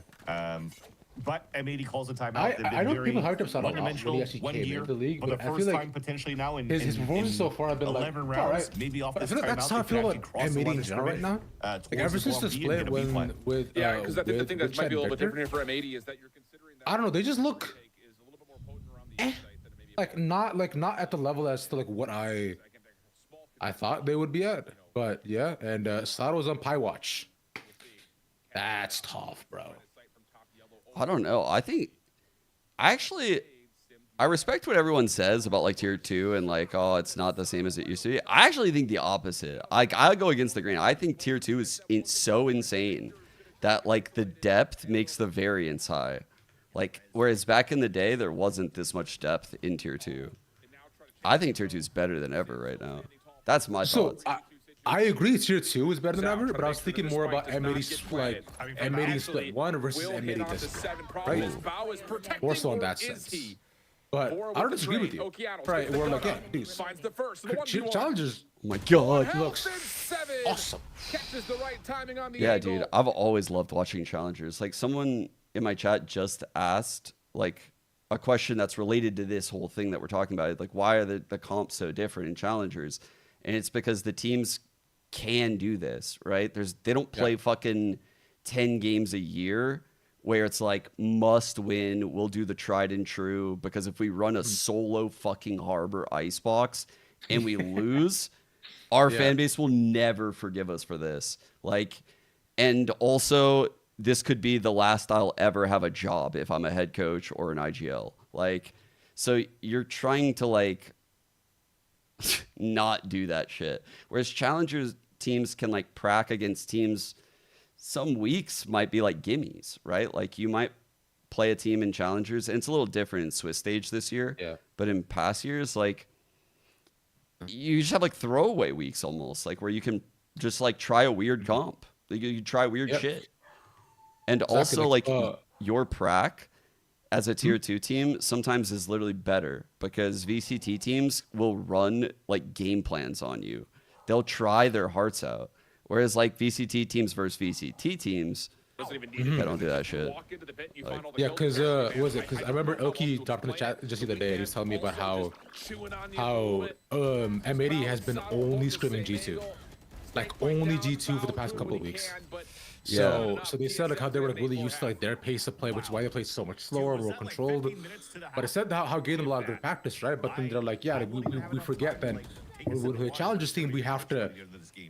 But M80 calls a timeout. I know people hyped up Sada one-dimensional, when he actually 1 came year into the league, for the but I first feel like time potentially now in his performances so far have been 11 like, rounds, right. maybe off But I this feel like that's how I feel about M80 in general right now. Like ever since the split with yeah, because I think the thing that might be a little bit Victor, different here for M80 is that you're considering that I don't know. They just look not at the level as to like what I thought they would be at. But yeah, and Sada was on Pi Watch. That's tough, bro. I don't know. I respect what everyone says about like tier 2 and like, oh, it's not the same as it used to be. I actually think the opposite. Like, I'll go against the grain. I think tier 2 is so insane that like the depth makes the variance high. Like, whereas back in the day, there wasn't this much depth in tier 2. I think tier 2 is better than ever right now. That's my thoughts. I agree tier 2 is better than ever, but I was thinking more about M80 like M80 split 1 versus M80 disc, right? More so in that sense. But I don't disagree with you. Right, we're like, yeah, dude. Challengers, oh my god, looks awesome. Yeah, dude, I've always loved watching challengers. Like, someone in my chat just asked like a question that's related to this whole thing that we're talking about. Like, why are the comps so different in challengers? And it's because the teams can do this, right? They don't play fucking 10 games a year where it's like must win. We'll do the tried and true, because if we run a solo fucking harbor icebox and we lose, our fan base will never forgive us for this. Like, and also this could be the last I'll ever have a job if I'm a head coach or an IGL. Like, so you're trying to like not do that shit. Whereas challengers teams can like prac against teams. Some weeks might be like gimmies, right? Like you might play a team in challengers, and it's a little different in Swiss stage this year. Yeah. But in past years, like you just have like throwaway weeks almost, like where you can just like try a weird comp. Like, you try weird shit. And also like your prac as a tier 2 team sometimes is literally better, because VCT teams will run like game plans on you. They'll try their hearts out. Whereas like VCT teams versus VCT teams, I don't do that shit. Like, yeah, because was it? Because I remember Oki dropped in the chat just the other day, and he was telling me about how M80 has been only scrimming G2, like only G2 for the past couple of weeks. So they said like how they were like really used to like their pace of play, which is why they play so much slower, more controlled. But it said how it gave them a lot of good practice, right? But then they're like, yeah, we forget then with the challengers team we have to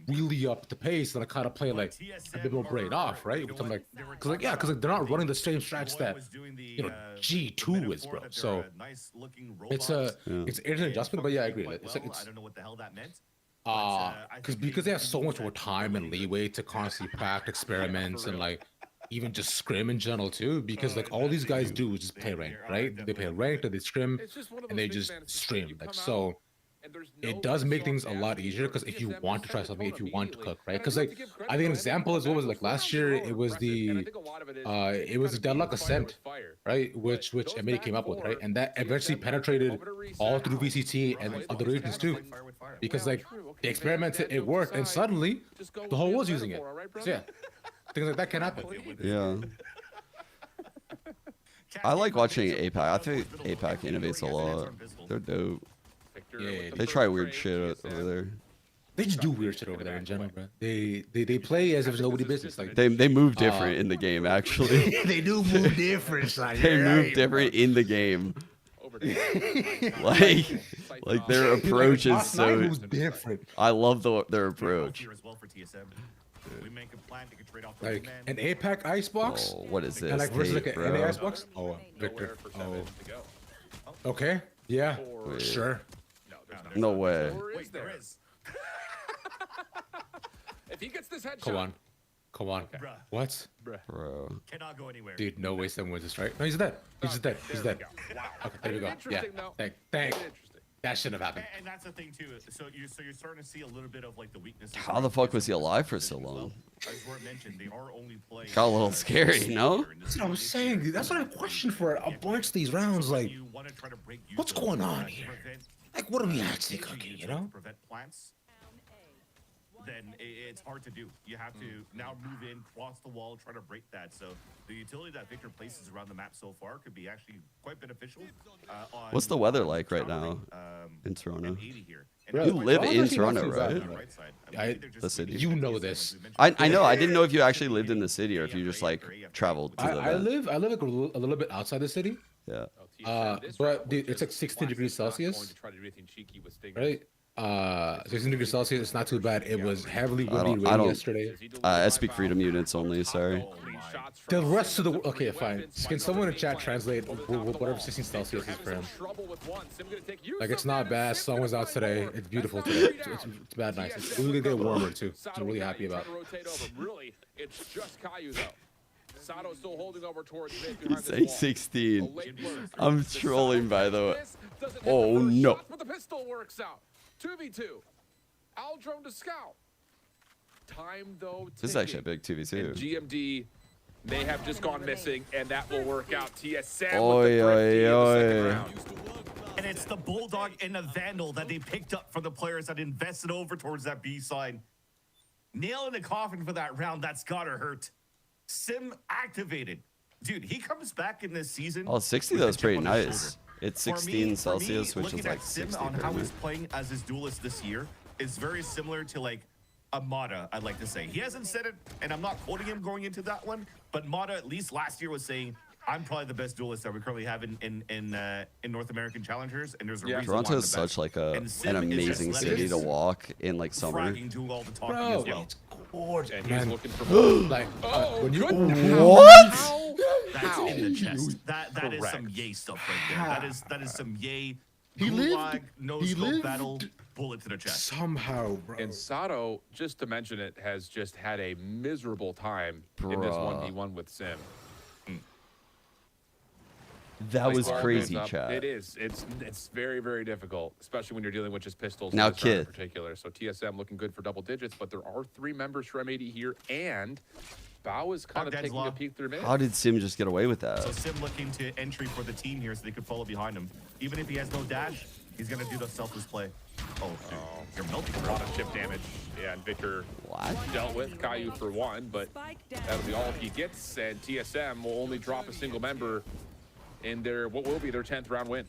really up the pace and kind of play like a bit more braid off, right? Which I'm like, because they're not running the same strats that G2 is, bro. So it's an adjustment, but yeah, I agree. It's like, I don't know what the hell that meant. Because they have so much more time and leeway to constantly practice experiments and like even just scrim in general too, because like all these guys do is just play ranked, right? They play ranked and they scrim and they just stream. Like, so it does make things a lot easier, because if you want to try something, if you want to cook, right? Because like I think an example is, what was it, like last year it was the Deadlock Ascent, right? Which M80 came up with, right? And that eventually penetrated all through VCT and other regions too, because like they experimented, it worked, and suddenly the whole world's using it. So yeah, things like that can happen. Yeah. I like watching APAC. I think APAC innovates a lot. They're dope. Yeah, they try weird shit over there. They just do weird shit over there in general, bro. They play as if it's nobody business. Like they move different in the game, actually. They do move different. They move different in the game. like their approach is so different. I love their approach. We make a plan to trade off the Like man. an APAC icebox? Oh, what is this? And like versus like tape, an NA bro? icebox? Oh, Victor. For Oh, 7 to go. okay. Yeah, Wait. sure. No way. Or is there? If he gets this headshot. Come on. Come on. Bruh. What? Bro. Cannot go anywhere. Dude, no way 7 wins this, right? No, he's dead. He's just dead. He's dead. Okay, there we go. Yeah. Thank. That shouldn't have happened. And that's the thing too. So you're starting to see a little bit of like the weaknesses. How the fuck was he alive for so long? As Roy mentioned, they are only playing. Got a little scary, no? That's what I'm saying, dude. That's what I question for a bunch of these rounds. Like, what's going on here? Like, what are we actually cooking, you know? Prevent plants. Then it's hard to do. You have to now move in, cross the wall, try to break that. So the utility that Victor places around the map so far could be actually quite beneficial. What's the weather like right now in Toronto? Bro, You live in Toronto's Toronto, not right? too bad. The city. You know this. I know. I didn't know if you actually lived in the city or if you just like traveled to the I event. live like a little bit outside the city. Yeah. But dude, it's like 16 degrees Celsius. Right? 16 degrees Celsius. It's not too bad. It was heavily windy rain yesterday. I speak freedom units only. Sorry. The rest of the okay, fine. Can someone in chat translate whatever 16 Celsius is for him? Like it's not bad. Sun was out today. It's beautiful today. It's bad nice. It's really get warmer too. I'm really happy about. Really, it's just Caillou though. Sato's still holding over towards mid You behind say this wall. 16. I'm trolling, by the way. Oh no. But the pistol works out. 2v2. Aldrone to scout. Time though. This is actually a big 2v2. And GMD may have just gone missing, and that will work out. TSM Oi, with the thrifty in the second oi, oi. round. And it's the Bulldog and the Vandal that they picked up from the players that invested over towards that B side. Nail in the coffin for that round. That's gotta hurt. Sim activated. Dude, he comes back in this season. Oh, 60 with though a is chip pretty on his nice. shoulder. It's For me- 16 Celsius, for me, which is looking like at Sim 60 on for how me. he's playing as his duelist this year is very similar to like a Mata, I'd like to say. He hasn't said it, and I'm not quoting him going into that one, but Mata at least last year was saying, I'm probably the best duelist that we currently have in North American challengers, and there's a reason why I'm Toronto the is such best. like a And Sim an is just amazing letting city his to walk in like summer. fragging do all the talking Bro, as well. it's gorgeous. And he's Man. looking for more. Like when you What? That's in the chest. That is Correct. some yay stuff right there. That is some yay. He gulag, lived- no he scope lived- battle, bullet to the chest. somehow, bro. And Sato, just to mention it, has just had a miserable time in this Bruh. 1v1 with Sim. That Like, was all crazy, goes up. chat. It is. It's very, very difficult, especially when you're dealing with just pistols. Now, in this round in Kid. particular. So TSM looking good for double digits, but there are 3 members for M80 here, and Bao is kind of Dead's taking Law. a peek through mid. How did Sim just get away with that? So Sim looking to entry for the team here so they could follow behind him. Even if he has no dash, he's going to do the selfless play. Oh, dude. You're melting, A bro. lot of chip damage. Yeah, and Victor dealt with Caillou for 1, but that'll be all he gets, and TSM will only drop a single member in their what will be their 10th round win.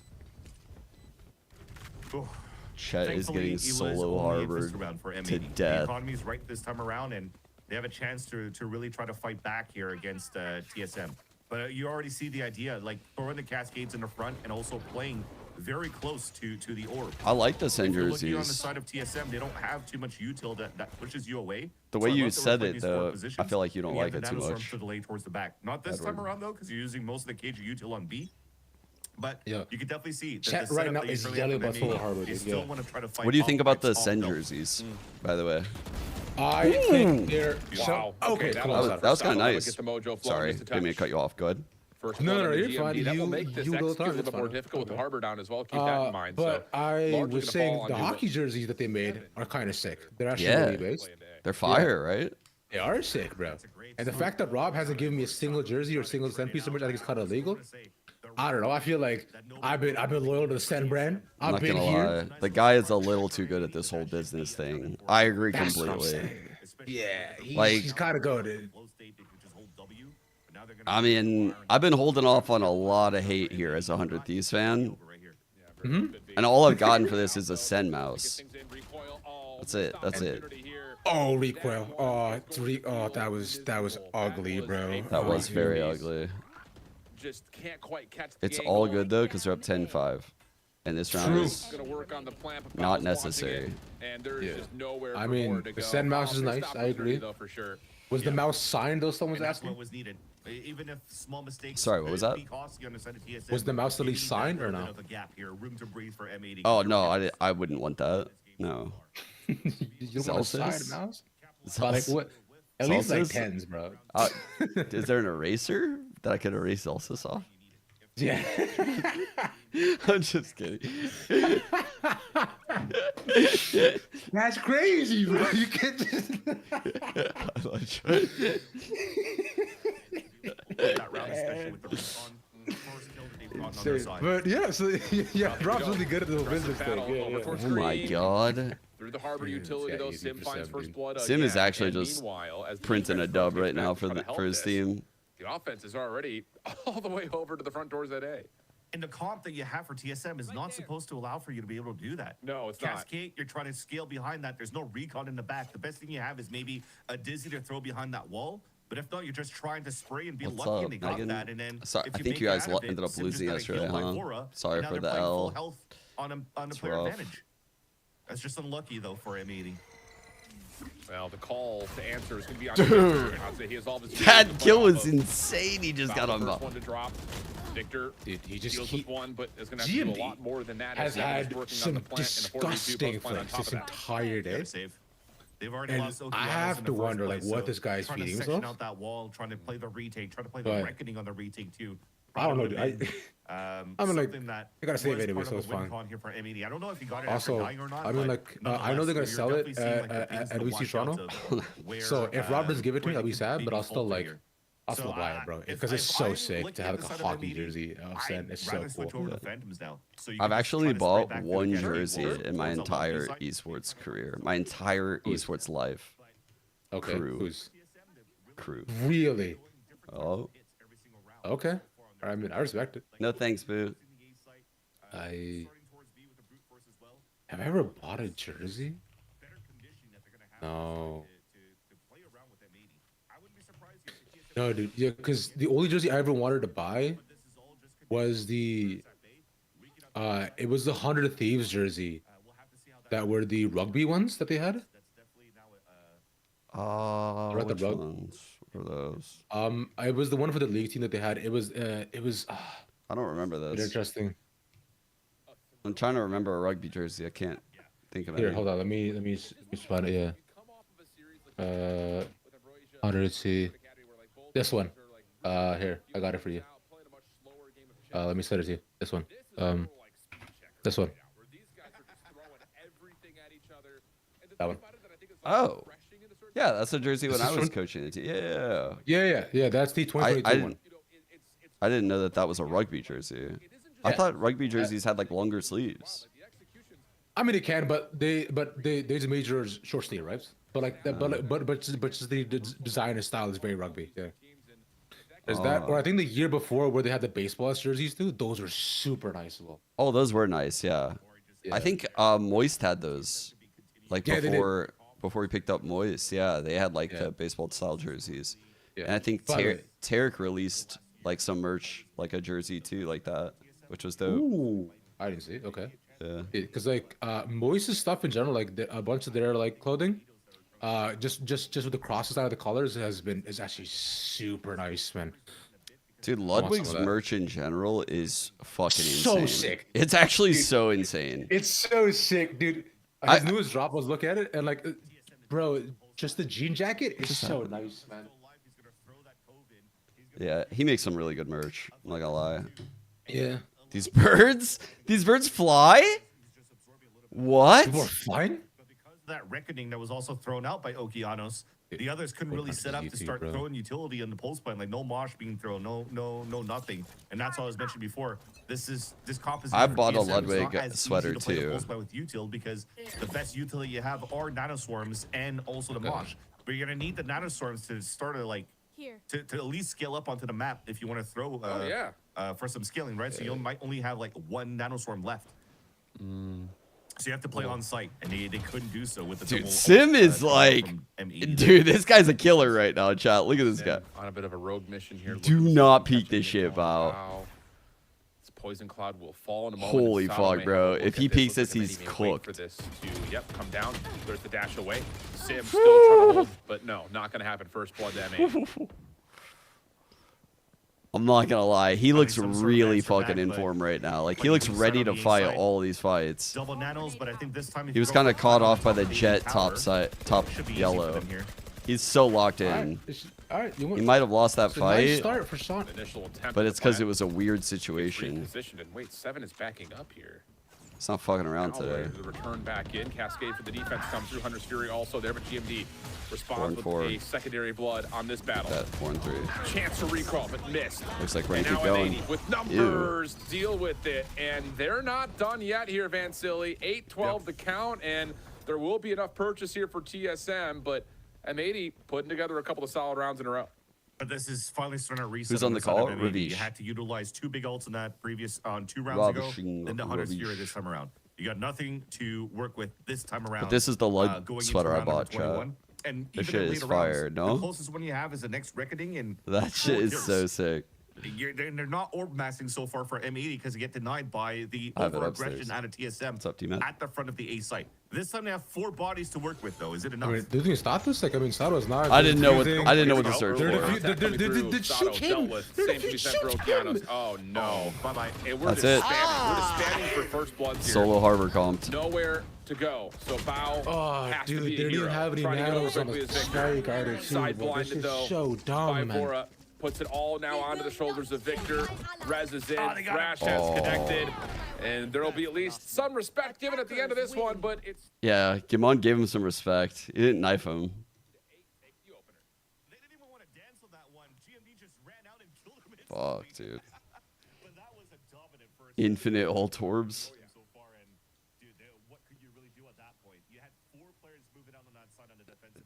Chet is Thankfully, getting it was solo only a harbored first round for to M80. The death. economy's right this time around, and they have a chance to really try to fight back here against TSM. But you already see the idea, like throwing the cascades in the front and also playing very close to the orb. I like the Sen If you're looking on the jerseys. side of TSM, they don't have too much util that pushes you away. The So way I you love that we're said playing it, these though, forward I positions. feel like you don't We like have it the too nanostorms much. to delay towards the back. Not this time Edward. around though, because you're using most of the KG util on B. But Yeah. you can definitely see that Chat the right setup now that you is currently have yelling in about Solo M80, Harbor, you dude, still yeah. want to try to fight What do you all think about the pipes, all Sen belt. jerseys, by the way? I think they're Wow. okay. that Come was- on, That was kind of Sato nice. get the mojo flowing Sorry, just a didn't mean to touch. cut you off. Go ahead. First No, one no, in the you're GMD. fine. That will You- make this you go execute a time, little bit it's more fine. difficult with the harbor down as well. Keep that in mind. But so, I largely was gonna saying fall on the you. hockey jerseys that they made are kind of sick. They're actually Yeah. really based. They're fire, right? They are sick, bro. And the fact that Rob hasn't given me a single jersey or single Sen piece so much, I think it's kind of illegal. I don't know. I feel like I've been loyal to the Sen brand. I'm I've not been gonna here. lie. The guy is a little too good at this whole business thing. I agree That's what I'm completely. saying. Yeah, Like- he's kind of good. I mean, I've been holding off on a lot of hate here as a 100 Thieves fan. And all I've gotten for this is a Sen mouse. That's it. That's it. Oh, recoil. Oh, that was ugly, bro. That was very Jeez. ugly. Just can't quite catch the It's all angle. good though, because they're up 10-5. and this round is Gonna work on the plant, but not Val's necessary. watching it, and there's just nowhere I for mean, Lord to the go. send mouse is Val, nice. stop I was agree. ready, though, for sure. Was the mouse signed though? Someone's And that's asking. what was needed. Even if small mistakes. Sorry, what was that? Was the mouse at least least signed or no? Room to breathe for M80. Oh no, I wouldn't want that. No. You don't want to sign Celsius? a mouse? Celsius? Like what? At least like Celsius? tens, bro. Is there an eraser that I could erase Celsius off? Yeah. I'm just kidding. That's crazy, bro. You can't just. That round, especially with the recon. First kill that they've gotten on their side. But yeah, so yeah, Rob's really good at the business thing. Battle Yeah, over yeah. towards Oh my green. god. Through the harbor utility, yeah, though, easy Sim for finds 7, first blood. Sim is again, actually and just meanwhile, as the printing a defense dub goes right now to help for his this, team. The offense is already all the way over to the front doors at A. And the comp that you have for TSM is not supposed to allow for you to be able to do that. No, it's not. Cascade, you're trying to scale behind that. There's no recon in the back. The best thing you have is maybe a Dizzy to throw behind that wall. But if not, you're just trying to spray and be What's lucky, up, and they got Megan? that. And then Sorry, if I you think make you it guys out of it, ended up Sim just losing got yesterday, healed by huh? Vora, Sorry and now for they're the playing full L. health on a It's player rough. advantage. That's just unlucky though for M80. Well, the call to answer is going to be on Dude. Victor. I'd say he has all of his That players to kill play was off of. insane. He just got Val, on the the first one to drop. Victor Dude, he just deals keep. with one, but is going to have to do a GMD lot more than that. has as Evan's had working on some the plant and a 4v2 disgusting post plant on flicks top this of that. entire day. Save. They've already And lost Okianos I have in to the first wonder, like, place, what so this guy's trying to feeding section himself. out that wall, trying to play the retake, trying to play the But- reckoning on the retake too. I don't know, Probably dude. been, I mean, like, something that I gotta save was it anyway, part so of it's a win fine. con here for M80. I don't know if he got it Also, after dying or not. I mean, but like, I know they're gonna nonetheless, sell you're it definitely seeing, like, the things at to VC watch out Toronto. of where, So if Rob doesn't give it to me, where I'll be they sad, can but I'll still like, here. I'll still buy it, bro, because it's so sick to have like a hockey jersey of Sen. It's so rather switch cool. over to Phantoms now. So you I've can just actually try to spread bought back through one the category. jersey Well, in my it's a lucky entire side. esports career. My entire esports life. Okay, Crew. who's Crew. really? Oh. Okay. I mean, I respect it. No thanks, boo. Have I ever bought a jersey? No. No, dude. Yeah, because the only jersey I ever wanted to buy was the it was the 100 Thieves jersey that were the rugby ones that they had. Which the rug- ones were those? It was the one for the league team that they had. It was I don't remember this. interesting. I'm trying to remember a rugby jersey. I can't think of it. Here, hold on. Let me find it. Yeah. 100 see. This one. Here, I got it for you. Let me send it to you. This one. This one. That one. Oh. Yeah, that's a jersey when This I is was from- coaching the team. Yeah. Yeah. That's the 2022 one. I didn't know that that was a rugby jersey. I thought rugby jerseys had like longer sleeves. I mean, it can, but there's a major short sleeve, right? But like that, but just the design and style is very rugby. Yeah. There's that, or I think the year before where they had the baseball jerseys too. Those were super nice as well. Oh, those were nice. Yeah. I think Moist had those. Like Yeah, they did. before we picked up Moist, yeah, they had like the baseball style jerseys. Yeah. And I think By the way- Tarek released like some merch, like a jersey too, like that, which was dope. Ooh, I didn't see. Okay. Yeah. Because like Moist's stuff in general, like a bunch of their like clothing, just with the crosses out of the colors is actually super nice, man. Dude, some Ludwig's of that. merch in general is fucking So insane. sick. It's actually Dude, so insane. It's so sick, dude. His newest drop was look at it and like, bro, just the jean jacket is so nice, man. Yeah, he makes some really good merch. I'm not gonna lie. Yeah. These birds fly? What? People are flying? That reckoning that was also thrown out by Okianos. The others couldn't really set up to start throwing utility in the pulse point, like no mosh being thrown, no nothing. And that's all I was mentioned before. This composition. I for bought a TSM is not Ludwig as easy sweater to play the too. pulse point with util because the best util you have are nanoswarms and also the mosh. But you're gonna need the nanoswarms to start to like to at least scale up onto the map if you want to throw for some scaling, right? So you might only have like one nanoswarm left. So you have to play on site, and they couldn't do so with the Dude, double Sim is from like, M80. dude, this guy's a killer right now, chat. Look at this guy. On a bit of a rogue mission here. Do not peek this shit, Val. Poison Cloud will fall in a moment. Holy fuck, bro. If he peeks this, he's cooked. For this to, come down. There's the dash away. Sim still trying to hold, but no, not going to happen. First blood to M80. I'm not gonna lie, he looks really fucking in form right now. Like he looks ready to fight all these fights. Double nanos, but I think this time he was kind of caught off by the Jet top yellow. He's so locked in. He might have lost that fight, Initial attempt but it's because it was a weird situation. Positioned, and wait, 7 is backing up here. It's not fucking around today. The return back in. Cascade for the defense comes through. Hunter's Fury also there, but GMD responds with a secondary blood on this battle. 4-3. Chance to recall, but missed. Looks like we're and gonna keep now going. M80 with numbers, deal with it. And they're not done yet here, Van Silly. 8-12 the count, and there will be enough purchase here for TSM, but M80 putting together a couple of solid rounds in a row. But this is finally starting to reset. Who's on the call? Ravish. You had to utilize 2 big ults in that previous 2 rounds ago. Then the Hunter's Fury this time around. You got nothing to work with this time around. But this is the lug sweater I bought, chat. And this shit is fire, no? The closest one you have is the next Reckoning, and that shit is so sick. They're not orb massing so far for M80 because they get denied by the over-aggression out of TSM at the front of the A site. This time they have 4 bodies to work with, though. Is it enough? I mean, do you think status? Like, I mean, Sato is not. I didn't know what to search for. Did shoot him. Oh no! Bye-bye. That's it. We're just spamming for first bloods here. Solo Harbor comped. Nowhere to go. So Bao has to be they a didn't hero. even have any nanos on the strike either. Side blinded though. So dumb, man. Puts it all now onto the shoulders of Victor. Rez is in. Thrash has connected. And there'll be at least some respect given at the end of this one, but it's... Yeah, Gimon gave him some respect. He didn't knife him. Fuck, dude. Infinite ult orbs.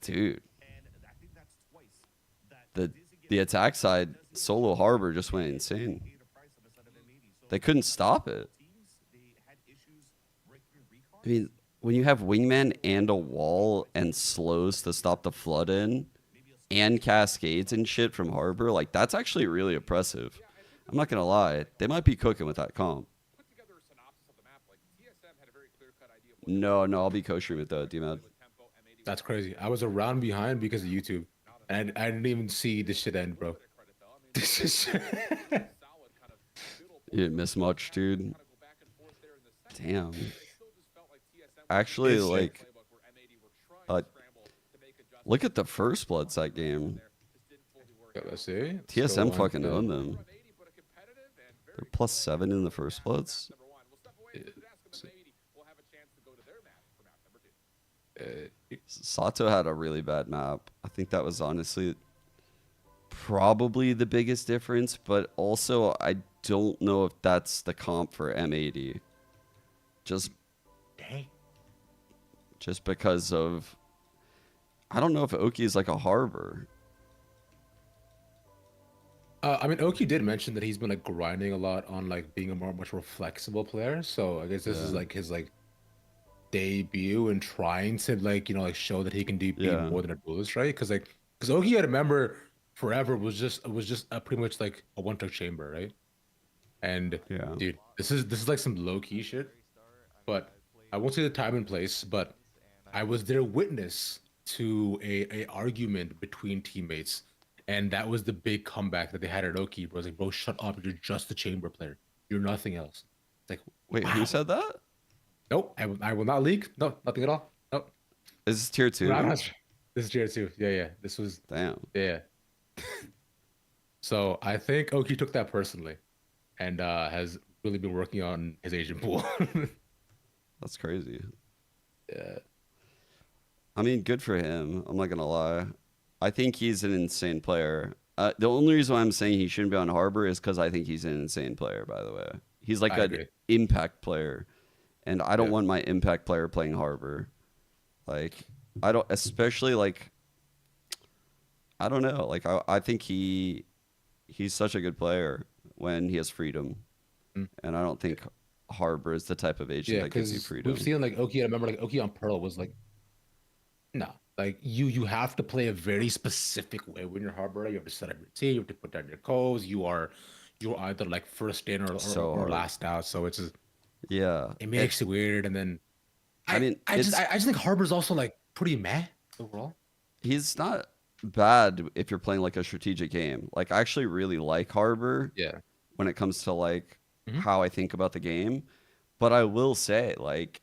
Dude. The attack side, Solo Harbor just went insane. They couldn't stop it. I mean, when you have Wingman and a wall and slows to stop the flood in, and cascades and shit from Harbor, like, that's actually really impressive. I'm not gonna lie. They might be cooking with that comp. No, I'll be co-streaming it though, D-Mad. That's crazy. I was a round behind because of YouTube. And I didn't even see this shit end, bro. This is... You didn't miss much, dude. Damn. Actually, like... look at the first Blood Sight game. Let's see. TSM fucking owned them. They're +7 in the first Bloods. Sato had a really bad map. I think that was honestly probably the biggest difference, but also I don't know if that's the comp for M80. Just because of, I don't know if Oki is like a Harbor. I mean, Oki did mention that he's been like grinding a lot on like being a much more flexible player. So I guess this is like his like debut and trying to like, you know, like show that he can be more than a duelist, right? Because Oki, I remember forever was just pretty much like a one-trick chamber, right? And dude, this is like some low-key shit. But I won't say the time and place, but I was their witness to a argument between teammates, and that was the big comeback that they had at Oki. Bro, it was like, bro, shut up! You're just a chamber player. You're nothing else. It's like, wait, who said that? Nope, I will not leak. No, nothing at all. Nope. Is this tier 2? No, this is tier 2. Yeah. This was Yeah. So I think Oki took that personally, and has really been working on his Asian pool. That's crazy. Yeah. I mean, good for him. I'm not gonna lie. I think he's an insane player. The only reason why I'm saying he shouldn't be on Harbor is because I think he's an insane player. By the way, he's like an impact player. And I don't want my impact player playing Harbor. Like, I don't, especially like, I don't know. Like, I think he's such a good player when he has freedom. And I don't think Harbor is the type of agent that gives you freedom. We've seen like Oki, I remember like Oki on Pearl was like, no, like you have to play a very specific way when you're Harbor. You have to set up your team, you have to put down your codes. You are you're either like first in or So last out. So it's just, yeah, it makes it weird. And then I just think Harbor's also like pretty meh overall. He's not bad if you're playing like a strategic game. Like I actually really like Harbor. Yeah. When it comes to like how I think about the game, but I will say like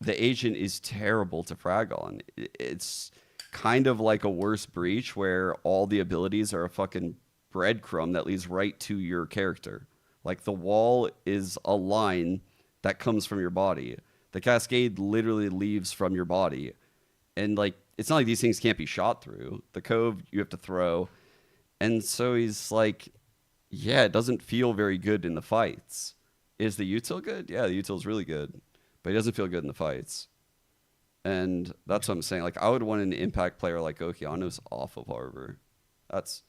the agent is terrible to frag on. It's kind of like a worse breach where all the abilities are a fucking breadcrumb that leads right to your character. Like the wall is a line that comes from your body. The cascade literally leaves from your body. And like, it's not like these things can't be shot through. The cove you have to throw. And so he's like, yeah, it doesn't feel very good in the fights. Is the util good? Yeah, the util's really good. But he doesn't feel good in the fights. And that's what I'm saying. Like, I would want an impact player like Okeanos off of Harbor. That's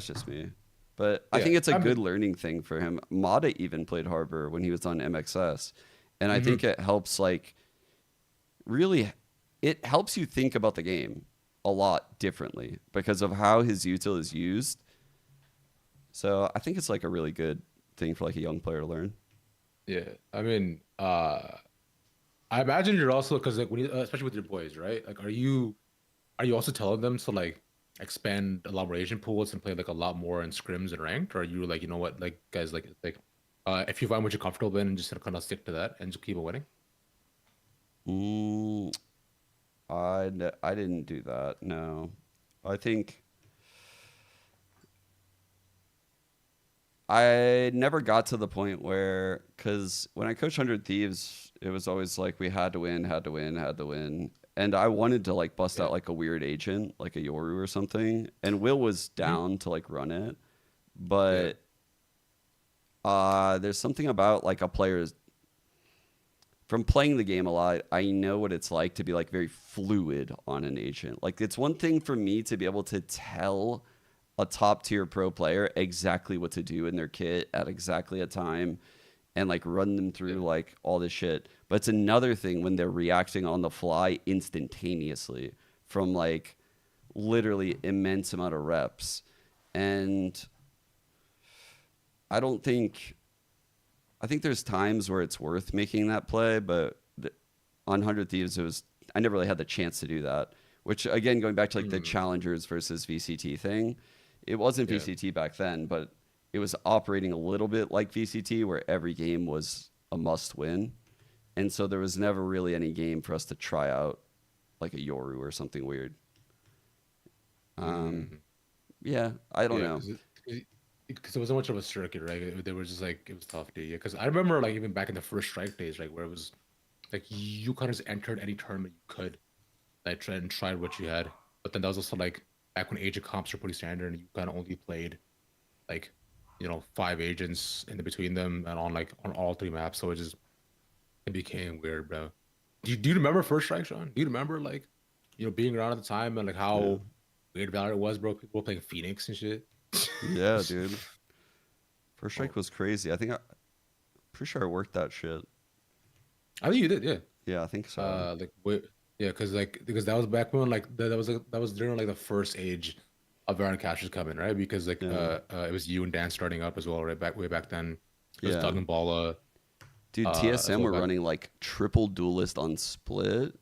just me. But I think it's a good learning thing for him. Mata even played Harbor when he was on MXS. And I think it helps, like, really, it helps you think about the game a lot differently because of how his util is used. So I think it's, like, a really good thing for, like, a young player to learn. Yeah. I mean, I imagine you're also, because, like, when you, especially with your boys, right? Like, are you also telling them to, like, expand elaboration pools and play like a lot more in scrims and ranked, or are you like, you know what, like guys, like if you find what you're comfortable in and just kind of stick to that and just keep on winning? I didn't do that. No, I think I never got to the point where, because when I coached 100 Thieves, it was always like we had to win. And I wanted to like bust out like a weird agent, like a Yoru or something. And Will was down to like run it. But there's something about like a player's, from playing the game a lot, I know what it's like to be like very fluid on an agent. Like it's one thing for me to be able to tell a top tier pro player exactly what to do in their kit at exactly a time and like run them through like all this shit. But it's another thing when they're reacting on the fly instantaneously from like literally immense amount of reps. And I think there's times where it's worth making that play, but on 100 Thieves, I never really had the chance to do that, which again, going back to like the challengers versus VCT thing, it wasn't VCT back then, but it was operating a little bit like VCT where every game was a must win. And so there was never really any game for us to try out like a Yoru or something weird. Yeah, I don't know. Because it wasn't much of a circuit, right? They were just like, it was tough, dude. Yeah, because I remember like even back in the first strike days, like where it was like you kind of just entered any tournament you could, like tried what you had. But then that was also like back when agent comps were pretty standard and you kind of only played like, you know, 5 agents in between them and on all 3 maps. So it became weird, bro. Do you remember first strike, Sean? Do you remember like, you know, being around at the time and like how weird Valorant was, bro? People were playing Phoenix and shit. Yeah, dude. First strike was crazy. Pretty sure I worked that shit. I think you did, yeah. Yeah, I think so. Because that was back when like that was during like the first age of Valorant Cash was coming, right? Because like it was you and Dan starting up as well, right? Way back then. It was Doug and Bala. Dude, TSM were running like triple duelist on split.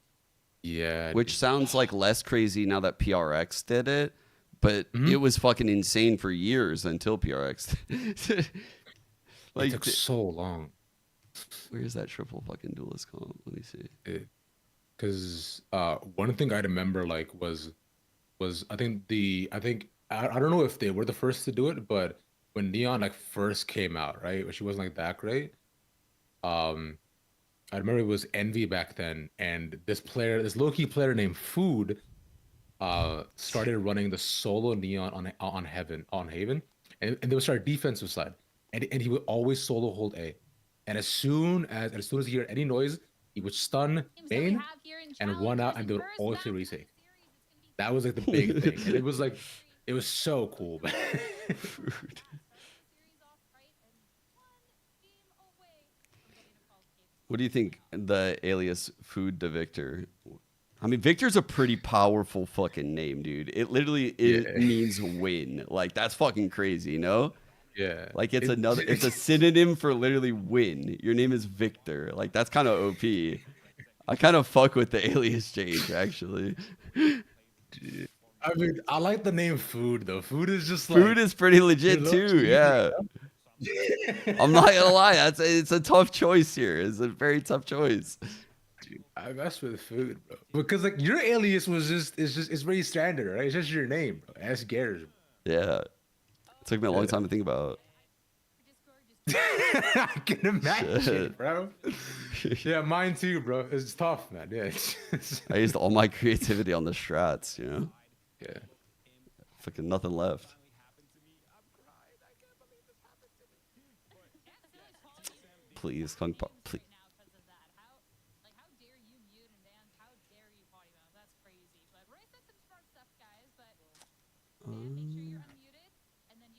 Yeah. Which sounds like less crazy now that PRX did it. But it was fucking insane for years until PRX. Like, it took so long. Where's that triple fucking duelist comp? Let me see. Because one thing I remember like was I don't know if they were the first to do it, but when Neon like first came out, right? When she wasn't like that great. I remember it was Envy back then, and this low-key player named Food started running the solo Neon on Haven, and they would start defensive side, and he would always solo hold A, and as soon as he heard any noise, he would stun main and run out, and they would always play retake. That was like the big thing, and it was so cool, man. What do you think the alias Food to Victor? I mean, Victor's a pretty powerful fucking name, dude. It literally means win. Like, that's fucking crazy, you know? Yeah. Like it's another. It's a synonym for literally win. Your name is Victor. Like that's kind of OP. I kind of fuck with the alias change actually. I mean, I like the name Food though. Food is just Food like, is pretty legit too. Yeah. I'm not gonna lie. It's a tough choice here. It's a very tough choice. Dude, I mess with Food, bro, because like your alias was it's very standard, right? It's just your name, bro. S. Garrett. Yeah. It took me a long time to think about. I can imagine, bro. Yeah, mine too, bro. It's tough, man. Yeah. I used all my creativity on the strats, you know? Yeah. Fucking nothing left. Please, Kung Pao, please.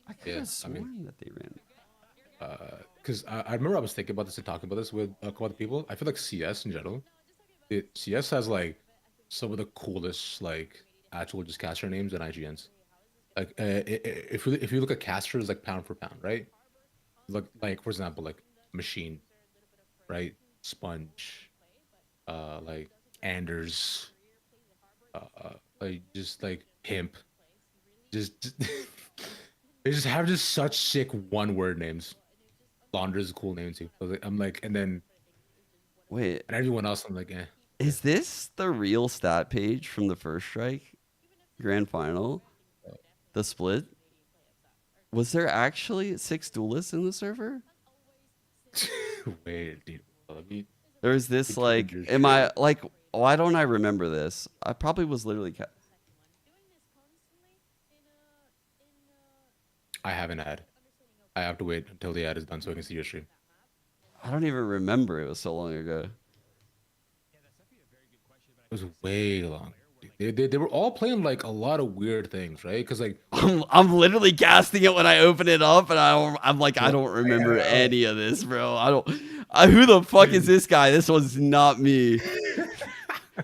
I could have sworn that they ran. Because I remember I was thinking about this and talking about this with a couple of people. I feel like CS in general, CS has like some of the coolest like actual just caster names and IGNs. Like if you look at casters like pound for pound, right? Like for example, like Machine, right? Sponge, like Anders, like just like Pimp, just they just have just such sick one-word names. LANDOR is a cool name too. I'm like, and then wait, and everyone else, I'm like, eh. Is this the real stat page from the first strike grand final? The split? Was there actually 6 duelists in the server? Wait, dude. Let me. There's this like, am I like? Why don't I remember this? I probably was literally. I have an ad. I have to wait until the ad is done so I can see your stream. I don't even remember. It was so long ago. It was way long. They were all playing like a lot of weird things, right? Because like I'm literally casting it when I open it up, and I'm like, I don't remember any of this, bro. Who the fuck is this guy? This was not me.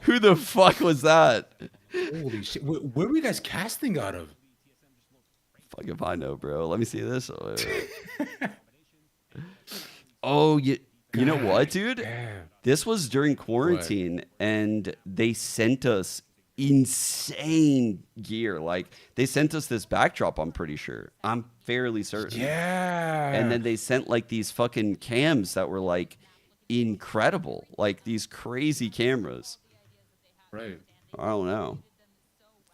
Who the fuck was that? Holy shit! Where were you guys casting out of? Fuck if I know, bro. Let me see this. Oh, you know what, dude? Damn. This was during quarantine, and they sent us insane gear. Like, they sent us this backdrop, I'm pretty sure. I'm fairly certain. Yeah. And then they sent, like, these fucking cams that were, like, incredible. Like, these crazy cameras. Right. I don't know.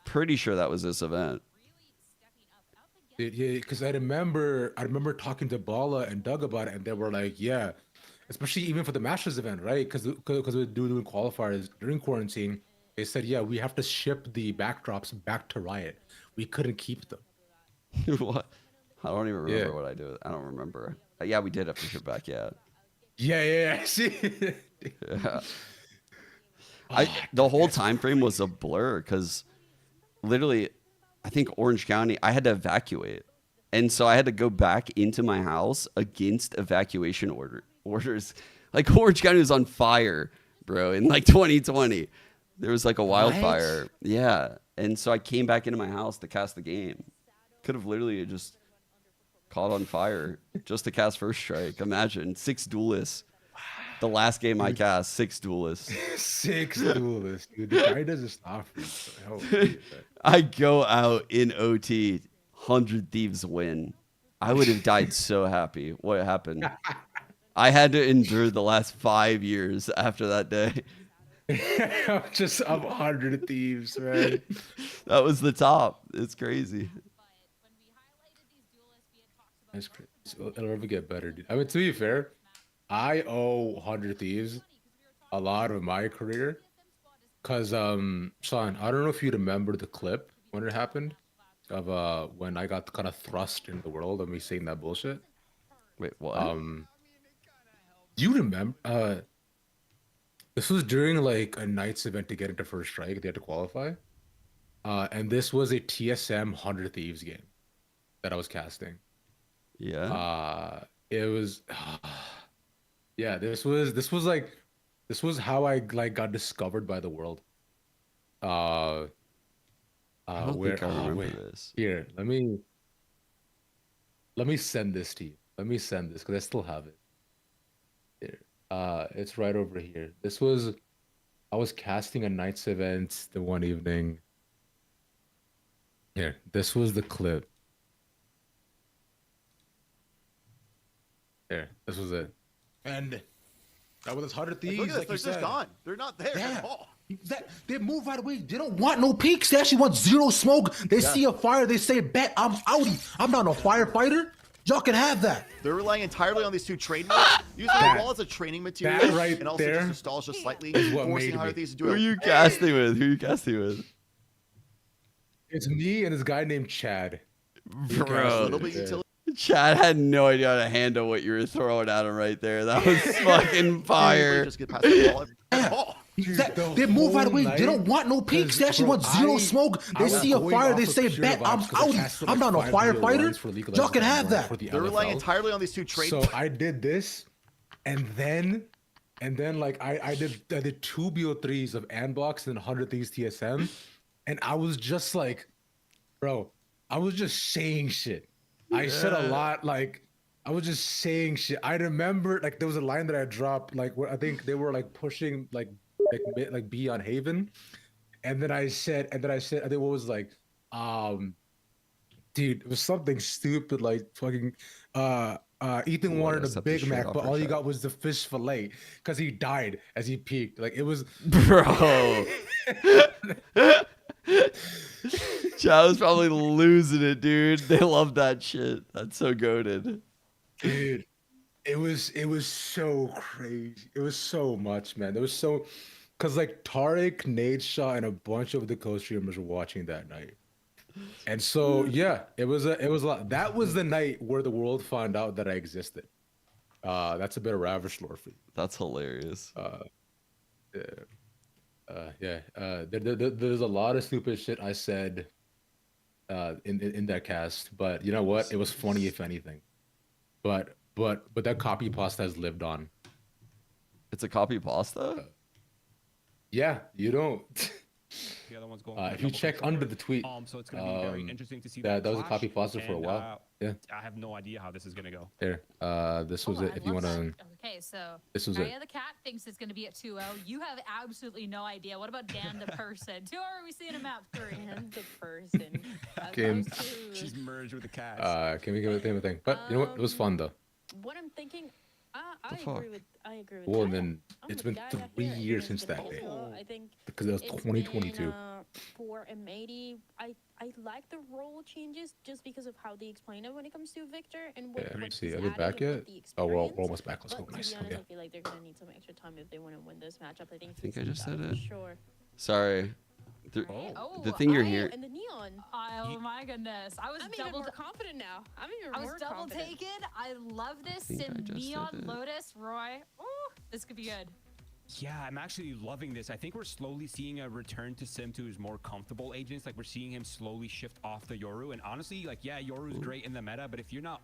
Pretty sure that was this event. Yeah, because I remember talking to Bala and Doug about it, and they were like, yeah, especially even for the Masters event, right? Because we were doing qualifiers during quarantine. They said, yeah, we have to ship the backdrops back to Riot. We couldn't keep them. What? I don't even remember what I did. I don't remember. Yeah, we did have to ship back. Yeah. Yeah. See. Yeah. The whole time frame was a blur because literally, I think Orange County, I had to evacuate. And so I had to go back into my house against evacuation orders. Like Orange County was on fire, bro, in like 2020. There was like a wildfire. What? Yeah. And so I came back into my house to cast the game. Could have literally just caught on fire just to cast first strike. Imagine 6 duelists. The last game I cast, 6 duelists. 6 duelists, dude. The guy doesn't stop for you. I go out in OT, 100 Thieves win. I would have died so happy. What happened? I had to endure the last 5 years after that day. Just 100 Thieves, man. That was the top. It's crazy. That's crazy. It'll never get better, dude. I mean, to be fair, I owe 100 Thieves a lot of my career. Cause Sean, I don't know if you remember the clip when it happened of when I got kind of thrust into the world and me saying that bullshit. Wait, what? Do you remember? This was during like a Knights event to get into first strike. They had to qualify, and this was a TSM 100 Thieves game that I was casting. Yeah. It was. Yeah, this was how I like got discovered by the world. I don't think I remember this. Here, let me. Let me send this to you. Let me send this because I still have it. Here. It's right over here. I was casting a Knights event the one evening. Here, this was the clip. Here, this was it. And that was 100 Thieves. Look at this, like they're you just said. gone. They're not there at all. They move right away. They don't want no peaks. They actually want zero smoke. They see a fire. They say, bet I'm outie. I'm not a firefighter. Y'all can have that. They're relying entirely on these two trade modes, using the wall as a training material, that right and also there just nostalgia slightly, is what forcing made 100 me. Thieves to do Who it. are you casting with? Who are you casting with? It's me and this guy named Chad. Bro, Chad had no idea how to handle what you were throwing at him right there. That was fucking fire. Just get past the ball. They move right away. They don't want no peaks. They actually want zero smoke. They see a fire. They say, bet I'm outie. I'm not a firefighter. Y'all can have that. They're relying entirely on these two trade So I did this, and then like I did 2 BO3s of Andbox and 100 Thieves TSM, and I was just like, bro, I was just saying shit. I said a lot, like I was just saying shit. I remember like there was a line that I dropped, like where I think they were like pushing like B on Haven, and then I said I think what was like, dude, it was something stupid like fucking Ethan wanted a Big Mac, but all he got was the fish fillet because he died as he peaked. Like it was, bro. Chad was probably losing it, dude. They love that shit. That's so goated. Dude, it was so crazy. It was so much, man. There was so, cause like Tariq, Nate Shaw, and a bunch of the co-streamers were watching that night. And so yeah, it was a lot. That was the night where the world found out that I existed. That's a bit of Ravish lore for you. That's hilarious. There's a lot of stupid shit I said in that cast, but you know what? It was funny if anything. But that copy pasta has lived on. It's a copy pasta? Yeah, you don't. The other one's going if you check under the tweet, so it's gonna be very interesting to see that was a copy pasta for a while. Yeah. I have no idea how this is gonna go. There. This was it. If you want to. Okay, so This was Maria it. the cat thinks it's gonna be at 2-0. You have absolutely no idea. What about Dan the person? 2-0 are we seeing a map 3? Dan the person. Can, She's merged with the cat. can we give it a thing? But you know what? It was fun though. What I'm thinking, I agree with. Well, that. and then I'm it's with been Gaia 3 here. I think years it's since been that day. awful. I think Because it was it's 2022. been, for M80, I like the role changes just because of how they explain it when it comes to Victor and what. Yeah, what see, he's are they back adding yet? with the Oh, we're experience. almost back. Let's go. But Nice. to be honest, Yeah. I feel like they're gonna need some extra time if they want to win this matchup. I think I just said for it. sure. Sorry. The, Oh, the thing you're hearing. And the neon. Oh my goodness! I'm even more confident now. I'm even I was more double confident. taken. I love this. think I Sim just Neon said it. Lotus Roy. Ooh, this could be good. Yeah, I'm actually loving this. I think we're slowly seeing a return to Sim to his more comfortable agents. Like we're seeing him slowly shift off the Yoru. And honestly, like yeah, Yoru's great in the meta, but if you're not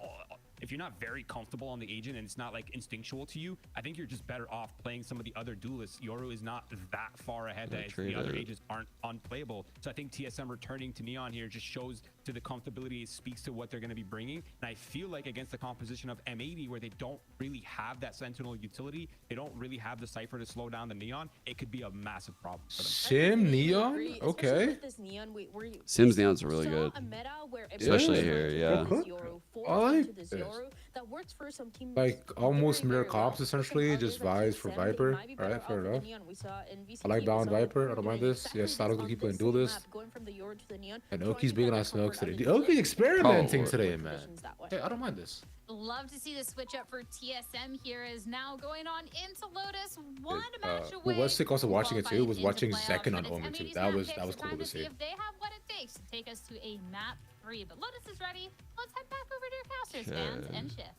very comfortable on the agent and it's not like instinctual to you, I think you're just better off playing some of the other duelists. Yoru is not that far ahead that the other agents aren't unplayable. So I think TSM returning to Neon here just shows to the comfortability. It speaks to what they're going to be bringing. And I feel like against the composition of M80, where they don't really have that Sentinel utility, they don't really have the Cypher to slow down the Neon, it could be a massive problem for them. Sim Neon? Okay. Sim's Neon's really good. Especially here, yeah. I like this. Like almost mirror comps essentially, just vibes for Viper. Alright, fair enough. I like Bound Viper, I don't mind this. Yeah, Stado's gonna keep playing Duelist. And Oki's big on smokes today. Oki's experimenting today, man. Hey, I don't mind this. Love to see the switch up for TSM here is now going on into Lotus. One match away. Well, Westic also watching it too. Was into watching playoffs, Zekken on but it's Omen too. M80's That map was picks. cool Time to see see. if they have what it takes to take us to a map 3. But Lotus is ready. Let's head back over to your casters, fans, and shift.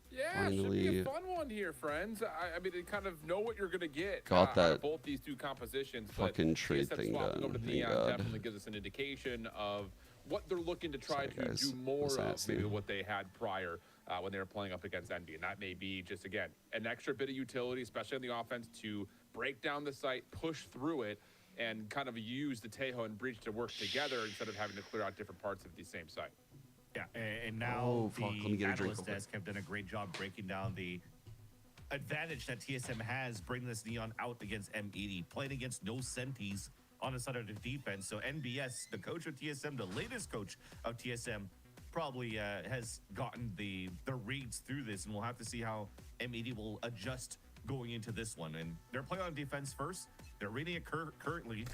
Yeah, should be a fun one here, friends. I mean, they kind of know what you're gonna get. Got out that of both these two compositions. fucking trade TSM thing swapping done. over to Thank Neon God. definitely gives us an indication of what they're looking to try to guys. do more What's of, that, maybe Steve? what they had prior when they were playing up against Envy. And that may be just, again, an extra bit of utility, especially on the offense, to break down the site, push through it, and kind of use the Tejo and Breach to work together instead of having to clear out different parts of the same site. Yeah, and now Let me get a drink analyst desk have done a great job breaking down the advantage that TSM has, bringing this Neon out against M80, playing against no Sentis on the side of the defense. So NBS, the coach of TSM, the latest coach of TSM, probably has gotten the reads through this, and we'll have to see how M80 will adjust going into this one. And they're playing on defense first. They're reading it currently,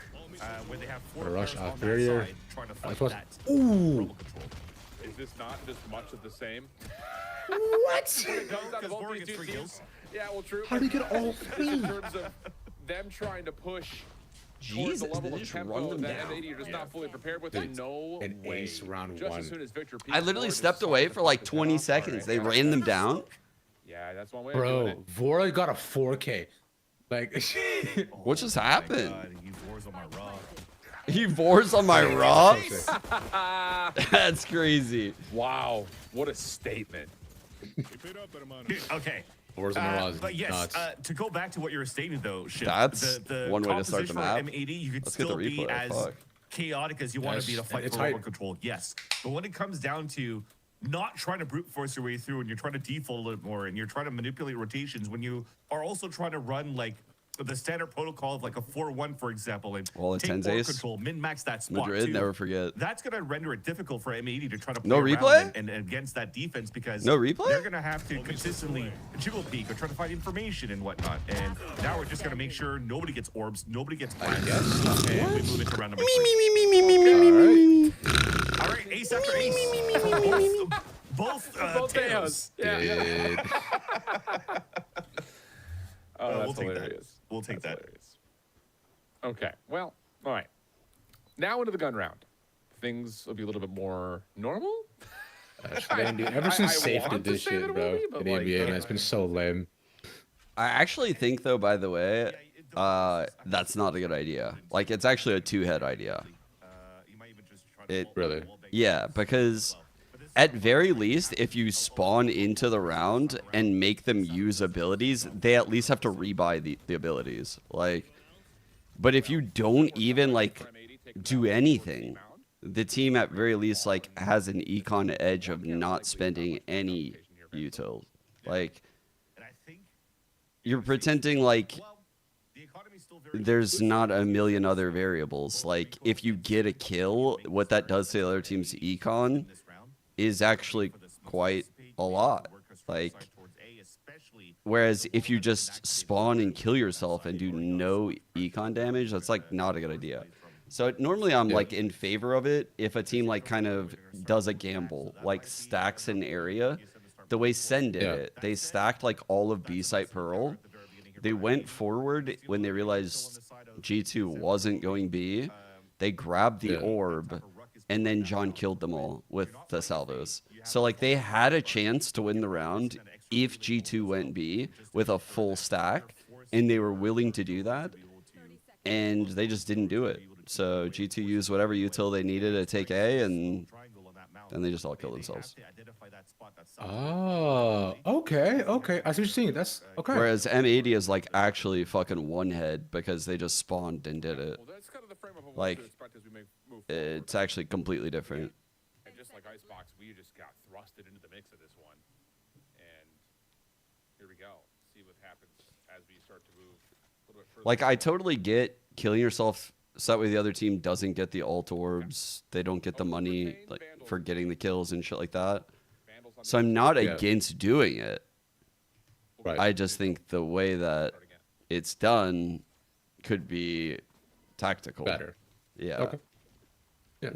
where they have 4 players on that side trying to fight that rumble control. Is this not just much of the same? What? Yeah, well, true. How do you get all 3? In terms of them trying to push towards the level of tempo that M80 are just not fully prepared with. No way. Ace round just 1. As soon as Victor I literally stepped away for like 20 seconds. They ran them down. Yeah, that's one way. Bro, Vora got a 4K. Like, what just happened? He Vors on my raw. He Vors on my raw? That's crazy. Wow, what a statement. Okay. Vors on my raw is but yes, to go back to what you were stating though, Shiv, that's the one way to start the map. M80, you could Let's get still the be replay. as Fuck. chaotic as you want to be to fight for rumble control. Yes, but when it comes down to not trying to brute force your way through, and you're trying to default a little more, and you're trying to manipulate rotations, when you are also trying to run like the standard protocol of like a 4-1, for example, and take Tens more ace. control, min-max that spot Madrid, too. never forget. That's going to render it difficult for M80 to try to play No around replay? and against that defense, because No replay? they're going to have to consistently jiggle peek or try to find information and whatnot. And now we're just going to make sure nobody gets orbs, nobody gets plans, and we move into round number 3. All right, ace after ace from both tails. Yeah. Oh, we'll that's take hilarious. that. We'll take that. Hilarious. Okay, well, all right. Now into the gun round. Things will be a little bit more normal. Ever since Safe did this shit, bro, in the NBA, man, it's been so lame. I actually think, though, by the way, that's not a good idea. Like, it's actually a 2-head idea. Really? Yeah, because at very least, if you spawn into the round and make them use abilities, they at least have to rebuy the abilities. Like, but if you don't even, like, do anything, the team at very least, like, has an econ edge of not spending any util. Like, you're pretending like there's not a million other variables. Like, if you get a kill, what that does to the other team's econ is actually quite a lot. Like, whereas if you just spawn and kill yourself and do no econ damage, that's like not a good idea. So normally I'm like in favor of it if a team like kind of does a gamble, like stacks an area. The way Sen did it, they stacked like all of B site Pearl. They went forward when they realized G2 wasn't going B. They grabbed the orb, and then John killed them all with the salvos. So like they had a chance to win the round if G2 went B with a full stack, and they were willing to do that, and they just didn't do it. So G2 used whatever util they needed to take A, and then they just all killed themselves. Oh, okay. I see what you're saying. That's okay. Whereas M80 is like actually fucking one head because they just spawned and did it. Like, it's actually completely different. And just like Icebox, we just got thrusted into the mix of this one. And here we go. See what happens as we start to move a little bit further. Like, I totally get killing yourself so that way the other team doesn't get the ult orbs. They don't get the money like for getting the kills and shit like that. So I'm not against doing it. Right. I just think the way that it's done could be tactical. Better. Yeah. Okay. Yeah.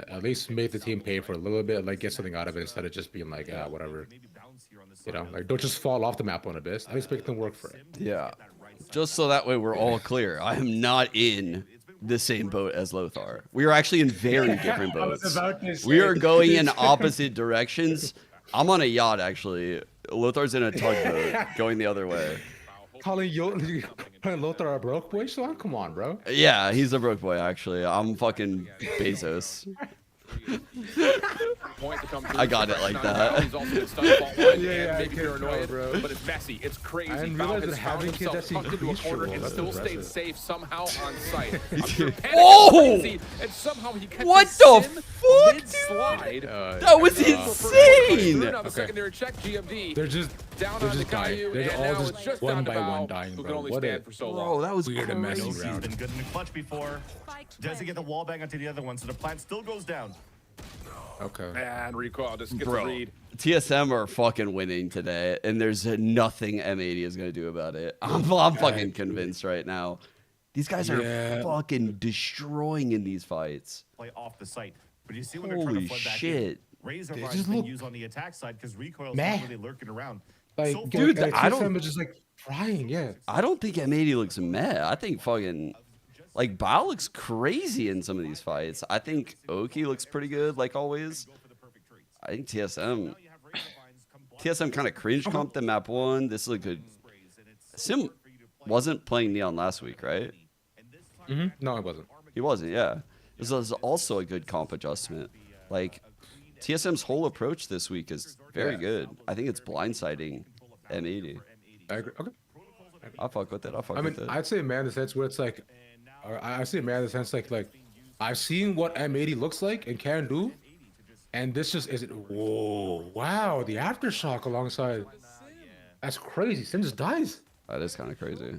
At least make the team pay for a little bit, like get something out of it instead of just being like, whatever. You know, like don't just fall off the map on Abyss. At least make them work for it. Yeah. Just so that way we're all clear. I am not in the same boat as Lothar. We are actually in very different boats. We are going in opposite directions. I'm on a yacht, actually. Lothar's in a tugboat going the other way. Calling Lothar a broke boy, so come on, bro. Yeah, he's a broke boy, actually. I'm fucking Bezos. I got it like that. He's also been stunned fault line, and maybe paranoid, bro. But it's messy. It's crazy. I didn't Val realize has that found having kids himself actually tucked into a increase corner your and roll. still That's stayed impressive. safe somehow on site. I'm sure Panic Oh! crazy, and somehow he kept What his the sim fuck, Mid slide. That was insane. Now the secondary check. GMD. They're just down they're on just the dying. Caillou, They're and all now just it's just one down to by Val, one dying, who can bro. only What stand a for so Bro, long. that was weird and messy He's round. been good in the clutch before. Doesn't get the wall bang onto the other one, so the plant still goes down. Okay. And recoil just gets a Bro, read. TSM are fucking winning today, and there's nothing M80 is gonna do about it. I'm fucking convinced right now. These guys are fucking destroying in these fights. Play off the site, but you see when they're trying Holy to flood back shit. in. Razor They Vine's just been look used on the attack side because recoil's meh. not really lurking around. Like, So dude, like, I TSM don't- is just like frying. Yeah. I don't think M80 looks meh. I think fucking like Bao looks crazy in some of these fights. I think Oki looks pretty good, like always. I think TSM kind of cringe comped the map one. This is a good. Sim wasn't playing Neon last week, right? No, it wasn't. He wasn't. Yeah, this was also a good comp adjustment. Like TSM's whole approach this week is very good. I think it's blindsiding M80. I agree. Okay. I'll fuck with it. I'll fuck I mean, with it. I'd say man in the sense where it's like, I say man in the sense like I've seen what M80 looks like and can do, and this just isn't. Whoa! Wow! The aftershock alongside. That's crazy. Sim just dies. That is kind of crazy.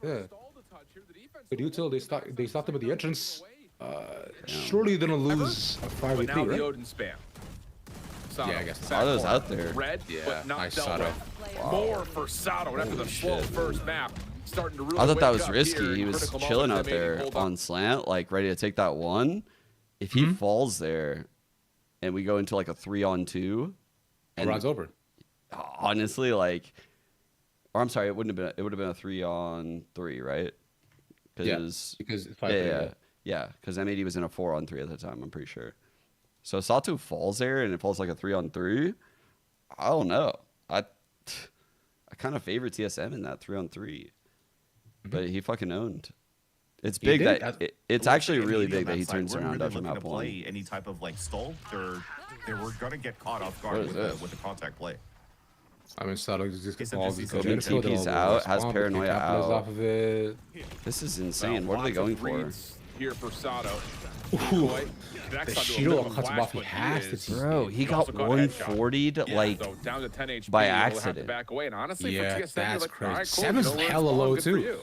Yeah. Good util. They stopped him at the entrance. Surely they're gonna lose a 5v3, But now the right? Odin spam. Sato. Yeah, I guess. Sato's out there. Red, but not Nice dealt Sato. with. More for Sato after the slow first map. Starting to really I thought that wake was up risky. here He in was critical chilling moments. out M80 there pulled on up. slant, like ready to take that one. If he falls there, and we go into like a 3-on-2, and Round's over. honestly, like, or I'm sorry, it wouldn't have been. It would have been a 3-on-3, right? Because it's yeah, because M80 was in a 4-on-3 at the time. I'm pretty sure. So Sato falls there, and it falls like a 3-on-3. I don't know. I kind of favor TSM in that 3-on-3, but he fucking owned. It's big did. that it's actually really big that he turns We're around really after looking map to one. play any type of like stall. They were gonna get caught off guard What is this? with the contact play. I mean, Sato just Guess all I'm just these using midfield, TP's they'll out, has respond, paranoia they capitalize out. off of it. This is insane. Well, What are they lots going of for? reads here for Sato. Ooh. Connects The onto a Shiro minimum cuts him blast, off. He but has is- to. Bro, he got also caught a headshot. 140'd like So down to 10 HP. by You'll have to accident. back away. And honestly, Yeah, for TSM, that's you're like, crazy. all right, cool. Seven's You know what? hella Well, low, good for too. you.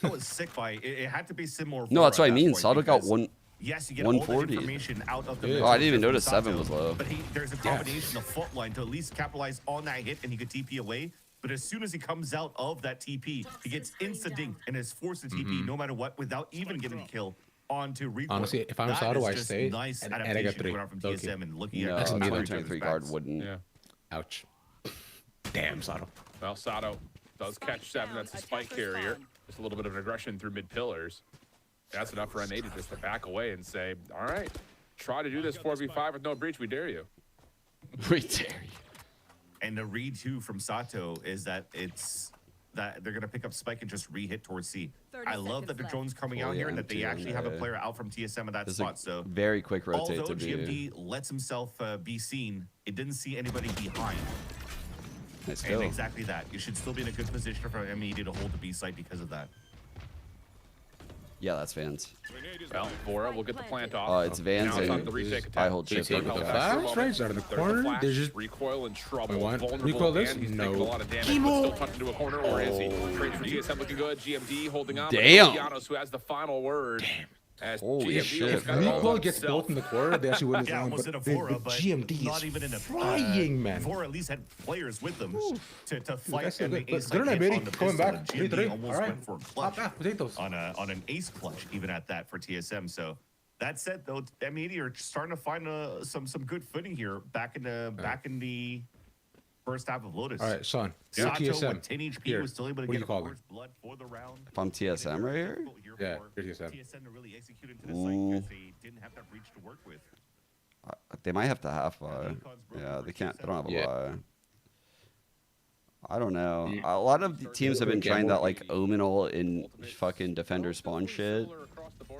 That was sick by it had to be similar. No, that's what I mean. Sato got one. Yes, you get all the 140. information out of the. Yeah. Oh, I didn't even from notice Sato, 7 was low. But there's a combination of fault line to at least capitalize on that hit, and he could TP away. But as soon as he comes out of that TP, he gets insta-dinked and is forced to TP no matter what, without even getting a kill onto recoil. Honestly, if I'm That Sato, is I just stay, nice and I got adaptation 3. coming out from Okay. TSM and looking No, at That's the me, 2023 guard backs. wouldn't. Yeah. Ouch. Damn, Sato. Well, Sato does catch 7. That's a spike carrier. Just a little bit of an aggression through mid pillars. That's enough for M80 just to back away and say, all right, try to do this 4v5 with no breach. We dare you. We dare you. And the read too from Sato is that it's that they're gonna pick up spike and just re-hit towards C. I love that the drone's coming out here and that they actually have a player out from TSM at that This is spot. a So very quick rotate although to be. GMD lets himself be seen, it didn't see anybody behind. Nice And kill. exactly that. You should still be in a good position for M80 to hold the B site because of that. Yeah, that's Vans. Well, Vora will get the plant off. It's Vans Now it's on and the retake attack. I hold They chip. take over the the flash, right? Out of the corner. They just recoil in trouble. Wait, what? Vulnerable, Recoil this? and he's No. taking a lot of damage, but still tucked into a corner. Or is he? Trades for TSM looking good. GMD holding on. but Damn. Giannos, who has the final word. Damn. As Holy GMD shit, has got it bro. all recoil gets himself. built in the corner. They actually win this Yeah, round, almost but in a the Vora, but GMD not is even in a flying, man. Vora at least had players with them to fight That's so and good. the But ace good on hit that, on the coming pistol, back. and 3-3. GMD almost All right. went for a Pop clutch that. Potatoes. on an ace clutch even at that for TSM. So that said, though, M80 are starting to find some good footing here back in the first half of Lotus. All right, Sean. Sato TSM. with 10 HP Here. was still able to What do get you call a it? first blood for the round. If I'm TSM right here, Yeah, you're TSM. TSM to really execute into the site because they didn't have that reach to work with. they might have to half buy. Yeah, they can't. They don't have a buy. I don't know. A lot of the teams have been trying that like Omenal in fucking defender spawn shit.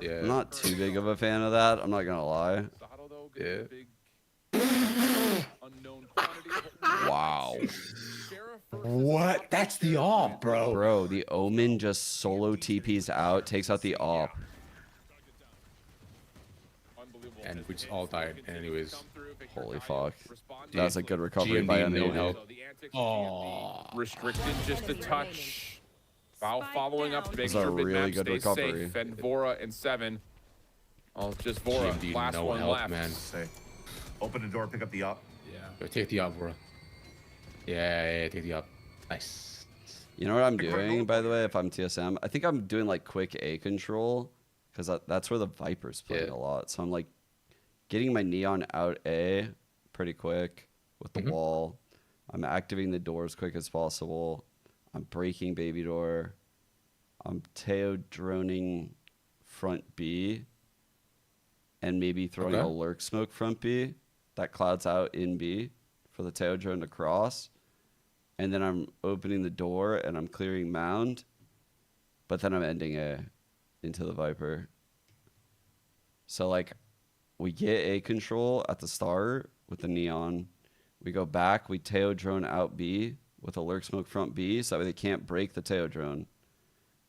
Yeah. I'm not too big of a fan of that. I'm not gonna lie. Yeah. Wow. What? That's the off, bro. Bro, the Omen just solo TPs out, takes out the AWP. and we just all died. Anyways, holy fuck, that's a good recovery by M80. Oh, restricted just a touch. Foul following up to make That's a sure really mid-map good stays recovery. safe. And Vora and 7. Oh, just Vora. GMD, Last no one help, left. man. Open the door, pick up the op. Yo, take the up, bro. Yeah, take the up. Nice. You know what I'm doing, by the way, if I'm TSM? I think I'm doing like quick A control because that's where the Viper's playing a lot. So I'm like getting my Neon out A pretty quick with the wall. I'm activating the door as quick as possible. I'm breaking baby door. I'm Teo droning front B and maybe throwing a lurk smoke front B that clouds out in B for the Teo drone to cross. And then I'm opening the door and I'm clearing mound, but then I'm ending A into the Viper. So like we get A control at the start with the Neon. We go back, we Teo drone out B with a lurk smoke front B so that way they can't break the Teo drone.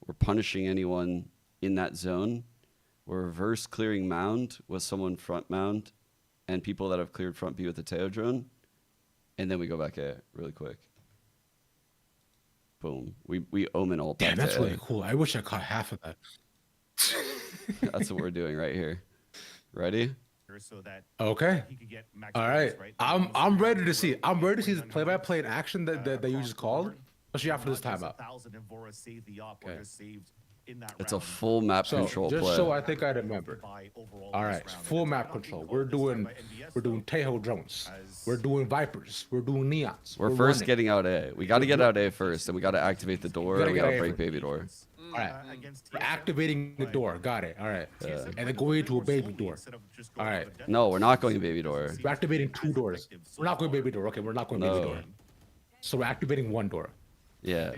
We're punishing anyone in that zone. We're reverse clearing mound with someone front mound and people that have cleared front B with the Teo drone. And then we go back A really quick. Boom. We omen ult. Damn, that's really cool. I wish I caught half of that. That's what we're doing right here. Ready? Okay. All right. I'm ready to see. I'm ready to see the play-by-play in action that you just called, especially after this timeout. Okay. It's a full map control just play. So I think I remember. All right, full map control. We're doing Tejo drones. We're doing Vipers. We're doing Neons. We're first getting out A. We got to get out A first, and we got to activate the door. And we got to break baby door. All right, we're activating the door. Got it. All right, and then going into a baby door. All right. No, we're not going baby door. We're activating 2 doors. We're not going baby door. Okay, we're not going baby door. So we're activating 1 door. Yeah.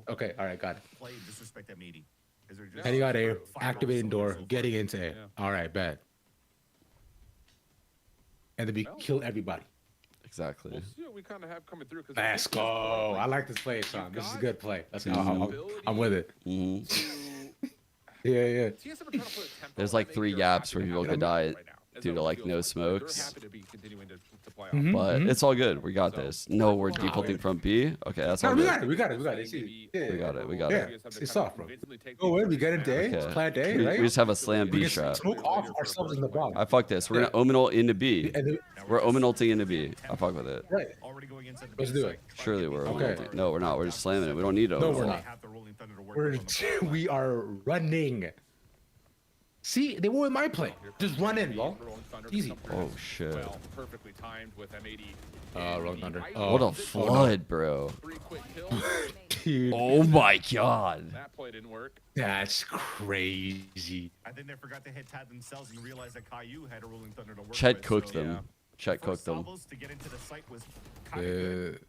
Okay, all right, got it. Play and disrespect M80. Heading out A, activating door, getting into A. All right, bad. And then we kill everybody. Exactly. We'll see what we kind of have coming through. Let's go. I like this play, Sean. This is a good play. Let's go. I'm with it. Yeah. There's like 3 gaps where people could die due to like no smokes. But it's all good. We got this. No, we're defaulting from B. Okay, that's all good. We got it. We got it. It's soft, bro. Go in. We get into A. It's plant A, right? We just have a slam B strat. Smoke off ourselves in the bomb. I fuck this. We're gonna omen ult into B. We're omen ulting into B. I fuck with it. Right. Let's do it. Surely we're omen ulting. No, we're not. We're just slamming it. We don't need to. No, we're not. We are running. See, they were in my play. Just run in, bro. Easy. Oh shit. Perfectly timed with M80. Rolling Thunder. What a flood, bro. 3 quick kills. Dude. Oh my god. That play didn't work. That's crazy. I think they forgot to hit tab themselves and realized that Caillou had a rolling thunder to work Chet with, cooked so, them. Chet cooked them. To get into the site was kind of good.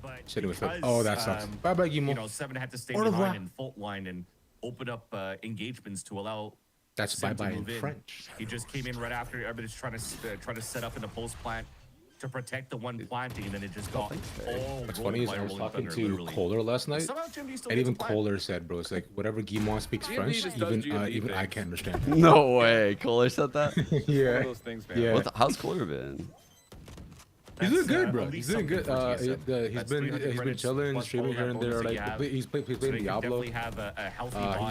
But Oh, that sucks. Bye bye, Gimo. You know, 7 had to stay behind and fault line and open up engagements to allow. That's bye bye in in. French. He just came in right after everybody's trying to set up in the post plant to protect the one planting, and then it just got all. What's funny is I was talking to Kohler last night, and even Kohler said, "Bro, it's like whatever Guimont speaks French, even I can't understand." No way, Kohler said that. Yeah. Yeah. How's Kohler been? He's doing good, bro. He's doing good. He's been chilling, streaming here and there. Like he's playing Diablo. He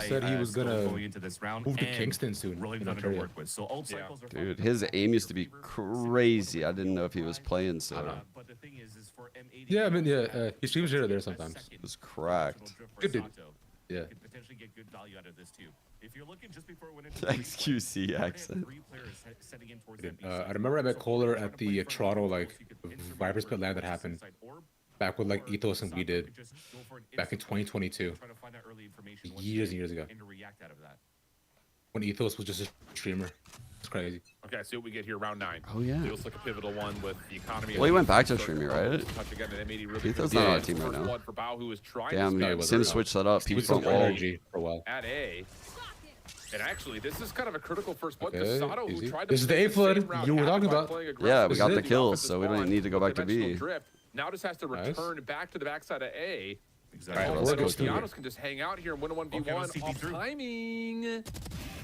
said he was gonna move to Kingston soon in Ontario. Dude, his aim used to be crazy. I didn't know if he was playing so. Yeah, I mean, he streams here or there sometimes. It was cracked. Good dude. Yeah. Potentially get good value out of this too. If you're looking just before when XQC accent. I remember I met Kohler at the Toronto like Vipers Pit LAN that happened back with like Ethos and we did back in 2022, years and years ago. When Ethos was just a streamer. It's crazy. Okay, see what we get here, round 9. Oh yeah. Feels like a pivotal one with the economy. Well, he went back to streaming, right? Ethos not on our team right now. Damn, Sim switched that up. He front wall for a while. At A. And actually, this is kind of a critical first blood. Sato, who tried to this is the A flood you were talking about. Yeah, we got the kills, so we don't even need to go back to B. Now just has to return back to the backside of A. Exactly. All right, So we're good. Okeanos can just hang out here and win a 1v1 off timing. Yeah,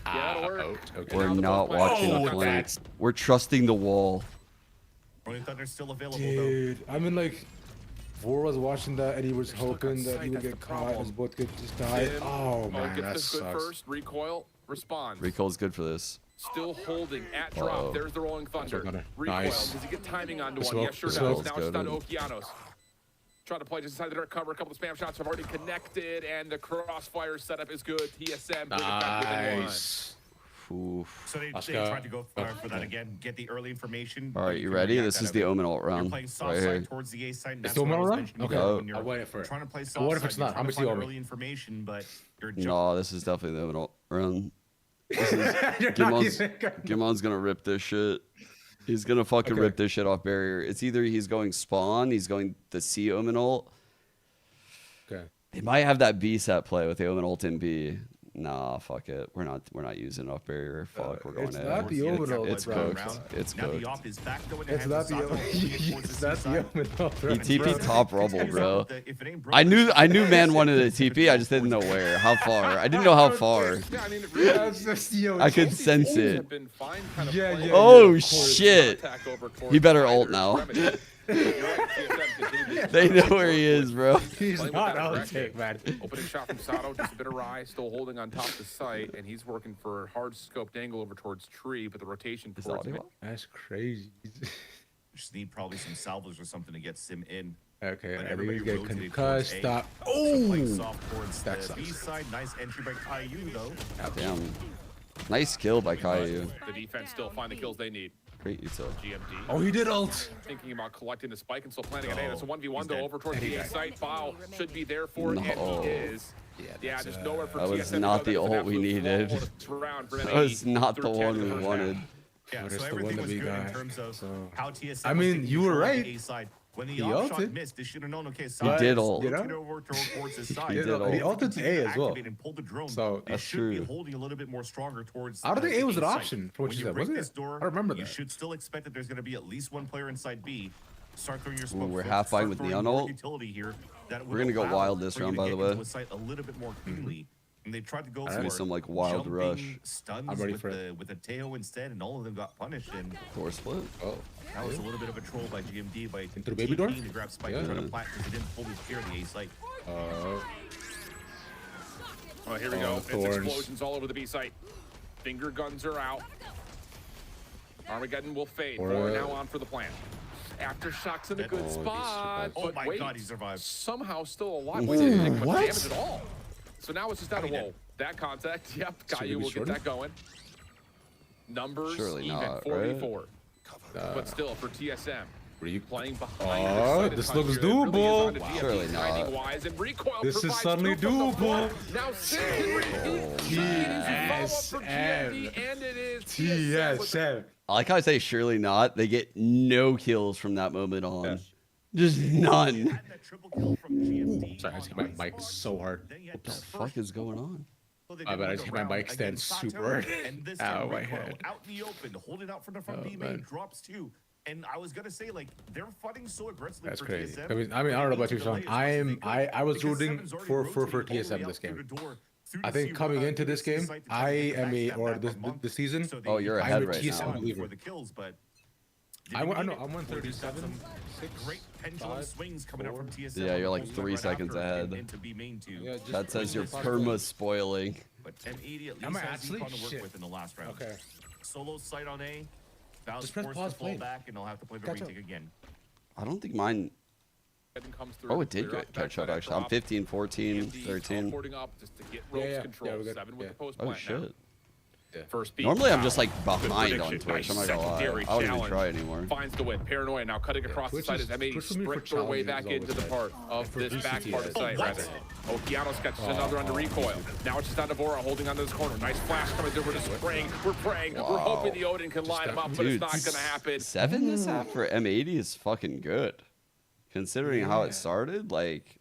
that'll work. Okay. We're not watching the flanks. We're trusting the wall. Rolling Thunder's still available, Dude, I mean, like, Vor was watching that and he was hoping that he would that's get the caught. problem. His boat could just die. Oh man, get that this good sucks. first. Recoil. Responds. Recoil's good for this. Still holding at drop. Uh-oh. There's the Rolling Thunder. Recoil. Nice. Does he get timing onto This one? will- Yeah, sure this does. will- Now it's down to Okeanos. Trying to play just inside the dark cover. A couple of spam shots have already connected, and the crossfire setup is good. TSM. Nice. Oof. So they Let's tried go. to go for that again, get the early information. All but right, you can ready? react This out is of the it. Omen ult You're round. playing soft Right side here. towards the A side. and It's that's the what I Omen was run? mentioning Okay. earlier when you're I'll wait for it. trying to play But soft what if side, it's you're not? trying I'm to gonna see find Omen. early information, but you're No, this is definitely the Omen ult round. This is Gimon's gonna rip this shit. He's gonna fucking rip this shit off barrier. It's either he's going spawn, he's going the C Omen ult. Okay. They might have that B set play with the Omen ult in B. Nah, fuck it. We're not using off barrier. Fuck, we're going It's in. not the Omen ult It's round. cooked. It's now the cooked. op is back though in the It's hands not of the Sato. it's not the Omen ult He round. TP'd top rubble, bro. If it ain't broke, I knew man wanted a TP. I just didn't know where, how far. I didn't know how far. Yeah, I mean, That's just the I could sense it. have been fine kind of Yeah, playing yeah, Oh of course. shit! attack over towards He better either ult now. extremity. You're right, TSM continued to They know where he is, bro. He's Playing with not that out aggression. take, man. Opening shot from Sato, just a bit awry, still holding on top of the site, and he's working for a hard scoped angle over towards tree, but the rotation Is towards that mid. audio? That's crazy. just need probably some salvos or something to get Sim in. Okay, But everybody's everybody getting rotated concussed. towards A. Stop. Playing Oh! soft towards That the sucks. B side. Nice entry by Caillou though. Goddamn. Nice kill by Caillou. The defense still find the kills they need. Great util. GMD. Oh, he did ult. Thinking about collecting the spike and still planning an A. It's a 1v1 he's though dead. over towards the A site. Bao should be there for it, No. and he is. Yeah, just nowhere for That was TSM to not go. the That's an ult we absolute needed. flawless round for That was M80 not the through 10 one in we the first wanted. half. Yeah, What so is the everything one was that we good in got? terms of So- how TSM I was mean, taking you were control of right. the A side. When the He off shot ulted. missed, they should have known. Okay, He did let's ult. You know? rotate over towards his side. He did ult. He ulted to A as well. Activate and pull the drone. So, they that's should true. be holding a little bit more stronger towards. I don't think the A was an side. option for what When you you said, break was this it? door, I remember You that. should still expect that there's going to be at least one player inside B. Start throwing your smoke. we're Start half fine with throwing Neon more ult. utility here that We're gonna go allow wild this for you round, to by get the way. into a site a little bit more cleanly. And they tried to go Let's do for some, like, wild jumping rush. stuns I'm ready with for the Teo instead, and all of them got punished. And Door split. Oh. that was a little bit of a troll by GMD by Into the baby door? TPing to grab Spike Yeah. and try to plant because he didn't fully clear the A site. Oh, here we Oh, go. It's thorns. explosions all over the B site. Finger guns are out. Armageddon will fade. Or, Four now on for the plan. Aftershocks in a good he spot. Oh but my wait, God, he survived. somehow still alive. Wait, didn't take much what? damage at all. So now it's just out of he whoa. did. That contact. Yep, So Caillou maybe will get shorter? that going. Numbers Surely even not, 4v4. But still for TSM. Playing behind Oh, the this side looks of country, it really is doable. on to DFP Surely not. timing-wise, and recoil This is provides suddenly two from the front. doable. Now Sid can repeat. TSM. And it is TSM. I like how I say surely not. They get no kills from that moment on. Just none. Had that triple kill from GMD. Sorry, I just hit my mic so hard. Then you had What the the fuck first is going on? So they I did bet I another just hit my round mic stand against Sato, super hard. And this Ow, time my recoil head. out in the open, holding out for the front Oh, B main, man. drops two. And I was gonna say, like, they're fighting so aggressively That's for crazy. TSM. I mean, I don't know about you, Sean. I was rooting for TSM this game. I think coming into this game, I am this season. Oh, you're I'm ahead a right TSM now. believer. For the kills, but I know I'm 137. great pendulum swings coming out from TSM. Yeah, you're like Right 3 seconds after ahead. into B main too. Yeah, just That says you're press perma spoiling. But M80 at Am least I has actually? Econ to work Shit. with in the last round. Okay. Solo sight on A. Val's Just press forced pause to fall plane. back, and I'll have to play the Catch up. retake again. I don't think mine. Comes through, Oh, it did clear get off the catch up backside actually. I'm drop. 15, 14, TMD 13. teleporting up just to get ropes yeah. control. Yeah, we're good. 7 with Yeah. the post Oh plant now. shit. First beat. Normally I'm Wow. just like Good behind on prediction. Twitch. I'm Nice not gonna lie. secondary I don't even challenge. try anymore. Finds the win. Paranoia now cutting across the Twitch side is- as M80 Twitch for me for sprint their way challenges back is always into the like- part of for this back VCT, part of the site. Rather. Okeanos catches another under recoil. Now it's just on Devora holding onto this corner. Nice flash coming through. We're just spraying. We're praying. We're hoping the Odin can line him up, but it's Dude, not going to happen. 7 this half for M80 is fucking good. Considering how it started, like,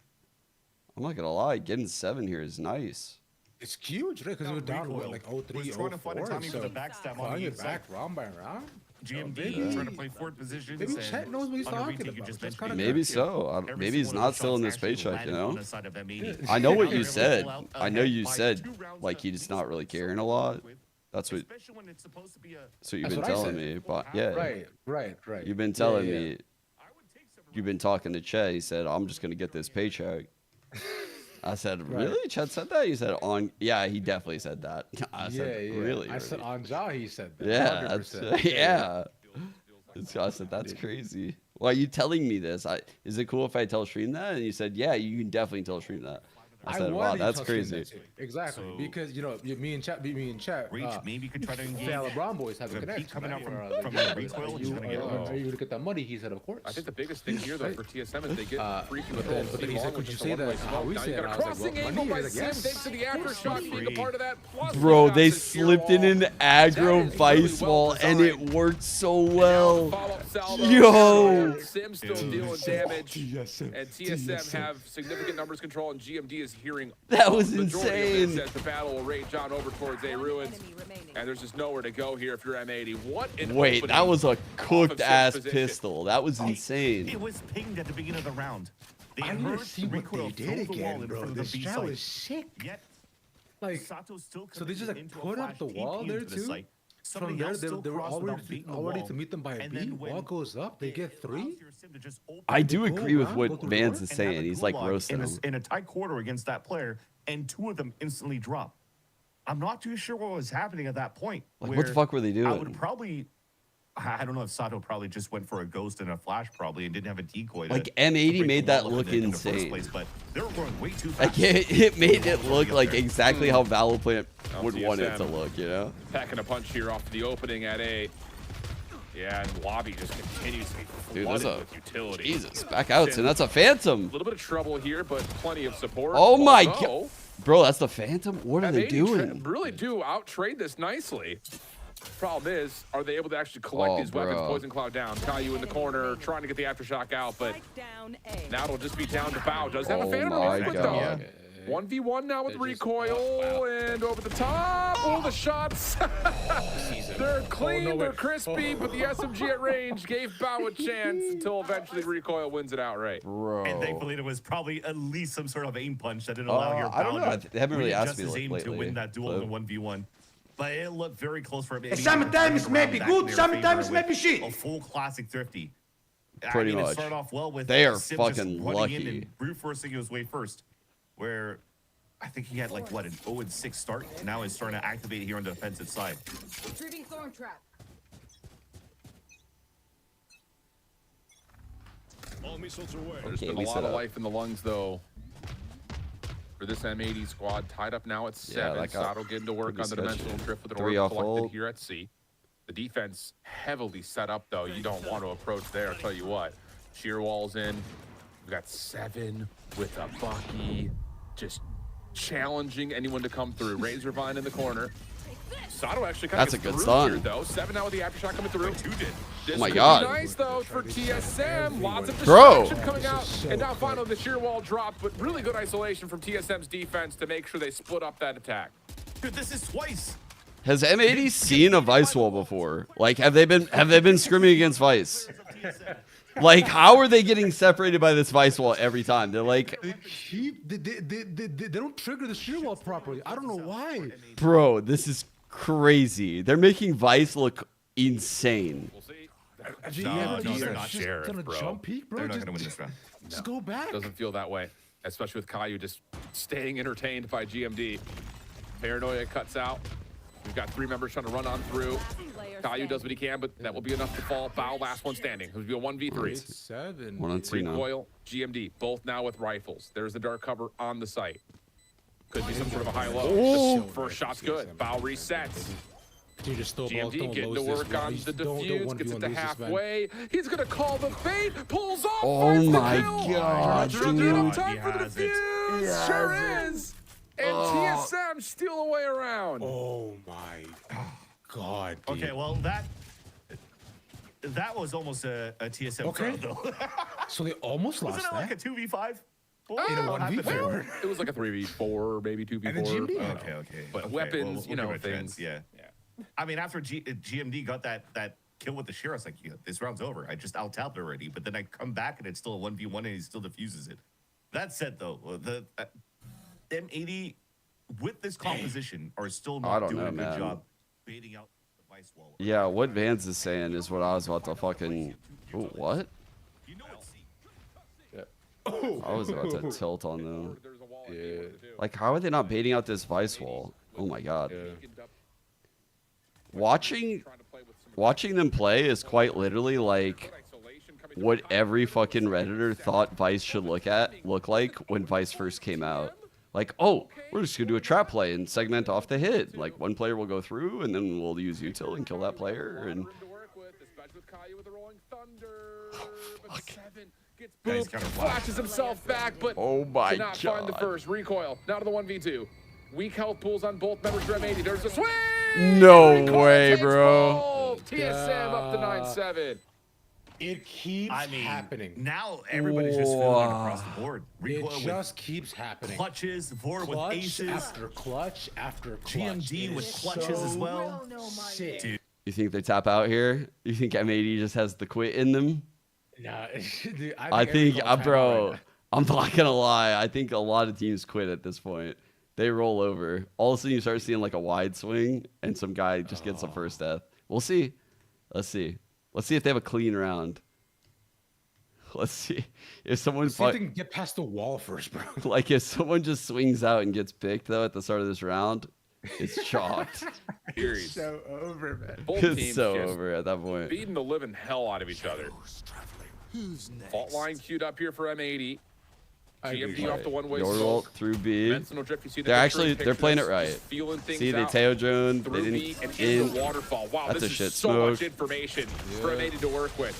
I'm not gonna lie, getting 7 here is nice. It's huge, right? Because we're down what, like 0-3, We're trying to find a 0-4. timing for So the backstab on clawing the it back inside. round by round. GMD trying to play forward positions. Maybe Chet knows what he's talking about. Maybe so. Maybe he's not still in this paycheck, you know? I know what you said. I know you said, like, he's not really caring a lot. That's what you've been telling me. But yeah. Right. You've been telling me. You've been talking to Chet. He said, I'm just going to get this paycheck. I said, really? Chet said that? He said, yeah, he definitely said that. I said, really? I said, on Jaw, he said that. Yeah, yeah. I said, that's crazy. Why are you telling me this? Is it cool if I tell Stream that? And you said, yeah, you can definitely tell Stream that. I said, wow, that's crazy. Exactly, because me and Chat, maybe you could try to engage. LeBron boys have a connection coming out from the recoil. Are you gonna get that money? He said, of course. I think the biggest thing here, though, for TSM is they get free control. But then he said, could you say that? We said, got a crossing angle by Sim, thanks to the aftershock being a part of that. Bro, they slipped in an aggro vice wall, and it worked so well. Yo! Sim still dealing damage, and TSM have significant numbers control, and GMD is hearing that was insane. As the battle will rage on over towards A ruins, and there's just nowhere to go here if you're M80. What an Wait, that was a cooked ass pistol. That was insane. It was pinged at the beginning of the round. I need to see what they did again, bro. This strat was sick. Like, so they just like put up the wall there too. From there, they were already to meet them by a B. Wall goes up, they get 3. I do agree with what Vance is saying. He's like roasting them. In a tight quarter against that player, and 2 of them instantly drop. I'm not too sure what was happening at that point. Like, what the fuck were they doing? I would probably, I don't know if Sato probably just went for a ghost and a flash probably and didn't have a decoy. Like M80 made that look insane. Place, but they were going way too fast. Like it made it look like exactly how VALORANT would want it to look, you know? Packing a punch here off the opening at A. Yeah, and Lobby just continues to be flooded with utility. Jesus, back out, and that's a Phantom. A little bit of trouble here, but plenty of support. Oh my god. Bro, that's the Phantom? What are they doing? Really do out-trade this nicely. Problem is, are they able to actually collect these weapons? Poison Cloud down. Caillou in the corner, trying to get the aftershock out, but now it'll just be down to Bao. Does have a Phantom real quick, though. 1v1 now with recoil and over the top. Oh, the shots. They're clean, they're crispy, but the SMG at range gave Bao a chance until eventually recoil wins it outright. Bro. And thankfully, it was probably at least some sort of aim punch that didn't allow your Bao I don't know. They haven't really asked me lately to win that duel in 1v1. But it looked very close for him. Sometimes maybe good, sometimes maybe shit. A full classic Thrifty. Pretty much. It started off well with they are Sim fucking just lucky. in and brute forcing his way first, where I think he had like what, an 0-6 start. Now he's starting to activate here on the defensive side. Retrieving thorn trap. There's been a lot of life in the lungs though. For this M80 squad, tied up now at 7. Sato getting to work on the dimensional drift with an orb collected here at C. The defense heavily set up though. You don't want to approach there, I'll tell you what. Sheer walls in. We've got 7 with a Bucky. Just challenging anyone to come through. Razorvine in the corner. Sato actually kind of That's a good here, stun. though. 7 now with the aftershock coming through. Oh my god. Nice though for TSM. Lots of distraction coming out. And now finally the sheer wall dropped, but really good isolation from TSM's defense to make sure they split up that attack. Dude, this is twice. Has M80 seen a Vice wall before? Like, have they been scrimming against Vice? Like, how are they getting separated by this Vice wall every time? They're like, they don't trigger the shear wall properly. I don't know why. Bro, this is crazy. They're making Vice look insane. We'll see. No, they're not Sheriff, bro. Jump peek, bro. They're not going to win this round. Just go back. Doesn't feel that way, especially with Caillou just staying entertained by GMD. Paranoia cuts out. We've got 3 members trying to run on through. Caillou does what he can, but that will be enough to fall. Bao, last one standing. It will be a 1v3. 7. 1 on 2 now. Recoil, GMD, both now with rifles. There's the dark cover on the site. Could be some sort of a high-low. First shot's good. Bao resets. GMD getting to work on the defuse, gets it to halfway. He's gonna call the bait, pulls off. Oh my god, dude. Time for the defuse. Sure is. And TSM steal away around. Oh my god. Dude. Okay, well that was almost a TSM throw though. So they almost lost Wasn't it like a 2v5? In a 1v4? It was like a 3v4, maybe 2v4. And then GMD? Okay. But weapons, we'll things. Yeah. I mean, after GMD got that kill with the Sheriff. I was like, yeah, this round's over. I just out-tapped already. But then I come back and it's still a 1v1 and he still defuses it. That said, though, the M80 with this composition are still not doing a good job baiting out the Vice wall. Yeah, what Vance is saying is what I was about to fucking... Ooh, what? I was about to tilt on them. Yeah. Like, how are they not baiting out this Vice wall? Oh my god. Yeah. Watching them play is quite literally like what every fucking Redditor thought Vice should look like when Vice first came out. Like, oh, we're just gonna do a trap play and segment off the hit. Like, one player will go through and then we'll use util and kill that player. And Boop, flashes himself back, but oh my cannot find the first recoil. Now to the 1v2. Weak health pools on both members for M80. There's a swing. No way, bro. TSM up to 9-7. It keeps happening. Now everybody's just feeling across the board. It just keeps happening. Clutches, Vor with aces. After clutch after clutch. GMD with clutches as well. Dude. You think they tap out here? You think M80 just has the quit in them? Nah, dude, I think bro, right, I'm not gonna lie. I think a lot of teams quit at this point. They roll over. All of a sudden, you start seeing like a wide swing, and some guy just gets the first death. We'll see. Let's see. Let's see if they have a clean round. Let's see if someone. See if they can get past the wall first, bro. Like if someone just swings out and gets picked though at the start of this round, it's chalked. It's so over, man. Both it's teams so over at that point. Beating the living hell out of each other. Fault line queued up here for M80. GMD off the one-way Yordle through B. They're playing it right. See, they Teo drone. They didn't in. Waterfall. Wow, that's this a shit is so smoke. much information for M80 to work with.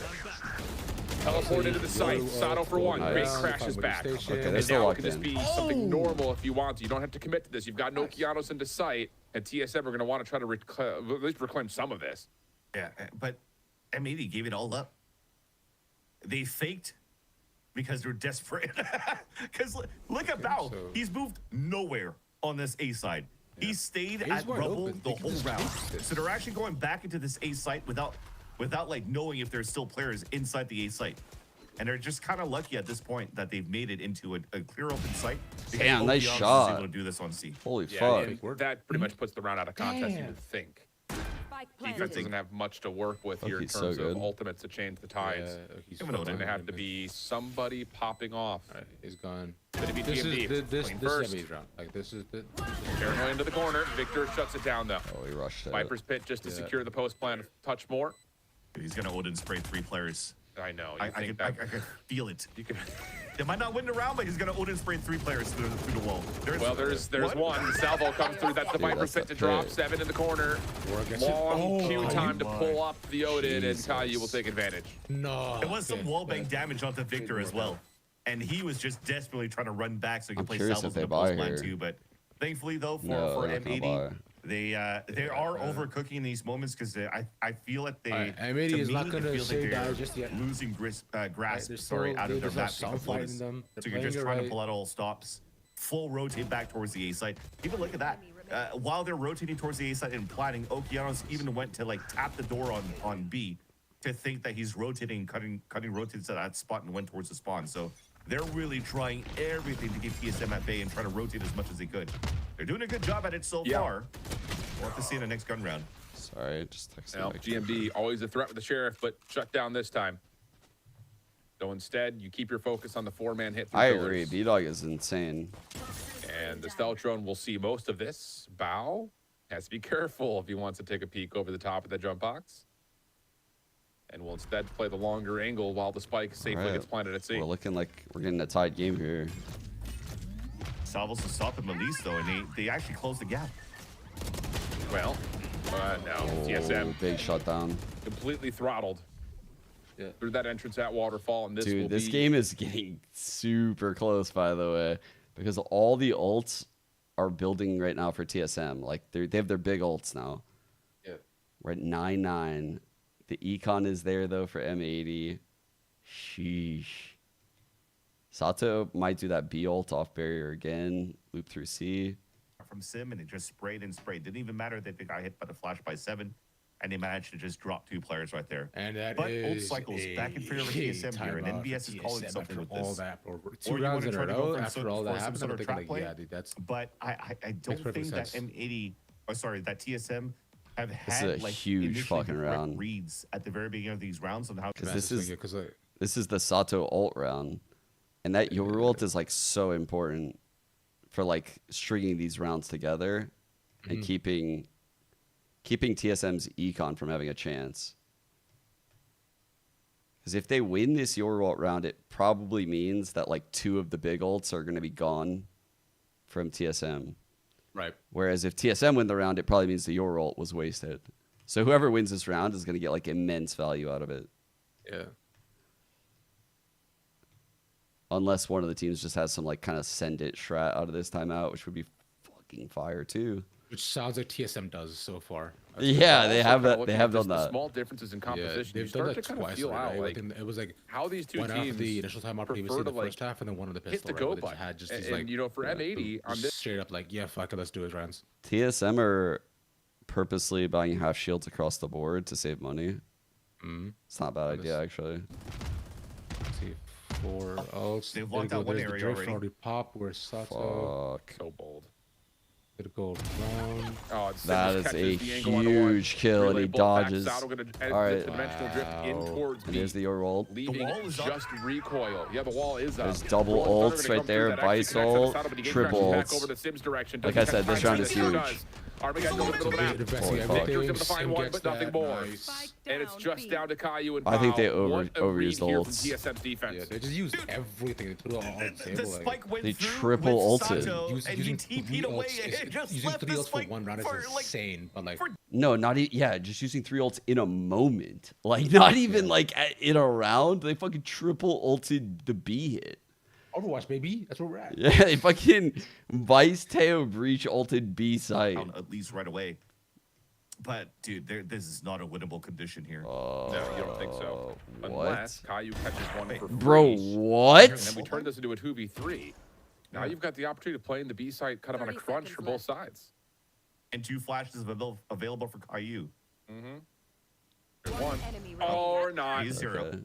Teleport into the site. Sato for one. Base crashes back. Okay, they're and still now it locked can just in. be something normal if you want to. You don't have to commit to this. You've got Nokianos into site, and TSM are going to want to try to at least reclaim some of this. Yeah, but M80 gave it all up. They faked because they're desperate. Because look at Bao. So. He's moved nowhere on this A side. Yeah. He stayed at rubble the whole round. So they're actually going back into this A site without like knowing if there's still players inside the A site. And they're just kind of lucky at this point that they've made it into a clear open site. Damn, nice shot. Able to do this on C. Holy fuck. That pretty much puts the round out of contest, you would think. Defense doesn't have much to work with here in terms of ultimates to change the tides. It's going to have to be somebody popping off. He's gone. This is round. Like this is Paranoid into the corner. Victor shuts it down though. Oh, he rushed it. Viper's pit just to secure the post plan a touch more. He's going to Odin spray 3 players. I know. I can feel it. They might not win the round, but he's going to Odin spray 3 players through the wall. There's one. The salvo comes through. That's the Viper pit to drop. 7 in the corner. Long queue time to pull up the Odin, and Caillou will take advantage. No. There was some wallbang damage onto Victor as well. And he was just desperately trying to run back so he could play salvos in the post plan too. But thankfully, though, for M80, they are overcooking in these moments because I feel that they M80 is not going to say die just yet. Losing grasp out of their map performance. So you're just trying to pull out all stops, full rotate back towards the A site. Even look at that. While they're rotating towards the A site and planning, Okeanos even went to like tap the door on B to think that he's rotating, cutting rotates to that spot and went towards the spawn. So they're really trying everything to keep TSM at bay and try to rotate as much as they could. They're doing a good job at it so far. We'll have to see in the next gun round. Sorry, just texting. Well, GMD always a threat with the Sheriff, but shut down this time. So instead, you keep your focus on the 4-man hit. I agree. B-Dog is insane. And the stealth drone will see most of this. Bao has to be careful if he wants to take a peek over the top of the jump box. And will instead play the longer angle while the spike safely gets planted at sea. We're looking like we're getting a tied game here. Salvos to stop him at least, though, and they actually closed the gap. Well, no. TSM. Big shutdown. Completely throttled through that entrance at Waterfall. And this game is getting super close, by the way, because all the ults are building right now for TSM. Like, they have their big ults now. Yeah. We're at 9-9. The econ is there, though, for M80. Sheesh. Sato might do that B ult off barrier again. Loop through C. From Sim, and it just sprayed and sprayed. Didn't even matter that they got hit by the flash by 7. and they managed to just drop 2 players right there. And that but is old cycles back in favor of TSM here, and NBS is calling something with all this. that, or Or 2 you rounds wanna in try a to go row for after all that some happens. sort I'm of thinking trap like, play. yeah, dude, that's. But I don't perfect think that sense. M80, or sorry, that TSM have This had is a like huge initially fucking the correct round. reads at the very beginning of these rounds on how to. Because this is the Sato ult round, and that your ult is like so important for like stringing these rounds together and keeping TSM's econ from having a chance. Because if they win this your ult round, it probably means that like 2 of the big ults are going to be gone from TSM. Right. Whereas if TSM win the round, it probably means the your ult was wasted. So whoever wins this round is going to get like immense value out of it. Yeah. Unless one of the teams just has some like kind of send it strat out of this timeout, which would be fucking fire too. Which sounds like TSM does so far. Yeah, they have that. They have done The that. small differences in composition. They've you start done to that kind of twice feel already, out right? like Like, it was like how these 2 one teams after the initial timeout previously prefer in the to, like, first half, and then one of the pistol. hit the go right, where they button. had just And, these, like, you know, for M80 on this straight up like, yeah, fuck it, let's do his rounds. TSM are purposely buying half shields across the board to save money. It's not a bad idea actually. Let's see, 4 ults. They've locked There out one there's the area drift already. pop. Where's Sato? Fuck. so bold. Gonna go round. Oh, it's That is a huge kill, and he dodges. All right. Dimensional drift in towards And there's the your ult. leaving just recoil. Yeah, the wall is up. There's double Rolling Thunder ults gonna right come through. there. That actually Vice connects on ult, Sato, but he triple crashes back ults. over to Sim's direction. Like Does I he said, have this time round to is do this? huge. Does. Armageddon over the middle of the map. Investing Holy fuck. Victor's able to Sim find one, gets but nothing that, more. nice. And it's just down to Caillou and I think they Pao. What a overused read here from ults. TSM's defense. Yeah, they just used everything. They put it all on the The table. Like, spike went They through triple with ulted. Sato, and he using TP'd 3 away ults, and just using left 3 the ults for spike 1 round is for, like, insane. But like, No, not yeah, just using 3 ults in a moment. Like not even like in a round. They fucking triple ulted the B hit. Overwatch, baby. That's where we're at. Yeah, they fucking Vice Teo Breach ulted B site. At least right away. But dude, this is not a winnable condition here. No, you don't think so. Unless Caillou catches one for free. Bro, what? And then we turn this into a 2v3. Now you've got the opportunity to play in the B side kind of on a crunch for both sides. And 2 flashes available for Caillou. There's one. Or not. He's 0.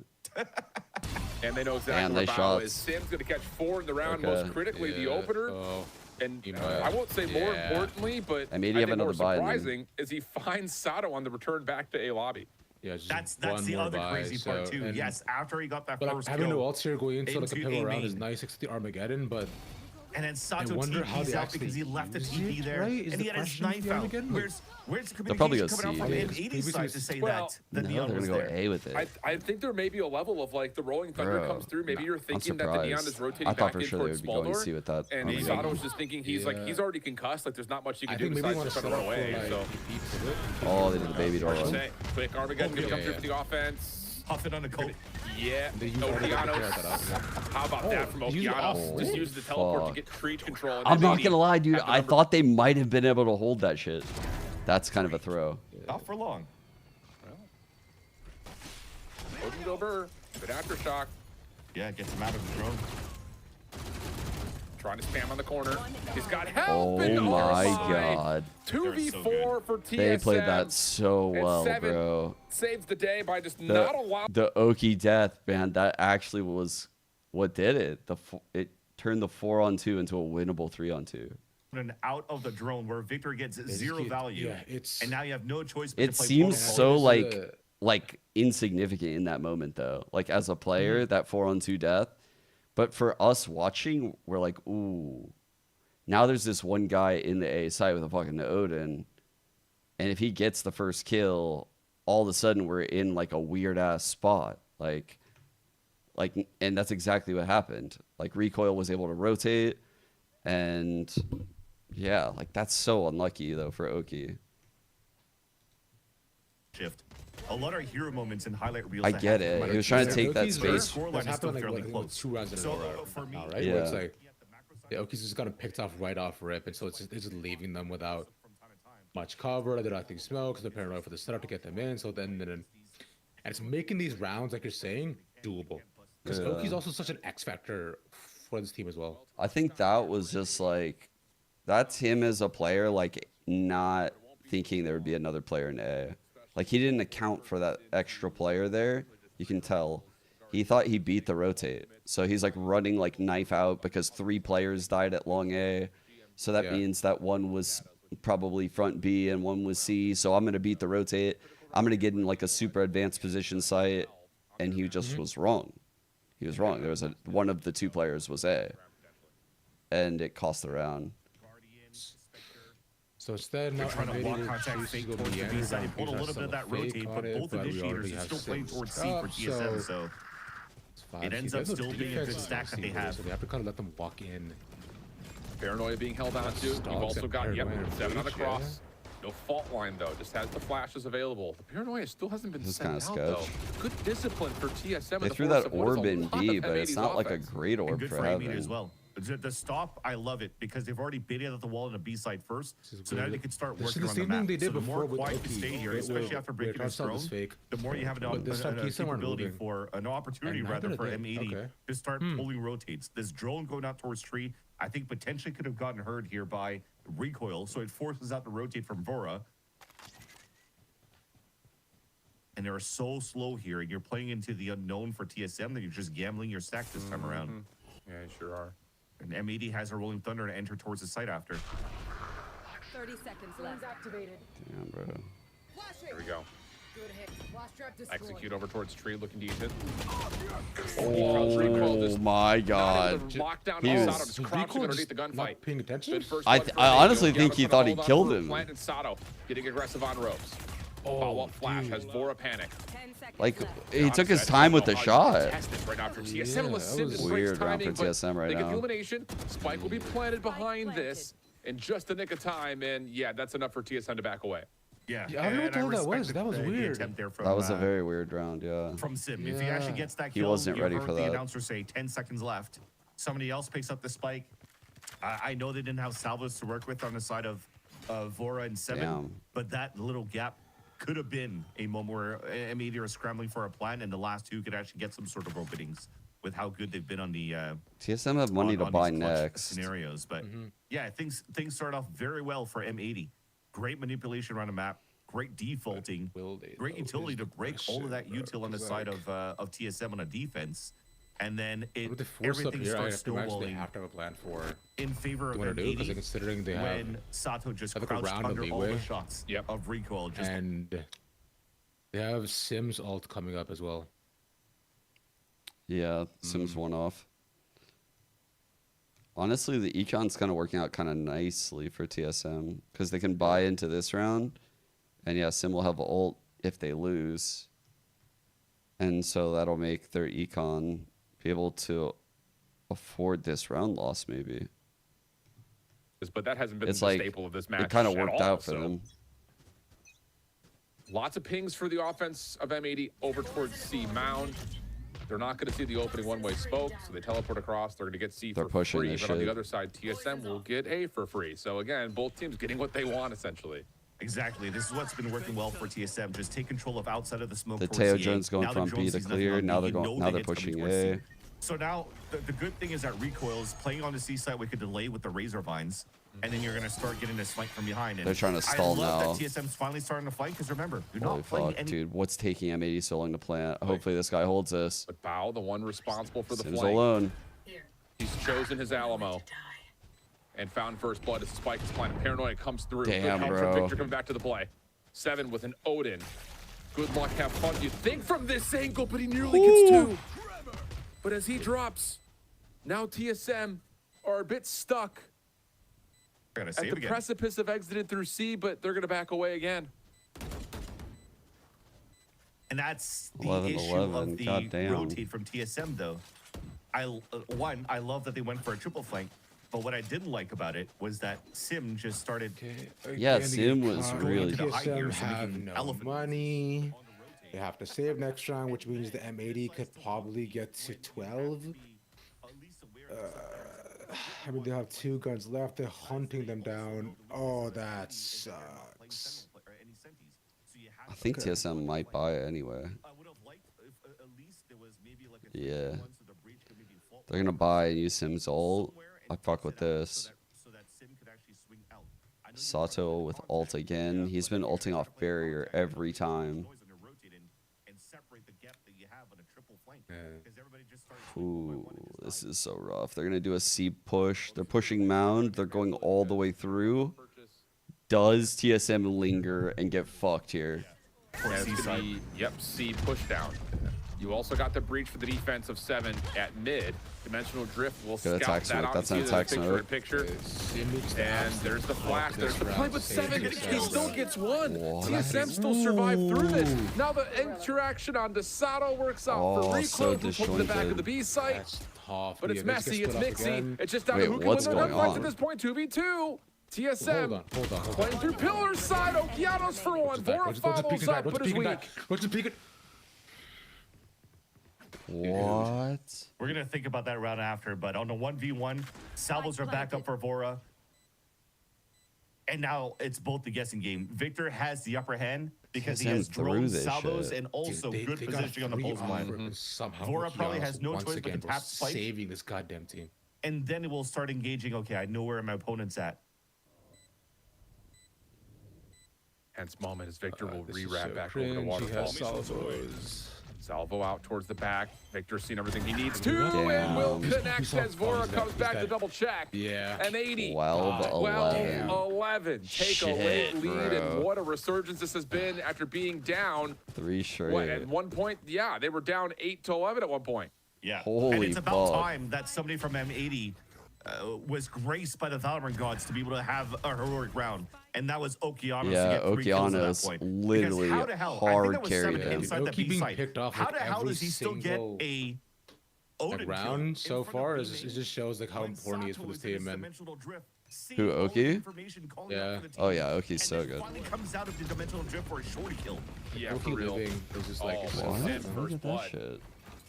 And they know exactly Damn, where they Bao is. shots. Sim's going to catch 4 in the round, Okay. most critically the Yeah, opener. oh, And you know, I won't say more yeah. importantly, but I mean, I you have think more another buy in them. surprising is he finds Sato on the return back to A lobby. Yeah, just That's one the more other buy, crazy part so- too. and- Yes, after he got that But like, first having no kill, ults here going into like a into pivotal A round is main. nice. It's the Armageddon, but and then Sato I wonder how TP's they out because he actually left the use TP it, there, right? Is and the he had his question knife the out. Armageddon? Where's the They'll probably communication go coming out C. from M80's side to say Well, that No, Neon they're was gonna go there? A with it. I think there may be a level of like the Rolling Thunder Bro, comes through. Maybe you're thinking that the surprised. Neon is rotating I thought back for in sure they towards would be going Small C Door. with that. And Armageddon. Sato was just thinking he's like he's already concussed. Like there's not much you I can do think maybe besides want just to run set away. up for So like pivot. Oh, they did the baby door. hard to run. say. Quick Armageddon gonna come through for the offense. Huffing on the coat. Yeah. They use Armageddon to carry Okeanos. that out. How about that from use it Okeanos? off. Just use the teleport to Fuck. get creech control. And I'm then not maybe gonna lie, dude. have the I number- thought they might have been able to hold that shit. That's kind of a throw. Not for long. Wouldn't go Burr. Good aftershock. Yeah, gets him out of the drone. Trying to spam on the corner. He's got help. Oh in the my side. god. 2v4 for TSM. They played that so And well, 7 bro. saves the day by just not allowing. The Oki death, man, that actually was what did it. It turned the 4-on-2 into a winnable 3-on-2. And out of the drone where Victor gets 0 value. Yeah, it's and now you have no choice but It to play seems protocol. so like insignificant in that moment though. Like as a player, that 4-on-2 death. But for us watching, we're like, ooh. Now there's this one guy in the A side with a fucking Odin. And if he gets the first kill, all of a sudden we're in like a weird ass spot. Like and that's exactly what happened. Like Recoil was able to rotate, and yeah, like that's so unlucky though for Oki. Shift. A lot of hero moments in highlight reels. I that get happen it. from He was trying to take that space. Scoreline is still like, fairly what, close. 2 rounds in So, a row for me, now, right? Yeah. Where it's like, yeah, Oki's just gotten picked off right off rip, and so it's just leaving them without much cover. They're not getting smoke because they're paranoid for the setup to get them in. So then and it's making these rounds, like you're saying, doable. Because Oki's also such an X factor for this team as well. I think that was just like, that's him as a player, like not thinking there would be another player in A. Like, he didn't account for that extra player there. You can tell. He thought he beat the rotate. So he's like running like knife out because 3 players died at long A. So that means that one was probably front B and one was C. So I'm going to beat the rotate. I'm going to get in like a super advanced position site. And he just was wrong. He was wrong. There was one of the 2 players was A. And it cost the round. So instead, now trying to block contact fake towards the B side. He pulled a little bit of that rotate, but both initiators are still playing towards C for TSM, so it ends up still being a good stack that they have. So they have to kind of let them walk in. Paranoia being held on to. You've also got, 7 on the cross. No fault line, though. Just has the flashes available. The Paranoia still hasn't been sent out, though. Good discipline for TSM. They threw that orb in B, but it's not like a great orb for having. as well. The stop, I love it because they've already baited out the wall on the B side first, so now they can start working on the map. So the more quiet you stay here, especially after breaking this drone, the more you have an capability for an opportunity rather for M80 to start pulling rotates. This drone going out towards tree, I think potentially could have gotten heard here by recoil, so it forces out the rotate from Vora. And they're so slow here, and you're playing into the unknown for TSM that you're just gambling your stack this time around. Yeah, you sure are. And M80 has a rolling thunder to enter towards the site after. 30 seconds left. Activated. Damn, bro. There we go. Good hit. Flash trap destroyed. Execute over towards tree, looking decent. Oh my God. He He was was. crouching underneath the gunfight. Paying attention. I honestly think he thought he killed him. Plant and Sato getting aggressive on ropes. Follow-up flash has Vora panic. Like, he took his time with the shot. Right now for TSM. That was weird round for TSM right now. Illumination. Spike will be planted behind this in just the nick of time, and yeah, that's enough for TSM to back away. Yeah, I don't know what the hell that was. That was weird. That was a very weird round, yeah. From Sim, if he actually gets that kill, he wasn't ready for the that. announcer say 10 seconds left. Somebody else picks up the spike. I know they didn't have salvos to work with on the side of Vora and 7, but that little gap could have been a moment where M80 are scrambling for a plan, and the last 2 could actually get some sort of openings with how good they've been on the TSM have money to buy next scenarios. But yeah, things start off very well for M80. Great manipulation around a map, great defaulting, great utility to break all of that util on the side of TSM on a defense. And then everything starts snowballing. They have to have a plan for in favor of M80 because considering they have when Sato just crouched under all the shots of recoil. And they have Sims ult coming up as well. Yeah, Sims one off. Honestly, the econ's kind of working out kind of nicely for TSM because they can buy into this round. And yeah, Sim will have ult if they lose. And so that'll make their econ be able to afford this round loss, maybe. But that hasn't been the staple of this match. It kind of worked out for them. Lots of pings for the offense of M80 over towards C Mound. They're not going to see the opening one-way smoke, so they teleport across. They're going to get C for free. But on the other side, TSM will get A for free. So again, both teams getting what they want, essentially. Exactly. This is what's been working well for TSM. Just take control of outside of the smoke. The Teo drone's going from B to clear. Now they're going. Now they're pushing A. So now the good thing is that recoil is playing on the C side. We could delay with the razor vines, and then you're going to start getting this flank from behind. And they're trying to stall now. I love that TSM's finally starting to fight because remember, you're not playing any. Dude, what's taking M80 so long to plant? Hopefully this guy holds this. But Bao, the one responsible for the Sims flank, alone. He's chosen his Alamo. And found first blood as Spike is planted. Paranoia comes through. Damn, Good help bro. from Victor coming back to the play. 7 with an Odin. Good luck, have fun. You think from this angle, but he nearly gets 2. But as he drops, now TSM are a bit stuck at the precipice of exited through C, but they're going to back away again. And that's the issue of the rotate from TSM, though. I love that they went for a triple flank. But what I didn't like about it was that Sim just started. Yeah, Sim was really. TSM have no money. They have to save next round, which means the M80 could probably get to 12. I mean, they have 2 guns left. They're hunting them down. Oh, that sucks. I think TSM might buy it anyway. Yeah. They're gonna buy and use Sim's ult. I fuck with this. Sato with ult again. He's been ulting off barrier every time. Ooh, this is so rough. They're gonna do a C push. They're pushing mound. They're going all the way through. Does TSM linger and get fucked here? Yep, C push down. You also got the breach for the defense of 7 at mid. Dimensional drift will Good scout attack that smoke. out. That's an attack smoke. Picture. And there's the flash. There's the play, but 7, he still gets one. TSM still survived through this. Now the interaction on Desato works out for Reclo, who put in the back of the B site. But it's messy, it's mixy. It's just down to who can win the gunfights at this point. 2v2. TSM Hold on. playing through pillar side. Okeanos for one. Vora follows up, but is weak. What's the peek? What? We're gonna think about that round after, but on the 1v1, salvos are back up for Vora. And now it's both the guessing game. Victor has the upper hand because he has drones, salvos, and also good positioning on the pulse line. Vora probably has no choice but to tap spike. Saving this goddamn team. And then it will start engaging, okay, I know where my opponent's at. Hence moment as Victor will re-wrap back over to Waterfall. Salvo out towards the back. Victor's seen everything he needs to and will connect as Vora comes back to double check. Yeah. An 80. 12-11. Take a late lead, and what a resurgence this has been after being down. 3 straight. What, at one point, yeah, they were down 8-11 at one point. Yeah. Holy and it's about fuck. time that somebody from M80 was graced by the Valorant gods to be able to have a heroic round. And that was Okeanos Yeah, to get 3 kills at that Okeanos point. literally Because how the hell, hard I think that was carried 7 him. inside the B site. Picked off How like the hell every does he still get single, a like, round so far? It just shows like how important he is for this team, man. Who, Oki? Yeah. Oh yeah, Oki's so good. Finally comes out of the dimensional drift for a shorty kill. Yeah, Oki for real. living is just like it's What? so Look at that shit.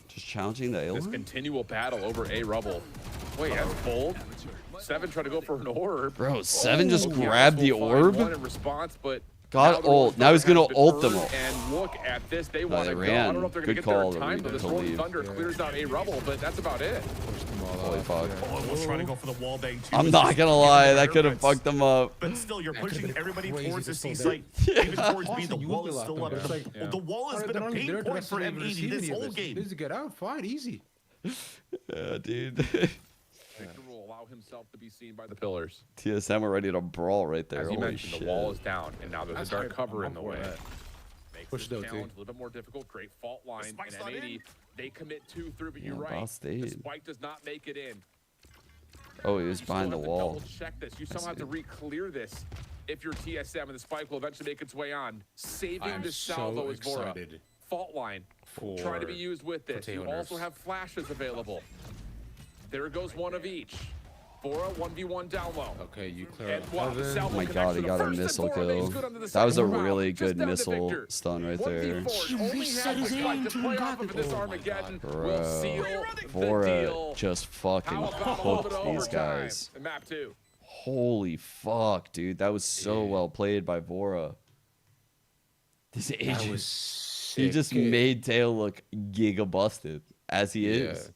Just challenging the This alien? continual battle over A rubble. Wait, that's bold. 7 tried to go for an orb. Bro, 7 just grabbed the orb? One in response, but Got ult. Now he's gonna ult them all. And look at this. They want they to go. I ran. don't know if they're Good going to get there call in time, to but this leave. Rolling Thunder clears out A rubble, but that's about it. Holy fuck. Almost trying to go for the wall bang too. I'm not gonna lie, that could have fucked them up. But still, you're pushing everybody towards the C site. Even towards B, the wall is still up. The wall has been a pain point for M80 this whole game. Needs to get out. Fine, easy. Yeah, dude. Victor will allow himself to be seen by the pillars. TSM are ready to brawl right there. As you Holy mentioned, shit. the wall is down, and now there's That's a dark hype. cover I'm in the for way. that. Makes Push this it out, challenge T. a little bit more difficult. Great fault line, and spike's not M80, in. they commit 2 through, but Yeah, you're right. Boss stayed. The spike does not make it in. Oh, he was You still behind the have to wall. double check this. You still have to re-clear this if you're TSM, and the spike will eventually make its way on. Saving I'm the salvo so is Vora. excited Fault line trying to be used with this. You potato also nerfs. have flashes available. There goes one of each. Vora 1v1 down low. Okay, you clear And out wow, Evan. Salvo Oh my connects god, to he the got a first, and missile Vora kill. makes good on the That was a second round. really Just good down to missile Victor. stun right there. 1v4 only reset has his the spike aim to to play unlock off of it. this Oh my Armageddon. God. Will seal the Vora deal. just fucking How about a little hooked bit of these overtime guys. in map 2? Holy fuck, dude. That was so well played by Vora. This That agent, was sick. he just made Tail look giga busted, as he is.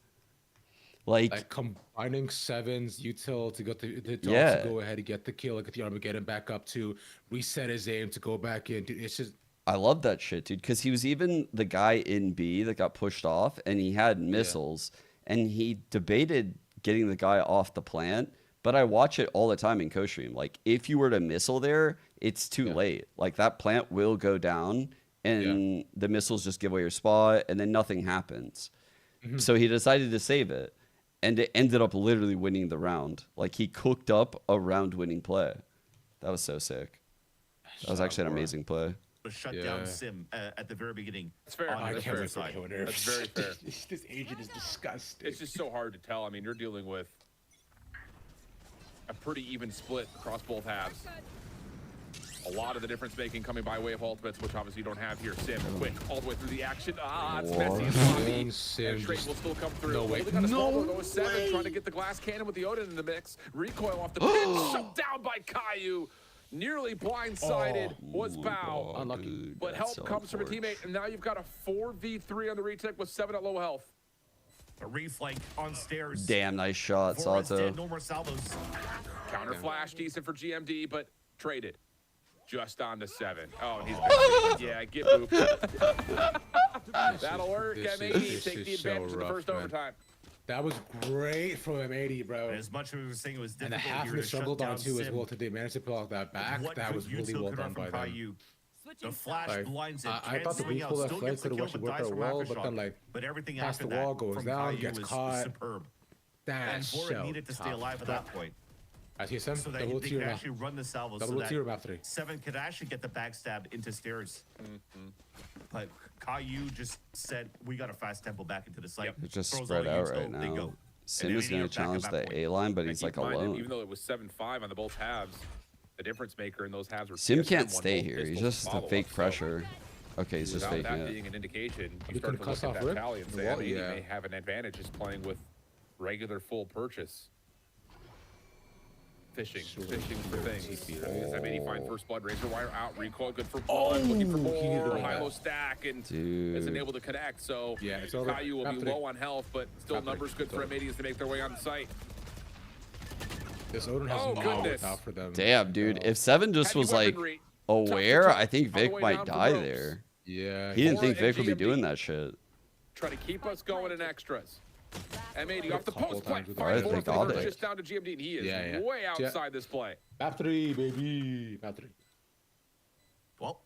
Like combining 7's util to go to go ahead and get the kill, like get the Armageddon back up to reset his aim to go back in. Dude, it's just I love that shit, dude, because he was even the guy in B that got pushed off, and he had missiles, and he debated getting the guy off the plant. But I watch it all the time in co-stream. Like, if you were to missile there, it's too late. Like, that plant will go down, and the missiles just give away your spot, and then nothing happens. So he decided to save it, and it ended up literally winning the round. Like, he cooked up a round-winning play. That was so sick. That was actually an amazing play. A shutdown sim at the very beginning. That's fair. On the That's fair fair. side. That's very fair. this agent is disgusting. It's just so hard to tell. I mean, you're dealing with a pretty even split across both halves. A lot of the difference making coming by way of ultimates, which obviously you don't have here. Sim, quick, all the way through the action. Ah, it's messy. It's sloppy. Sim And Trade will still come through. no way. Only got a small No one, though, 7, trying to get the glass cannon with the Odin in the mix. Recoil off the pin, shut down by Caillou. Nearly blindsided was Bao. Unlucky. But help comes from a teammate, and now you've got a 4v3 on the retake with 7 at low health. A reflank on stairs. Damn nice shot, Vora's Sato. dead, no more salvos. Counter flash, decent for GMD, but Traded. Just on to 7. Oh, and he's yeah, get booped. That'll work. M80 take the advantage in the first overtime. That was great from M80, bro. As much as we were saying it was And difficult the half here they to struggled shut on down too as Sim. well today. Managed to pull out that back. What That could was you really two well could done run by from them. Caillou? The flash Like, blinds it. I thought the swing weak out, pull that still flag gets the could have kill actually but worked dies out from well, but Aftershock. then like But everything past after the wall that goes from down, Caillou gets was caught. superb. That's And Bora so needed to stay tough. alive at that point. I see Sam. So that Double they tier could map. actually run the salvo so Double that tier map 3. 7 could actually get the backstab into stairs. But Caillou just said, we got a fast tempo back into the site. They're just Throws spread all out the right until they now. go. Sim And is then going to challenge back at the A line, but And he's keep like in mind that alone. even though it was 7-5 on the both halves, the difference maker in those halves were Sim TSM can't won stay both here. He's pistols just and a fake follow-up, so pressure. Okay, he's just without faking that it. being an indication, We you start could've to look cussed at off that Rip. tally and say, Well, M80 yeah. may have an advantage just playing with regular full purchase. Fishing for things. As M80 find first blood, razor wire out, recoil good for blood, looking for more, high-low stack, and isn't able to connect. So Yeah, it's over. Caillou will be After low on health, but still After numbers good for M80 as they make their way on the site. This Odin has Oh, not goodness. worked out for them. Damn, dude. If 7 just Heavy was like weaponry. aware, I think On the Vic way might down from die ropes. there. Yeah. He didn't think Bora Vic would be and doing GMD. that shit. Try to keep us going in extras. M80 off the Couple post play. times with Alright, Finds they fourth got and it. just down to GMD, and he is Yeah. way outside this play. Map 3, baby. Map 3. Well,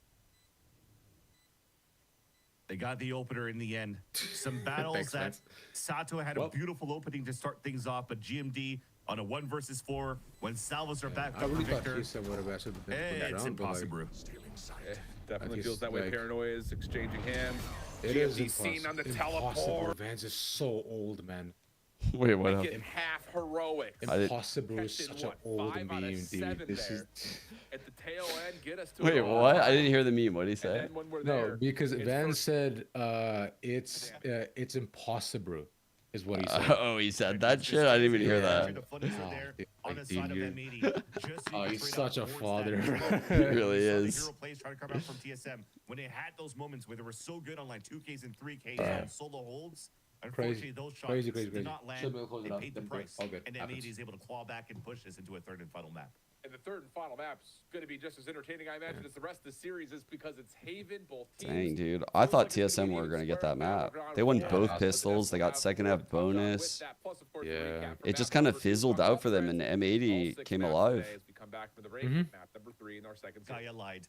they got the opener in the end. Some battles Thanks, that man. Sato had Well. a beautiful opening to start things off, but GMD on a 1 versus 4 when salvos are back I up for really thought Victor. TSM would have actually been It's round, but like, impossible. Definitely Like, feels that way. like- Paranoia is exchanging hands. it is GMD seen on the impossible. teleport. Vans is so old, man. Wait, what Making happened? half heroic. Impossible is Catching, such an what, old 5 out of meme, 7 dude. This there. is At the tail end, get us to Wait, it all. what? I didn't hear the meme. What did he And say? then when we're no, there, because it's Van first- said it's impossible, is what he said. Oh, he said that shit? I didn't even hear that. The footage are there dude, on the like, side of dude, M80. Just so Oh, you he's can such a force that father. into He the really hero is. plays trying to come out from TSM when they had those moments where they were so good on like 2Ks and 3Ks on solo holds. Unfortunately, those shots Crazy. did not land. Should be able to close it They up. paid the Then good. price, All good. and Happens. M80 is able to claw back and push this into a third and final map. And the third and final map's going to be just as entertaining, I imagine, as the rest of the series is because it's Haven, both teams. Dang, dude. I thought TSM were going to get that map. They won both pistols. They got second half bonus. Yeah. It just kind of fizzled out for them, and M80 came alive. As we come back for the Mhm. map number 3 in our second series. Kaya lied.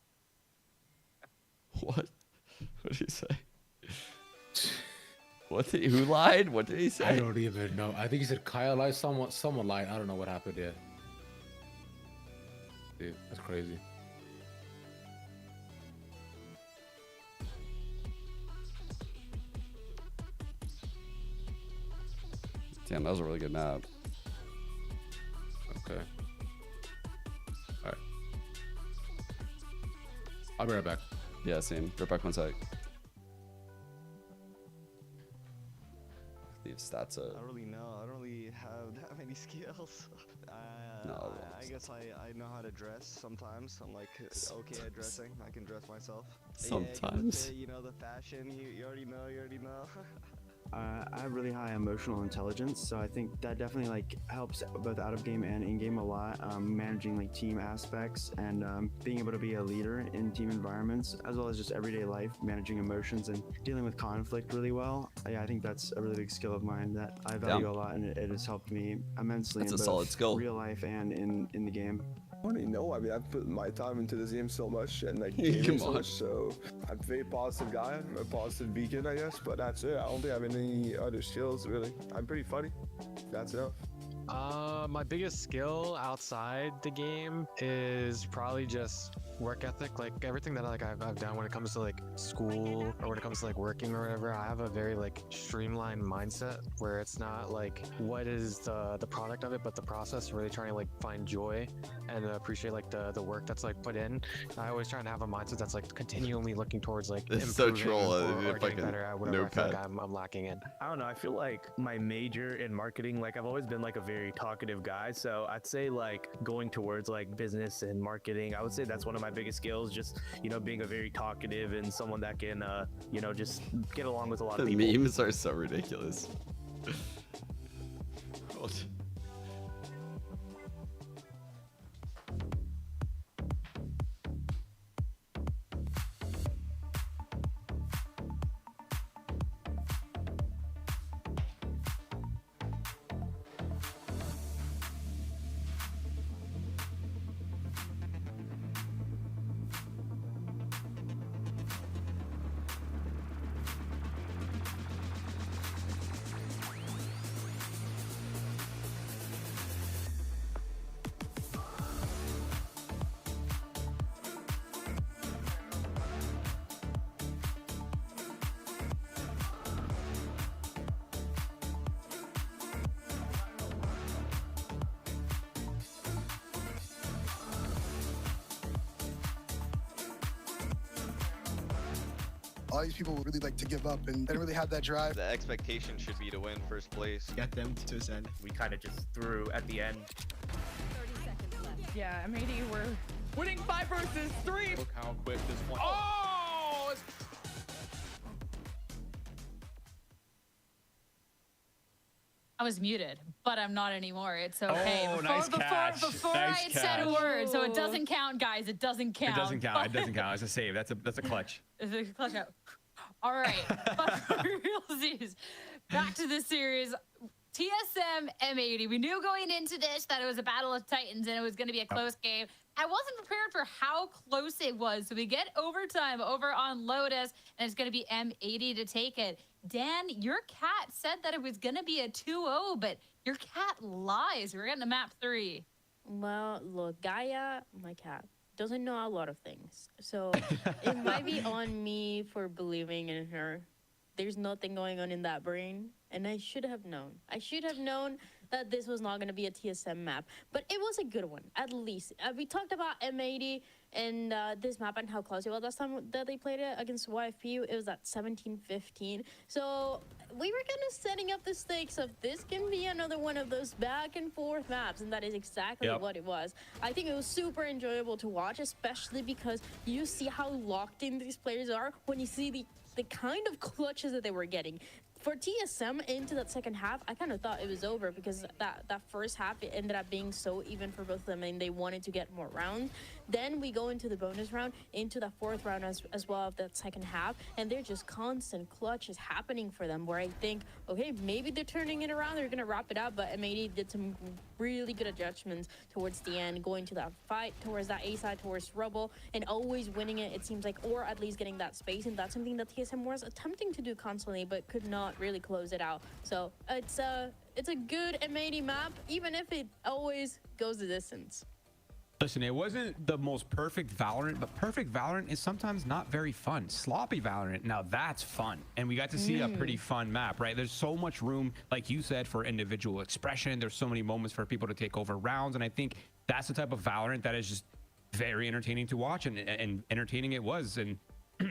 What? What did he say? Who lied? What did he I say? don't even know. I think he said Kyle lied. Someone lied. I don't know what happened yet. Dude, that's crazy. Damn, that was a really good map. Okay. Alright. I'll be right back. Yeah, same. Right back 1 sec. Leave stats up. I don't really know. I don't really have that many skills. No, I guess I know how to dress sometimes. I'm like okay at dressing. I can dress myself. Sometimes. Yeah, you know the fashion. You already know. You already know. I have really high emotional intelligence, so I think that definitely like helps both out of game and in game a lot. Managing like team aspects and being able to be a leader in team environments, as well as just everyday life, managing emotions and dealing with conflict really well. I think that's a really big skill of mine that I value a lot, and it has helped me immensely That's in a both solid skill. real life and in the game. I don't even know. I mean, I've put my time into this game so much and like Come gaming so on. much. So I'm a very positive guy. I'm a positive beacon, I guess. But that's it. I don't think I have any other skills really. I'm pretty funny. That's enough. My biggest skill outside the game is probably just work ethic. Like everything that I've done when it comes to like school or when it comes to like working or whatever, I have a very like streamlined mindset where it's not like what is the product of it, but the process. Really trying to like find joy and appreciate like the work that's like put in. I always try to have a mindset that's like continually looking towards like It's so improving troll, or getting fucking better at whatever I feel like notepad. I'm lacking in. I don't know. I feel like my major in marketing, like I've always been like a very talkative guy. So I'd say like going towards like business and marketing, I would say that's one of my biggest skills. Just, you know, being a very talkative and someone that can, you know, just get along with a lot The of people. memes are so ridiculous. all these people would really like to give up, and they don't really have that drive. The expectation should be to win first place. Get them to ascend. We kind of just threw at the end. 30 seconds left. Yeah, M80 we're winning 5 versus 3. Look how quick this one. Oh! I was muted, but I'm not anymore. It's okay. Oh, before nice catch. before Nice I had said a catch. word, so it doesn't count, guys. It doesn't count. It doesn't count. It doesn't count. It's a save. That's a clutch. It's a clutch out. All right, but for realsies, back to the series. TSM M80. We knew going into this that it was a battle of titans and it was going to be a close game. I wasn't prepared for how close it was. So we get overtime over on Lotus, and it's going to be M80 to take it. Dan, your cat said that it was going to be a 2-0, but your cat lies. We're getting to map 3. Well, look, Gaia, my cat, doesn't know a lot of things. So it might be on me for believing in her. There's nothing going on in that brain, and I should have known. I should have known that this was not going to be a TSM map, but it was a good one, at least. We talked about M80 and this map and how close it was last time that they played it against YFP. It was at 17-15. So we were kind of setting up the stakes of this can be another one of those back and forth maps, and that is exactly what it was. I think it was super enjoyable to watch, especially because you see how locked in these players are when you see the kind of clutches that they were getting. For TSM into that second half, I kind of thought it was over because that first half, it ended up being so even for both of them, and they wanted to get more rounds. Then we go into the bonus round, into the fourth round as well of that second half, and they're just constant clutches happening for them where I think, okay, maybe they're turning it around, they're going to wrap it up, but M80 did some really good adjustments towards the end, going to that fight, towards that A side, towards Rubble, and always winning it seems like, or at least getting that space, and that's something that TSM was attempting to do constantly, but could not really close it out. So it's a good M80 map, even if it always goes the distance. Listen, it wasn't the most perfect Valorant, but perfect Valorant is sometimes not very fun. Sloppy Valorant, now that's fun. And we got to see a pretty fun map, right? There's so much room, like you said, for individual expression. There's so many moments for people to take over rounds. And I think that's the type of Valorant that is just very entertaining to watch, and entertaining it was. And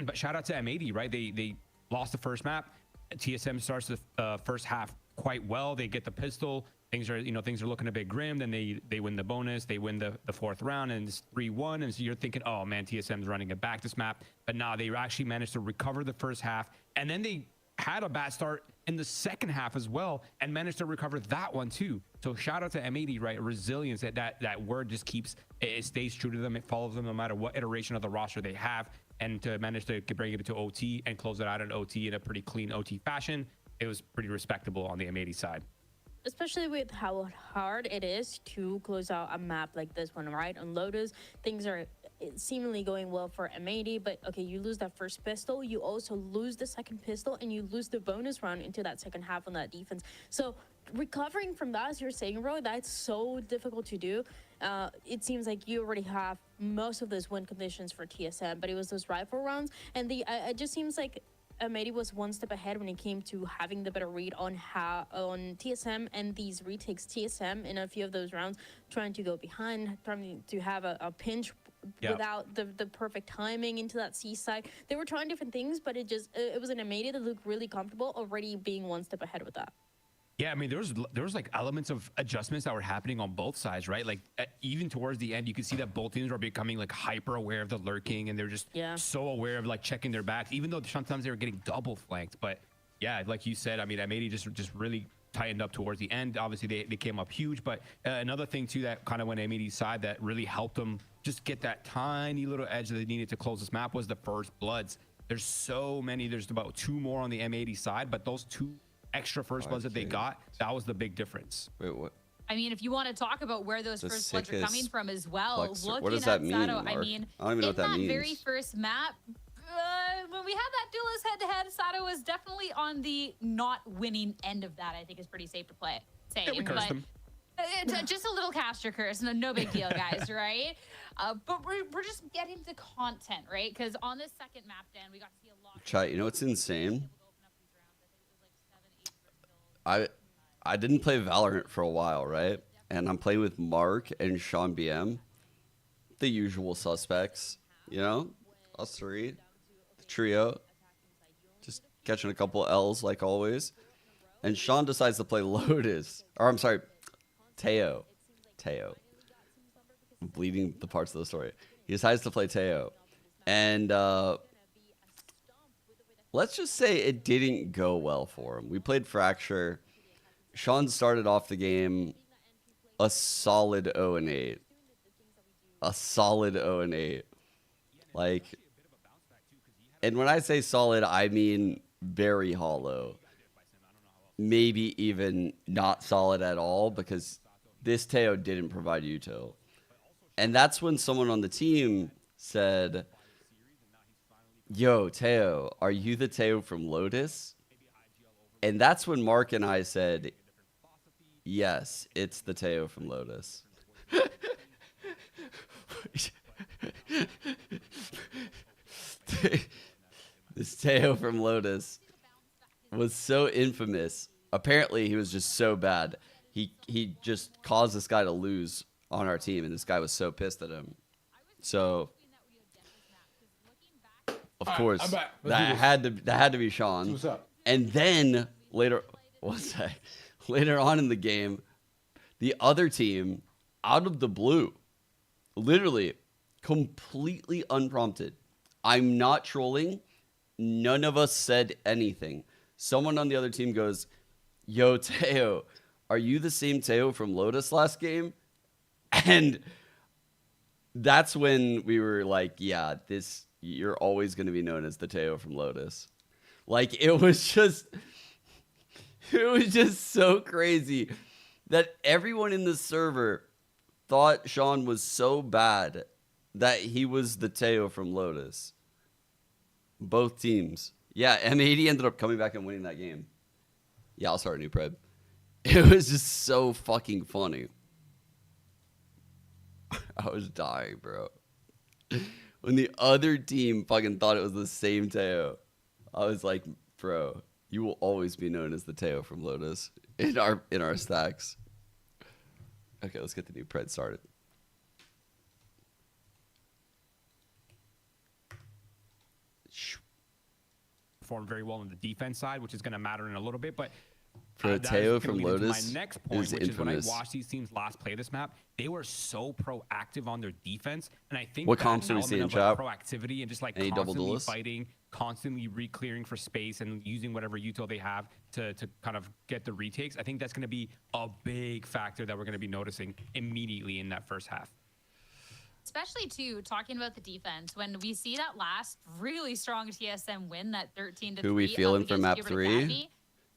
but shout out to M80, right? They lost the first map. TSM starts the first half quite well. They get the pistol. Things are looking a bit grim. Then they win the bonus. They win the fourth round, and it's 3-1. And so you're thinking, oh man, TSM's running it back this map. But now they actually managed to recover the first half, and then they had a bad start in the second half as well, and managed to recover that one too. So shout out to M80, right? Resilience. That word just it stays true to them. It follows them no matter what iteration of the roster they have. And to manage to bring it to OT and close it out in OT in a pretty clean OT fashion, it was pretty respectable on the M80 side. Especially with how hard it is to close out a map like this one, right? On Lotus, things are seemingly going well for M80, but okay, you lose that first pistol, you also lose the second pistol, and you lose the bonus round into that second half on that defense. So recovering from that, as you're saying, bro, that's so difficult to do. It seems like you already have most of those win conditions for TSM, but it was those rifle rounds, and it just seems like M80 was one step ahead when it came to having the better read on TSM and these retakes. TSM in a few of those rounds trying to go behind, trying to have a pinch without the perfect timing into that C side. They were trying different things, but it was an M80 that looked really comfortable, already being one step ahead with that. Yeah, I mean, there was like elements of adjustments that were happening on both sides, right? Like even towards the end, you could see that both teams were becoming like hyper aware of the lurking, and they're just so aware of like checking their backs, even though sometimes they were getting double flanked. But yeah, like you said, I mean, M80 just really tightened up towards the end. Obviously, they came up huge, but another thing too that kind of went M80's side that really helped them just get that tiny little edge that they needed to close this map was the first bloods. There's so many. There's about 2 more on the M80 side, but those 2 extra first bloods that they got, that was the big difference. Wait, what? I mean, if you want to talk about where those first bloods are coming from as well, looking what does at that mean, Sato, Mark? I mean, I don't even know what that in means. that very first map, when we had that duelist head-to-head, Sato was definitely on the not winning end of that. I think is pretty safe to say. Yeah, we cursed him. Just a little caster curse, no big deal, guys, right? But we're just getting to content, right? Because on this second map, Dan, we got to see a lot. Chat, you know what's insane? I didn't play Valorant for a while, right? And I'm playing with Mark and Sean BM, the usual suspects, you know, us three, the trio. catching a couple L's like always. And Sean decides to play Lotus. Or I'm sorry, Teo. I'm bleeding the parts of the story. He decides to play Teo. And let's just say it didn't go well for him. We played Fracture. Sean started off the game a solid 0-8. A solid 0-8. Like, and when I say solid, I mean very hollow. Maybe even not solid at all, because this Teo didn't provide util. And that's when someone on the team said, yo, Teo, are you the Teo from Lotus? And that's when Mark and I said, yes, it's the Teo from Lotus. This Teo from Lotus was so infamous. Apparently, he was just so bad. He just caused this guy to lose on our team, and this guy was so pissed at him. So, of course, that had to be Sean. What's up? And then later on in the game, the other team, out of the blue, literally completely unprompted. I'm not trolling. None of us said anything. Someone on the other team goes, yo, Teo, are you the same Teo from Lotus last game? And that's when we were like, yeah, you're always going to be known as the Teo from Lotus. Like, it was just so crazy that everyone in the server thought Sean was so bad that he was the Teo from Lotus. Both teams. Yeah, M80 ended up coming back and winning that game. Yeah, I'll start a new pred. It was just so fucking funny. I was dying, bro. When the other team fucking thought it was the same Teo, I was like, bro, you will always be known as the Teo from Lotus in our stacks. Okay, let's get the new pred started. Performed very well on the defense side, which is going to matter in a little bit. But for a Teo from Lotus, my next point, which infamous. is when I watched these teams last play this map, they were so proactive on their defense, and I think what comps do we see in chat? Proactivity and just like Any constantly fighting, constantly re-clearing for space, and using whatever util they have to kind of get the retakes. I think that's going to be a big factor that we're going to be noticing immediately in that first half. Especially, too, talking about the defense, when we see that last really strong TSM win, that 13-3. Who we feeling for map 3?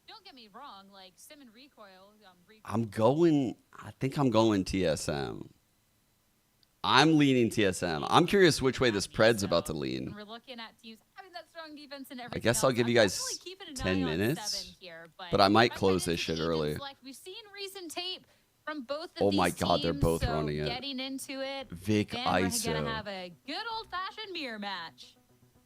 Don't get me wrong, like Sim and Recoil. I think I'm going TSM. I'm leaning TSM. I'm curious which way this pred's about to lean. We're looking at teams having that strong defense and everything. I guess I'll give you guys 10 minutes, but I might close this shit early. We've seen recent tape from both of oh these my god, they're teams, both so running it. Getting into it. Vic and ISO. We're gonna have a good old-fashioned mirror match.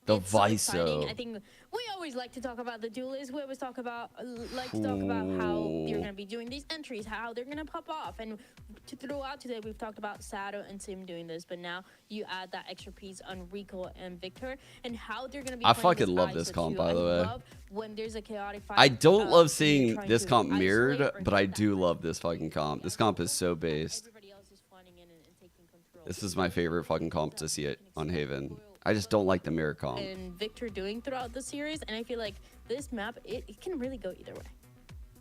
The It's so exciting. Viso. I think we always like to talk about the duelists. We always talk about how you're gonna be doing these entries, how they're gonna pop off, and throughout today we've talked about Sato and Sim doing this, but now you add that extra piece on Rico and Victor and how they're gonna be. I playing fucking love ISO this comp, too. by the way. Love when there's a chaotic fight. I don't love you're seeing trying this to comp isolate mirrored, or but I do love this fucking comp. This comp is so based. This is my favorite fucking comp to see it on Haven. I just don't like the mirror comp. And Victor doing throughout the series, and I feel like this map it can really go either way.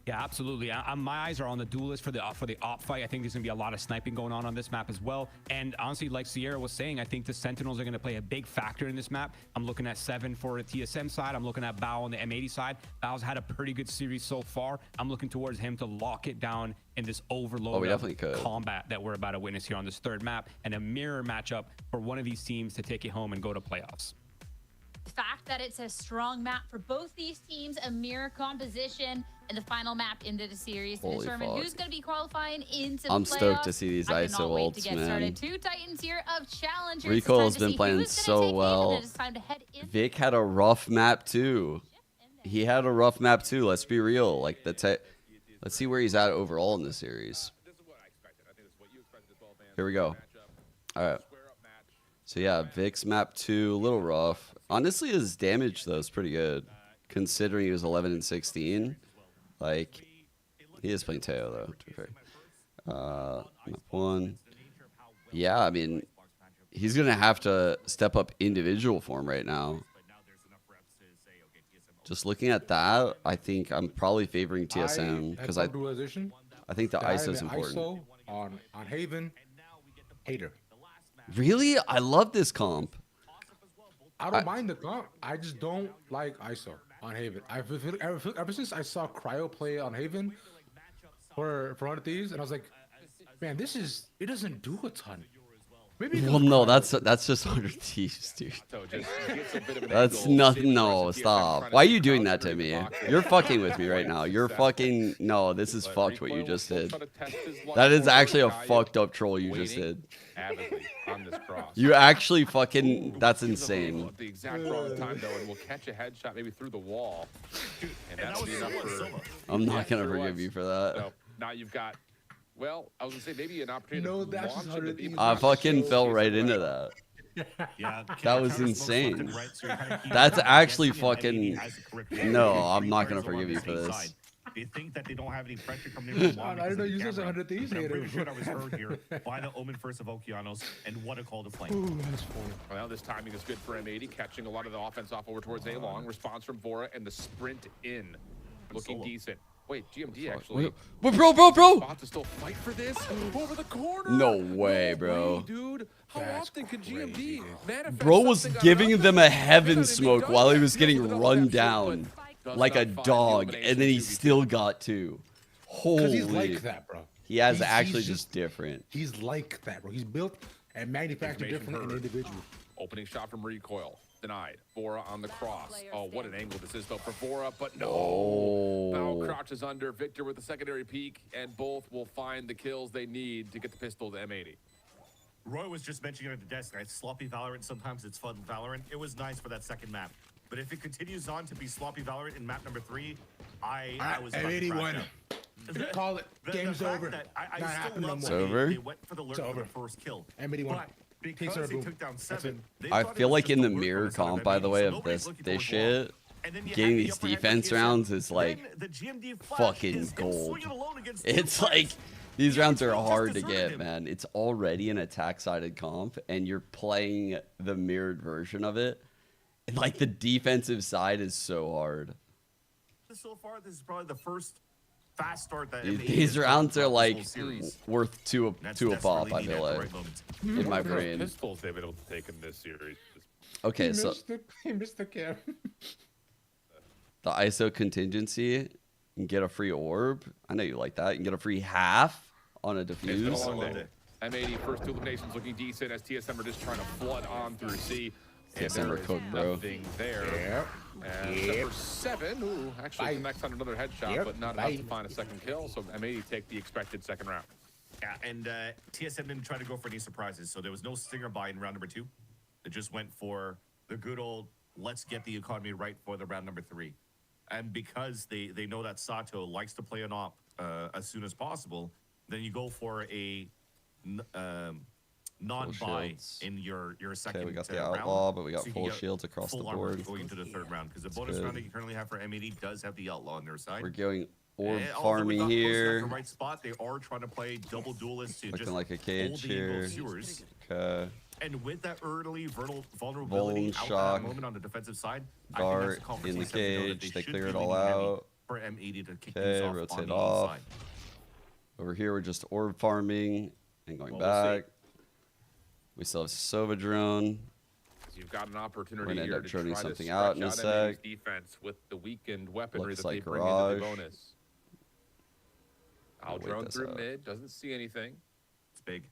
Yeah, absolutely. My eyes are on the duelist for the op fight. I think there's going to be a lot of sniping going on this map as well. And honestly, like Sierra was saying, I think the Sentinels are going to play a big factor in this map. I'm looking at 7 for the TSM side. I'm looking at Bao on the M80 side. Bao's had a pretty good series so far. I'm looking towards him to lock it down in this overload of combat that we're about to witness here on this third map, and a mirror matchup for one of these teams to take it home and go to playoffs. The fact that it's a strong map for both these teams, a mirror composition, and the final map into the series to determine who's going to be qualifying into I'm the playoffs. stoked to see these I ISO cannot wait ults, to get man. started. 2 Titans here of challengers. Recoil's been playing so well. Vic had a rough map too. He had a rough map too. Let's be real. Like let's see where he's at overall in the series. Here we go. All right. So yeah, Vic's map 2, a little rough. Honestly, his damage though is pretty good considering he was 11 and 16. Like, he is playing Teo though, to be fair. Map 1. Yeah, I mean, he's gonna have to step up individual form right now. Just looking at that, I think I'm probably favoring TSM because I think the ISO is important. ISO on Haven, hater. Really, I love this comp. I don't mind the comp. I just don't like ISO on Haven. Ever since I saw Cryo play on Haven for 100 Thieves, and I was like, man, it doesn't do a ton. Maybe well, no, that's just 100 Thieves, dude. That's nothing. No, stop. Why are you doing that to me? You're fucking with me right now. You're fucking. No, this is fucked what you just did. That is actually a fucked up troll you just did. You actually fucking. That's insane. The exact wrong time though, and we'll catch a headshot maybe through the wall. And that's enough for. I'm not gonna forgive you for that. So now you've got. Well, I was gonna say maybe an opportunity to launch into the I fucking fell right into that. Yeah, that was insane. That's actually fucking. No, I'm not gonna forgive you for this. They think that they don't have any pressure coming in from I didn't know you said 100 Thieves I'm hater. pretty sure that was heard here by the Omen first of Okeanos, and what a call to flame. Ooh, that's funny. Well, this timing is good for M80, catching a lot of the offense off over towards A-Long. Response from Vora and the sprint in, looking decent. Wait, GMD actually. Wait, bro. About to still fight for this over the corner. No way, bro. Dude, how often can GMD manifest? Bro was giving them a heaven smoke while he was getting run down like a dog, and then he still got 2. Holy. Because he's like that, bro. He has actually just different. He's like that, bro. He's built and manufactured different and individual. Opening shot from recoil. Denied. Vora on the cross. Oh, what an angle this is, though, for Vora, but no. Foul crouches under. Victor with the secondary peek, and both will find the kills they need to get the pistol to M80. Roy was just mentioning at the desk, right? Sloppy Valorant, sometimes it's fun Valorant. It was nice for that second map. But if it continues on to be sloppy Valorant in map number 3, I was about to crash out. Call it. Game's over. I still love It's that over. They went for the lurk for the first kill. M80 won. Because they took down 7, I feel like in the mirror comp, by the way, of this shit, getting these defense rounds is like fucking gold. It's like these rounds are hard to get, man. It's already an attack-sided comp, and you're playing the mirrored version of it. And like the defensive side is so hard. So far, this is probably the first fast start that these rounds are like worth two a pop, I feel like, in my brain. Pistols they've been able to take in this series. Okay, so he missed the cam. The ISO contingency, you can get a free orb. I know you like that. You can get a free half on a defuse. M80 first 2 eliminations looking decent as TSM are just trying to flood on through C. TSM are cooked, bro. Nothing there. And number 7, who actually connects on another headshot, but not enough to find a second kill. So M80 take the expected second round. Yeah, and TSM didn't try to go for any surprises, so there was no stinger buy in round number 2. They just went for the good old let's get the economy right for the round number 3. And because they know that Sato likes to play an op as soon as possible, then you go for a non-buy in your second round. Okay, we got the outlaw, but we got full shields across the board. Going into the third round, because the bonus round that you currently have for M80 does have the outlaw on their side. We're going orb farming here. The right spot. They are trying to play double duelists to looking just like a cage here. Okay. And with that early vulnerability out that moment on the defensive side, Dart in the cage. They clear it all out. For M80 to kick okay, things off rotate on the off. side. Over here, we're just orb farming and going back. We still have Sova drone. You've got an opportunity We're gonna end up to droning try something to out in a stretch out sec. defense with the weakened weaponry Looks that like they bring garage. into the bonus. I'll Wait drone this through out. mid, doesn't see anything. It's big.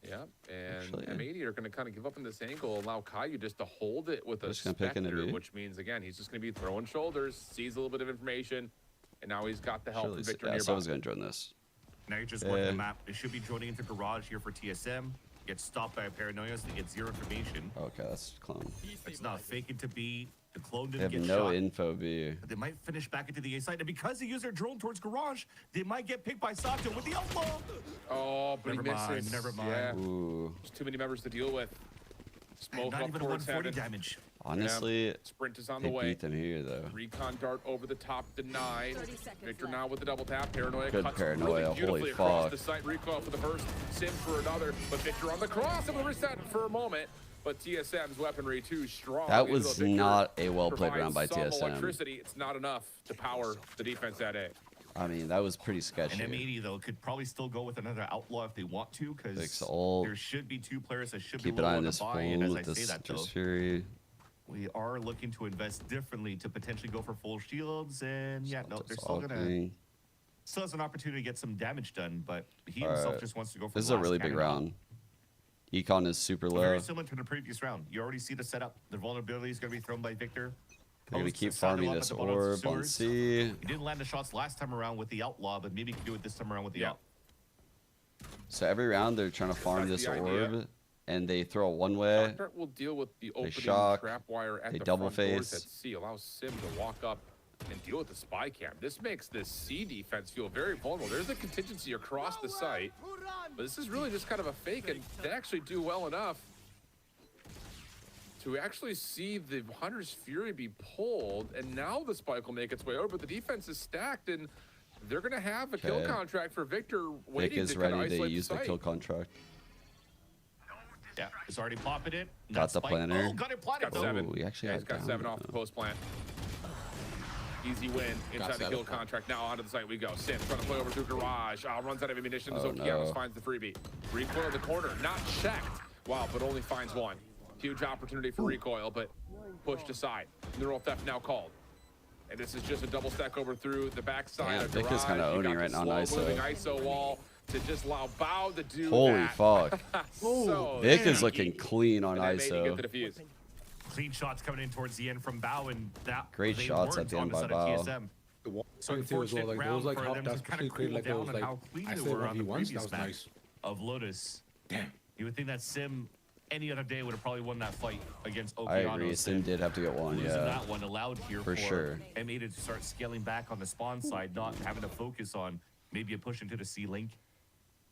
Yeah, and Actually, M80 are going to kind of give up in this angle, allow Caillou just to hold it with a Just gonna pick an Spectre, B. which means, again, he's just going to be throwing shoulders, sees a little bit of information, and now he's got the help from Victor yeah, nearby. Sova's gonna drone this. Now you're just working the map. It should be droning into garage here for TSM. Gets stopped by a paranoia, so they get 0 information. Okay, that's clone. It's not faking to be. The clone They didn't have get no shot. info B. They might finish back into the A side, and because they use their drone towards garage, they might get picked by Sato with the outlaw. Oh, but Never he mind, misses. never mind. Yeah. Ooh. There's too many members to deal with. And Smoke not up even towards 140 heaven. damage. Honestly, Sprint is on they the way. beat them here though. Recon dart over the top, denied. Victor now with the double tap. Paranoia Good cuts paranoia, really beautifully holy across fuck. the site. Recoil for the first, Sim for another. But Victor on the cross and the reset for a moment. But TSM's weaponry too strong. That Even was though Victor not a well-played provides round by some TSM. electricity, it's not enough to power the defense at A. I mean, that was pretty sketchy. And M80 though could probably still go with another outlaw if they want to, because there should be 2 players that should Keep be an low eye on on the this buy. And as full I with say this that though, Just Fury. we are looking to invest differently to potentially go for full shields. And yeah, no, they're still gonna Talking. still has an opportunity to get some damage done, but he All himself right. just wants to go for This is the a last really big cannonball. round. Econ is super low. Very similar to the previous round. You already see the setup. The vulnerability is going to be thrown by Victor. They're gonna Posts keep Sato farming up at this the bottom of the orb on sewers. C. He didn't land the shots last time around with the outlaw, but maybe he can do it this time around with the out. So every round they're trying to farm That's this the idea. orb, and they throw a one-way. Will deal with the opening shock, trap wire at they the double front doors face. at C. Allows Sim to walk up and deal with the spy cam. This makes this C defense feel very vulnerable. There's a contingency across the site, but this is really just kind of a fake, and they actually do well enough to actually see the Hunter's Fury be pulled, and now the spike will make its way over, but the defense is stacked, and they're going to have a kill Okay. contract for Victor Vic waiting is to kind of ready to isolate use the the site. kill contract. Yeah, it's already popping it. Got the planner. Oh, got it planted Got though. 7. we actually yeah, had he's got down 7 off though. the post plant. Easy win inside the 7. kill contract. Now onto the site we go. Sim trying to play over to Garage. Runs out of ammunition. Oh, Okeanos no. finds the freebie. Recoil in the corner. Not checked. Wow, but only finds 1. Huge opportunity for recoil, but pushed aside. Neural theft now called. And this is just a double stack over through the backside Damn, of Vic is Garage. kinda You owning got right the now on ISO. slow-moving ISO wall to just allow Bow to do Holy that. fuck. So Vic is sneaky. looking clean on And M80 ISO. get the defuse. Clean shots coming in towards the end from Bao, and that Great they shots weren't at the on end the by side of Bao. TSM. So Unfortunate as well, like round those like for how them to that's kind actually of created cool like down those on like how clean I they said were on the 1v1s. That previous was match nice. of Lotus. Damn. You would think that Sim any other day would have probably won that fight against Okeanos. I agree. Sim did have to get one, Losing yeah. that one allowed here For sure. M80 to start scaling back on the spawn side, not having to focus on maybe a push into the C link.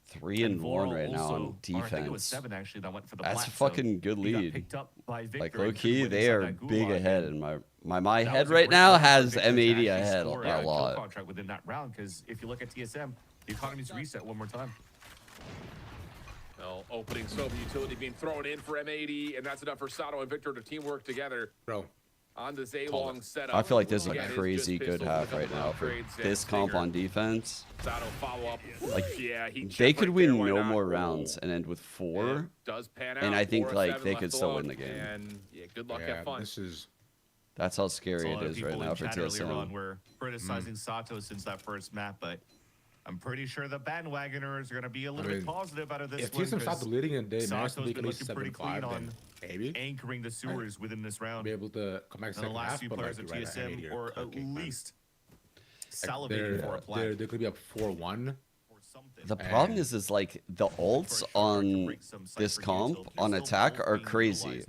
3 and 1 Voral right now also, on or I think it was defense. 7 actually that went for the That's a plat, so fucking good he got lead. picked up by Victor Like and low couldn't key, win they inside are that big gulag, ahead, and and my that head was a right great now round for has Victor to M80 actually ahead score by a kill lot. contract within that round, because if you look at TSM, the economy's reset one more time. Well, opening Soviet utility being thrown in for M80, and that's enough for Sato and Victor to teamwork together. Bro. On this A-long setup. I feel like this is a Again, it's crazy just good pistols half with a right couple now for upgrades and this comp Stinger. on defense. Sato follow up. Like, yeah, he they checked could right win there, why no not? more rounds and end with 4. It does pan out. And I think 4 of like 7 they left could still alone, win the game. And yeah, good luck, Yeah, have fun. this is That's how scary So a it lot of is right people now in for chat earlier on TSM. were criticizing Sato since that first map, but I'm pretty sure the bandwagoners are going to be a little bit positive out of this if one. TSM stopped leading and they managed to Sato's make been at least looking pretty clean 7-5, on then maybe anchoring the sewers within this round. be able to come back And the second last half, few but players like of right at TSM, 80 or at cooking, man. least Like, salivating for a plant. They could be up 4-1. The problem is like the ults on this comp on attack are crazy.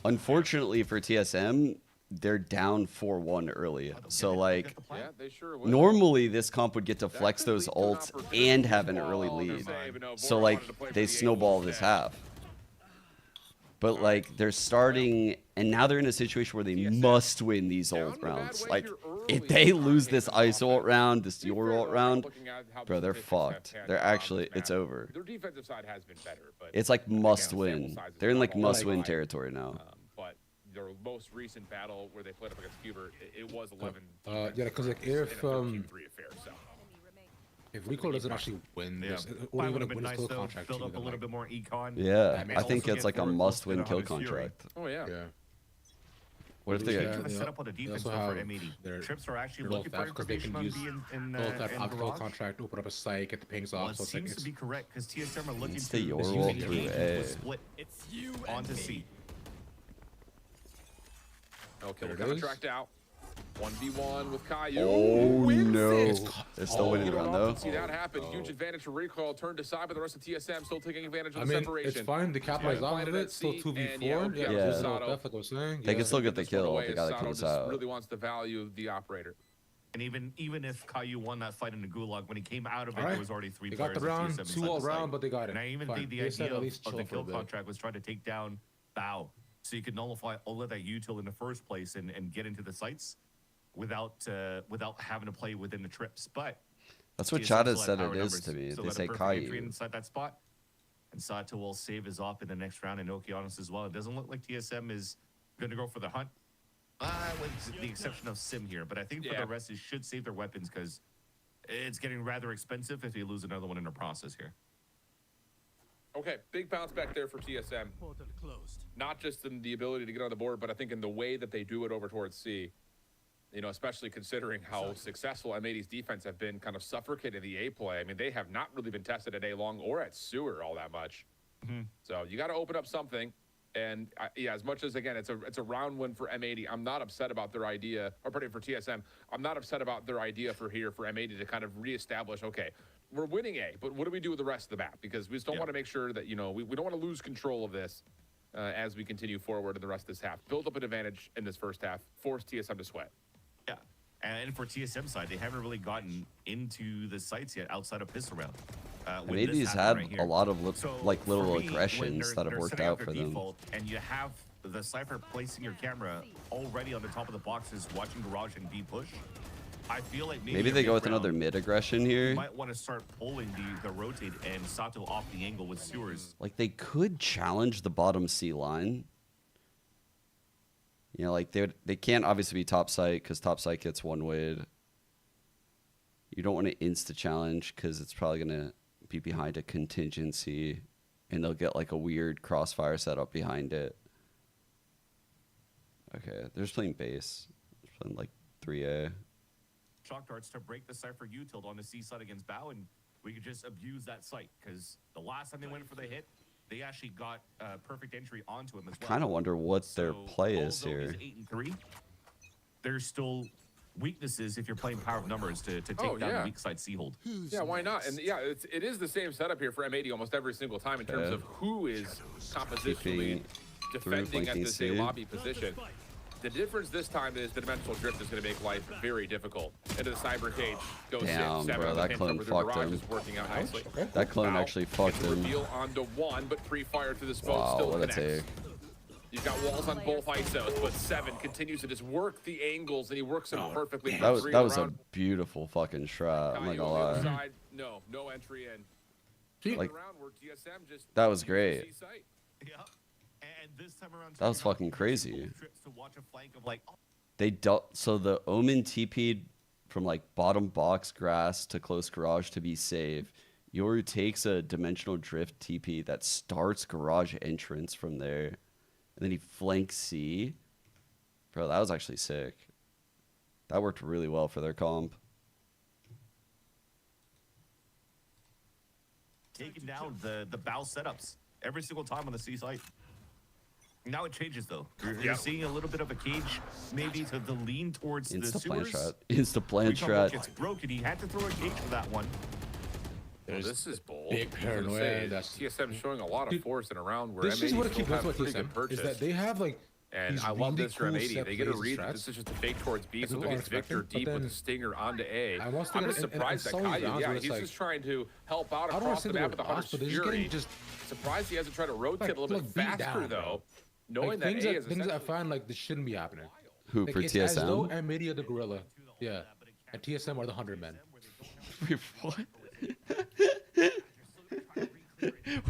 Unfortunately for TSM, they're down 4-1 early. So like Yeah, they sure will. normally this comp would get to flex those ults and have an early lead. So like they snowball this half. But like they're starting, and now they're in a situation where they must win these ult rounds. Like if they lose this ice ult round, this your ult round, bro, they're fucked. They're actually, it's over. Their defensive side has been better, but It's like must again, win. sample size is They're in not like all must that win high. territory now. But their most recent battle where they played up against Hubert, it was 11. Yeah, because like if 13-3 affair, so. if Rico doesn't actually win this, Probably or even would like have win been his nice kill though. contract, Build too, up a then, little like, bit more econ. Yeah, may I think also it's get like a forward must close to win the kill Hunter's Fury. contract. Oh yeah. Yeah. What if they They got have set up on the defense also though for have M80. their Trips are actually little looking for theft because they can information use on B little theft and out kill Garage. contract, open up a site, get the pings Well, off. it So it's like seems to be correct because TSM are looking It's to the your use roll the through game A. to split onto C. Okay, There we'll it is. contract out. 1v1 with Caillou. Oh Wins no! it. They're still winning the round though. See that happen. Huge advantage for Recoil. Turned aside, but the rest of TSM still taking advantage of I the mean, separation. it's fine. They capitalize off of it. Still 2v4. Yeah, Yeah. Like I was saying. They can still get the This one kill away if the as guy that Sato comes just out. really wants to value the operator. And even if Caillou won that fight in the Gulag, when he came out of it, All right. there was already 3 They players got the of round, TSM 2 inside all the round, site. but they got it. And I even Fine. think the They said idea at least of chill the for a kill bit. contract was trying to take down Bao. so you could nullify all of that util in the first place and get into the sites without having to play within the trips. But that's what TSM chat has still said had it power is numbers, to me. so They let a say perfect Kai entry you. inside that spot, and Sato will save his op in the next round, and Okeanos as well. It doesn't look like TSM is going to go for the hunt, with the exception of Sim here. But I think for the rest, they should save their weapons because it's getting rather expensive if they lose another one in the process here. Okay, big bounce back there for TSM. Not just in the ability to get on the board, but I think in the way that they do it over towards C. You know, especially considering how successful M80's defense have been kind of suffocating the A play. I mean, they have not really been tested at A long or at sewer all that much. So you got to open up something. And yeah, as much as, again, it's a round win for M80, I'm not upset about their idea, or pardon, for TSM, I'm not upset about their idea for M80 to kind of reestablish, okay, we're winning A, but what do we do with the rest of the map? Because we still want to make sure that, you know, we don't want to lose control of this as we continue forward in the rest of this half. Build up an advantage in this first half, force TSM to sweat. Yeah, and for TSM side, they haven't really gotten into the sites yet outside of pistol round. Maybe's had a lot of little aggressions that have worked out for them. And you have the Cypher placing your camera already on the top of the boxes, watching Garage and B push. I feel like maybe they go with another mid aggression here. You might want to start pulling the rotate and Sato off the angle with sewers. Like they could challenge the bottom C line. You know, like they can't obviously be top site because top site gets one wid. You don't want to insta challenge because it's probably gonna be behind a contingency, and they'll get like a weird crossfire setup behind it. Okay, they're just playing base. They're playing like 3A. Shock darts to break the Cypher U-tilt on the C side against Bao, and we could just abuse that site because the last time they went for the hit, they actually got perfect entry onto him as well. I kind of wonder what their play is here. 8-3. There's still weaknesses if you're playing power of numbers to take down the weak side C-hold. Yeah, why not? And yeah, it is the same setup here for M80 almost every single time in terms of who is compositionally defending at this A lobby position. The difference this time is the dimensional drift is going to make life very difficult. Into the cyber cage goes Damn, bro, that clone fucked him. Is working out nicely. That clone actually fucked him. Reveal onto one, but pre-fire to the smoke Wow, still what connects. a take. You've got walls on both ISOs, but Seven continues to just work the angles, and he works them perfectly. That was a beautiful fucking shot. I'm not gonna lie. Side, no entry in. Like, where TSM just that was great. Yeah. And this time around, That was fucking crazy. to watch a flank of like, So the Omen TP'd from like bottom box grass to close garage to be safe. Yoru takes a dimensional drift TP that starts garage entrance from there, and then he flanks C. Bro, that was actually sick. That worked really well for their comp. taking down the Bao setups every single time on the C site. Now it changes though. You're seeing a little bit of a cage, maybe to the lean towards the sewers. Insta plant strat. Gets broken. He had to throw a cage for that one. Well, this is bold. Big paranoia. That's TSM showing a lot of force in a round where this M80 is what keeps have with pretty good TSM purchase. is that they have like. And I love this for M80. They get a read that this is just a fake towards B, so they get Victor deep with the stinger onto A. I'm just surprised that Caillou, he's just trying to help out across the map with the Hunter's Fury. Surprised he hasn't tried to rotate a little bit faster, though. Knowing that A is things I find like this shouldn't be happening. Who, for it's TSM? As though M80 are the gorilla. Yeah. And TSM are the 100 men. Wait, what?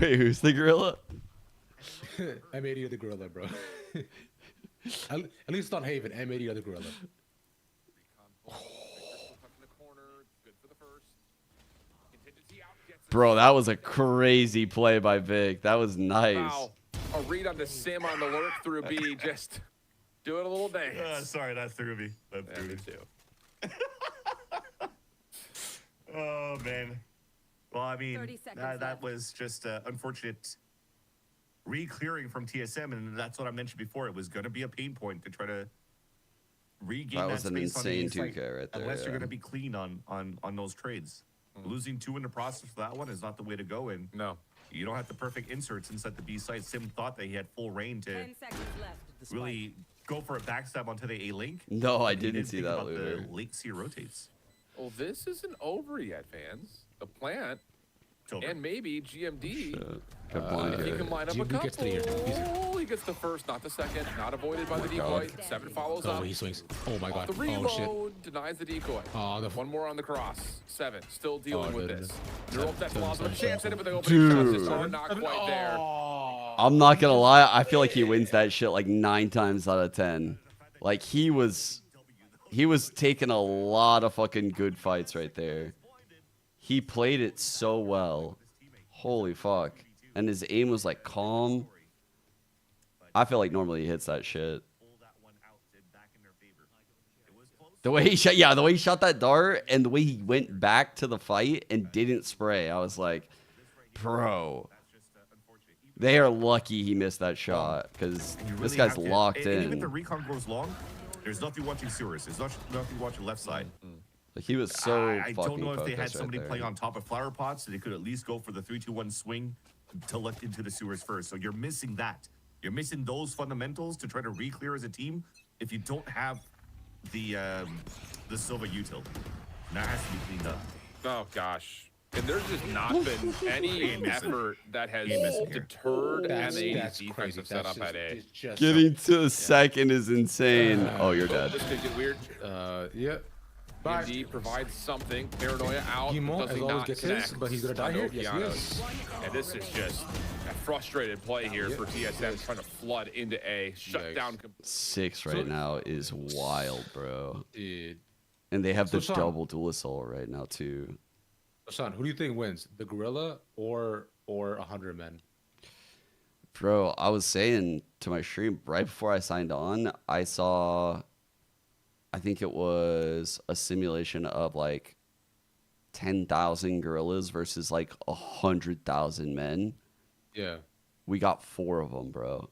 Wait, who's the gorilla? M80 are the gorilla, bro. At least on Haven, M80 are the gorilla. Bro, that was a crazy play by Vic. That was nice. Wow. A read on the sim on the lurk through B, just doing a little dance. Sorry, that threw me. That threw me too. Oh, man. Well, I mean, that was just unfortunate re-clearing from TSM, and that's what I mentioned before. It was going to be a pain point to try to regain that was an space insane on the 2K right there. unless you're going to be clean on those trades. Losing 2 in the process for that one is not the way to go. And no, you don't have the perfect inserts inside the B site. Sim thought that he had full reign to really go for a backstab onto the A link. No, I didn't see that, the late C rotates. Well, this isn't over yet, fans. The plant And maybe GMD. Good blind If he here. can line up a GMD couple. gets to the ear. He gets the first, not the second. Not avoided by the God. decoy. 7 follows Oh, up. he swings. Oh my god. The Oh shit. reload denies the decoy. Oh, the One more on the cross. 7 still dealing Oh, with dude. this. Neural Tech lost a Seven. chance at it, but the opening shots Dude. just are not quite there. I'm not gonna lie. I feel like he wins that shit like 9 times out of 10. Like he was taking a lot of fucking good fights right there. He played it so well. Holy fuck. And his aim was like calm. I feel like normally he hits that shit. The way he shot that dart and the way he went back to the fight and didn't spray. I was like, bro. They are lucky he missed that shot because this guy's locked in. Even if the recon goes long, there's nothing watching sewers. There's nothing watching left side. Like he was so I fucking don't know if they had focused somebody right playing there. on top of flower pots, so they could at least go for the 3-2-1 swing to let into the sewers first. So you're missing that. You're missing those fundamentals to try to re-clear as a team if you don't have the Silva util. And that has to be cleaned up. Oh, gosh. And there's just not been any effort that has deterred M80's defensive setup at A. Getting to second is insane. Oh, you're dead. This could get weird. Yeah. MD provides something. Paranoia out. Emo, Does as he always, not gets connect? his, but he's gonna die here. Yes, he is. And this is just a frustrated play here for TSM trying to flood into A. Shut down. 6 right now is wild, bro. Dude. And they have So, the Sean- double dual assault right now too. Sean, who do you think wins, the Gorilla or 100 Men? Bro, I was saying to my stream right before I signed on, I saw, I think it was a simulation of like 10,000 gorillas versus like 100,000 men. Yeah. We got 4 of them, bro.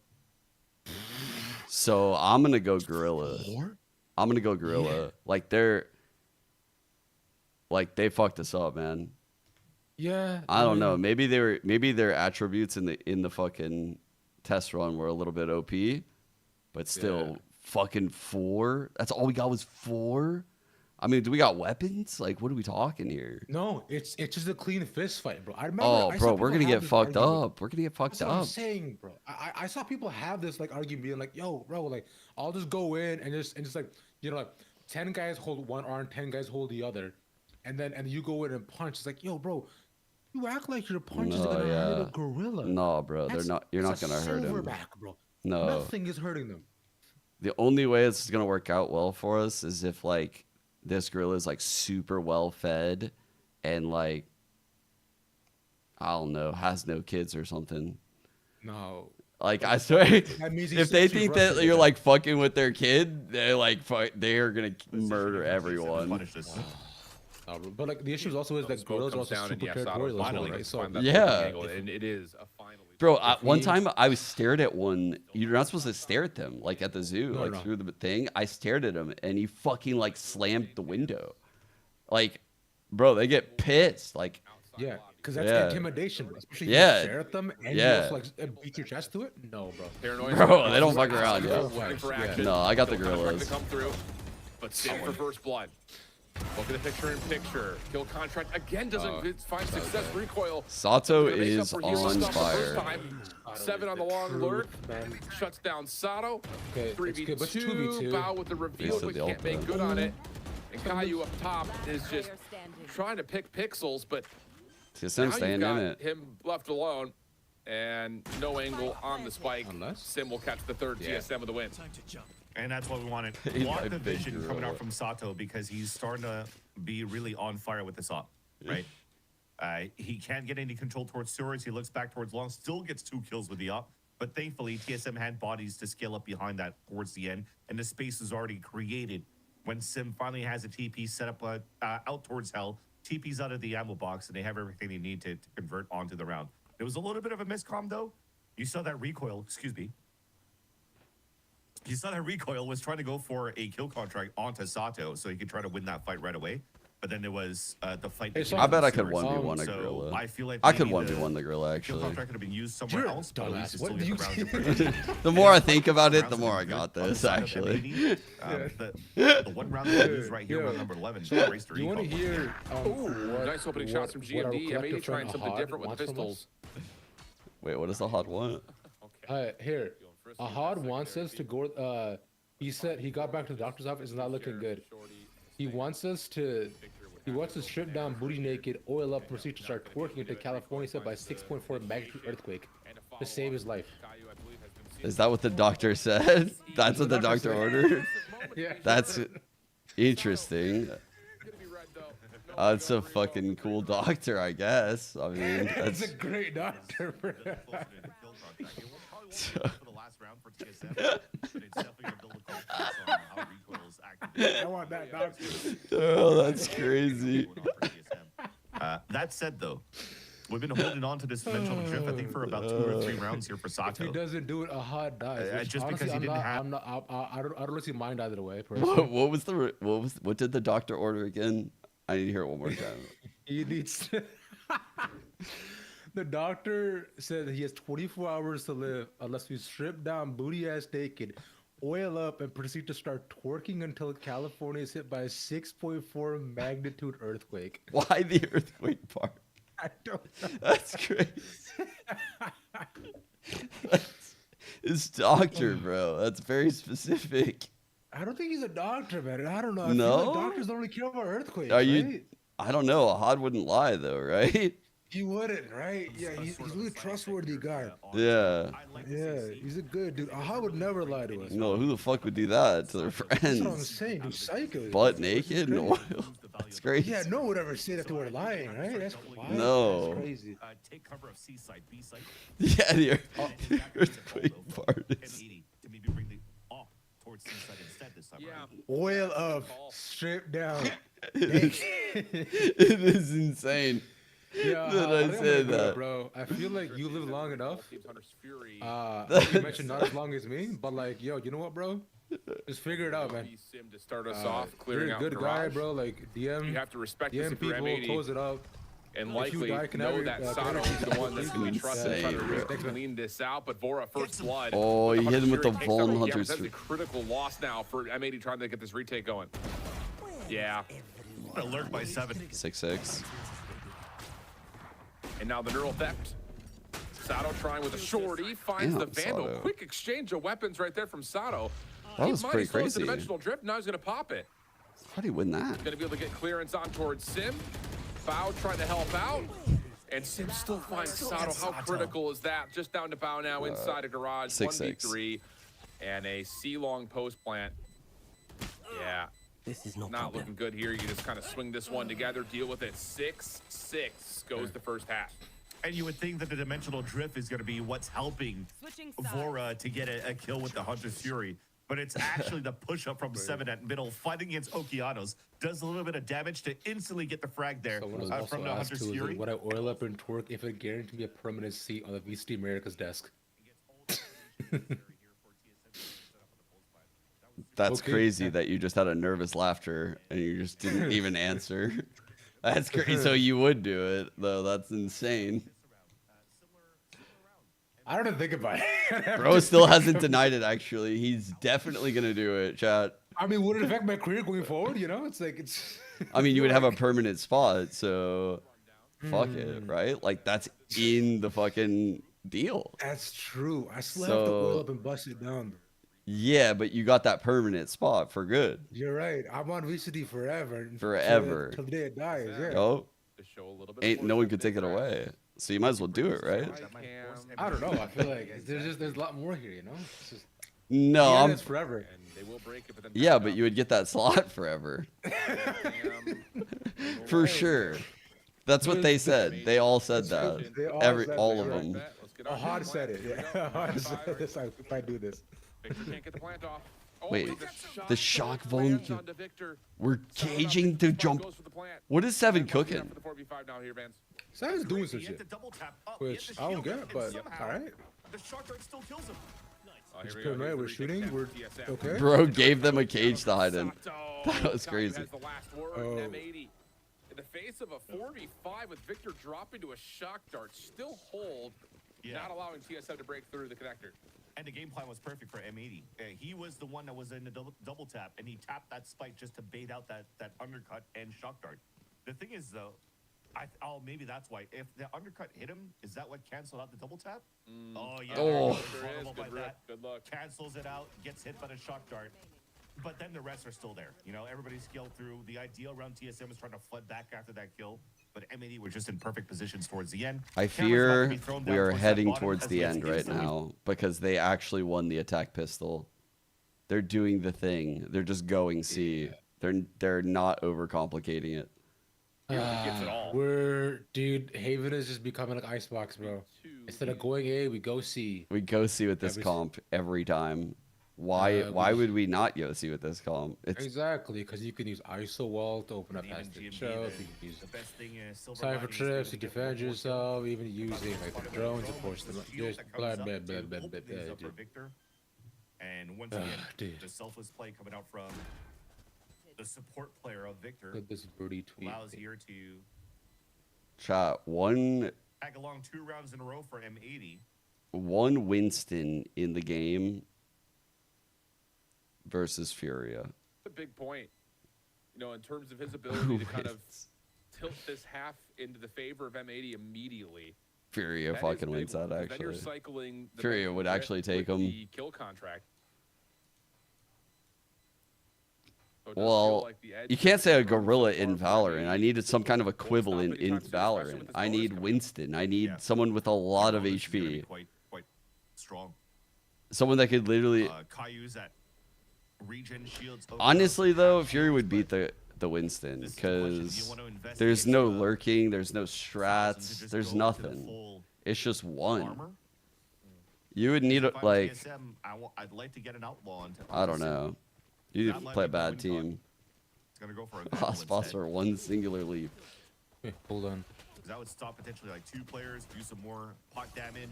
So I'm gonna go gorilla. 4? I'm gonna go gorilla. Yeah. Like they fucked us up, man. Yeah. I don't know. Maybe their attributes in the fucking test run were a little bit OP, but still fucking 4. That's all we got was 4. I mean, do we got weapons? Like, what are we talking here? No, it's just a clean fist fight, bro. I remember. Oh, I bro, saw we're people gonna have get this fucked argument. up. We're gonna get fucked That's what I'm up. saying, bro. I saw people have this like argument, being like, "Yo, bro, like I'll just go in and just like like 10 guys hold one arm, 10 guys hold the other, and you go in and punch. It's like, yo, bro, you act like your punch is gonna hurt a gorilla. No, bro, That's- they're not. You're not it's a gonna hurt him. silverback, bro. No, Nothing is hurting them. the only way it's gonna work out well for us is if like this gorilla is like super well fed and like I don't know, has no kids or something. No. Like I swear, That means if they he's think rushed that it, you're yeah. like fucking with their kid, they're like they are gonna murder everyone. No, bro. But like the issue also is that Smoke gorillas are comes also down and super yes, territorial as well, finally right? So find that Yeah. looking angle, and it is a finally. Bro, one time I was stared at one. You're not supposed to stare at them, like at the zoo, No, like no. through the thing. I stared at him, and he fucking like slammed the window. Like, bro, they get pissed. Like, yeah, because that's Yeah. intimidation, bro. Especially Yeah. if you stare at them and Yeah. you also like beat your chest to it. No, bro. Paranoia. Bro, they don't fuck around, Yeah. yo. Looking for Yeah. action. No, I got the Still trying to gorillas. come through, but stand for first blood. Look at the picture in picture. Kill contract again doesn't find success. Recoil. Sato Gonna make up is for hero on stuff the first fire. time. 7 on the long lurk. Shuts down Sato. Okay, it's good, but 3v2. 2v2. Bow with the reveal, Wasted but the can't make ult, good on it. And Caillou up top is just trying to pick pixels, but TSM now staying you've got in it. him left alone. And no angle on the spike. Sim will catch the third TSM with the win. And that's what we wanted. He's Want my the big vision coming gorilla. out from Sato because he's starting to be really on fire with this op, right? He can't get any control towards sewers. He looks back towards long, still gets 2 kills with the op. But thankfully, TSM had bodies to scale up behind that towards the end, and the space is already created. When Sim finally has a TP set up out towards Hell, TP's out of the ammo box, and they have everything they need to convert onto the round. There was a little bit of a miscomm, though. You saw that recoil, excuse me. You saw that recoil was trying to go for a kill contract onto Sato so he could try to win that fight right away. but then there was the fight. Hey, that so came I bet from I could Sewers. 1v1 a So gorilla. I feel like I could maybe 1v1 the gorilla, kill actually. contract could have been used somewhere You're a else, but at least dumbass. it's What still do you get the rounds of The more I think about it, rounds the have more been I got good on the this, side of actually. M80. The one round that we lose right here, Yeah. round number 11, So, erased their you want to eco. hear what, Nice opening what, shots from what our GMD. collective M80 trying friend something Ahad different with the wants from us? pistols. Wait, what does the hot want? Here, Ahad wants us to go. He said he got back to the doctor's office. It's not looking good. He wants us to. He wants to strip down booty naked, oil up, proceed to start twerking into California set by 6.4 magnitude earthquake to save his life. Is that what the doctor said? That's what the doctor ordered? Yeah. That's interesting. That's a fucking cool doctor, I guess. I mean, That's that's a great doctor. Bro. I want that doctor. Oh, that's crazy. That said, though, we've been holding on to this dimensional drift, I think, for about 2 or 3 rounds here for If Sato. he doesn't do it, Ahad dies. Which just honestly, because he I'm didn't not, have- I'm not, I don't really see mine either way. What did the doctor order again? I need to hear it one more time. He needs to. The doctor said that he has 24 hours to live unless we strip down booty ass naked, oil up, and proceed to start twerking until California is hit by a 6.4 magnitude earthquake. Why the earthquake part? I don't know. That's crazy. It's doctor, bro. That's very specific. I don't think he's a doctor, man. I don't know. I No? feel like doctors don't really care about earthquakes. Are you? Right? I don't know. Ahad wouldn't lie though, right? He wouldn't, right? Yeah, he's a really trustworthy guy. Yeah. Yeah, he's a good dude. Ahad would never lie to us. No, who the fuck would do that to their That's what I'm friends? saying, dude. Psycho. Butt naked and oil. That's crazy. Yeah, no one would ever say that to her lying, right? That's wild. No. That's crazy. Take cover of C side, B side. Yeah, the earthquake part is. M80 to maybe bring the off towards C side instead this time. Yeah. Oil up, strip down. It is insane Yeah, that I think I'm said gonna do it, that. bro. I feel like you live long enough. You mentioned not as long as me, but like, yo, you know what, bro? Just figure it out, man. Sim to start us off, clearing You're a out good guy, garage. bro. Like DM. You have to respect this DM if you're people, M80. close it up. And If you likely die, can I know re- that can I Sato repeat is the that, one that's please? going to be trusted to try to Insane. clean this out. But Vora, first blood. Oh, he hit him with the Vuln Hunter That's a Streak. critical loss now for M80 trying to get this retake going. Yeah. Alert by 7. 6-6. And now the neural theft. Sato trying with a shorty, finds Damn, the Vandal. Sato. Quick exchange of weapons right there from Sato. That was pretty Slows the crazy. dimensional drift. Now he's going to pop it. How do you win that? Going to be able to get clearance on towards Sim. Bao trying to help out. And Sim still finds Sato. How critical is that? Just down to Bao now inside a garage. 6-6. 1v3. And a C-long post plant. Yeah. This is Not looking good here. You just kind of swing this one together, deal with it. 6-6 goes the first half. And you would think that the dimensional drift is going to be what's helping Vora to get a kill with the Hunter's Fury. But it's actually the push-up from 7 at middle, fighting against Okeanos. Does a little bit of damage to instantly get the frag there Someone was also from the asked Hunter's too, Fury. would I oil up and twerk if it guaranteed me a permanent seat on the VCT America's desk? That's Okay. crazy that you just had a nervous laughter and you just didn't even answer. That's crazy. So you would do it, though. That's insane. I don't even think about it. Bro still hasn't denied it, actually. He's definitely going to do it, chat. I mean, would it affect my career going forward? You know, it's like it's. I mean, you would have a permanent spot, so fuck it, right? Like, that's in the fucking deal. That's true. I still have to oil up and bust it down. Yeah, but you got that permanent spot for good. You're right. I'm on VCT forever. Forever. Till the day it dies. Yeah. Oh, ain't no one could take it away. So you might as well do it, right? I don't know. I feel like there's a lot more here. You know. It's just, No, yeah, I'm it's forever. Yeah, but you would get that slot forever. For sure. That's what they said. They all said that. They All of that, them. right? Ahad said it. Yeah. Ahad said this. If I do this. Victor can't get the plant off. Wait, the shock volume. We're caging to jump. What is 7 cooking? 7's doing some shit, which I don't get, but all right. The shark dart still kills him. It's paranoid. We're shooting. We're okay. Bro gave them a cage to hide in. That was crazy. Oh. face of a 45 with Victor dropping to a shock dart, still hold, not allowing TSM to break through the connector. And the game plan was perfect for M80. He was the one that was in the double tap, and he tapped that spike just to bait out that undercut and shock dart. The thing is, though, maybe that's why. If the undercut hit him, is that what canceled out the double tap? Oh, yeah. Oh, good luck. Cancels it out, gets hit by the shock dart. But then the rest are still there. You know, everybody's scaled through. The idea around TSM was trying to flood back after that kill, but M80 were just in perfect positions towards the end. I fear we are heading towards the end right now because they actually won the attack pistol. They're doing the thing. They're just going C. They're not overcomplicating it. Dude, Haven is just becoming like Icebox, bro. Instead of going A, we go C. We go C with this comp every time. Why would we not go C with this comp? Exactly, because you can use ISO wall to open up past the choke. You can use cypher trips to defend yourself, even using like the drones to force them. Just blah. And once again, the selfless play coming out from the support player of Victor allows here to tag along 2 rounds in a row for M80. One Winston in the game versus Furia. A big point, you know, in terms of his ability to kind of tilt this half into the favor of M80 immediately. Furia fucking wins that, actually. Then you're cycling Furia would actually take him. The kill contract. So well, like you can't say a gorilla in Valorant. I needed some kind of equivalent in Valorant. I need Winston. I need someone with a lot of HP. Quite strong. Someone that could literally. Caillou's at regen shields. Honestly, though, Fury would beat the Winston because there's no lurking, there's no strats, there's nothing. It's just one. You would need like. I'd like to get an outlaw. I don't know. You play a bad team. Lost for one singular leap. Hey, hold on. That would stop potentially like 2 players, do some more pot damage.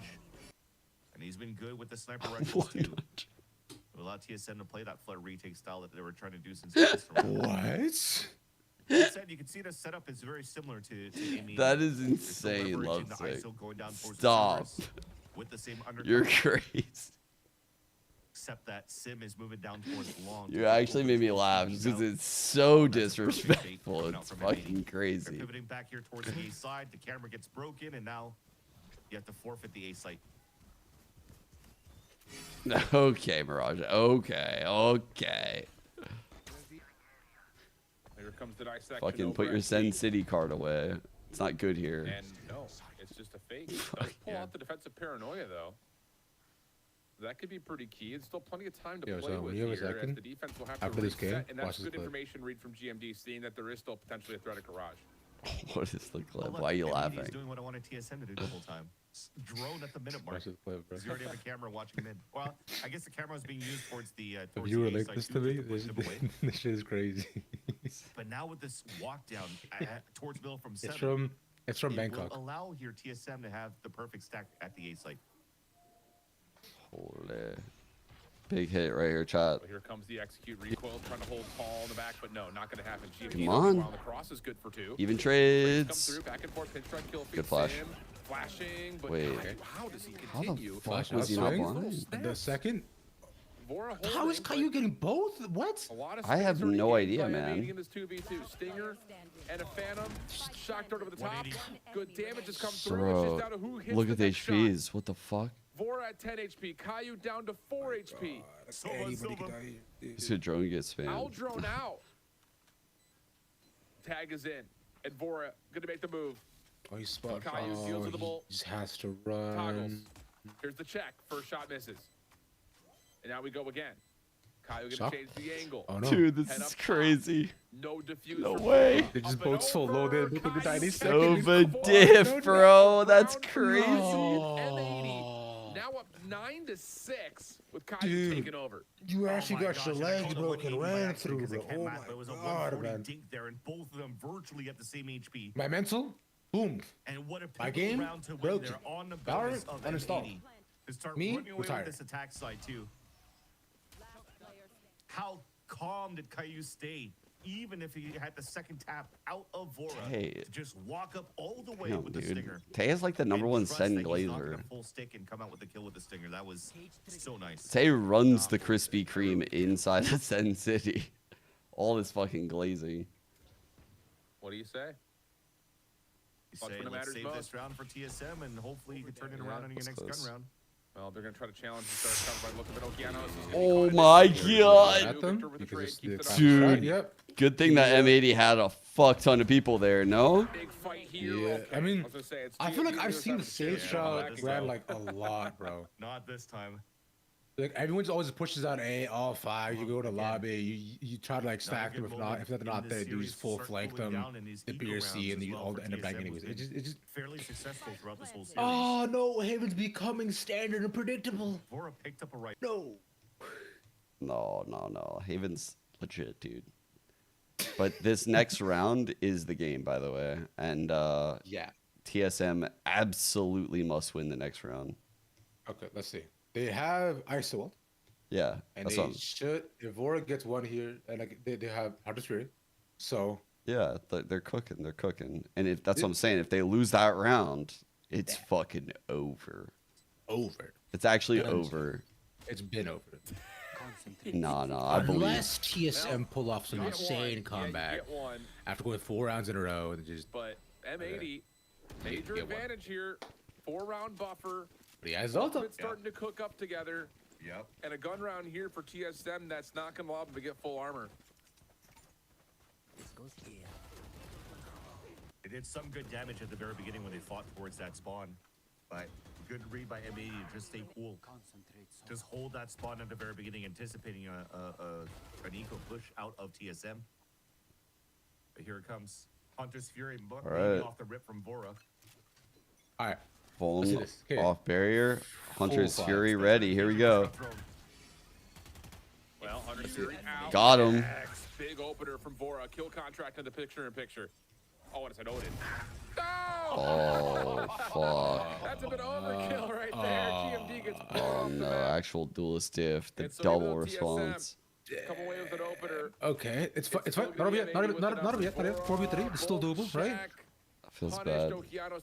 And he's been good with the sniper rifles too. It allowed TSM to play that flood retake style that they were trying to do since What? You can see the setup is very similar to Amy. That is insane, Lovesick. Stop. With the same You're crazy. Except that Sim is moving down towards long. You actually made me laugh because it's so disrespectful. It's fucking crazy. They're pivoting back here towards the A side. The camera gets broken, and now you have to forfeit the A site. Okay, Mirage. Okay. Here comes the dissection. Fucking put your Sen City card away. It's not good here. And no, it's just a fake. It does pull out the defensive paranoia, though. That could be pretty key. It's still plenty of time to play with here. As the defense will have to reset, and that's good information read from GMD, seeing that there is still potentially a threat at Garage. What is the clip? Why are you laughing? He's doing what I wanted TSM to do the whole time. Drone at the minute mark. You already have a camera watching mid. Well, I guess the camera is being used towards the. If you were like this to me, this shit is crazy. But now with this walk down towards middle from 7, it's from Bangkok. Will allow here TSM to have the perfect stack at the A site. Holy. Big hit right here, chat. Well, here comes the execute recoil, trying to hold Paul in the back, but no, not going to happen. Come on. The cross is good for 2. Even trades. Come through, back and forth, pinch try, kill, good flash. Sam, flashing, but wait. How does he continue? How the fuck was he not blind? The second? Holding, how is Caillou getting both? What? I have no idea, man. In this 2v2. Stinger and a Phantom. Shock dart over the top. Good damage has come through. Bro, it's just down to who hits look at the shot. HPs. What the fuck? Vora at 10 HP. Caillou down to 4 HP. This drone gets spammed. I'll drone out. Tag is in. And Vora going to make the move. Oh, he's spot. Caillou deals with the bolt. He just has to run. Toggles. Here's the check. First shot misses. And now we go again. Caillou going to change the angle. Oh, no. Dude, this is crazy. No diffuse. No way. They just both so low there. Look at the 90 So seconds. diff, bro. That's crazy. M80 now up 9-6 with Caillou taking over. You actually got your legs broken, ran through, bro. Oh my god, man. Dink there, and both of them virtually at the same HP. My mental, boom. And what a my game round to win broke. there on the Valorant of uninstalled. To start Me running away retired. with this attack side too. How calm did Caillou stay? even if he had the second tap out of Vora, Tay. to just walk up all the way Damn, with the dude. stinger. Tay is like the number one Trust Sen that he's not glazer. gonna full stick and come out with the kill with the stinger. That was so nice. Tay runs the Krispy Kreme inside of Sen City. All this fucking glazing. What do you say? You say, let's save this round for TSM, and hopefully you can turn it around in your next gun round. Well, they're going to try to challenge and start covered by look of Okeanos. Oh my god. Dude, Yep. good thing that M80 had a fuck ton of people there, no? Yeah, I mean, I feel like I've seen the same shot grab like a lot, bro. Not this time. Like everyone's always pushes out A, all 5. You go to lobby, you try to like stack them. If they're not there, you just full flank them, the PRC, and you all end up dying anyways. It's just fairly successful throughout this whole series. Oh no, Haven's becoming standard and predictable. Vora picked up a right. No. No. Haven's legit, dude. But this next round is the game, by the way. And yeah, TSM absolutely must win the next round. Okay, let's see. They have ISO. Yeah, and that's they should. If Vora gets one here, and like they have Hunter's Fury, so yeah, they're cooking. They're cooking. And if that's what I'm saying, if they lose that round, it's fucking over. Over. It's actually over. It's been over. No, I believe. Unless TSM pull off some insane comeback after going 4 rounds in a row and just. But M80, major advantage here. 4-round buffer. But he has Ulta. It's starting to cook up together. Yep. And a gun round here for TSM that's not going to allow them to get full armor. They did some good damage at the very beginning when they fought towards that spawn. But good read by M80 to just stay cool. Just hold that spawn at the very beginning, anticipating an eco push out of TSM. But here it comes. Hunter's Fury maybe off the rip from Vora. All right. Full off barrier. Hunter's Fury ready. Here we go. Well, Hunter's Fury out. Got him. Big opener from Vora. Kill contract in the picture-in-picture. Oh, and it's an Odin. Oh, fuck. That's a bit of overkill right there. GMD gets Oh, no. Actual duelist diff. The double response. Come away with an opener. Okay, it's fine. Not over yet. Not over yet. 4v3. It's still doable, right? Feels bad.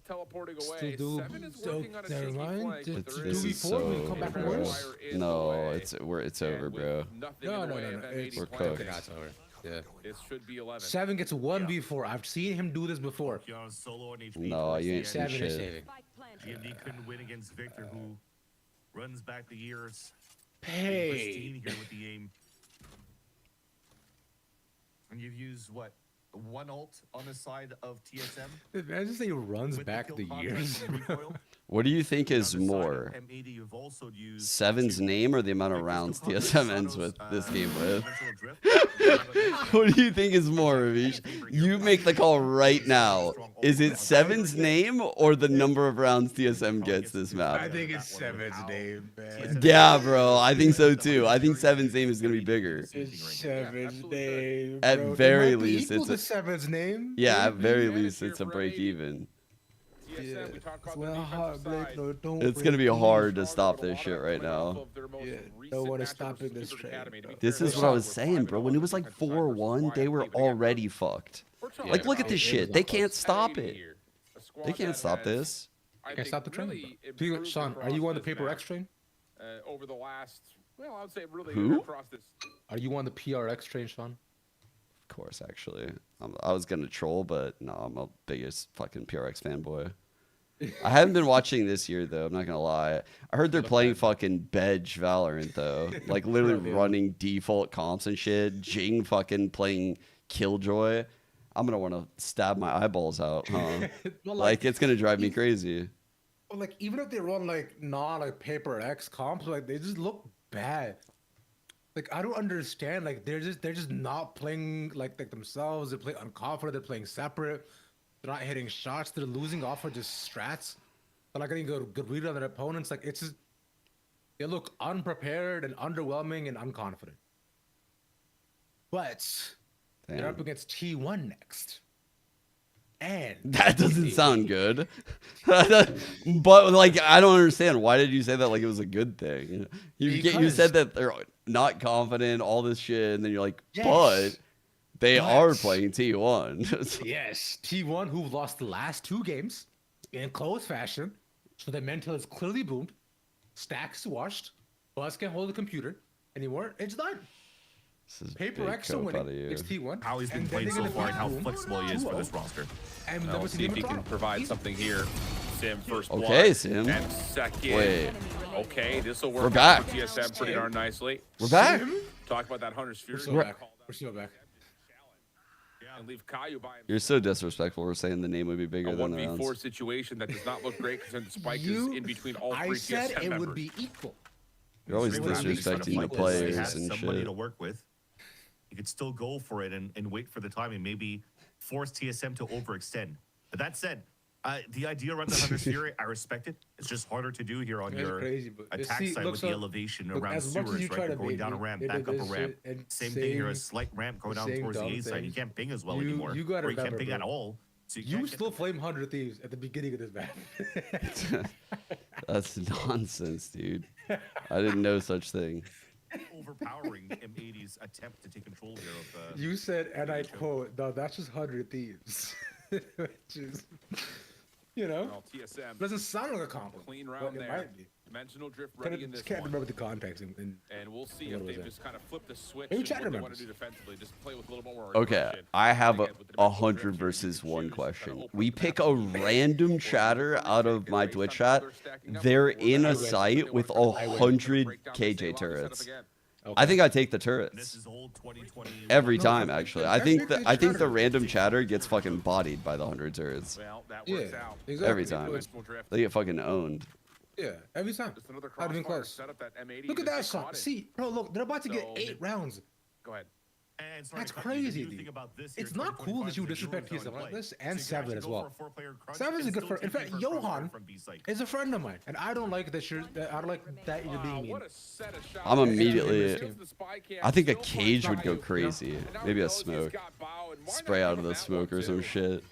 Still doable. Never mind. This is so gross. No, it's over, bro. No. We're cooked. Yeah. It should be 11. 7 gets 1v4. I've seen him do this before. No, you ain't seen 7 is saving. GMD couldn't win against Victor, who runs back the years. Hey. Pristine here with the aim. And you've used what? 1 ult on the side of TSM. Imagine say he runs back the years. What do you think is more? 7's name or the amount of rounds TSM ends with this game with? What do you think is more, Ravish? You make the call right now. Is it 7's name or the number of rounds TSM gets this map? I think it's 7's name, man. Yeah, bro. I think so too. I think 7's name is going to be bigger. It's 7's name. At very least, it's a 7's name. Yeah, at very least, it's a break even. Yeah. Well, Blake, no, don't It's gonna be hard to stop this shit right now. Yeah, no one is stopping this train. This is what I was saying, bro. When it was like 4-1, they were already fucked. Like, look at this shit. They can't stop it. They can't stop this. Can't stop the train. Sean, are you on the Paper X train? Over the last, well, I would say really Who? across this. Are you on the PRX train, Sean? Of course, actually. I was gonna troll, but no, I'm a biggest fucking PRX fanboy. I haven't been watching this year though. I'm not gonna lie. I heard they're playing fucking Bedge Valorant though, like literally running default comps and shit. Jing fucking playing Killjoy. I'm gonna want to stab my eyeballs out, huh? Well, like it's gonna drive me crazy. Well, like even if they run like not like Paper X comps, like they just look bad. Like I don't understand. Like they're just not playing like themselves. They play unconfident. They're playing separate. They're not hitting shots. They're losing off of just strats. They're not getting good read on their opponents. Like it's just they look unprepared and underwhelming and unconfident. But they're up against T1 next. And that doesn't sound good. But like I don't understand. Why did you say that like it was a good thing? You said that they're not confident, all this shit, and then you're like, yes. but They are playing T1. Yes, T1 who lost the last 2 games in close fashion. So the mental is clearly boomed. Stacks washed. Buzz can't hold the computer anymore. It's done. Paper X are winning. It's T1. How he's been played so far and how flexible he is for this roster. And I'll see if he can provide something here. Sim first blood. Okay, Sim. And second. Wait. Okay, this will work We're back. for TSM pretty darn nicely. We're back. Talk about that Hunter's Fury. We're still back. And leave Caillou by himself. You're so disrespectful. We're saying the name would be bigger A than 1v4 rounds. situation that does not look great because the spike is in between all 3 I said TSM it members. would be equal. You're always Really disrespecting the like this. players He has and somebody shit. to work with. You could still go for it and wait for the timing. Maybe force TSM to overextend. But that said, the idea around the Hunter's Fury, I respect it. It's just harder to do here on It's your crazy, but attack see, side look, with so- the elevation look, around as much as sewers, you right? try You're to going bait down a me, ramp, it back up a is ramp. shit and Same thing here, a saying slight ramp going the down same towards the dumb A side. You things. can't ping as well You- anymore. you gotta or you can't remember, ping at bro. all. So You still flame 100 Thieves at the beginning of this map. That's nonsense, dude. I didn't know such thing. Overpowering M80's attempt to take control here of the. You said, and I quote, no, that's just 100 Thieves. Which is, you know, Well, TSM doesn't sound like a compliment. clean but round it there. might be. Dimensional drift Kinda ready in this just can't one. remember the context. And we'll see what if was they that? just kind of flip the switch Maybe and chat what they want remembers. to do defensively. Just play with a little bit more Okay, aggression. I have Again, with the dimensional 100 drift, you versus can 1 choose to question. kinda open We up the pick map a a little bit. random chatter out of my Twitch chat. They're in a site with 100 KJ turrets. I think I take the turrets every time. Actually, I think the random chatter gets fucking bodied by the 100 turrets. Well, that Yeah, works out. exactly. Every time. They get fucking owned. Yeah, every time. Just another Not even crossfire close. setup that M80 Look at just that shot. caught it. See, bro, look, they're about to get So- 8 rounds. Go ahead. And sorry That's to cut you, the crazy, new thing dude. about this here It's in not cool that 2025 you would is that disrespect everyone's TSM on like play. this, So and you can Savage actually as go well. for a four-player crunch Savage is a and good still friend. In take fact, the first player Johan from B-side. is a friend of mine, and I don't like that you're. I don't like that you're being mean. What a set of shots. I'm there. immediately. Steals the spy cam, I think a still finds cage would go Caillou. crazy. And now Maybe he a knows he's smoke. got Bao, and why Spray not out give of him the that smoke one or some too? shit.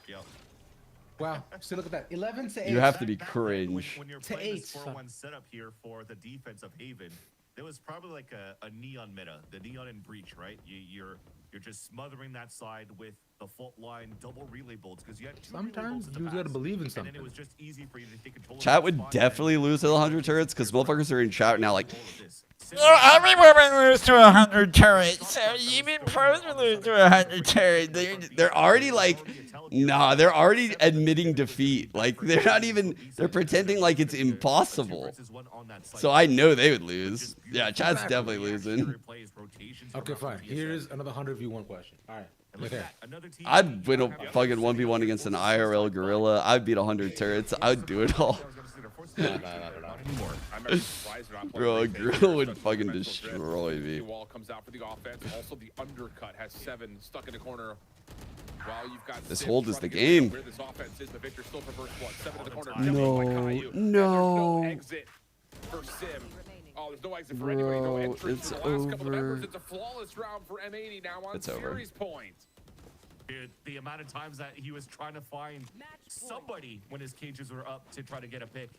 Wow. So look at that. 11 to 8. You have to be When cringe. you're To playing 8, this 4-1 setup here for the defense of Haven, there was probably like a neon meta, the neon and breach, right? You're just smothering that side with the fault line double relay bolts because you had 2 relay bolts Sometimes in the you gotta past, believe in and then something. it was just easy for you to take control. Chat of would the spot definitely and lose to the 100 turrets because motherfuckers are in chat now like, Everyone would lose to 100 turrets. Even pros would lose to 100 turrets. they're already like, nah, they're already admitting defeat. Like they're not even, they're pretending like it's impossible. So I know they would lose. Yeah, chat's definitely losing. Okay, fine. Here's another 100v1 question. All right. Okay. I'd win a fucking 1v1 against an IRL gorilla. I'd beat 100 turrets. I'd do it all. Bro, a gorilla would fucking destroy me. Wall comes out for the offense. Also, the undercut has 7 stuck in the corner. While you've got This Sim hold is trying the to get game. Where this offense is, the Victor still prefers blood. 7 in the corner. No, Dominated by Caillou. And no. There's no exit for Sim. Oh, there's no exit for anybody. No Bro, entrance it's for the last couple of members. over. It's a flawless round for M80 now on It's over. series point. Dude, the amount of times that he was trying to find somebody when his cages were up to try to get a pick.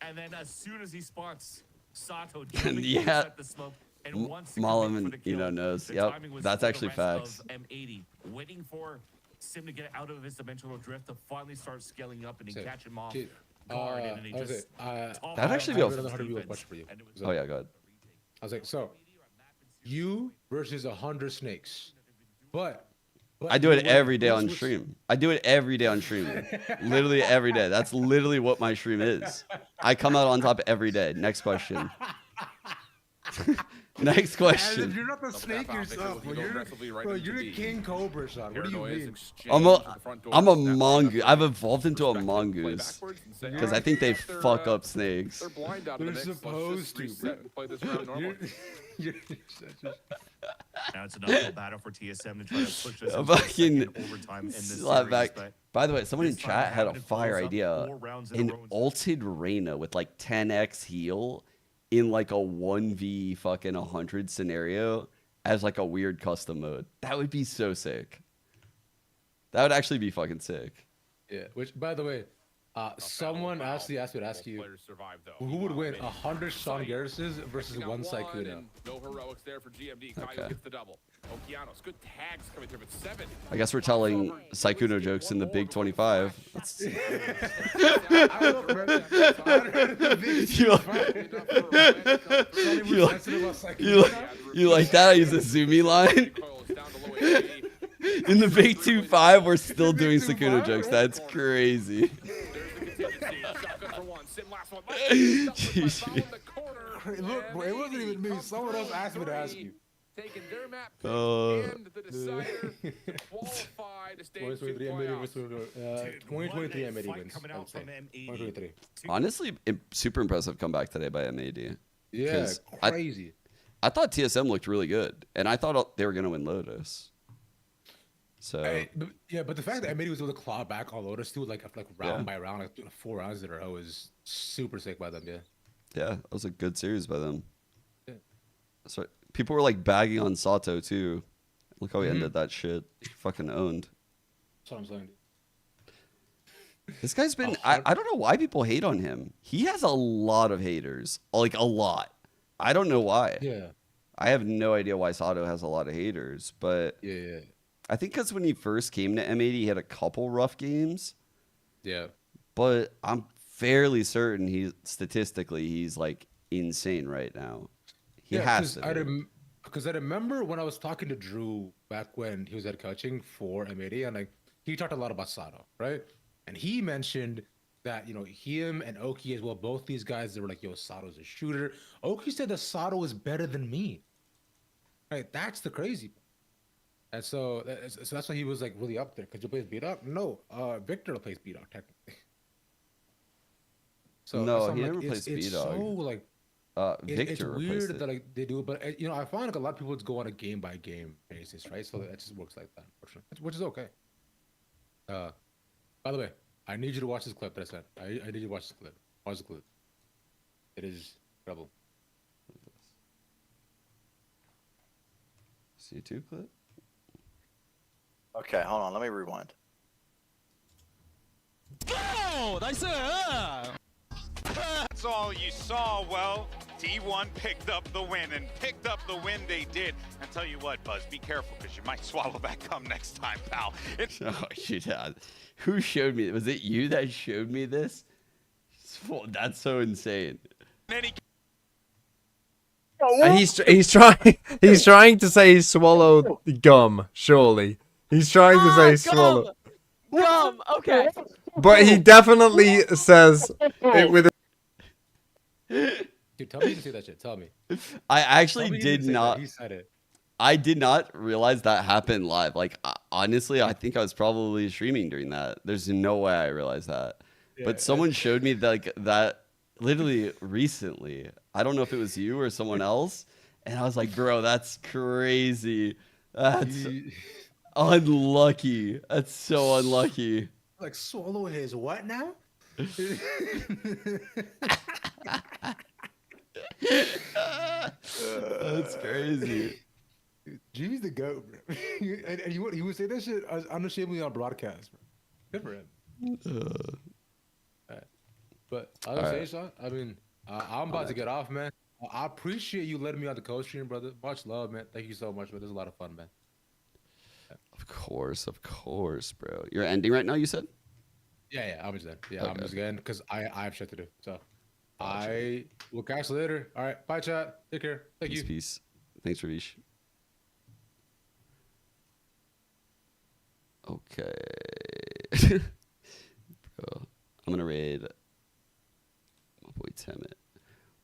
And then as soon as he spots Sato jumping Yeah. inside the smoke and once Malam, knows. Yep, that's actually facts. M80 waiting for Sim to get out of his dimensional drift to finally start scaling up and then catch him off guard. And then he just That'd actually be I a. have another 100v1 question for you. Oh yeah, go ahead. I was like, so you versus 100 snakes, but I do it you every day win. on stream. I do it every day on stream. Literally every day. That's literally what my stream is. I come out on top every day. Next question. Next question. You're not the snake yourself. You're a king cobra, son. What do you mean? I'm a mongoose. I've evolved into a mongoose because I think they fuck up snakes. They're blind out of They're the mix. supposed to, Let's just reset and play this round normally. now it's an uphill battle for TSM to try to push this into Fucking overtime in this slap series, back. but By the way, someone in this time chat had a having it fire close up idea. 4 rounds in a An row ulted Reyna with like 10x heal in like a 1v fucking 100 scenario as like a weird custom mode. That would be so sick. That would actually be fucking sick. Yeah. Which, by the way, someone actually asked me to ask you who would win 100 Sean Garrises versus 1 Sykkuno. No heroics there for GMD. Caillou Okay. gets the double. Okeanos, good tags coming through with 7. I guess we're telling Saikuno jokes in the Big 25. You like that? I use a Zoomy line. In the Big 2-5, we're still doing Saikuno jokes. That's crazy. Look, bro, it wasn't even me. Someone else asked me to ask you. Taking their map pick and the decider to qualify to stage 2 playoffs. 2023 M80 wins. I would say. 2023. Honestly, super impressive comeback today by M80. Yeah, crazy. I thought TSM looked really good, and I thought they were going to win Lotus. So yeah, but the fact that M80 was able to claw back on Lotus too, like round by round, like 4 rounds in a row, is super sick by them. Yeah. Yeah, that was a good series by them. Yeah. So people were like bagging on Sato too. Look how he ended that shit. He fucking owned. That's what I'm saying. This guy's been. I don't know why people hate on him. He has a lot of haters, like a lot. I don't know why. Yeah. I have no idea why Sato has a lot of haters, but yeah. I think because when he first came to M80, he had a couple rough games. Yeah. But I'm fairly certain he's like insane right now. He has to. Because I remember when I was talking to Drew back when he was head coaching for M80, and like he talked a lot about Sato, right? And he mentioned that, you know, him and Oki as well, both these guys, they were like, yo, Sato's a shooter. Oki said that Sato is better than me. Right? That's the crazy part. And so that's why he was like really up there. Because you plays B-Dog? No, Victor plays B-Dog technically. So no, he never plays B-Dog. It's so like Victor it's weird that like they do it, but you know, I find like a lot of people just go on a game by game basis, right? So that just works like that, unfortunately, which is okay. By the way, I need you to watch this clip that I sent. I need you to watch this clip. Watch the clip. It is incredible. C2 clip. Okay, hold on. Let me rewind. Oh, nice. That's all you saw. Well, T1 picked up the win, and picked up the win they did. And tell you what, Buzz, be careful, because you might swallow that cum next time, pal. Oh, yeah. Who showed me? Was it you that showed me this? That's so insane. He's trying to say he swallowed gum. Surely he's trying to say swallow. Gum. Okay. But he definitely says it with. Dude, tell me you can see that shit. Tell me. I actually did not. He said it. I did not realize that happened live. Like, honestly, I think I was probably streaming during that. There's no way I realized that. Yeah, but someone showed me that literally recently. I don't know if it was you or someone else. And I was like, bro, that's crazy. That's unlucky. That's so unlucky. Like, swallow his what now? That's crazy. G's the goat, bro. and he would say that shit unashamedly on broadcast, bro. Good for him. But I was saying, Sean, I mean, I'm about to get off, man. I appreciate you letting me on the co-stream, brother. Much love, man. Thank you so much, man. This is a lot of fun, man. Of course, bro. You're ending right now, you said? Yeah, I'm just done. Yeah, okay. I'm just getting because I have shit to do. So I will catch you later. All right, bye, chat. Take care. Thank you. Peace. Thanks, Ravish. Okay. Bro, I'm gonna raid my boy Timeout.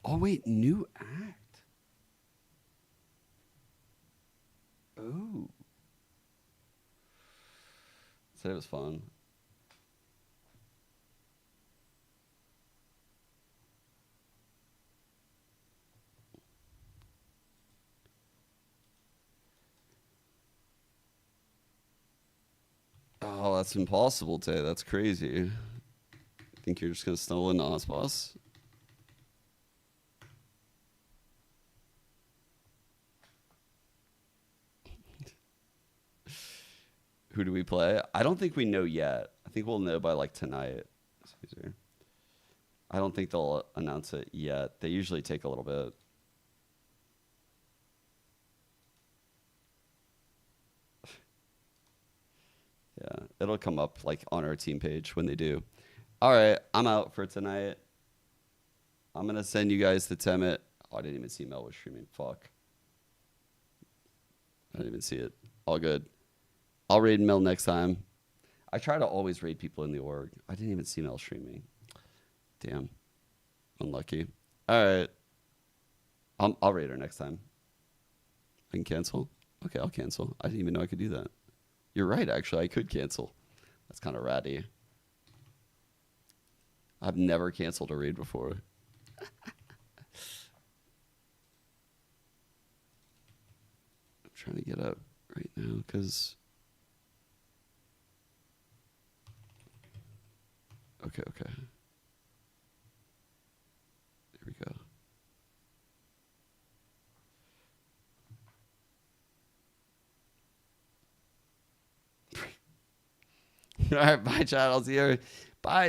Oh wait, new act. Oh. Said it was fun. Oh, that's impossible, Tay. That's crazy. Think you're just gonna stumble into Osboss? Who do we play? I don't think we know yet. I think we'll know by like tonight. I don't think they'll announce it yet. They usually take a little bit. Yeah, it'll come up like on our team page when they do. All right, I'm out for tonight. I'm gonna send you guys the Timeout. Oh, I didn't even see Mel was streaming. Fuck. I didn't even see it. All good. I'll raid Mel next time. I try to always raid people in the org. I didn't even see Mel streaming. Damn. Unlucky. All right. I'll raid her next time. I can cancel? Okay, I'll cancel. I didn't even know I could do that. You're right, actually. I could cancel. That's kind of ratty. I've never canceled a raid before. I'm trying to get up right now because... Okay. There we go. All right, bye, chat. I'll see you. Bye.